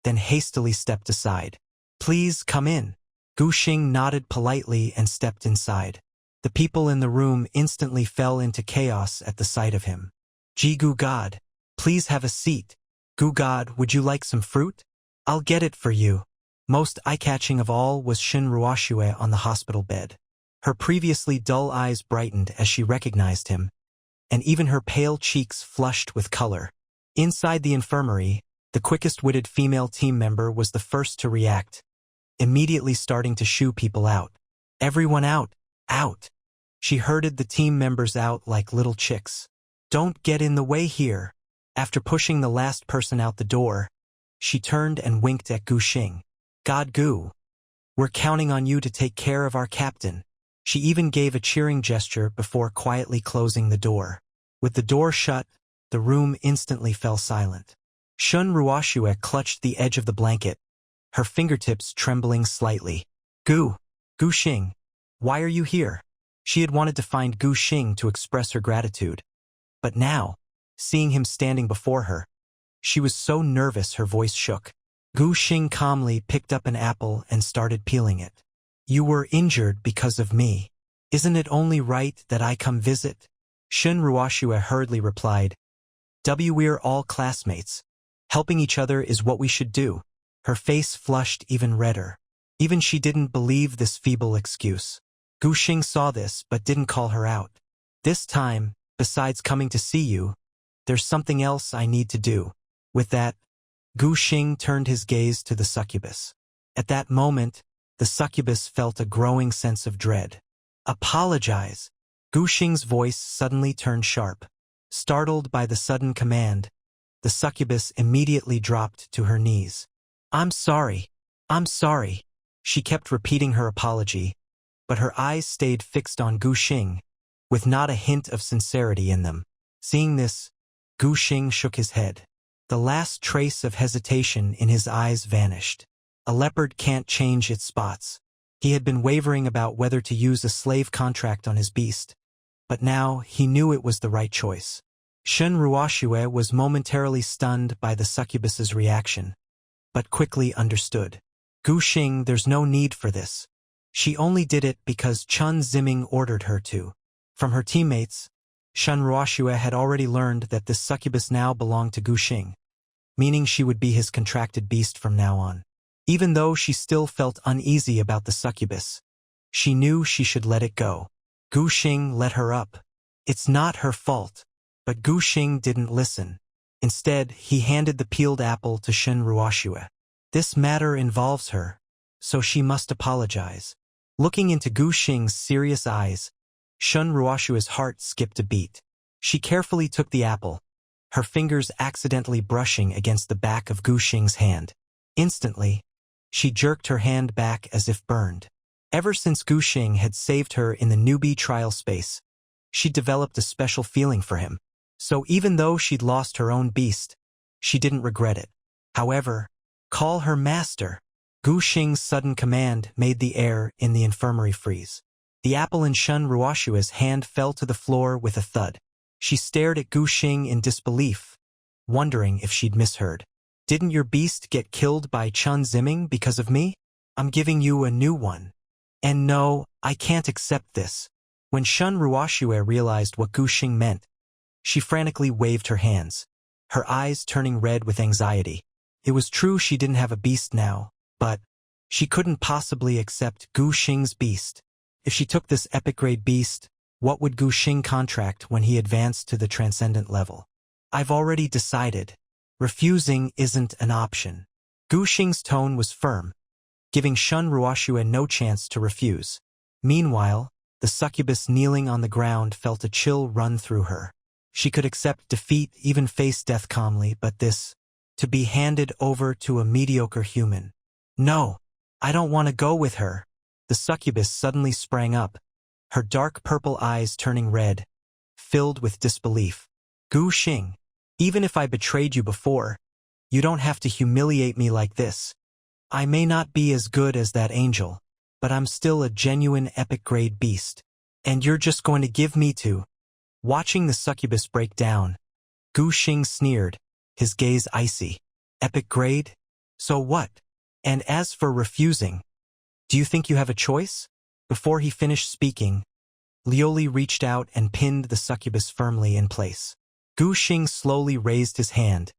then hastily stepped aside. Please come in. Gu Xing nodded politely and stepped inside. The people in the room instantly fell into chaos at the sight of him. Jigu God. Please have a seat. Gu God, would you like some fruit? I'll get it for you. Most eye-catching of all was Shen Ruoxue on the hospital bed. Her previously dull eyes brightened as she recognized him, and even her pale cheeks flushed with color. Inside the infirmary, the quickest-witted female team member was the first to react, immediately starting to shoo people out. Everyone out, out. She herded the team members out like little chicks. Don't get in the way here. After pushing the last person out the door, she turned and winked at Gu Xing. God Gu, we're counting on you to take care of our captain. She even gave a cheering gesture before quietly closing the door. With the door shut, the room instantly fell silent. Shen Ruoxue clutched the edge of the blanket, her fingertips trembling slightly. Gu Xing, why are you here? She had wanted to find Gu Xing to express her gratitude. But now, seeing him standing before her, she was so nervous her voice shook. Gu Xing calmly picked up an apple and started peeling it. You were injured because of me. Isn't it only right that I come visit? Shen Ruoxue hurriedly replied, We're all classmates. Helping each other is what we should do. Her face flushed even redder. Even she didn't believe this feeble excuse. Gu Xing saw this but didn't call her out. This time, besides coming to see you, there's something else I need to do. With that, Gu Xing turned his gaze to the succubus. At that moment, the succubus felt a growing sense of dread. Apologize. Gu Xing's voice suddenly turned sharp. Startled by the sudden command, the succubus immediately dropped to her knees. I'm sorry. I'm sorry. She kept repeating her apology, but her eyes stayed fixed on Gu Xing, with not a hint of sincerity in them. Seeing this, Gu Xing shook his head. The last trace of hesitation in his eyes vanished. A leopard can't change its spots. He had been wavering about whether to use a slave contract on his beast, but now he knew it was the right choice. Shen Ruoxue was momentarily stunned by the succubus's reaction, but quickly understood. Gu Xing, there's no need for this. She only did it because Chun Ziming ordered her to. From her teammates, Shen Ruoxue had already learned that this succubus now belonged to Gu Xing, meaning she would be his contracted beast from now on. Even though she still felt uneasy about the succubus, she knew she should let it go. Gu Xing let her up. It's not her fault. But Gu Xing didn't listen. Instead, he handed the peeled apple to Shen Ruoxue. This matter involves her, so she must apologize. Looking into Gu Xing's serious eyes, Shen Ruoxue's heart skipped a beat. She carefully took the apple, her fingers accidentally brushing against the back of Gu Xing's hand. Instantly, she jerked her hand back as if burned. Ever since Gu Xing had saved her in the newbie trial space, she'd developed a special feeling for him. So even though she'd lost her own beast, she didn't regret it. However, call her master. Gu Xing's sudden command made the air in the infirmary freeze. The apple in Shen Ruoxue's hand fell to the floor with a thud. She stared at Gu Xing in disbelief, wondering if she'd misheard. Didn't your beast get killed by Chun Ziming because of me? I'm giving you a new one. And no, I can't accept this. When Shun Ruoxue realized what Gu Xing meant, she frantically waved her hands, her eyes turning red with anxiety. It was true she didn't have a beast now, but she couldn't possibly accept Gu Xing's beast. If she took this epic-grade beast, what would Gu Xing contract when he advanced to the transcendent level? I've already decided. Refusing isn't an option. Gu Xing's tone was firm, giving Shun Ruoxue no chance to refuse. Meanwhile, the succubus kneeling on the ground felt a chill run through her. She could accept defeat, even face death calmly, but this, to be handed over to a mediocre human. No, I don't want to go with her. The succubus suddenly sprang up, her dark purple eyes turning red, filled with disbelief. Gu Xing, even if I betrayed you before, you don't have to humiliate me like this. I may not be as good as that angel, but I'm still a genuine epic-grade beast. And you're just going to give me to... Watching the succubus break down, Gu Xing sneered, his gaze icy. Epic grade? So what? And as for refusing, do you think you have a choice? Before he finished speaking, Liuli reached out and pinned the succubus firmly in place. Gu Xing slowly raised his hand,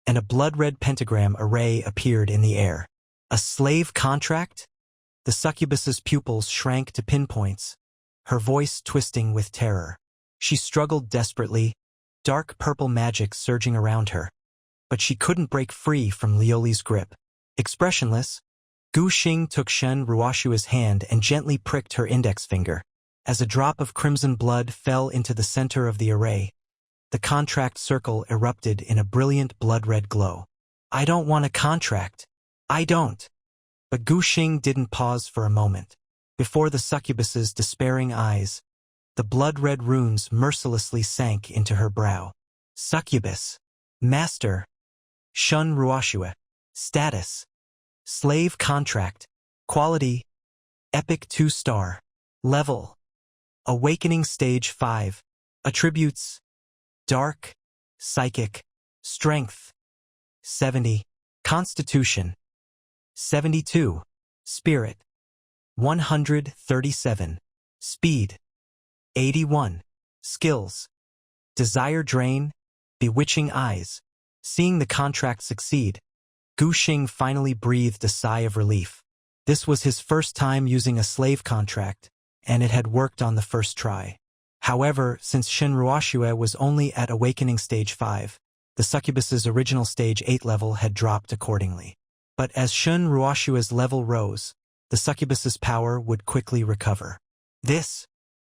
and a blood-red pentagram array appeared in the air. A slave contract? The succubus's pupils shrank to pinpoints, her voice twisting with terror. She struggled desperately, dark purple magic surging around her. But she couldn't break free from Liuli's grip. Expressionless, Gu Xing took Shun Ruoxue's hand and gently pricked her index finger. As a drop of crimson blood fell into the center of the array, the contract circle erupted in a brilliant blood-red glow. I don't want a contract. I don't. But Gu Xing didn't pause for a moment. Before the succubus's despairing eyes, the blood-red runes mercilessly sank into her brow. Succubus. Master. Shun Ruoxue. Status. Slave contract. Quality. Epic 2-star. Level. Awakening Stage 5. Attributes. Dark. Psychic. Strength. 70. Constitution. 72. Spirit. 137. Speed. 81. Skills. Desire Drain. Bewitching Eyes. Seeing the contract succeed, Gu Xing finally breathed a sigh of relief. This was his first time using a slave contract, and it had worked on the first try. However, since Shun Ruoxue was only at Awakening Stage 5, the succubus's original Stage 8 level had dropped accordingly. But as Shun Ruoxue's level rose, the succubus's power would quickly recover.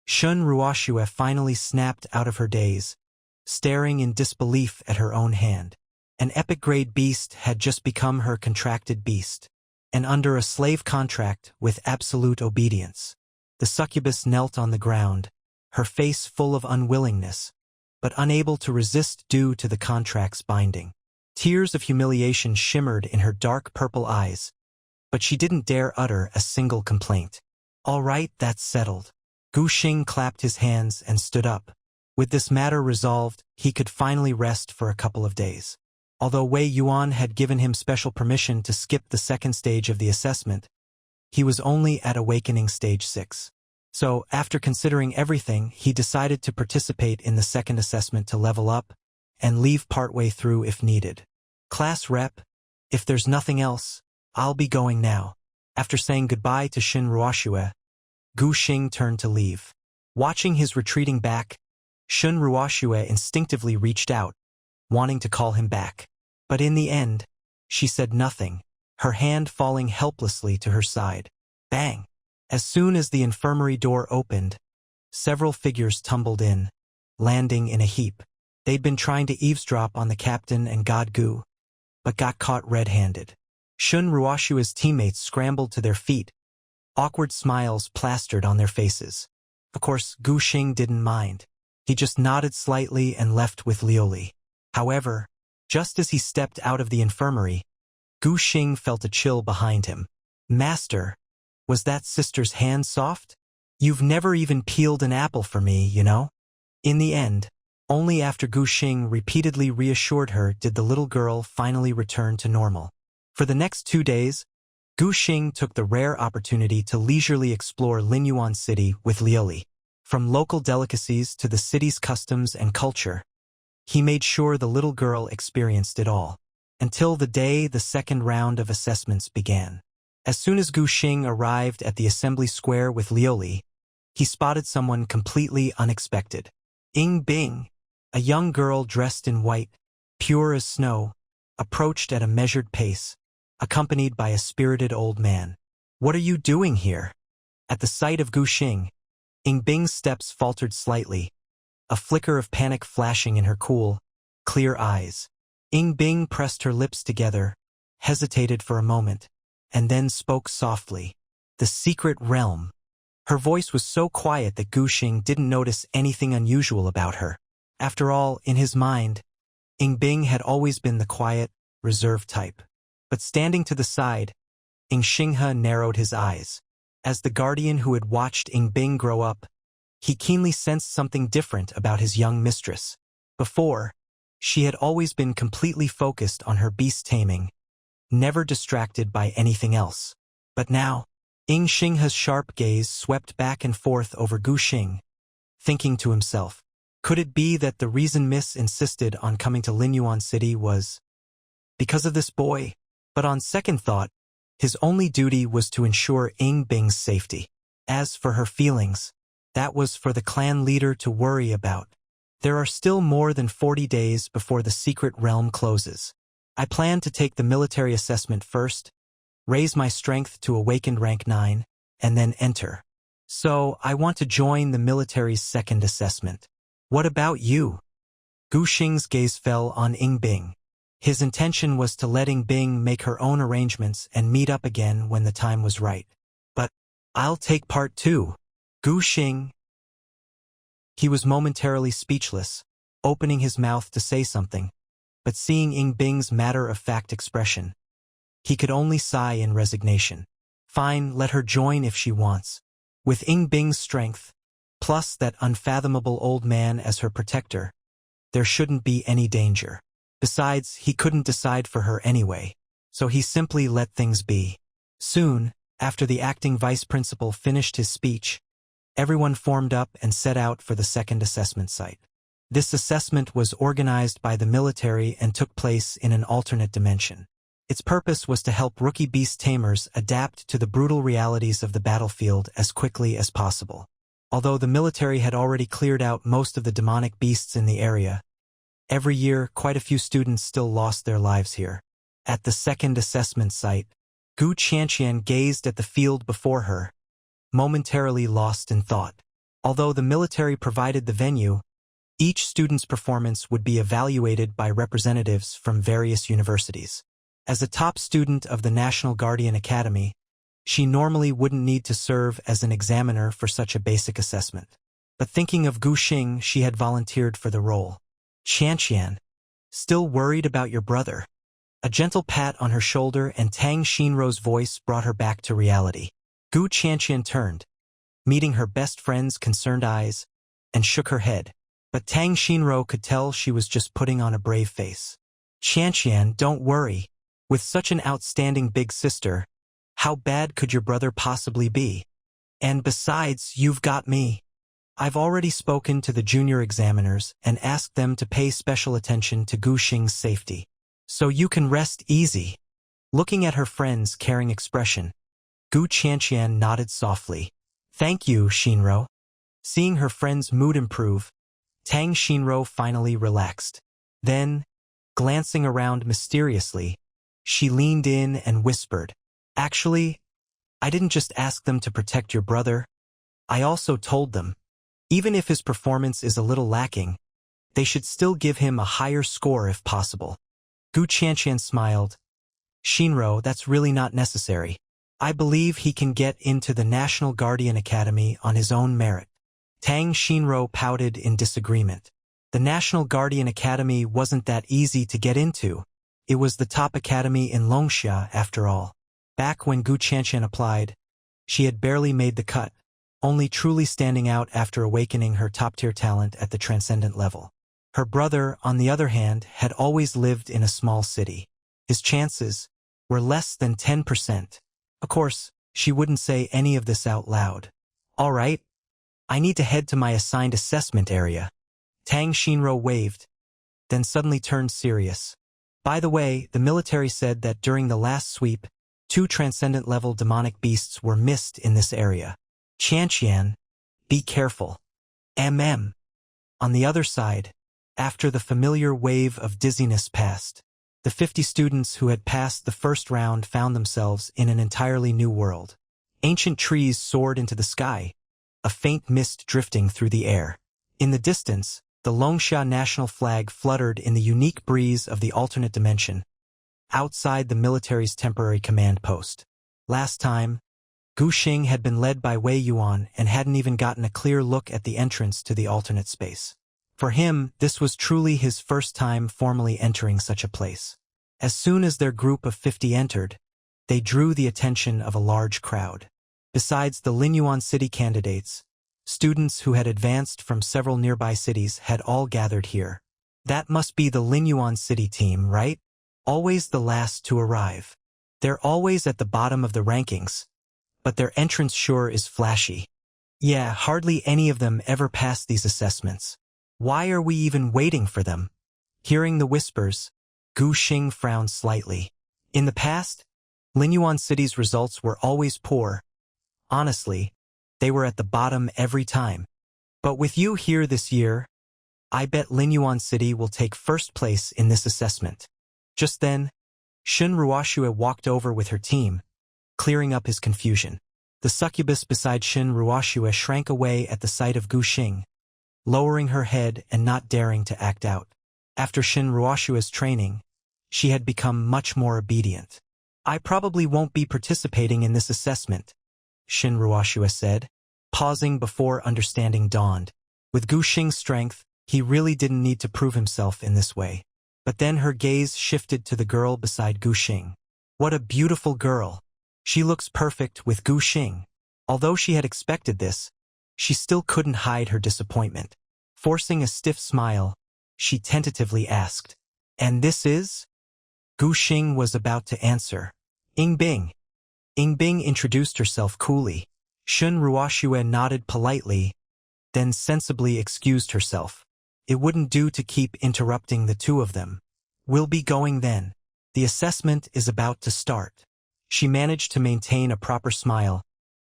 Shun Ruoxue finally snapped out of her daze, staring in disbelief at her own hand. An epic-grade beast had just become her contracted beast, and under a slave contract with absolute obedience. The succubus knelt on the ground, her face full of unwillingness, but unable to resist due to the contract's binding. Tears of humiliation shimmered in her dark purple eyes, but she didn't dare utter a single complaint. All right, that's settled. Gu Xing clapped his hands and stood up. With this matter resolved, he could finally rest for a couple of days. Although Wei Yuan had given him special permission to skip the second stage of the assessment, he was only at Awakening Stage 6. So, after considering everything, he decided to participate in the second assessment to level up and leave partway through if needed. Class rep, if there's nothing else, I'll be going now. After saying goodbye to Shun Ruoxue, Gu Xing turned to leave. Watching his retreating back, Shun Ruoxue instinctively reached out, wanting to call him back. But in the end, she said nothing, her hand falling helplessly to her side. Bang! As soon as the infirmary door opened, several figures tumbled in, landing in a heap. They'd been trying to eavesdrop on the captain and God Gu, but got caught red-handed. Shun Ruoxue's teammates scrambled to their feet, awkward smiles plastered on their faces. Of course, Gu Xing didn't mind. He just nodded slightly and left with Liuli. However, just as he stepped out of the infirmary, Gu Xing felt a chill behind him. Master, was that sister's hand soft? You've never even peeled an apple for me, you know? In the end, Only after Gu Xing repeatedly reassured her did the little girl finally return to normal. For the next 2 days, Gu Xing took the rare opportunity to leisurely explore Linyuan City with Liuli. From local delicacies to the city's customs and culture, he made sure the little girl experienced it all. Until the day the second round of assessments began. As soon as Gu Xing arrived at the assembly square with Liuli, he spotted someone completely unexpected. Ying Bing, a young girl dressed in white, pure as snow, approached at a measured pace, accompanied by a spirited old man. "What are you doing here?" At the sight of Gu Xing, Ying Bing's steps faltered slightly, a flicker of panic flashing in her cool, clear eyes. Ying Bing pressed her lips together, hesitated for a moment, and then spoke softly. "The secret realm." Her voice was so quiet that Gu Xing didn't notice anything unusual about her. After all, in his mind, Ying Bing had always been the quiet, reserved type. But standing to the side, Ying Xinghe narrowed his eyes. As the guardian who had watched Ying Bing grow up, he keenly sensed something different about his young mistress. Before, she had always been completely focused on her beast taming, never distracted by anything else. But now, Ying Xinghe's sharp gaze swept back and forth over Gu Xing, thinking to himself, could it be that the reason Miss insisted on coming to Linyuan City was because of this boy? But on second thought, his only duty was to ensure Ying Bing's safety. As for her feelings, that was for the clan leader to worry about. There are still more than 40 days before the secret realm closes. I plan to take the military assessment first, raise my strength to awakened rank 9, and then enter. So, I want to join the military's second assessment. What about you? Gu Xing's gaze fell on Ying Bing. His intention was to let Ying Bing make her own arrangements and meet up again when the time was right. But, I'll take part too. Gu Xing. He was momentarily speechless, opening his mouth to say something, but seeing Ying Bing's matter-of-fact expression, he could only sigh in resignation. Fine, let her join if she wants. With Ying Bing's strength, plus that unfathomable old man as her protector, there shouldn't be any danger. Besides, he couldn't decide for her anyway, so he simply let things be. Soon, after the acting vice principal finished his speech, everyone formed up and set out for the second assessment site. This assessment was organized by the military and took place in an alternate dimension. Its purpose was to help rookie beast tamers adapt to the brutal realities of the battlefield as quickly as possible. Although the military had already cleared out most of the demonic beasts in the area, every year quite a few students still lost their lives here. At the second assessment site, Gu Qianqian gazed at the field before her, momentarily lost in thought. Although the military provided the venue, each student's performance would be evaluated by representatives from various universities. As a top student of the National Guardian Academy, she normally wouldn't need to serve as an examiner for such a basic assessment. But thinking of Gu Xing, she had volunteered for the role. Qianqian, still worried about your brother? A gentle pat on her shoulder and Tang Xinrou's voice brought her back to reality. Gu Qianqian turned, meeting her best friend's concerned eyes, and shook her head. But Tang Xinrou could tell she was just putting on a brave face. Qianqian, don't worry. With such an outstanding big sister, how bad could your brother possibly be? And besides, you've got me. I've already spoken to the junior examiners and asked them to pay special attention to Gu Xing's safety. So you can rest easy. Looking at her friend's caring expression, Gu Qianqian nodded softly. Thank you, Xinrou. Seeing her friend's mood improve, Tang Xinrou finally relaxed. Then, glancing around mysteriously, she leaned in and whispered, Actually, I didn't just ask them to protect your brother. I also told them, even if his performance is a little lacking, they should still give him a higher score if possible. Gu Qianqian smiled. Xinrou, that's really not necessary. I believe he can get into the National Guardian Academy on his own merit. Tang Xinrou pouted in disagreement. The National Guardian Academy wasn't that easy to get into. It was the top academy in Longxia, after all. Back when Gu Qianqian applied, she had barely made the cut, only truly standing out after awakening her top-tier talent at the transcendent level. Her brother, on the other hand, had always lived in a small city. His chances were less than 10%. Of course, she wouldn't say any of this out loud. All right, I need to head to my assigned assessment area. Tang Shinro waved, then suddenly turned serious. By the way, the military said that during the last sweep, 2 transcendent-level demonic beasts were missed in this area. Qianqian, be careful. On the other side, after the familiar wave of dizziness passed, the 50 students who had passed the first round found themselves in an entirely new world. Ancient trees soared into the sky, a faint mist drifting through the air. In the distance, the Longsha national flag fluttered in the unique breeze of the alternate dimension, outside the military's temporary command post. Last time, Gu Xing had been led by Wei Yuan and hadn't even gotten a clear look at the entrance to the alternate space. For him, this was truly his first time formally entering such a place. As soon as their group of 50 entered, they drew the attention of a large crowd. Besides the Linyuan city candidates, students who had advanced from several nearby cities had all gathered here. That must be the Linyuan city team, right? Always the last to arrive. They're always at the bottom of the rankings, but their entrance sure is flashy. Yeah, hardly any of them ever pass these assessments. Why are we even waiting for them? Hearing the whispers, Gu Xing frowned slightly. In the past, Linyuan City's results were always poor. Honestly, they were at the bottom every time. But with you here this year, I bet Linyuan City will take first place in this assessment. Just then, Shun Ruoxue walked over with her team, clearing up his confusion. The succubus beside Shun Ruoxue shrank away at the sight of Gu Xing, lowering her head and not daring to act out. After Shun Ruoxue's training, she had become much more obedient. I probably won't be participating in this assessment, Shun Ruoxue said, pausing before understanding dawned. With Gu Xing's strength, he really didn't need to prove himself in this way. But then her gaze shifted to the girl beside Gu Xing. What a beautiful girl. She looks perfect with Gu Xing. Although she had expected this, she still couldn't hide her disappointment. Forcing a stiff smile, she tentatively asked, "And this is?" Gu Xing was about to answer. Yingbing. Yingbing introduced herself coolly. Shun Ruoxue nodded politely, then sensibly excused herself. It wouldn't do to keep interrupting the two of them. We'll be going then. The assessment is about to start. She managed to maintain a proper smile,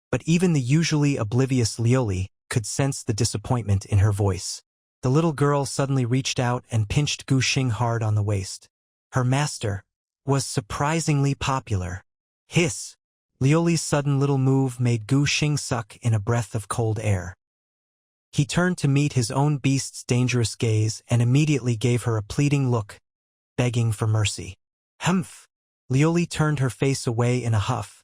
but even the usually oblivious Liuli could sense the disappointment in her voice. The little girl suddenly reached out and pinched Gu Xing hard on the waist. Her master was surprisingly popular. Hiss! Liuli's sudden little move made Gu Xing suck in a breath of cold air. He turned to meet his own beast's dangerous gaze and immediately gave her a pleading look, begging for mercy. Humph! Liuli turned her face away in a huff,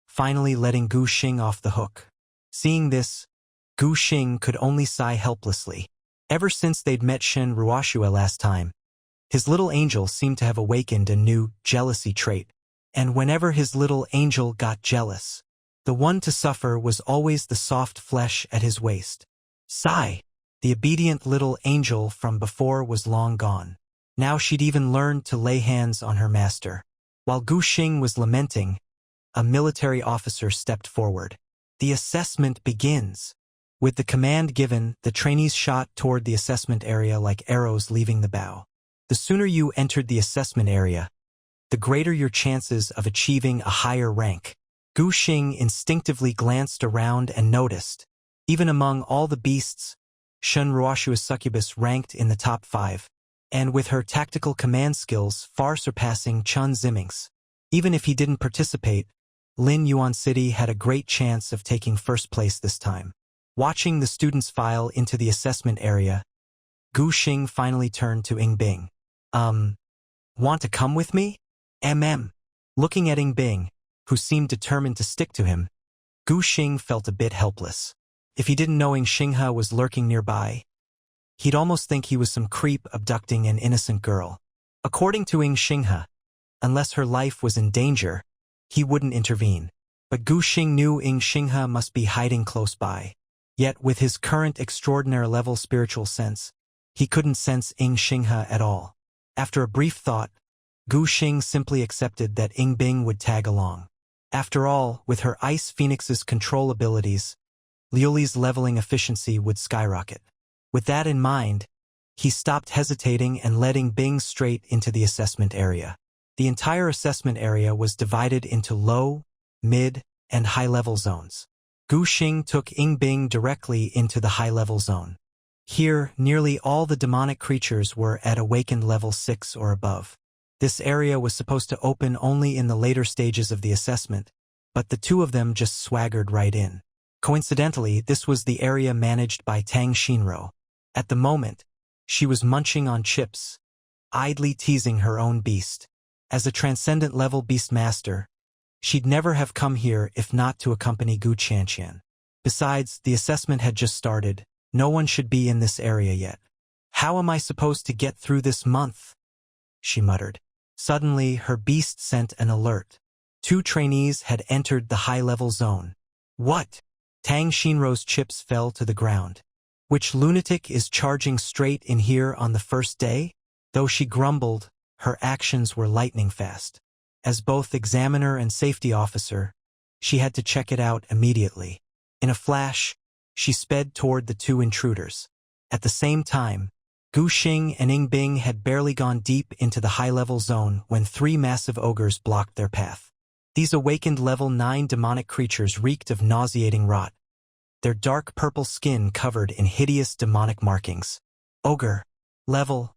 finally letting Gu Xing off the hook. Seeing this, Gu Xing could only sigh helplessly. Ever since they'd met Shun Ruoxue last time, his little angel seemed to have awakened a new jealousy trait, and whenever his little angel got jealous, the one to suffer was always the soft flesh at his waist. Sigh! The obedient little angel from before was long gone. Now she'd even learned to lay hands on her master. While Gu Xing was lamenting, a military officer stepped forward. The assessment begins. With the command given, the trainees shot toward the assessment area like arrows leaving the bow. The sooner you entered the assessment area, the greater your chances of achieving a higher rank. Gu Xing instinctively glanced around and noticed, even among all the beasts, Shun Ruoxue's succubus ranked in the top 5, and with her tactical command skills far surpassing Chun Ziming's. Even if he didn't participate, Lin Yuan City had a great chance of taking first place this time. Watching the students file into the assessment area, Gu Xing finally turned to Yingbing. Want to come with me? Looking at Yingbing, who seemed determined to stick to him, Gu Xing felt a bit helpless. If he didn't know Xinghe was lurking nearby, he'd almost think he was some creep abducting an innocent girl. According to Xinghe, unless her life was in danger, he wouldn't intervene. But Gu Xing knew Xinghe must be hiding close by. Yet with his current extraordinary level spiritual sense, He couldn't sense Ing Xinghe at all. After a brief thought, Gu Xing simply accepted that Ing Bing would tag along. After all, with her Ice Phoenix's control abilities, Liuli's leveling efficiency would skyrocket. With that in mind, he stopped hesitating and led Ing Bing straight into the assessment area. The entire assessment area was divided into low, mid, and high-level zones. Gu Xing took Ing Bing directly into the high-level zone. Here, nearly all the demonic creatures were at awakened level 6 or above. This area was supposed to open only in the later stages of the assessment, but the two of them just swaggered right in. Coincidentally, this was the area managed by Tang Xinro. At the moment, she was munching on chips, idly teasing her own beast. As a transcendent-level beastmaster, she'd never have come here if not to accompany Gu Qianqian. Besides, the assessment had just started. No one should be in this area yet. How am I supposed to get through this month? She muttered. Suddenly, her beast sent an alert. 2 trainees had entered the high-level zone. What? Tang Xinro's chips fell to the ground. Which lunatic is charging straight in here on the first day? Though she grumbled, her actions were lightning fast. As both examiner and safety officer, she had to check it out immediately. In a flash, she sped toward the 2 intruders. At the same time, Gu Xing and Ing Bing had barely gone deep into the high-level zone when 3 massive ogres blocked their path. These awakened level 9 demonic creatures reeked of nauseating rot, their dark purple skin covered in hideous demonic markings. Ogre. Level.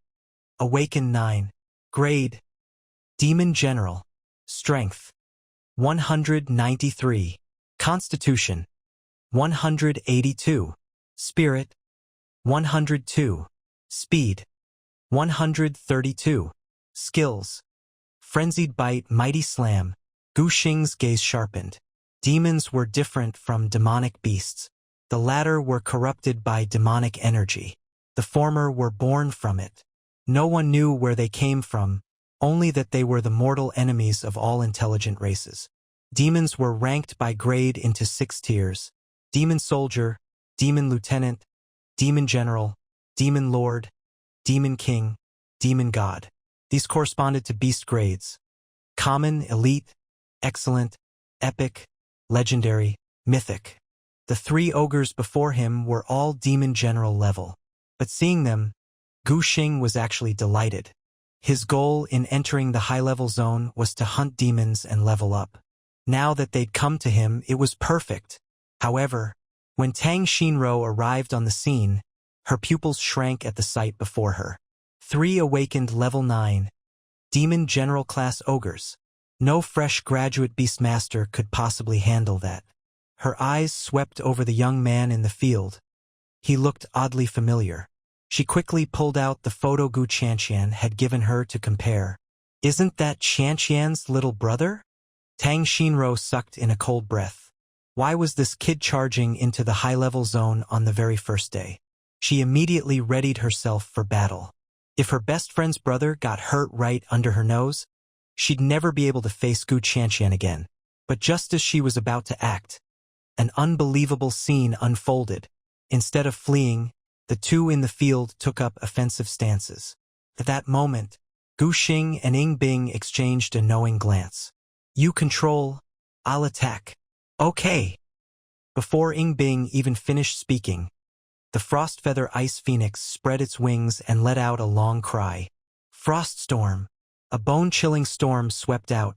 Awakened 9. Grade. Demon General. Strength. 193. Constitution. 182. Spirit. 102. Speed. 132. Skills. Frenzied Bite, Mighty Slam. Gu Xing's gaze sharpened. Demons were different from demonic beasts. The latter were corrupted by demonic energy. The former were born from it. No one knew where they came from, only that they were the mortal enemies of all intelligent races. Demons were ranked by grade into 6 tiers. Demon Soldier, Demon Lieutenant, Demon General, Demon Lord, Demon King, Demon God. These corresponded to beast grades: Common, Elite, Excellent, Epic, Legendary, Mythic. The 3 ogres before him were all Demon General level. But seeing them, Gu Xing was actually delighted. His goal in entering the high-level zone was to hunt demons and level up. Now that they'd come to him, it was perfect. However, when Tang Xinro arrived on the scene, her pupils shrank at the sight before her. 3 awakened level 9, Demon General class ogres. No fresh graduate beastmaster could possibly handle that. Her eyes swept over the young man in the field. He looked oddly familiar. She quickly pulled out the photo Gu Qianqian had given her to compare. Isn't that Qianqian's little brother? Tang Xinro sucked in a cold breath. Why was this kid charging into the high-level zone on the very first day? She immediately readied herself for battle. If her best friend's brother got hurt right under her nose, she'd never be able to face Gu Qianqian again. But just as she was about to act, an unbelievable scene unfolded. Instead of fleeing, the 2 in the field took up offensive stances. At that moment, Gu Xing and Ing Bing exchanged a knowing glance. You control, I'll attack. Okay. Before Ing Bing even finished speaking, the Frostfeather Ice Phoenix spread its wings and let out a long cry. Froststorm. A bone-chilling storm swept out,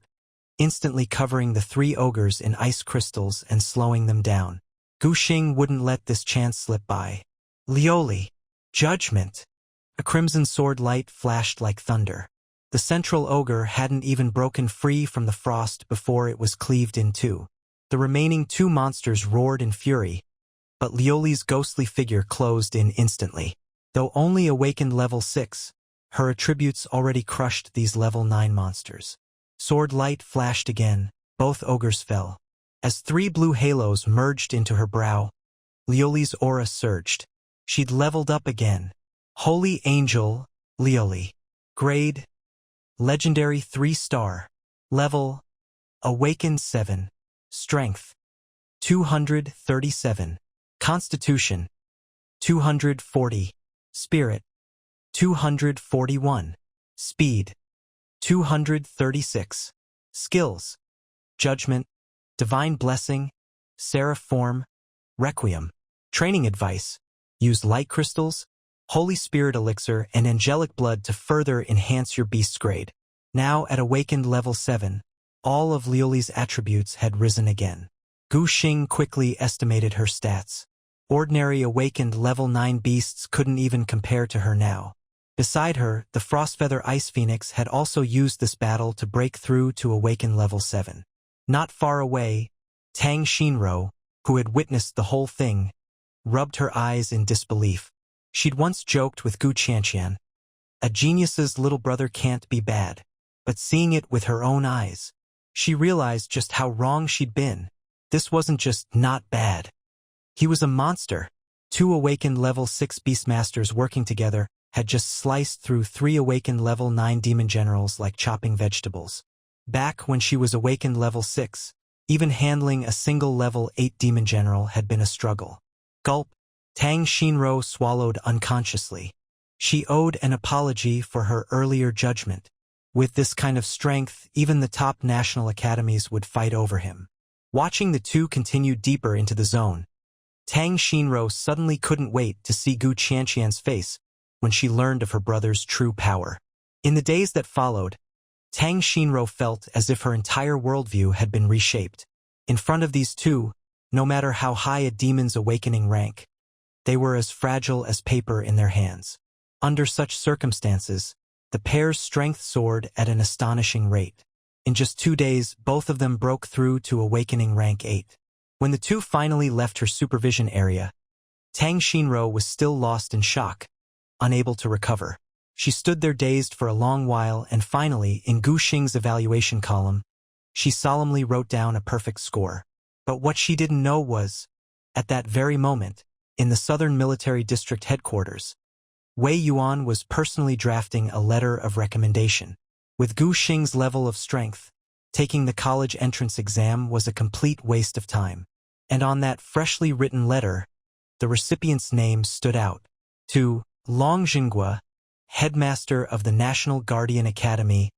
instantly covering the 3 ogres in ice crystals and slowing them down. Gu Xing wouldn't let this chance slip by. Liuli. Judgment. A crimson sword light flashed like thunder. The central ogre hadn't even broken free from the frost before it was cleaved in 2. The remaining 2 monsters roared in fury, but Liuli's ghostly figure closed in instantly. Though only awakened level 6, her attributes already crushed these level 9 monsters. Sword light flashed again, both ogres fell. As 3 blue halos merged into her brow, Liuli's aura surged. She'd leveled up again. Holy Angel, Liuli. Grade, Legendary 3-star. Level, Awakened 7. Strength, 237. Constitution, 240. Spirit, 241. Speed. 236. Skills. Judgment, Divine Blessing, Seraph Form, Requiem. Training advice. Use light crystals, Holy Spirit elixir, and angelic blood to further enhance your beast's grade. Now at awakened level 7, all of Liuli's attributes had risen again. Gu Xing quickly estimated her stats. Ordinary awakened level 9 beasts couldn't even compare to her now. Beside her, the Frostfeather Ice Phoenix had also used this battle to break through to awaken level 7. Not far away, Tang Shinro, who had witnessed the whole thing, rubbed her eyes in disbelief. She'd once joked with Gu Qianqian, "A genius's little brother can't be bad," but seeing it with her own eyes, she realized just how wrong she'd been. This wasn't just not bad. He was a monster. 2 awakened level 6 beastmasters working together had just sliced through 3 awakened level 9 demon generals like chopping vegetables. Back when she was awakened level 6, even handling a single level 8 demon general had been a struggle. Gulp. Tang Shinro swallowed unconsciously. She owed an apology for her earlier judgment. With this kind of strength, even the top national academies would fight over him. Watching the two continue deeper into the zone, Tang Shinro suddenly couldn't wait to see Gu Qianqian's face when she learned of her brother's true power. In the days that followed, Tang Shinro felt as if her entire worldview had been reshaped. In front of these two, no matter how high a demon's awakening rank, they were as fragile as paper in their hands. Under such circumstances, the pair's strength soared at an astonishing rate. In just 2 days, both of them broke through to awakening rank 8. When the two finally left her supervision area, Tang Shinro was still lost in shock, unable to recover. She stood there dazed for a long while, and finally, in Gu Xing's evaluation column, she solemnly wrote down a perfect score. But what she didn't know was, at that very moment, in the Southern Military District headquarters, Wei Yuan was personally drafting a letter of recommendation. With Gu Xing's level of strength, taking the college entrance exam was a complete waste of time. And on that freshly written letter, the recipient's name stood out. To Long Jinghua, headmaster of the National Guardian Academy,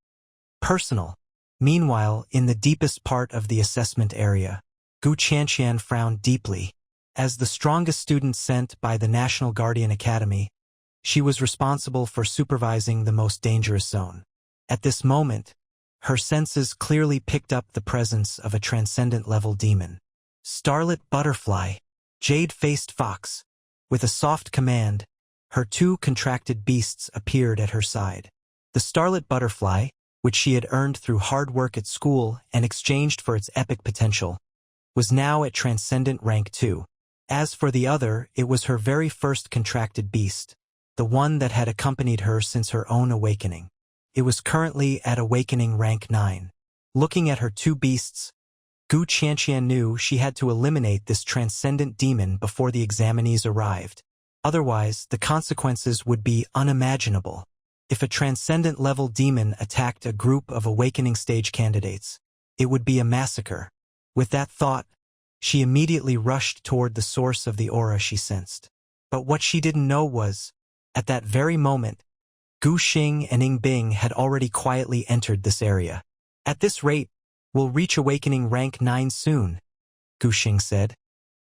personal. Meanwhile, in the deepest part of the assessment area, Gu Qianqian frowned deeply. As the strongest student sent by the National Guardian Academy, she was responsible for supervising the most dangerous zone. At this moment, her senses clearly picked up the presence of a transcendent-level demon. Starlit butterfly, jade-faced fox. With a soft command, her 2 contracted beasts appeared at her side. The starlit butterfly, which she had earned through hard work at school and exchanged for its epic potential, was now at transcendent rank 2. As for the other, it was her very first contracted beast, the one that had accompanied her since her own awakening. It was currently at awakening rank 9. Looking at her 2 beasts, Gu Qianqian knew she had to eliminate this transcendent demon before the examinees arrived. Otherwise, the consequences would be unimaginable. If a transcendent-level demon attacked a group of awakening stage candidates, it would be a massacre. With that thought, she immediately rushed toward the source of the aura she sensed. But what she didn't know was, at that very moment, Gu Xing and Ying Bing had already quietly entered this area. At this rate, we'll reach awakening rank 9 soon, Gu Xing said,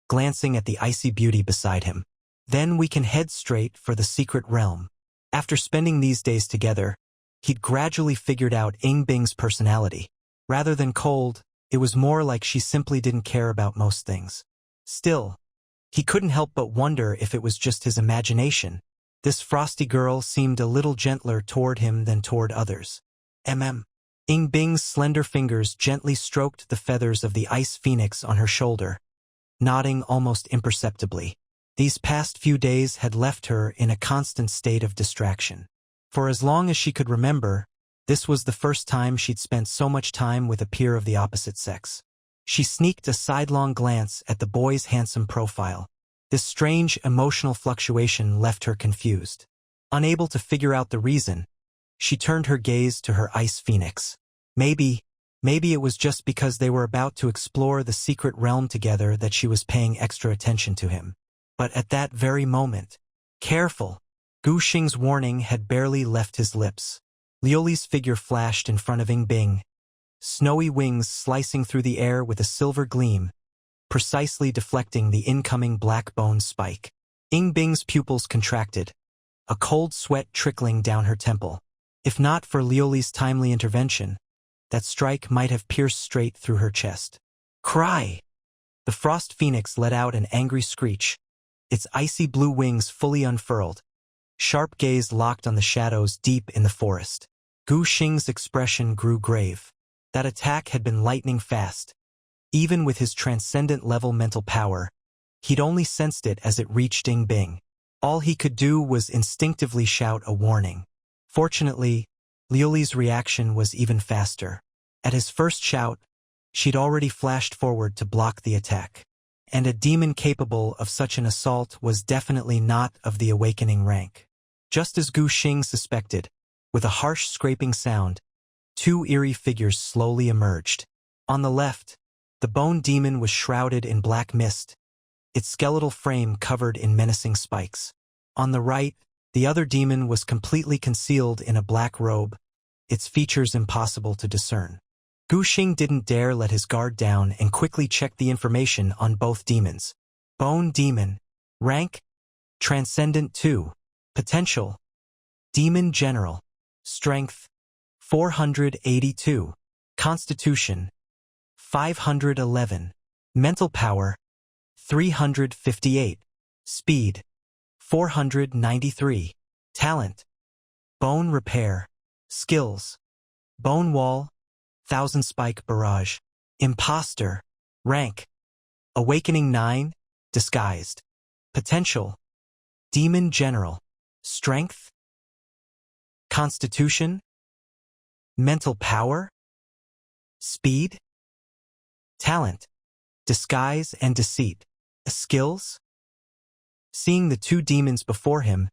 glancing at the icy beauty beside him. Then we can head straight for the secret realm. After spending these days together, he'd gradually figured out Ying Bing's personality. Rather than cold, it was more like she simply didn't care about most things. Still, he couldn't help but wonder if it was just his imagination. This frosty girl seemed a little gentler toward him than toward others. Ying Bing's slender fingers gently stroked the feathers of the ice phoenix on her shoulder, nodding almost imperceptibly. These past few days had left her in a constant state of distraction. For as long as she could remember, this was the first time she'd spent so much time with a peer of the opposite sex. She sneaked a sidelong glance at the boy's handsome profile. This strange emotional fluctuation left her confused. Unable to figure out the reason, she turned her gaze to her ice phoenix. Maybe it was just because they were about to explore the secret realm together that she was paying extra attention to him. But at that very moment, careful, Gu Xing's warning had barely left his lips. Liuli's figure flashed in front of Ing Bing, snowy wings slicing through the air with a silver gleam, precisely deflecting the incoming black bone spike. Ing Bing's pupils contracted, a cold sweat trickling down her temple. If not for Liuli's timely intervention, that strike might have pierced straight through her chest. Cry! The frost phoenix let out an angry screech, its icy blue wings fully unfurled, sharp gaze locked on the shadows deep in the forest. Gu Xing's expression grew grave. That attack had been lightning fast. Even with his transcendent-level mental power, he'd only sensed it as it reached Ing Bing. All he could do was instinctively shout a warning. Fortunately, Liuli's reaction was even faster. At his first shout, she'd already flashed forward to block the attack. And a demon capable of such an assault was definitely not of the awakening rank. Just as Gu Xing suspected, with a harsh scraping sound, two eerie figures slowly emerged. On the left, the bone demon was shrouded in black mist, its skeletal frame covered in menacing spikes. On the right, the other demon was completely concealed in a black robe, its features impossible to discern. Gu Xing didn't dare let his guard down and quickly checked the information on both demons. Bone demon. Rank: Transcendent 2. Potential: Demon General. Strength: 482. Constitution: 511. Mental power: 358. Speed: 493. Talent: Bone Repair. Skills: Bone Wall, Thousand Spike Barrage. Imposter. Rank: Awakening 9, Disguised. Potential: Demon General. Strength: Constitution. Mental power. Speed. Talent: Disguise and Deceit. Skills. Seeing the two demons before him,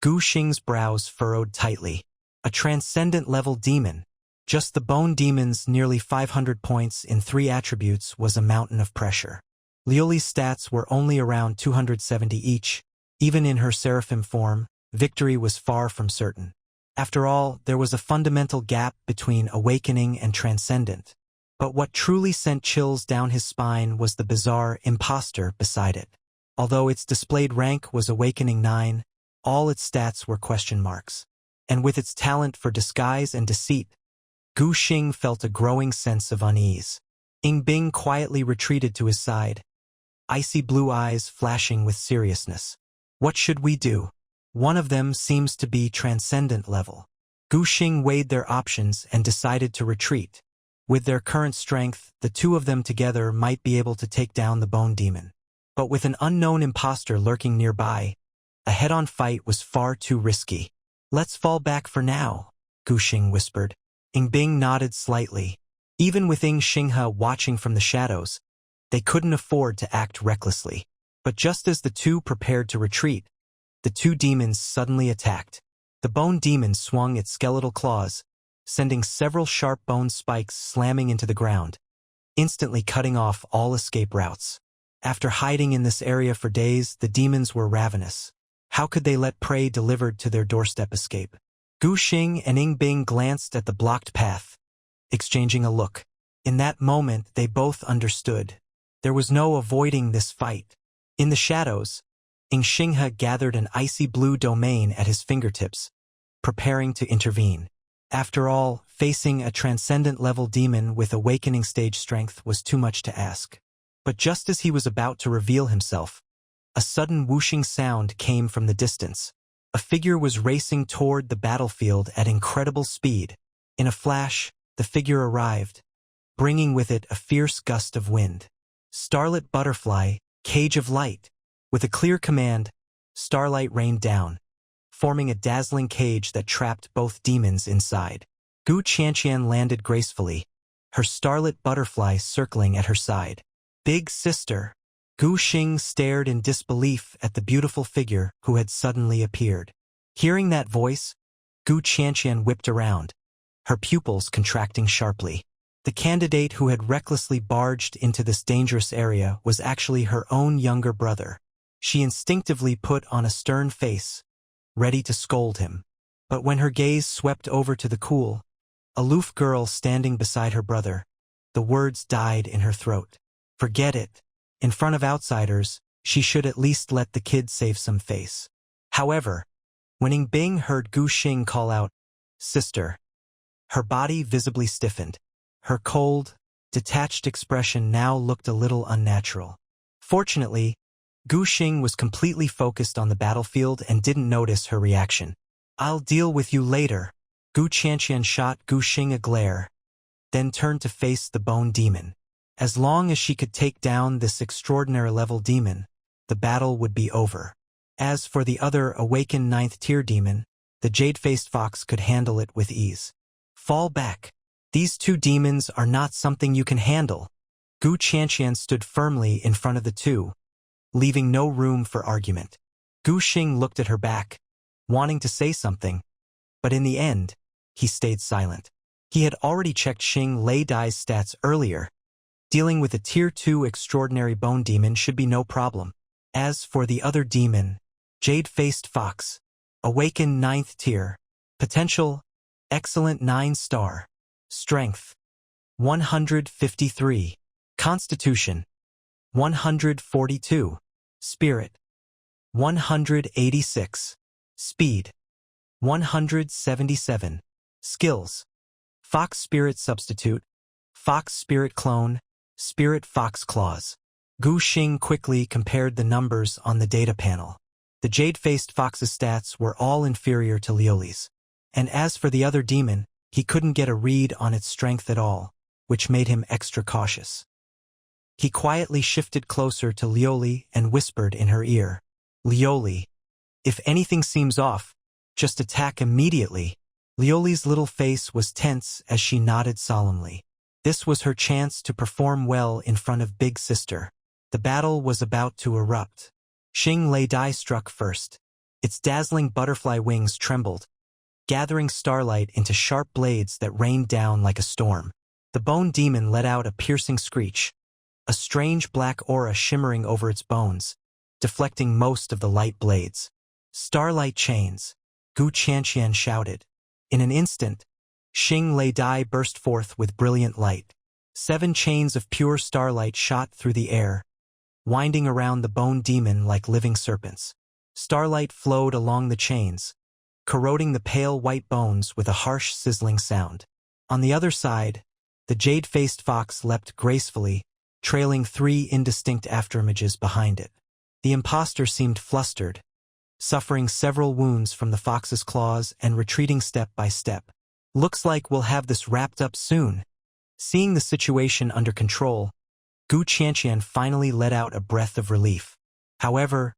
Gu Xing's brows furrowed tightly. A transcendent-level demon. Just the bone demon's nearly 500 points in 3 attributes was a mountain of pressure. Liuli's stats were only around 270 each. Even in her seraphim form, victory was far from certain. After all, there was a fundamental gap between awakening and transcendent. But what truly sent chills down his spine was the bizarre imposter beside it. Although its displayed rank was Awakening 9, all its stats were question marks. And with its talent for disguise and deceit, Gu Xing felt a growing sense of unease. Ing Bing quietly retreated to his side, icy blue eyes flashing with seriousness. What should we do? One of them seems to be transcendent level. Gu Xing weighed their options and decided to retreat. With their current strength, the two of them together might be able to take down the bone demon. But with an unknown imposter lurking nearby, a head-on fight was far too risky. Let's fall back for now, Gu Xing whispered. Ing Bing nodded slightly. Even with Ing Xinghe watching from the shadows, they couldn't afford to act recklessly. But just as the two prepared to retreat, the two demons suddenly attacked. The bone demon swung its skeletal claws, sending several sharp bone spikes slamming into the ground, instantly cutting off all escape routes. After hiding in this area for days, the demons were ravenous. How could they let prey delivered to their doorstep escape? Gu Xing and Ing Bing glanced at the blocked path, exchanging a look. In that moment, they both understood. There was no avoiding this fight. In the shadows, Ing Xinghe gathered an icy blue domain at his fingertips, preparing to intervene. After all, facing a transcendent-level demon with awakening stage strength was too much to ask. But just as he was about to reveal himself, a sudden whooshing sound came from the distance. A figure was racing toward the battlefield at incredible speed. In a flash, the figure arrived, bringing with it a fierce gust of wind. Starlit Butterfly, Cage of Light. With a clear command, starlight rained down, forming a dazzling cage that trapped both demons inside. Gu Qianqian landed gracefully, her starlit butterfly circling at her side. Big sister. Gu Xing stared in disbelief at the beautiful figure who had suddenly appeared. Hearing that voice, Gu Qianqian whipped around, her pupils contracting sharply. The candidate who had recklessly barged into this dangerous area was actually her own younger brother. She instinctively put on a stern face, ready to scold him. But when her gaze swept over to the cool, aloof girl standing beside her brother, the words died in her throat. Forget it. In front of outsiders, she should at least let the kid save some face. However, when Ing Bing heard Gu Xing call out, "Sister," her body visibly stiffened. Her cold, detached expression now looked a little unnatural. Fortunately, Gu Xing was completely focused on the battlefield and didn't notice her reaction. "I'll deal with you later." Gu Qianqian shot Gu Xing a glare, then turned to face the bone demon. As long as she could take down this extraordinary level demon, the battle would be over. As for the other awakened 9th tier demon, the jade-faced fox could handle it with ease. "Fall back. These two demons are not something you can handle." Gu Qianqian stood firmly in front of the two, leaving no room for argument. Gu Xing looked at her back, wanting to say something, but in the end, he stayed silent. He had already checked Xing Lei Dai's stats earlier. Dealing with a Tier 2 extraordinary bone demon should be no problem. As for the other demon, Jade-Faced Fox, awakened 9th tier, potential, excellent 9-star, strength, 153, constitution, 142, spirit, 186, speed, 177, skills, Fox Spirit Substitute, Fox Spirit Clone, Spirit Fox Claws. Gu Xing quickly compared the numbers on the data panel. The jade-faced fox's stats were all inferior to Liuli's. And as for the other demon, he couldn't get a read on its strength at all, which made him extra cautious. He quietly shifted closer to Liuli and whispered in her ear, "Liuli, if anything seems off, just attack immediately." Liuli's little face was tense as she nodded solemnly. This was her chance to perform well in front of Big Sister. The battle was about to erupt. Xing Lei Dai struck first. Its dazzling butterfly wings trembled, gathering starlight into sharp blades that rained down like a storm. The bone demon let out a piercing screech, a strange black aura shimmering over its bones, deflecting most of the light blades. "Starlight chains," Gu Qianqian shouted. In an instant, Xing Lei Dai burst forth with brilliant light. 7 chains of pure starlight shot through the air, winding around the bone demon like living serpents. Starlight flowed along the chains, corroding the pale white bones with a harsh sizzling sound. On the other side, the jade-faced fox leapt gracefully, trailing 3 indistinct afterimages behind it. The imposter seemed flustered, suffering several wounds from the fox's claws and retreating step by step. "Looks like we'll have this wrapped up soon." Seeing the situation under control, Gu Qianqian finally let out a breath of relief. However,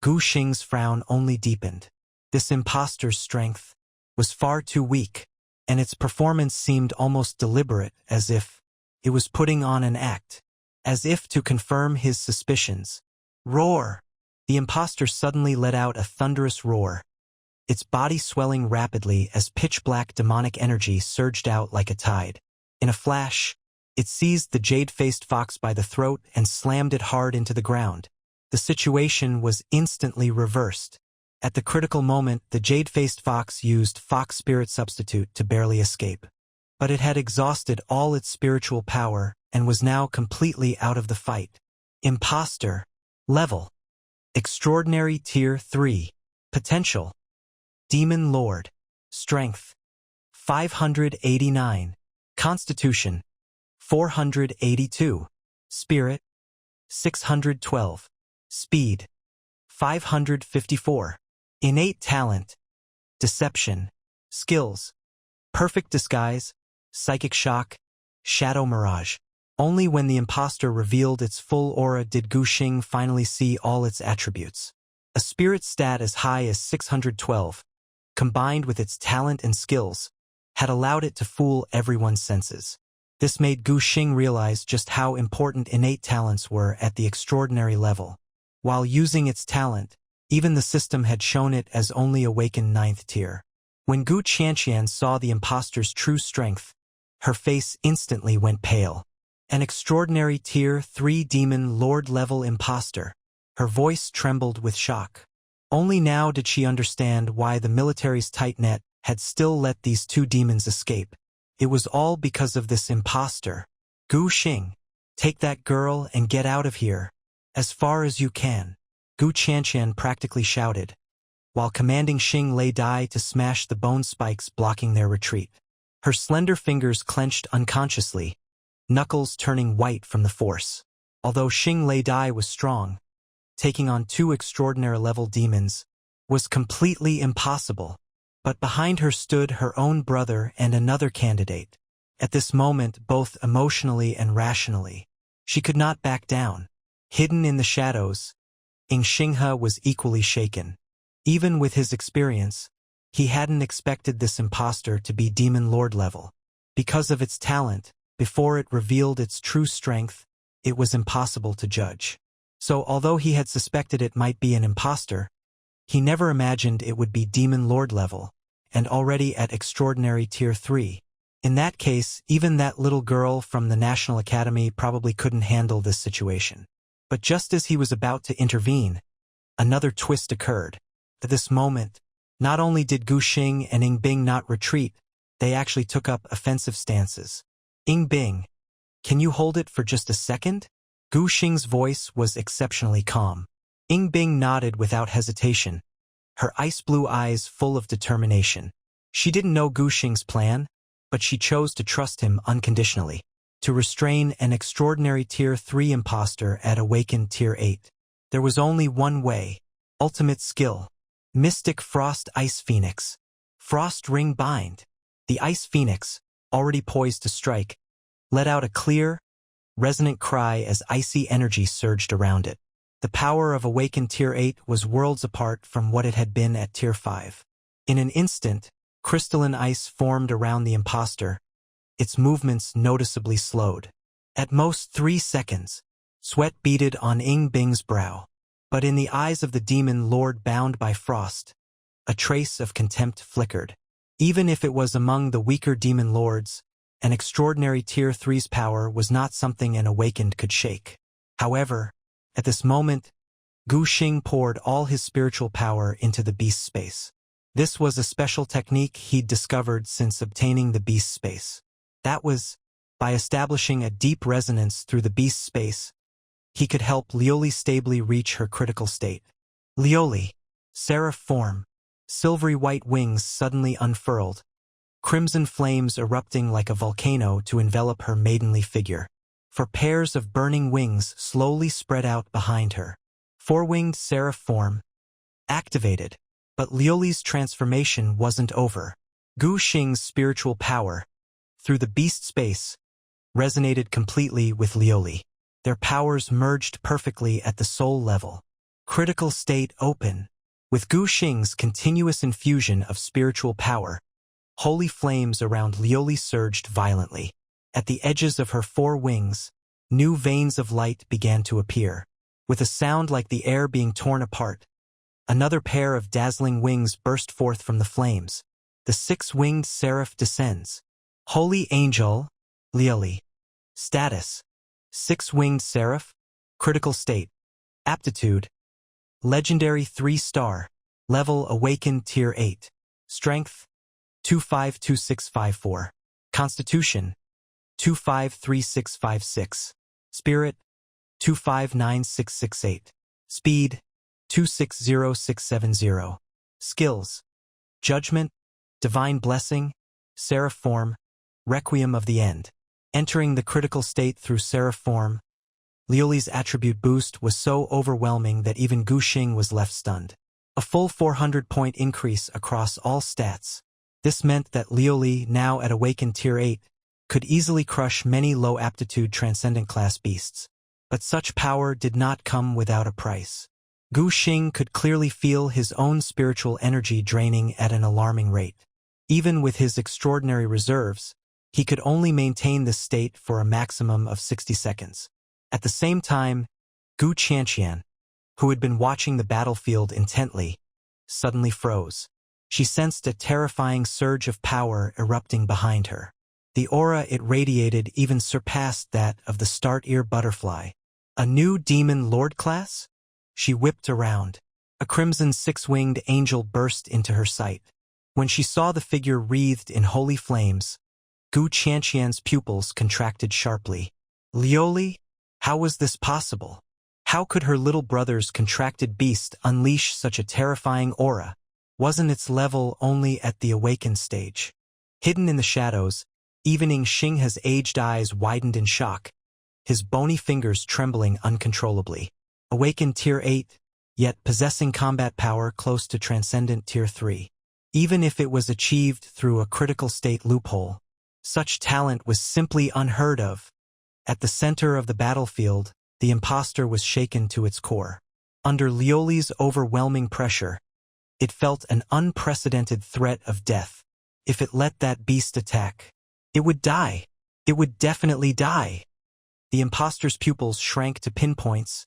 Gu Xing's frown only deepened. This imposter's strength was far too weak, and its performance seemed almost deliberate, as if it was putting on an act, as if to confirm his suspicions. "Roar!" The imposter suddenly let out a thunderous roar, its body swelling rapidly as pitch-black demonic energy surged out like a tide. In a flash, it seized the jade-faced fox by the throat and slammed it hard into the ground. The situation was instantly reversed. At the critical moment, the jade-faced fox used Fox Spirit Substitute to barely escape. But it had exhausted all its spiritual power and was now completely out of the fight. Imposter. Level. Extraordinary Tier 3. Potential. Demon Lord. Strength. 589. Constitution. 482. Spirit. 612. Speed. 554. Innate talent. Deception. Skills. Perfect disguise. Psychic shock. Shadow mirage. Only when the imposter revealed its full aura did Gu Xing finally see all its attributes. A spirit stat as high as 612, combined with its talent and skills, had allowed it to fool everyone's senses. This made Gu Xing realize just how important innate talents were at the extraordinary level. While using its talent, even the system had shown it as only awakened 9th tier. When Gu Qianqian saw the imposter's true strength, her face instantly went pale. An extraordinary Tier 3 demon lord level imposter. Her voice trembled with shock. Only now did she understand why the military's tight net had still let these two demons escape. It was all because of this imposter. Gu Xing, take that girl and get out of here. As far as you can. Gu Qianqian practically shouted, while commanding Xing Lei Dai to smash the bone spikes blocking their retreat. Her slender fingers clenched unconsciously, knuckles turning white from the force. Although Xing Lei Dai was strong, taking on two extraordinary-level demons was completely impossible. But behind her stood her own brother and another candidate. At this moment, both emotionally and rationally, she could not back down. Hidden in the shadows, Ing Xinghe was equally shaken. Even with his experience, he hadn't expected this imposter to be Demon Lord level. Because of its talent, before it revealed its true strength, it was impossible to judge. So although he had suspected it might be an imposter, he never imagined it would be Demon Lord level, and already at extraordinary tier 3. In that case, even that little girl from the National Academy probably couldn't handle this situation. But just as he was about to intervene, another twist occurred. At this moment, not only did Gu Xing and Ing Bing not retreat, they actually took up offensive stances. Ing Bing, can you hold it for just a second? Gu Xing's voice was exceptionally calm. Ing Bing nodded without hesitation, her ice-blue eyes full of determination. She didn't know Gu Xing's plan, but she chose to trust him unconditionally, to restrain an extraordinary tier 3 imposter at awakened tier 8. There was only one way: ultimate skill. Mystic Frost Ice Phoenix. Frost Ring Bind. The Ice Phoenix, already poised to strike, let out a clear, resonant cry as icy energy surged around it. The power of awakened tier 8 was worlds apart from what it had been at tier 5. In an instant, crystalline ice formed around the imposter, its movements noticeably slowed. At most 3 seconds, sweat beaded on Ing Bing's brow. But in the eyes of the demon lord bound by frost, a trace of contempt flickered. Even if it was among the weaker demon lords, an extraordinary tier 3's power was not something an awakened could shake. However, at this moment, Gu Xing poured all his spiritual power into the beast space. This was a special technique he'd discovered since obtaining the beast space. That was, by establishing a deep resonance through the beast space, he could help Liuli stably reach her critical state. Liuli, seraph form, silvery white wings suddenly unfurled, crimson flames erupting like a volcano to envelop her maidenly figure. For pairs of burning wings slowly spread out behind her. Four-winged seraph form activated. But Liuli's transformation wasn't over. Gu Xing's spiritual power, through the beast space, resonated completely with Liuli. Their powers merged perfectly at the soul level. Critical state open. With Gu Xing's continuous infusion of spiritual power, holy flames around Liuli surged violently. At the edges of her 4 wings, new veins of light began to appear. With a sound like the air being torn apart, another pair of dazzling wings burst forth from the flames. The 6-winged seraph descends. Holy Angel, Liuli. Status: 6-winged seraph. Critical state: aptitude, legendary 3-star. Level awakened tier 8. Strength: 252654. Constitution: 253656. Spirit: 259668. Speed: 260670. Skills: Judgment, Divine Blessing, Seraph Form, Requiem of the End. Entering the critical state through Seraph Form, Liuli's attribute boost was so overwhelming that even Gu Xing was left stunned. A full 400-point increase across all stats. This meant that Liuli, now at awakened tier 8, could easily crush many low-aptitude transcendent class beasts. But such power did not come without a price. Gu Xing could clearly feel his own spiritual energy draining at an alarming rate. Even with his extraordinary reserves, he could only maintain this state for a maximum of 60 seconds. At the same time, Gu Qianqian, who had been watching the battlefield intently, suddenly froze. She sensed a terrifying surge of power erupting behind her. The aura it radiated even surpassed that of the start-ear butterfly. A new demon lord class? She whipped around. A crimson six-winged angel burst into her sight. When she saw the figure wreathed in holy flames, Gu Qianqian's pupils contracted sharply. Liuli? How was this possible? How could her little brother's contracted beast unleash such a terrifying aura? Wasn't its level only at the awakened stage? Hidden in the shadows, even Xing's aged eyes widened in shock, his bony fingers trembling uncontrollably. Awakened Tier 8, yet possessing combat power close to Transcendent Tier 3. Even if it was achieved through a critical state loophole, such talent was simply unheard of. At the center of the battlefield, the impostor was shaken to its core. Under Liuli's overwhelming pressure, it felt an unprecedented threat of death. If it let that beast attack, it would die. It would definitely die. The impostor's pupils shrank to pinpoints,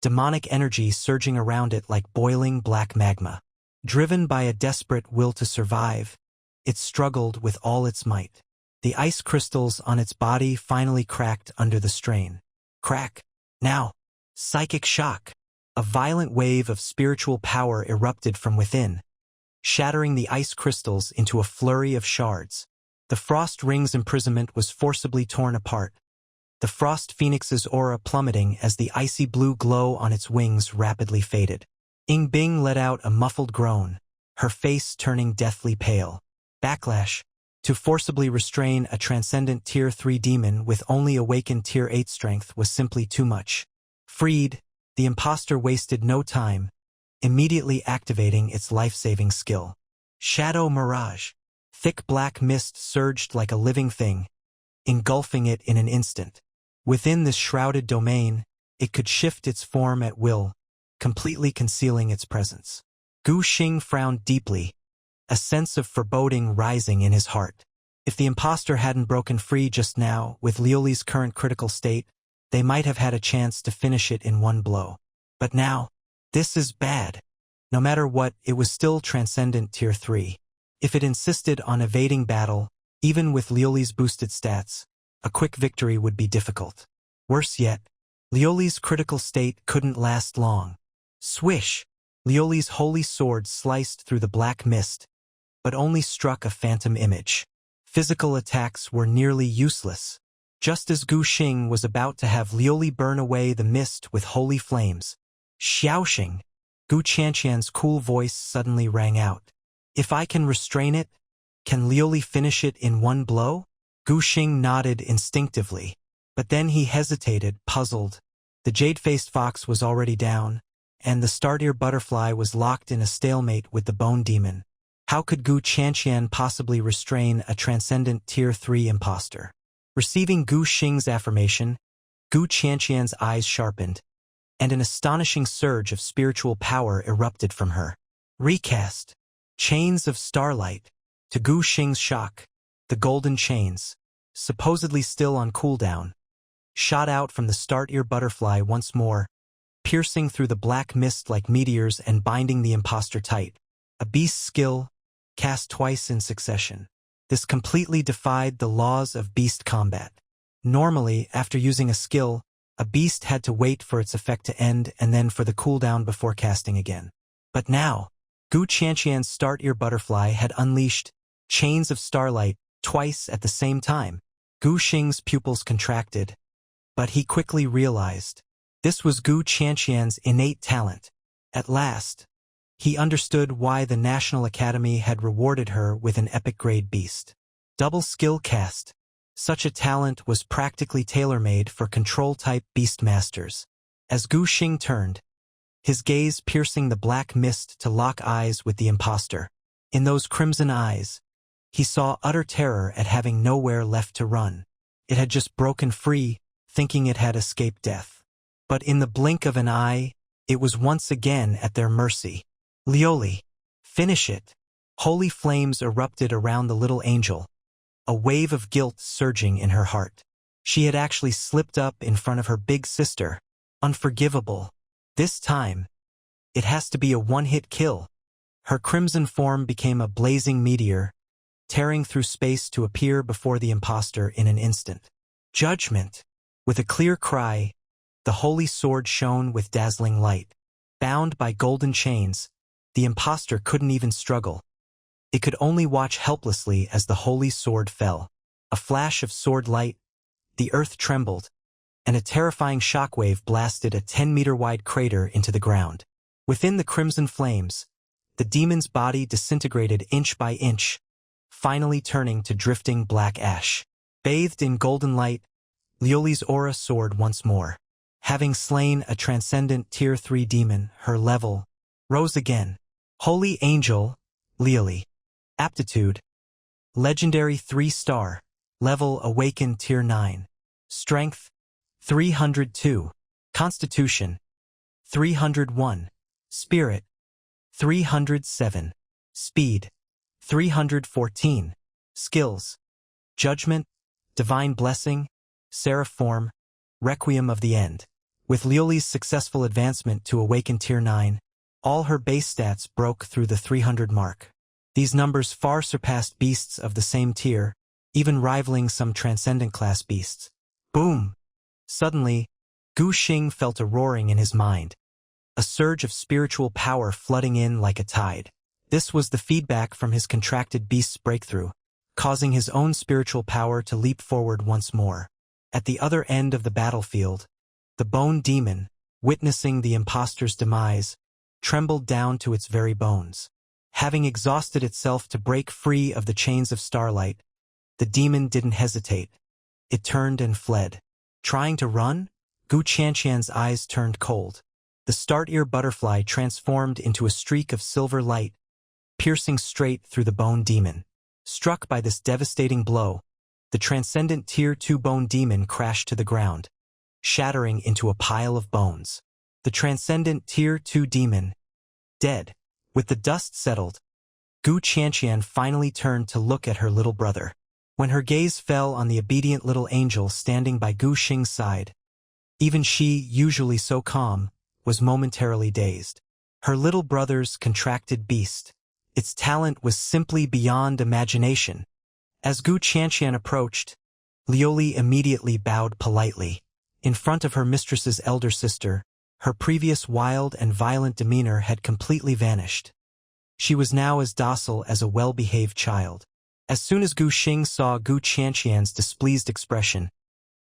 demonic energy surging around it like boiling black magma. Driven by a desperate will to survive, it struggled with all its might. The ice crystals on its body finally cracked under the strain. Crack. Now. Psychic shock. A violent wave of spiritual power erupted from within, shattering the ice crystals into a flurry of shards. The Frost Ring's imprisonment was forcibly torn apart, the Frost Phoenix's aura plummeting as the icy blue glow on its wings rapidly faded. Ying Bing let out a muffled groan, her face turning deathly pale. Backlash. To forcibly restrain a transcendent Tier 3 demon with only awakened Tier 8 strength was simply too much. Freed, the impostor wasted no time, immediately activating its life-saving skill. Shadow Mirage. Thick black mist surged like a living thing, engulfing it in an instant. Within this shrouded domain, it could shift its form at will, completely concealing its presence. Gu Xing frowned deeply, a sense of foreboding rising in his heart. If the impostor hadn't broken free just now, with Liuli's current critical state, they might have had a chance to finish it in one blow. But now, this is bad. No matter what, it was still Transcendent Tier 3. If it insisted on evading battle, even with Liuli's boosted stats, a quick victory would be difficult. Worse yet, Liuli's critical state couldn't last long. Swish! Liuli's holy sword sliced through the black mist, but only struck a phantom image. Physical attacks were nearly useless. Just as Gu Xing was about to have Liuli burn away the mist with holy flames, Xiaoxing, Gu Qianqian's cool voice suddenly rang out. If I can restrain it, can Liuli finish it in one blow? Gu Xing nodded instinctively, but then he hesitated, puzzled. The jade-faced fox was already down, and the star-ear butterfly was locked in a stalemate with the bone demon. How could Gu Qianqian possibly restrain a transcendent Tier 3 impostor? Receiving Gu Xing's affirmation, Gu Qianqian's eyes sharpened, and an astonishing surge of spiritual power erupted from her. Recast. Chains of starlight. To Gu Xing's shock, the golden chains, supposedly still on cooldown, shot out from the star-ear butterfly once more, piercing through the black mist like meteors and binding the impostor tight. A beast's skill, cast twice in succession. This completely defied the laws of beast combat. Normally, after using a skill, a beast had to wait for its effect to end and then for the cooldown before casting again. But now, Gu Qianqian's star-ear butterfly had unleashed chains of starlight twice at the same time. Gu Xing's pupils contracted, but he quickly realized this was Gu Qianqian's innate talent. At last, he understood why the National Academy had rewarded her with an epic-grade beast. Double skill cast. Such a talent was practically tailor-made for control-type beastmasters. As Gu Xing turned, his gaze piercing the black mist to lock eyes with the impostor. In those crimson eyes, he saw utter terror at having nowhere left to run. It had just broken free, thinking it had escaped death. But in the blink of an eye, it was once again at their mercy. Liuli, finish it. Holy flames erupted around the little angel, a wave of guilt surging in her heart. She had actually slipped up in front of her big sister. Unforgivable. This time, it has to be a one-hit kill. Her crimson form became a blazing meteor, tearing through space to appear before the impostor in an instant. Judgment. With a clear cry, the holy sword shone with dazzling light. Bound by golden chains, the impostor couldn't even struggle. It could only watch helplessly as the holy sword fell. A flash of sword light, the earth trembled, and a terrifying shockwave blasted a 10-meter-wide crater into the ground. Within the crimson flames, the demon's body disintegrated inch by inch, finally turning to drifting black ash. Bathed in golden light, Liuli's aura soared once more. Having slain a transcendent Tier 3 demon, her level rose again. Holy Angel, Liuli. Aptitude, Legendary 3-star. Level Awakened Tier 9. Strength, 302. Constitution, 301. Spirit, 307. Speed, 314. Skills, Judgment, Divine Blessing, Seraph Form, Requiem of the End. With Liuli's successful advancement to Awakened Tier 9, all her base stats broke through the 300 mark. These numbers far surpassed beasts of the same tier, even rivaling some transcendent class beasts. Boom! Suddenly, Gu Xing felt a roaring in his mind. A surge of spiritual power flooding in like a tide. This was the feedback from his contracted beast's breakthrough, causing his own spiritual power to leap forward once more. At the other end of the battlefield, the bone demon, witnessing the impostor's demise, trembled down to its very bones. Having exhausted itself to break free of the chains of starlight, the demon didn't hesitate. It turned and fled. Trying to run, Gu Qianqian's eyes turned cold. The start-ear butterfly transformed into a streak of silver light, piercing straight through the bone demon. Struck by this devastating blow, the transcendent Tier 2 bone demon crashed to the ground, shattering into a pile of bones. The transcendent Tier 2 demon, dead. With the dust settled, Gu Qianqian finally turned to look at her little brother. When her gaze fell on the obedient little angel standing by Gu Xing's side, even she, usually so calm, was momentarily dazed. Her little brother's contracted beast. Its talent was simply beyond imagination. As Gu Qianqian approached, Liuli immediately bowed politely. In front of her mistress's elder sister, her previous wild and violent demeanor had completely vanished. She was now as docile as a well-behaved child. As soon as Gu Xing saw Gu Qianqian's displeased expression,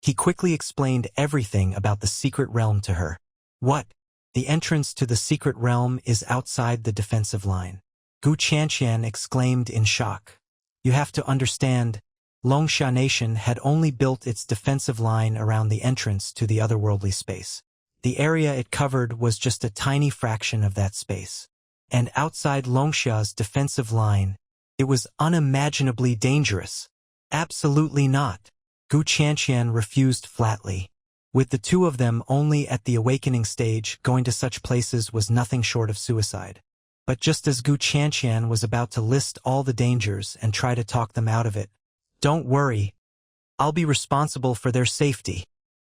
he quickly explained everything about the secret realm to her. What? The entrance to the secret realm is outside the defensive line. Gu Qianqian exclaimed in shock. You have to understand, Longsha Nation had only built its defensive line around the entrance to the otherworldly space. The area it covered was just a tiny fraction of that space. And outside Longsha's defensive line, it was unimaginably dangerous. Absolutely not. Gu Qianqian refused flatly. With the two of them only at the awakening stage, going to such places was nothing short of suicide. But just as Gu Qianqian was about to list all the dangers and try to talk them out of it, "Don't worry. I'll be responsible for their safety."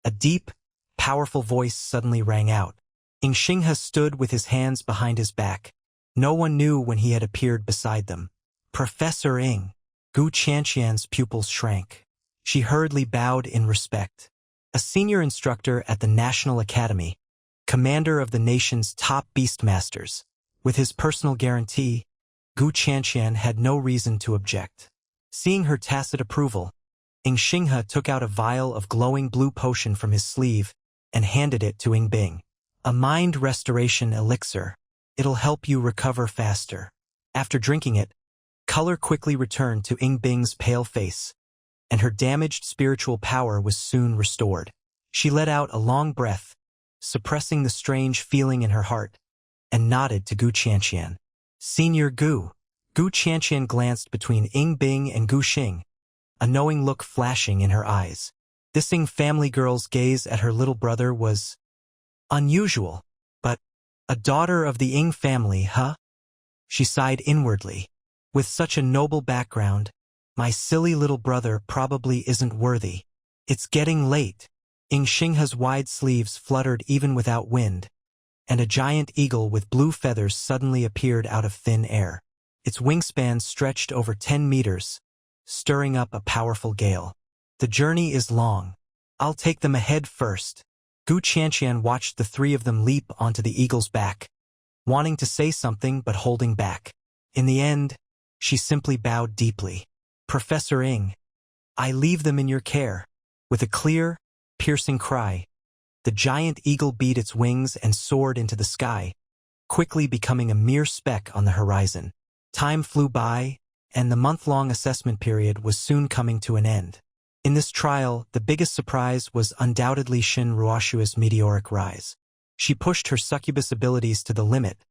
A deep, powerful voice suddenly rang out. Xinghe stood with his hands behind his back. No one knew when he had appeared beside them. Professor Ing. Gu Qianqian's pupils shrank. She hurriedly bowed in respect. A senior instructor at the National Academy, commander of the nation's top beastmasters. With his personal guarantee, Gu Qianqian had no reason to object. Seeing her tacit approval, Xinghe took out a vial of glowing blue potion from his sleeve and handed it to Bing. A mind restoration elixir. It'll help you recover faster. After drinking it, color quickly returned to Bing's pale face, and her damaged spiritual power was soon restored. She let out a long breath, suppressing the strange feeling in her heart, and nodded to Gu Qianqian. Senior Gu. Gu Qianqian glanced between Bing and Gu Xing, a knowing look flashing in her eyes. This family girl's gaze at her little brother was unusual, but a daughter of the Ing family, huh? She sighed inwardly. With such a noble background, my silly little brother probably isn't worthy. It's getting late. Xinghe's wide sleeves fluttered even without wind, and a giant eagle with blue feathers suddenly appeared out of thin air. Its wingspan stretched over 10 meters, stirring up a powerful gale. The journey is long. I'll take them ahead first. Gu Qianqian watched the three of them leap onto the eagle's back. wanting to say something but holding back. In the end, she simply bowed deeply. Professor Ng, I leave them in your care. With a clear, piercing cry, the giant eagle beat its wings and soared into the sky, quickly becoming a mere speck on the horizon. Time flew by, and the month-long assessment period was soon coming to an end. In this trial, the biggest surprise was undoubtedly Shin Ruoshua's meteoric rise. She pushed her succubus abilities to the limit,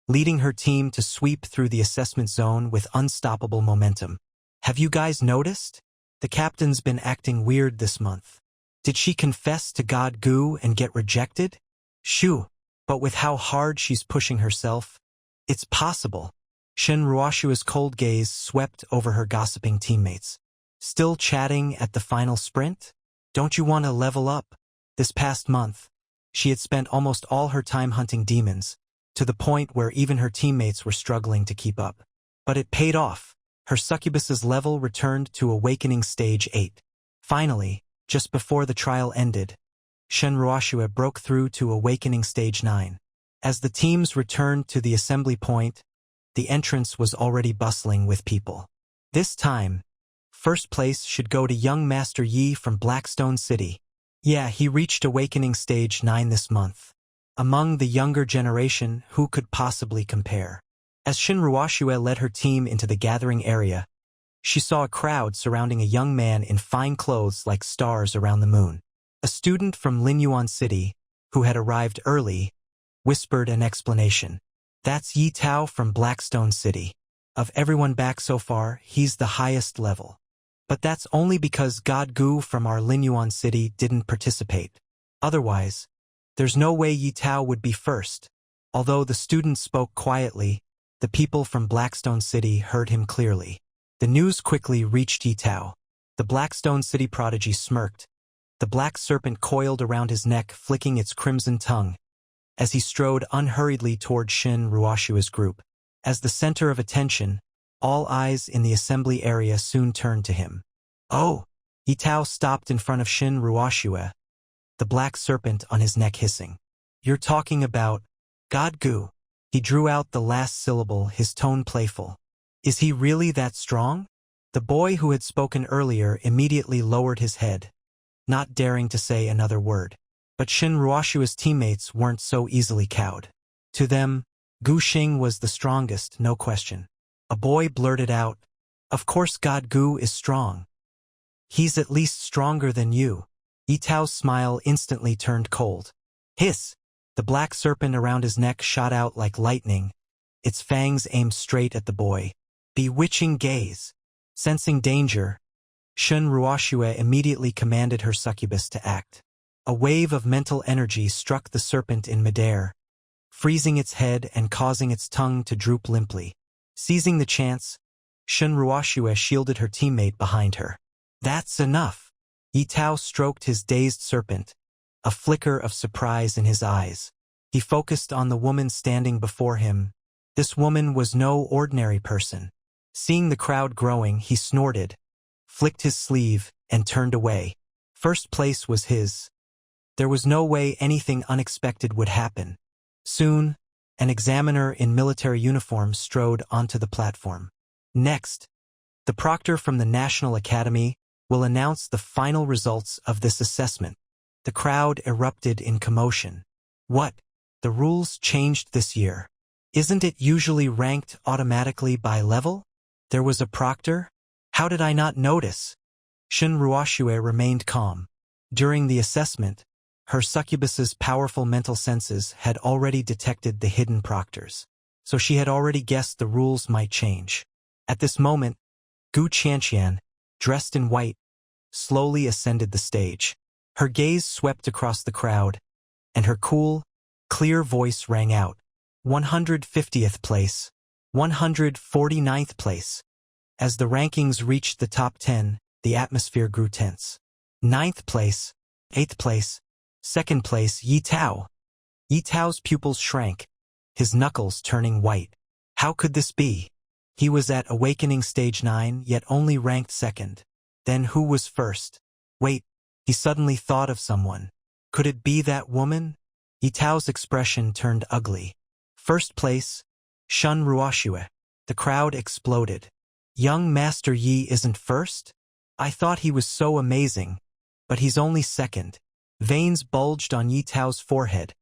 leading her team to sweep through the assessment zone with unstoppable momentum. Have you guys noticed? The captain's been acting weird this month. Did she confess to God Gu and get rejected? Shoo, but with how hard she's pushing herself, it's possible. Shin Ruoshua's cold gaze swept over her gossiping teammates. Still chatting at the final sprint? Don't you want to level up? This past month, she had spent almost all her time hunting demons, to the point where even her teammates were struggling to keep up. But it paid off. Her succubus's level returned to Awakening Stage 8. Finally, just before the trial ended, Shin Ruoshua broke through to Awakening Stage 9. As the teams returned to the assembly point, the entrance was already bustling with people. This time, first place should go to young Master Yi from Blackstone City. Yeah, he reached Awakening Stage 9 this month. Among the younger generation, who could possibly compare? As Shin Ruoshua led her team into the gathering area, she saw a crowd surrounding a young man in fine clothes like stars around the moon. A student from Linyuan City, who had arrived early, whispered an explanation. That's Yi Tao from Blackstone City. Of everyone back so far, he's the highest level. But that's only because God Gu from our Linyuan City didn't participate. Otherwise, there's no way Yi Tao would be first. Although the student spoke quietly, the people from Blackstone City heard him clearly. The news quickly reached Yi Tao. The Blackstone City prodigy smirked. The black serpent coiled around his neck, flicking its crimson tongue, as he strode unhurriedly toward Shin Ruoshua's group. As the center of attention, all eyes in the assembly area soon turned to him. Oh! Yi Tao stopped in front of Shin Ruoshua, the black serpent on his neck hissing. You're talking about God Gu. He drew out the last syllable, his tone playful. Is he really that strong? The boy who had spoken earlier immediately lowered his head, not daring to say another word. But Shin Ruoshua's teammates weren't so easily cowed. To them, Gu Xing was the strongest, no question. A boy blurted out, Of course God Gu is strong. He's at least stronger than you. Yi Tao's smile instantly turned cold. Hiss! The black serpent around his neck shot out like lightning, its fangs aimed straight at the boy. Bewitching gaze. Sensing danger, Shin Ruoshua immediately commanded her succubus to act. A wave of mental energy struck the serpent in midair, freezing its head and causing its tongue to droop limply. Seizing the chance, Shin Ruoshua shielded her teammate behind her. That's enough. Yi Tao stroked his dazed serpent, a flicker of surprise in his eyes. He focused on the woman standing before him. This woman was no ordinary person. Seeing the crowd growing, he snorted, flicked his sleeve, and turned away. First place was his. There was no way anything unexpected would happen. Soon, an examiner in military uniform strode onto the platform. Next, the proctor from the National Academy will announce the final results of this assessment. The crowd erupted in commotion. What? The rules changed this year. Isn't it usually ranked automatically by level? There was a proctor? How did I not notice? Shin Ruoshua remained calm. During the assessment, her succubus's powerful mental senses had already detected the hidden proctors, so she had already guessed the rules might change. At this moment, Gu Qianqian, dressed in white, slowly ascended the stage. Her gaze swept across the crowd, and her cool, clear voice rang out. 150th place. 149th place. As the rankings reached the top 10, the atmosphere grew tense. 9th place. 8th place. 2nd place, Yi Tao. Yi Tao's pupils shrank, his knuckles turning white. How could this be? He was at Awakening Stage 9, yet only ranked 2nd. Then who was first? Wait, he suddenly thought of someone. Could it be that woman? Yi Tao's expression turned ugly. First place, Shun Ruoxue. The crowd exploded. Young Master Yi isn't first? I thought he was so amazing. But he's only second. Veins bulged on Yi Tao's forehead.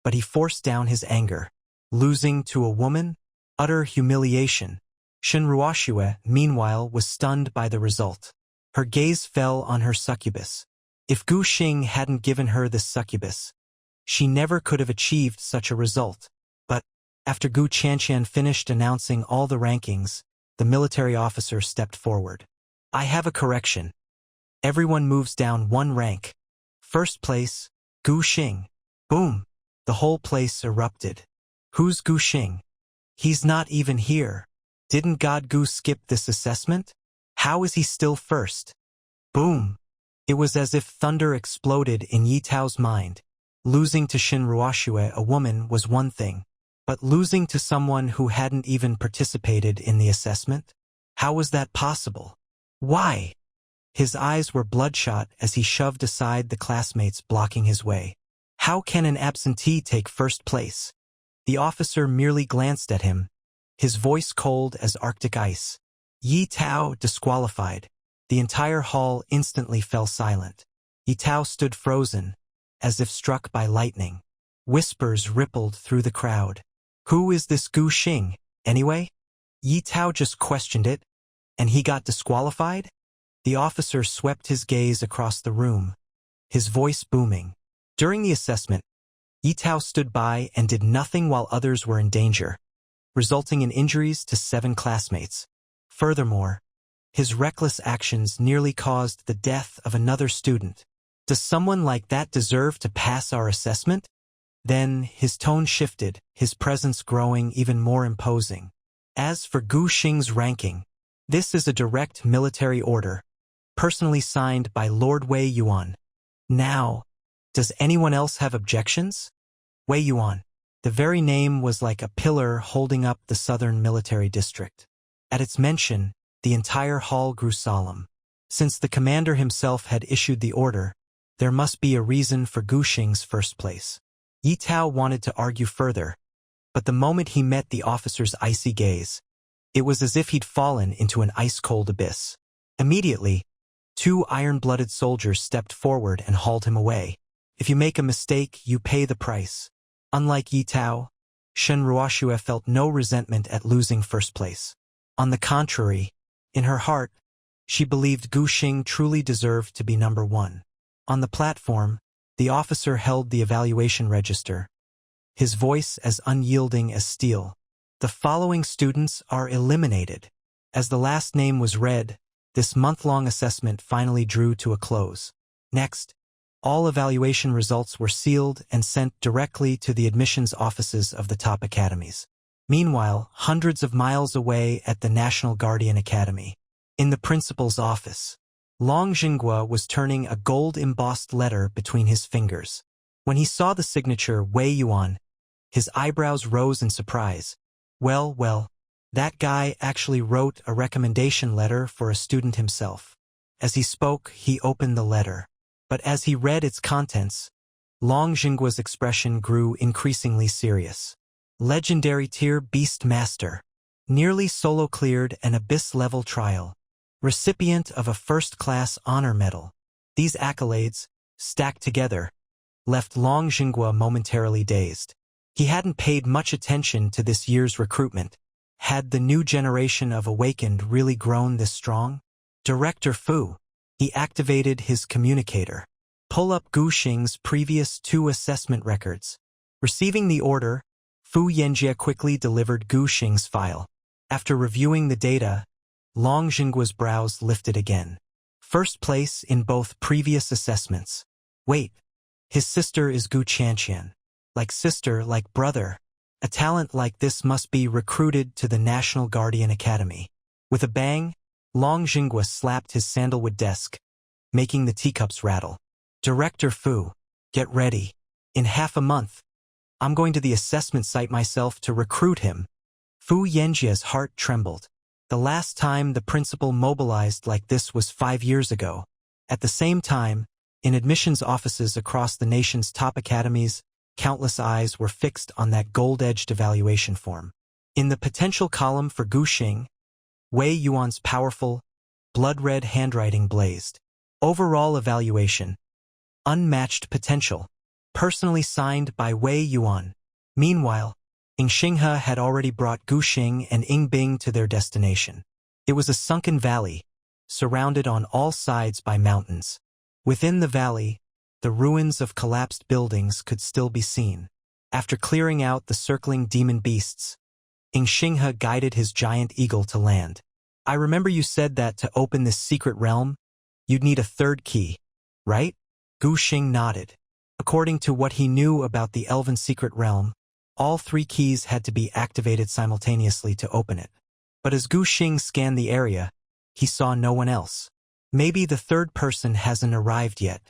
But he forced down his anger. Losing to a woman? Utter humiliation. Shun Ruoxue, meanwhile, was stunned by the result. Her gaze fell on her succubus. If Gu Xing hadn't given her this succubus, she never could have achieved such a result. But, after Gu Qianqian finished announcing all the rankings, the military officer stepped forward. I have a correction. Everyone moves down one rank. First place, Gu Xing. Boom! The whole place erupted. Who's Gu Xing? He's not even here. Didn't God Gu skip this assessment? How is he still first? Boom! It was as if thunder exploded in Yi Tao's mind. Losing to Shun Ruoxue, a woman, was one thing. But losing to someone who hadn't even participated in the assessment? How was that possible? Why? His eyes were bloodshot as he shoved aside the classmates blocking his way. How can an absentee take first place? The officer merely glanced at him, his voice cold as Arctic ice. Yi Tao disqualified. The entire hall instantly fell silent. Yi Tao stood frozen, as if struck by lightning. Whispers rippled through the crowd. Who is this Gu Xing, anyway? Yi Tao just questioned it, and he got disqualified? The officer swept his gaze across the room, his voice booming. During the assessment, Yi Tao stood by and did nothing while others were in danger, resulting in injuries to 7 classmates. Furthermore, his reckless actions nearly caused the death of another student. Does someone like that deserve to pass our assessment? Then his tone shifted, his presence growing even more imposing. As for Gu Xing's ranking, this is a direct military order, personally signed by Lord Wei Yuan. Now, does anyone else have objections? Wei Yuan. The very name was like a pillar holding up the southern military district. At its mention, the entire hall grew solemn. Since the commander himself had issued the order, there must be a reason for Gu Xing's first place. Yi Tao wanted to argue further, but the moment he met the officer's icy gaze, it was as if he'd fallen into an ice-cold abyss. Immediately, 2 iron-blooded soldiers stepped forward and hauled him away. If you make a mistake, you pay the price. Unlike Yi Tao, Shun Ruoxue felt no resentment at losing first place. On the contrary, in her heart, she believed Gu Xing truly deserved to be number 1. On the platform, the officer held the evaluation register, his voice as unyielding as steel. The following students are eliminated. As the last name was read, this month-long assessment finally drew to a close. Next, all evaluation results were sealed and sent directly to the admissions offices of the top academies. Meanwhile, hundreds of miles away at the National Guardian Academy, in the principal's office, Long Xinghua was turning a gold-embossed letter between his fingers. When he saw the signature Wei Yuan, his eyebrows rose in surprise. Well, that guy actually wrote a recommendation letter for a student himself. As he spoke, he opened the letter. But as he read its contents, Long Xinghua's expression grew increasingly serious. Legendary tier beastmaster. Nearly solo-cleared an abyss-level trial. Recipient of a first-class honor medal. These accolades, stacked together, left Long Xinghua momentarily dazed. He hadn't paid much attention to this year's recruitment. Had the new generation of Awakened really grown this strong? Director Fu. He activated his communicator. Pull up Gu Xing's previous 2 assessment records. Receiving the order, Fu Yanjie quickly delivered Gu Xing's file. After reviewing the data, Long Xinghua's brows lifted again. First place in both previous assessments. Wait, his sister is Gu Qianqian. Like sister, like brother. A talent like this must be recruited to the National Guardian Academy. With a bang, Long Xinghua slapped his sandalwood desk, making the teacups rattle. Director Fu, get ready. In half a month, I'm going to the assessment site myself to recruit him. Fu Yanjie's heart trembled. The last time the principal mobilized like this was 5 years ago. At the same time, in admissions offices across the nation's top academies, countless eyes were fixed on that gold-edged evaluation form. In the potential column for Gu Xing, Wei Yuan's powerful, blood-red handwriting blazed. Overall evaluation, unmatched potential, personally signed by Wei Yuan. Meanwhile, Ing Xinghe had already brought Gu Xing and Ing Bing to their destination. It was a sunken valley, surrounded on all sides by mountains. Within the valley, the ruins of collapsed buildings could still be seen. After clearing out the circling demon beasts, Ing Xinghe guided his giant eagle to land. I remember you said that to open this secret realm, you'd need a third key, right? Gu Xing nodded. According to what he knew about the elven secret realm, all 3 keys had to be activated simultaneously to open it. But as Gu Xing scanned the area, he saw no one else. Maybe the third person hasn't arrived yet.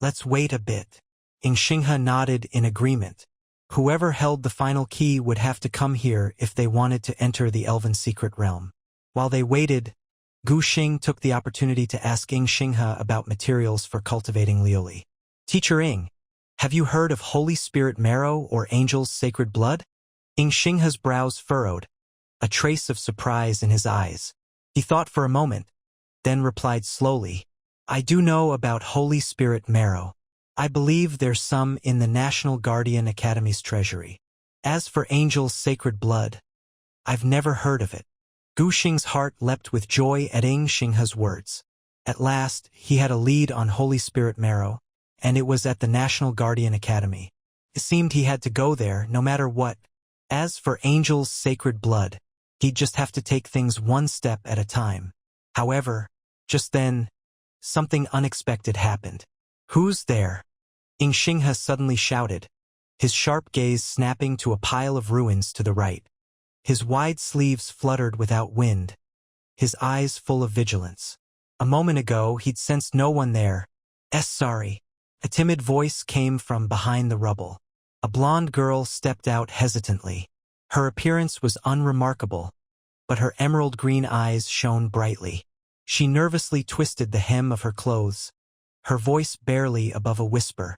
Let's wait a bit. Ing Xinghe nodded in agreement. Whoever held the final key would have to come here if they wanted to enter the elven secret realm. While they waited, Gu Xing took the opportunity to ask Ing Xinghe about materials for cultivating Liuli. Teacher Ing, have you heard of Holy Spirit marrow or Angel's sacred blood? Ing Xinghe's brows furrowed, a trace of surprise in his eyes. He thought for a moment, then replied slowly, I do know about Holy Spirit marrow. I believe there's some in the National Guardian Academy's treasury. As for Angel's sacred blood, I've never heard of it. Gu Xing's heart leapt with joy at Ing Xinghe's words. At last, he had a lead on Holy Spirit marrow, and it was at the National Guardian Academy. It seemed he had to go there no matter what. As for Angel's sacred blood, he'd just have to take things one step at a time. However, just then, something unexpected happened. Who's there? Ing Xinghe suddenly shouted, his sharp gaze snapping to a pile of ruins to the right. His wide sleeves fluttered without wind, his eyes full of vigilance. A moment ago, he'd sensed no one there. Sorry. A timid voice came from behind the rubble. A blonde girl stepped out hesitantly. Her appearance was unremarkable, but her emerald green eyes shone brightly. She nervously twisted the hem of her clothes, her voice barely above a whisper.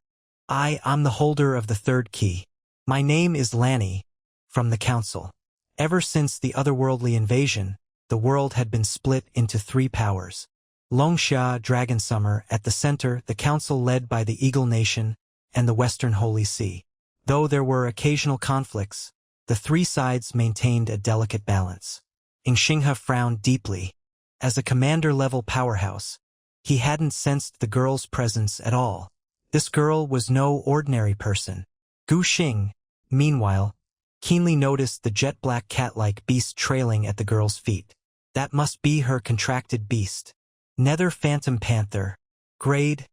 I'm the holder of the third key. My name is Lanny, from the council. Ever since the otherworldly invasion, the world had been split into 3 powers. Longxia, Dragon Summer, at the center, the council led by the Eagle Nation, and the Western Holy See. Though there were occasional conflicts, the 3 sides maintained a delicate balance. Ing Xinghe frowned deeply. As a commander-level powerhouse, he hadn't sensed the girl's presence at all. This girl was no ordinary person. Gu Xing, meanwhile, keenly noticed the jet-black cat-like beast trailing at the girl's feet. That must be her contracted beast. Nether Phantom Panther. Grade: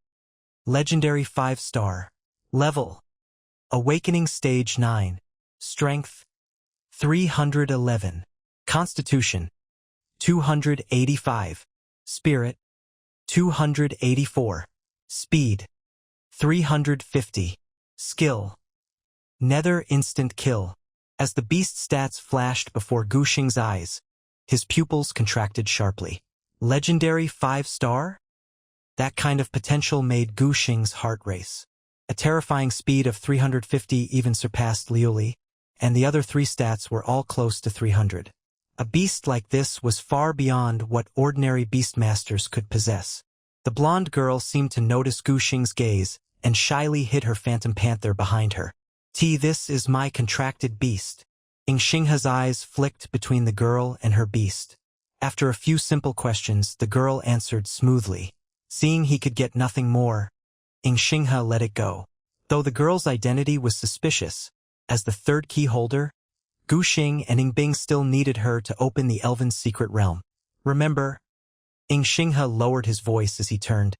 Legendary 5-star. Level: Awakening Stage 9. Strength: 311. Constitution: 285. Spirit: 284. Speed: 350. Skill: Nether Instant Kill. As the beast stats flashed before Gu Xing's eyes, his pupils contracted sharply. Legendary 5-star? That kind of potential made Gu Xing's heart race. A terrifying speed of 350 even surpassed Liuli, and the other 3 stats were all close to 300. A beast like this was far beyond what ordinary beastmasters could possess. The blonde girl seemed to notice Gu Xing's gaze and shyly hid her phantom panther behind her. This is my contracted beast. Ing Xinghe's eyes flicked between the girl and her beast. After a few simple questions, the girl answered smoothly. Seeing he could get nothing more, Ing Xinghe let it go. Though the girl's identity was suspicious, as the third key holder, Gu Xing and Ing Bing still needed her to open the elven secret realm. Remember? Ing Xinghe lowered his voice as he turned.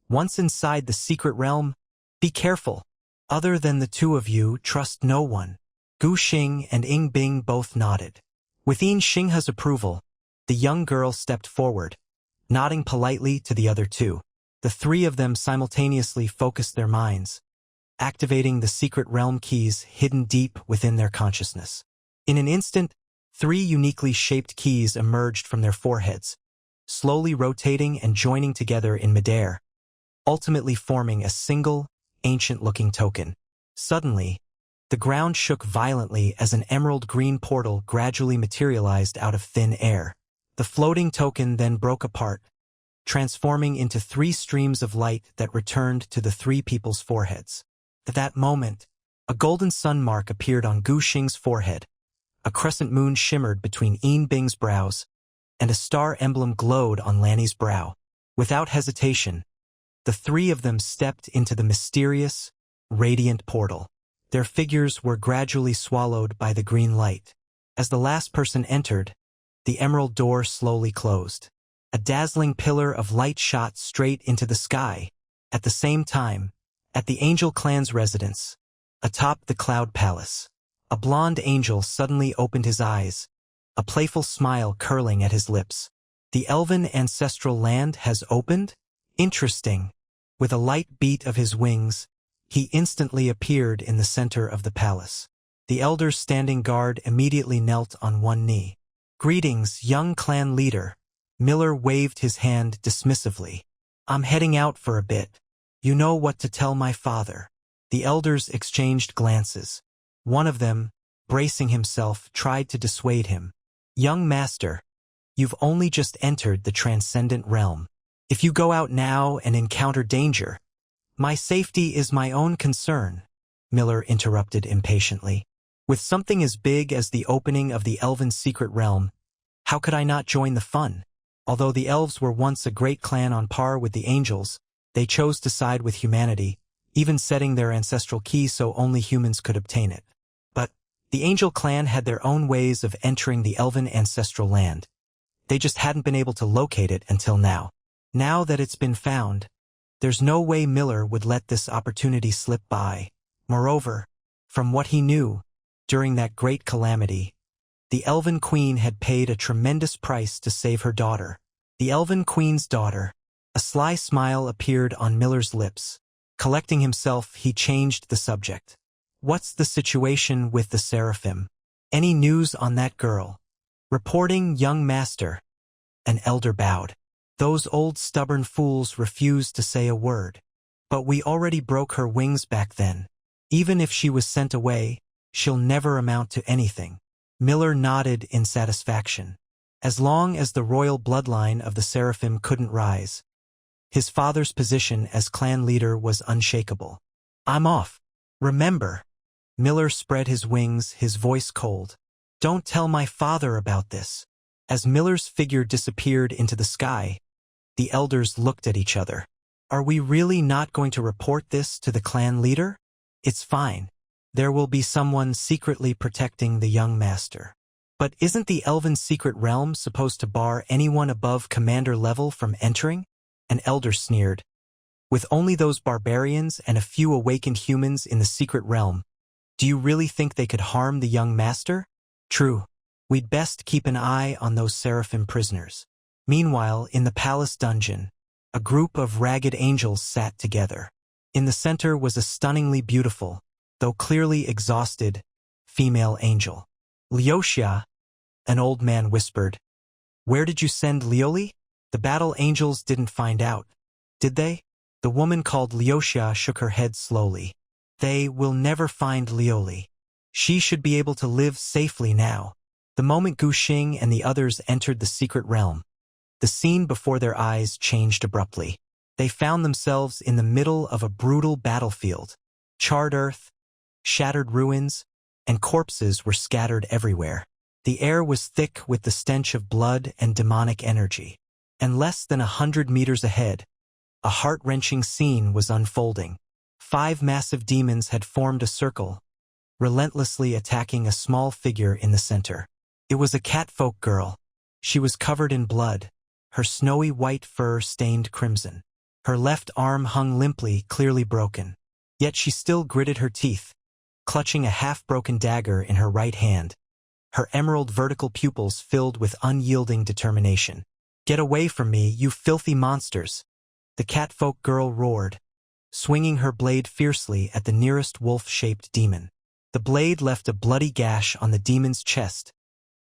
Once inside the secret realm, be careful. Other than the 2 of you, trust no one. Gu Xing and Ing Bing both nodded. With Ing Xinghe's approval, the young girl stepped forward, nodding politely to the other 2. The 3 of them simultaneously focused their minds, activating the secret realm keys hidden deep within their consciousness. In an instant, 3 uniquely shaped keys emerged from their foreheads, slowly rotating and joining together in midair, ultimately forming a single, ancient-looking token. Suddenly, The ground shook violently as an emerald-green portal gradually materialized out of thin air. The floating token then broke apart, transforming into 3 streams of light that returned to the 3 people's foreheads. At that moment, a golden sun mark appeared on Gu Xing's forehead. A crescent moon shimmered between Yin Bing's brows, and a star emblem glowed on Lanny's brow. Without hesitation, the 3 of them stepped into the mysterious, radiant portal. Their figures were gradually swallowed by the green light. As the last person entered, the emerald door slowly closed. A dazzling pillar of light shot straight into the sky. At the same time, at the Angel Clan's residence, atop the Cloud Palace, a blonde angel suddenly opened his eyes, a playful smile curling at his lips. The elven ancestral land has opened? Interesting. With a light beat of his wings, he instantly appeared in the center of the palace. The elders standing guard immediately knelt on one knee. "Greetings, young clan leader." Miller waved his hand dismissively. "I'm heading out for a bit. You know what to tell my father." The elders exchanged glances. One of them, bracing himself, tried to dissuade him. "Young master, you've only just entered the transcendent realm. If you go out now and encounter danger, my safety is my own concern," Miller interrupted impatiently. "With something as big as the opening of the elven secret realm, how could I not join the fun?" Although the elves were once a great clan on par with the angels, they chose to side with humanity, even setting their ancestral key so only humans could obtain it. But the angel clan had their own ways of entering the elven ancestral land. They just hadn't been able to locate it until now. Now that it's been found, there's no way Miller would let this opportunity slip by. Moreover, from what he knew, during that great calamity, the Elven Queen had paid a tremendous price to save her daughter. The Elven Queen's daughter. A sly smile appeared on Miller's lips. Collecting himself, he changed the subject. "What's the situation with the Seraphim? Any news on that girl?" "Reporting, young master." An elder bowed. "Those old stubborn fools refused to say a word. But we already broke her wings back then. Even if she was sent away, she'll never amount to anything." Miller nodded in satisfaction. As long as the royal bloodline of the Seraphim couldn't rise, his father's position as clan leader was unshakable. "I'm off. Remember." Miller spread his wings, his voice cold. "Don't tell my father about this." As Miller's figure disappeared into the sky, the elders looked at each other. "Are we really not going to report this to the clan leader?" "It's fine. There will be someone secretly protecting the young master." "But isn't the elven secret realm supposed to bar anyone above commander level from entering?" An elder sneered. "With only those barbarians and a few awakened humans in the secret realm, do you really think they could harm the young master?" "True. We'd best keep an eye on those Seraphim prisoners." Meanwhile, in the palace dungeon, a group of ragged angels sat together. In the center was a stunningly beautiful, though clearly exhausted, female angel. "Liuxia," an old man whispered. "Where did you send Liuli?" "The battle angels didn't find out, did they?" The woman called Liuxia shook her head slowly. "They will never find Liuli. She should be able to live safely now." The moment Gu Xing and the others entered the secret realm, the scene before their eyes changed abruptly. They found themselves in the middle of a brutal battlefield. Charred earth, shattered ruins, and corpses were scattered everywhere. The air was thick with the stench of blood and demonic energy. And less than 100 meters ahead, a heart-wrenching scene was unfolding. 5 massive demons had formed a circle, relentlessly attacking a small figure in the center. It was a catfolk girl. She was covered in blood, her snowy white fur stained crimson. Her left arm hung limply, clearly broken. Yet she still gritted her teeth, clutching a half-broken dagger in her right hand, her emerald vertical pupils filled with unyielding determination. "Get away from me, you filthy monsters!" The catfolk girl roared, swinging her blade fiercely at the nearest wolf-shaped demon. The blade left a bloody gash on the demon's chest,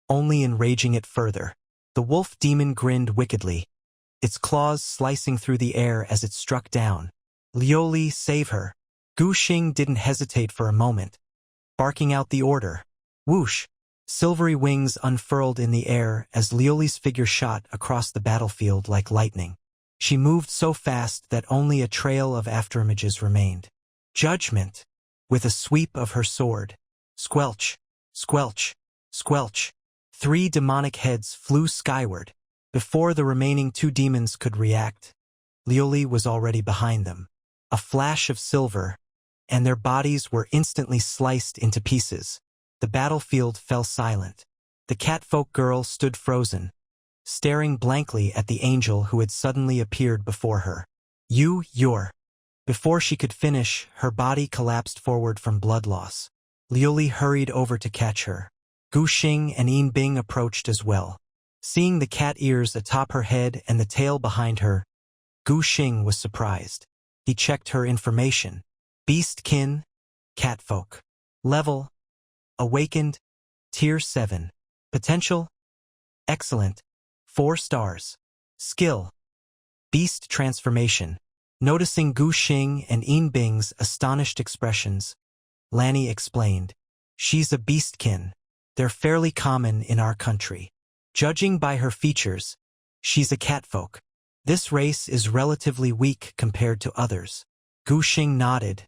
only enraging it further. The wolf demon grinned wickedly, its claws slicing through the air as it struck down. "Liuli, save her." Gu Xing didn't hesitate for a moment. barking out the order. Whoosh! Silvery wings unfurled in the air as Liuli's figure shot across the battlefield like lightning. She moved so fast that only a trail of afterimages remained. Judgment! With a sweep of her sword. Squelch! Squelch! Squelch! 3 demonic heads flew skyward. Before the remaining 2 demons could react, Liuli was already behind them. A flash of silver, and their bodies were instantly sliced into pieces. The battlefield fell silent. The catfolk girl stood frozen, staring blankly at the angel who had suddenly appeared before her. You're... Before she could finish, her body collapsed forward from blood loss. Liuli hurried over to catch her. Gu Xing and Yin Bing approached as well. Seeing the cat ears atop her head and the tail behind her, Gu Xing was surprised. He checked her information. Beastkin, catfolk. Level: awakened, tier 7. Potential: excellent, 4 stars. Skill: beast transformation. Noticing Gu Xing and Yin Bing's astonished expressions, Lanny explained, "She's a beastkin. They're fairly common in our country. Judging by her features, she's a catfolk. This race is relatively weak compared to others." Gu Xing nodded,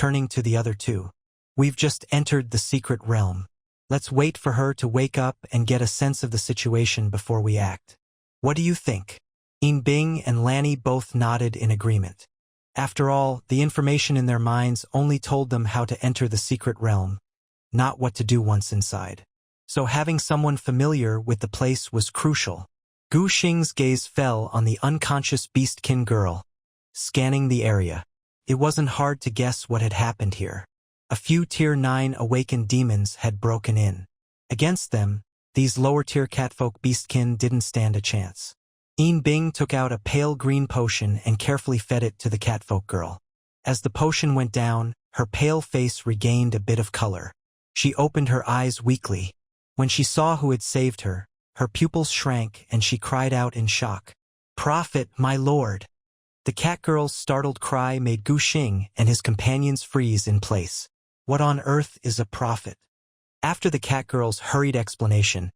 turning to the other 2. "We've just entered the secret realm. Let's wait for her to wake up and get a sense of the situation before we act. What do you think?" Yin Bing and Lanny both nodded in agreement. After all, the information in their minds only told them how to enter the secret realm, not what to do once inside. So having someone familiar with the place was crucial. Gu Xing's gaze fell on the unconscious beastkin girl, scanning the area. It wasn't hard to guess what had happened here. A few tier 9 awakened demons had broken in. Against them, these lower-tier catfolk beastkin didn't stand a chance. Yin Bing took out a pale green potion and carefully fed it to the catfolk girl. As the potion went down, her pale face regained a bit of color. She opened her eyes weakly. When she saw who had saved her, her pupils shrank and she cried out in shock. "Prophet, my lord!" The catgirl's startled cry made Gu Xing and his companions freeze in place. What on earth is a prophet? After the catgirl's hurried explanation,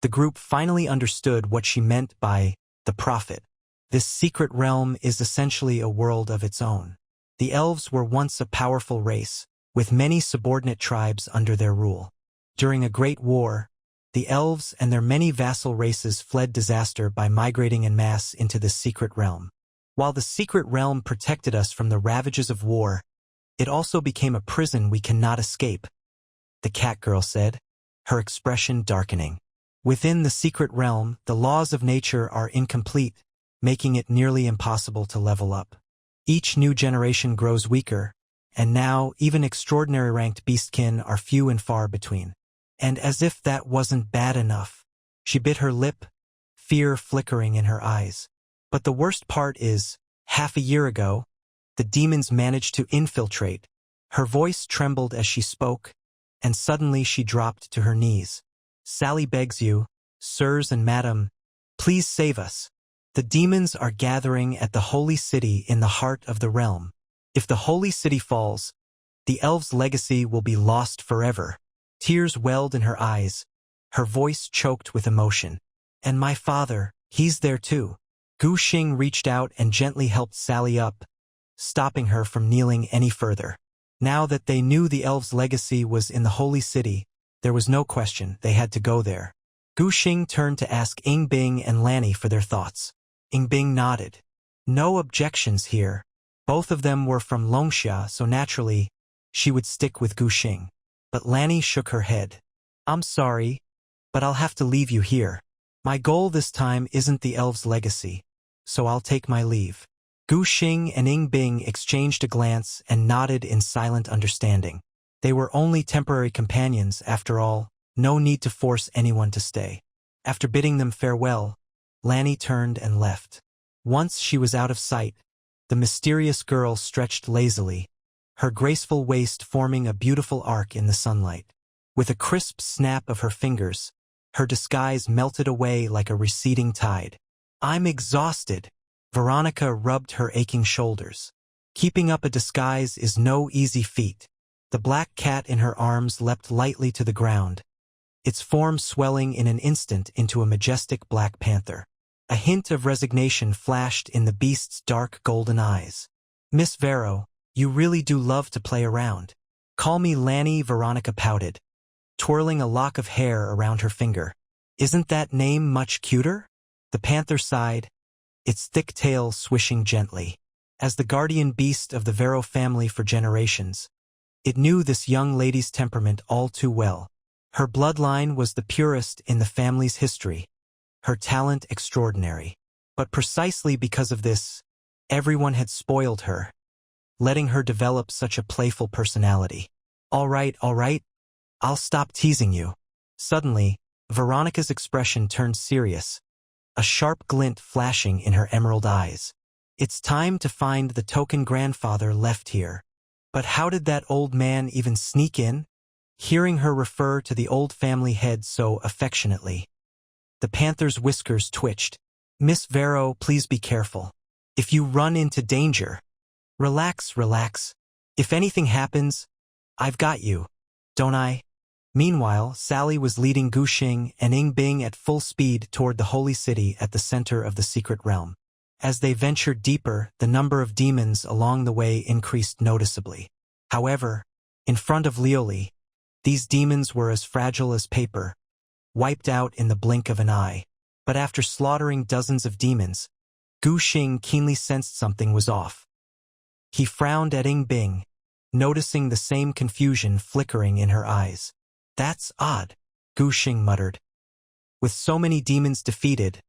the group finally understood what she meant by the prophet. This secret realm is essentially a world of its own. The elves were once a powerful race, with many subordinate tribes under their rule. During a great war, the elves and their many vassal races fled disaster by migrating en masse into this secret realm. While the secret realm protected us from the ravages of war, it also became a prison we cannot escape, the catgirl said, her expression darkening. Within the secret realm, the laws of nature are incomplete, making it nearly impossible to level up. Each new generation grows weaker, and now even extraordinary ranked beastkin are few and far between. And as if that wasn't bad enough, she bit her lip, fear flickering in her eyes. But the worst part is, half a year ago, the demons managed to infiltrate. Her voice trembled as she spoke, and suddenly she dropped to her knees. "Sally begs you, sirs and madam, please save us. The demons are gathering at the holy city in the heart of the realm. If the holy city falls, the elves' legacy will be lost forever." Tears welled in her eyes, her voice choked with emotion. "And my father, he's there too." Gu Xing reached out and gently helped Sally up, stopping her from kneeling any further. Now that they knew the elves' legacy was in the holy city, there was no question they had to go there. Gu Xing turned to ask Yin Bing and Lanny for their thoughts. Yin Bing nodded. No objections here. Both of them were from Longxia, so naturally, she would stick with Gu Xing. But Lanny shook her head. "I'm sorry, but I'll have to leave you here. My goal this time isn't the elves' legacy, so I'll take my leave." Gu Xing and Yin Bing exchanged a glance and nodded in silent understanding. They were only temporary companions, after all, no need to force anyone to stay. After bidding them farewell, Lanny turned and left. Once she was out of sight, the mysterious girl stretched lazily, her graceful waist forming a beautiful arc in the sunlight. With a crisp snap of her fingers, her disguise melted away like a receding tide. "I'm exhausted." Veronica rubbed her aching shoulders. Keeping up a disguise is no easy feat. The black cat in her arms leapt lightly to the ground, its form swelling in an instant into a majestic black panther. A hint of resignation flashed in the beast's dark golden eyes. "Miss Vero, you really do love to play around." "Call me Lanny," Veronica pouted, twirling a lock of hair around her finger. "Isn't that name much cuter?" The panther sighed, its thick tail swishing gently. As the guardian beast of the Vero family for generations, it knew this young lady's temperament all too well. Her bloodline was the purest in the family's history, her talent extraordinary. But precisely because of this, everyone had spoiled her, letting her develop such a playful personality. All right, I'll stop teasing you." Suddenly, Veronica's expression turned serious, a sharp glint flashing in her emerald eyes. "It's time to find the token grandfather left here." "But how did that old man even sneak in?" Hearing her refer to the old family head so affectionately, the panther's whiskers twitched. "Miss Vero, please be careful. If you run into danger..." Relax. If anything happens, I've got you, don't I?" Meanwhile, Sally was leading Gu Xing and Ying Bing at full speed toward the holy city at the center of the secret realm. As they ventured deeper, the number of demons along the way increased noticeably. However, in front of Liuli, these demons were as fragile as paper, wiped out in the blink of an eye. But after slaughtering dozens of demons, Gu Xing keenly sensed something was off. He frowned at Ying Bing, noticing the same confusion flickering in her eyes. "That's odd," Gu Xing muttered. With so many demons defeated,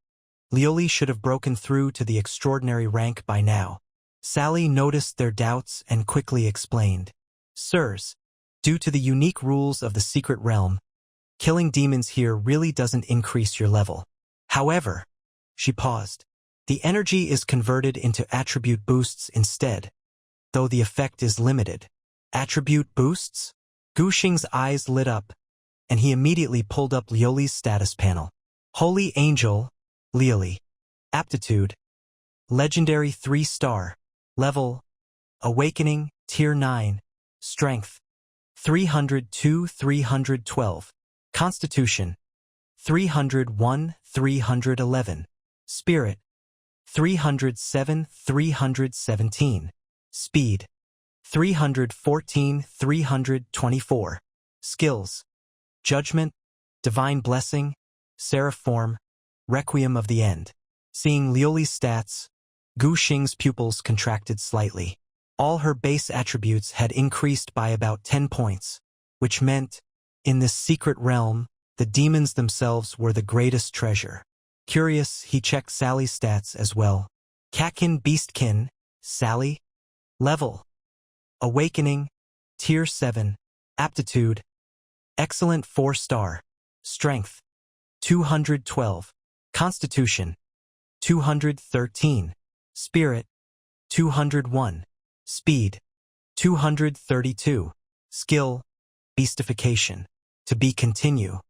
Liuli should have broken through to the extraordinary rank by now. Sally noticed their doubts and quickly explained. "Sirs, due to the unique rules of the secret realm, killing demons here really doesn't increase your level. However," she paused, "the energy is converted into attribute boosts instead, though the effect is limited." "Attribute boosts?" Gu Xing's eyes lit up, and he immediately pulled up Liuli's status panel. "Holy Angel, Liuli. Aptitude, Legendary 3-star. Level, Awakening, Tier 9. Strength, 302-312. Constitution, 301-311. Spirit, 307-317. Speed, 314-324. Skills, Judgment, Divine Blessing, Seraph Form, Requiem of the End." Seeing Liuli's stats, Gu Xing's pupils contracted slightly. All her base attributes had increased by about 10 points, which meant, in this secret realm, the demons themselves were the greatest treasure. Curious, he checked Sally's stats as well. Catkin Beastkin, Sally. Level, Awakening, Tier 7. Aptitude, Excellent 4-star. Strength, 212. Constitution, 213. Spirit, 201. Speed, 232. Skill, Beastification. To be continue.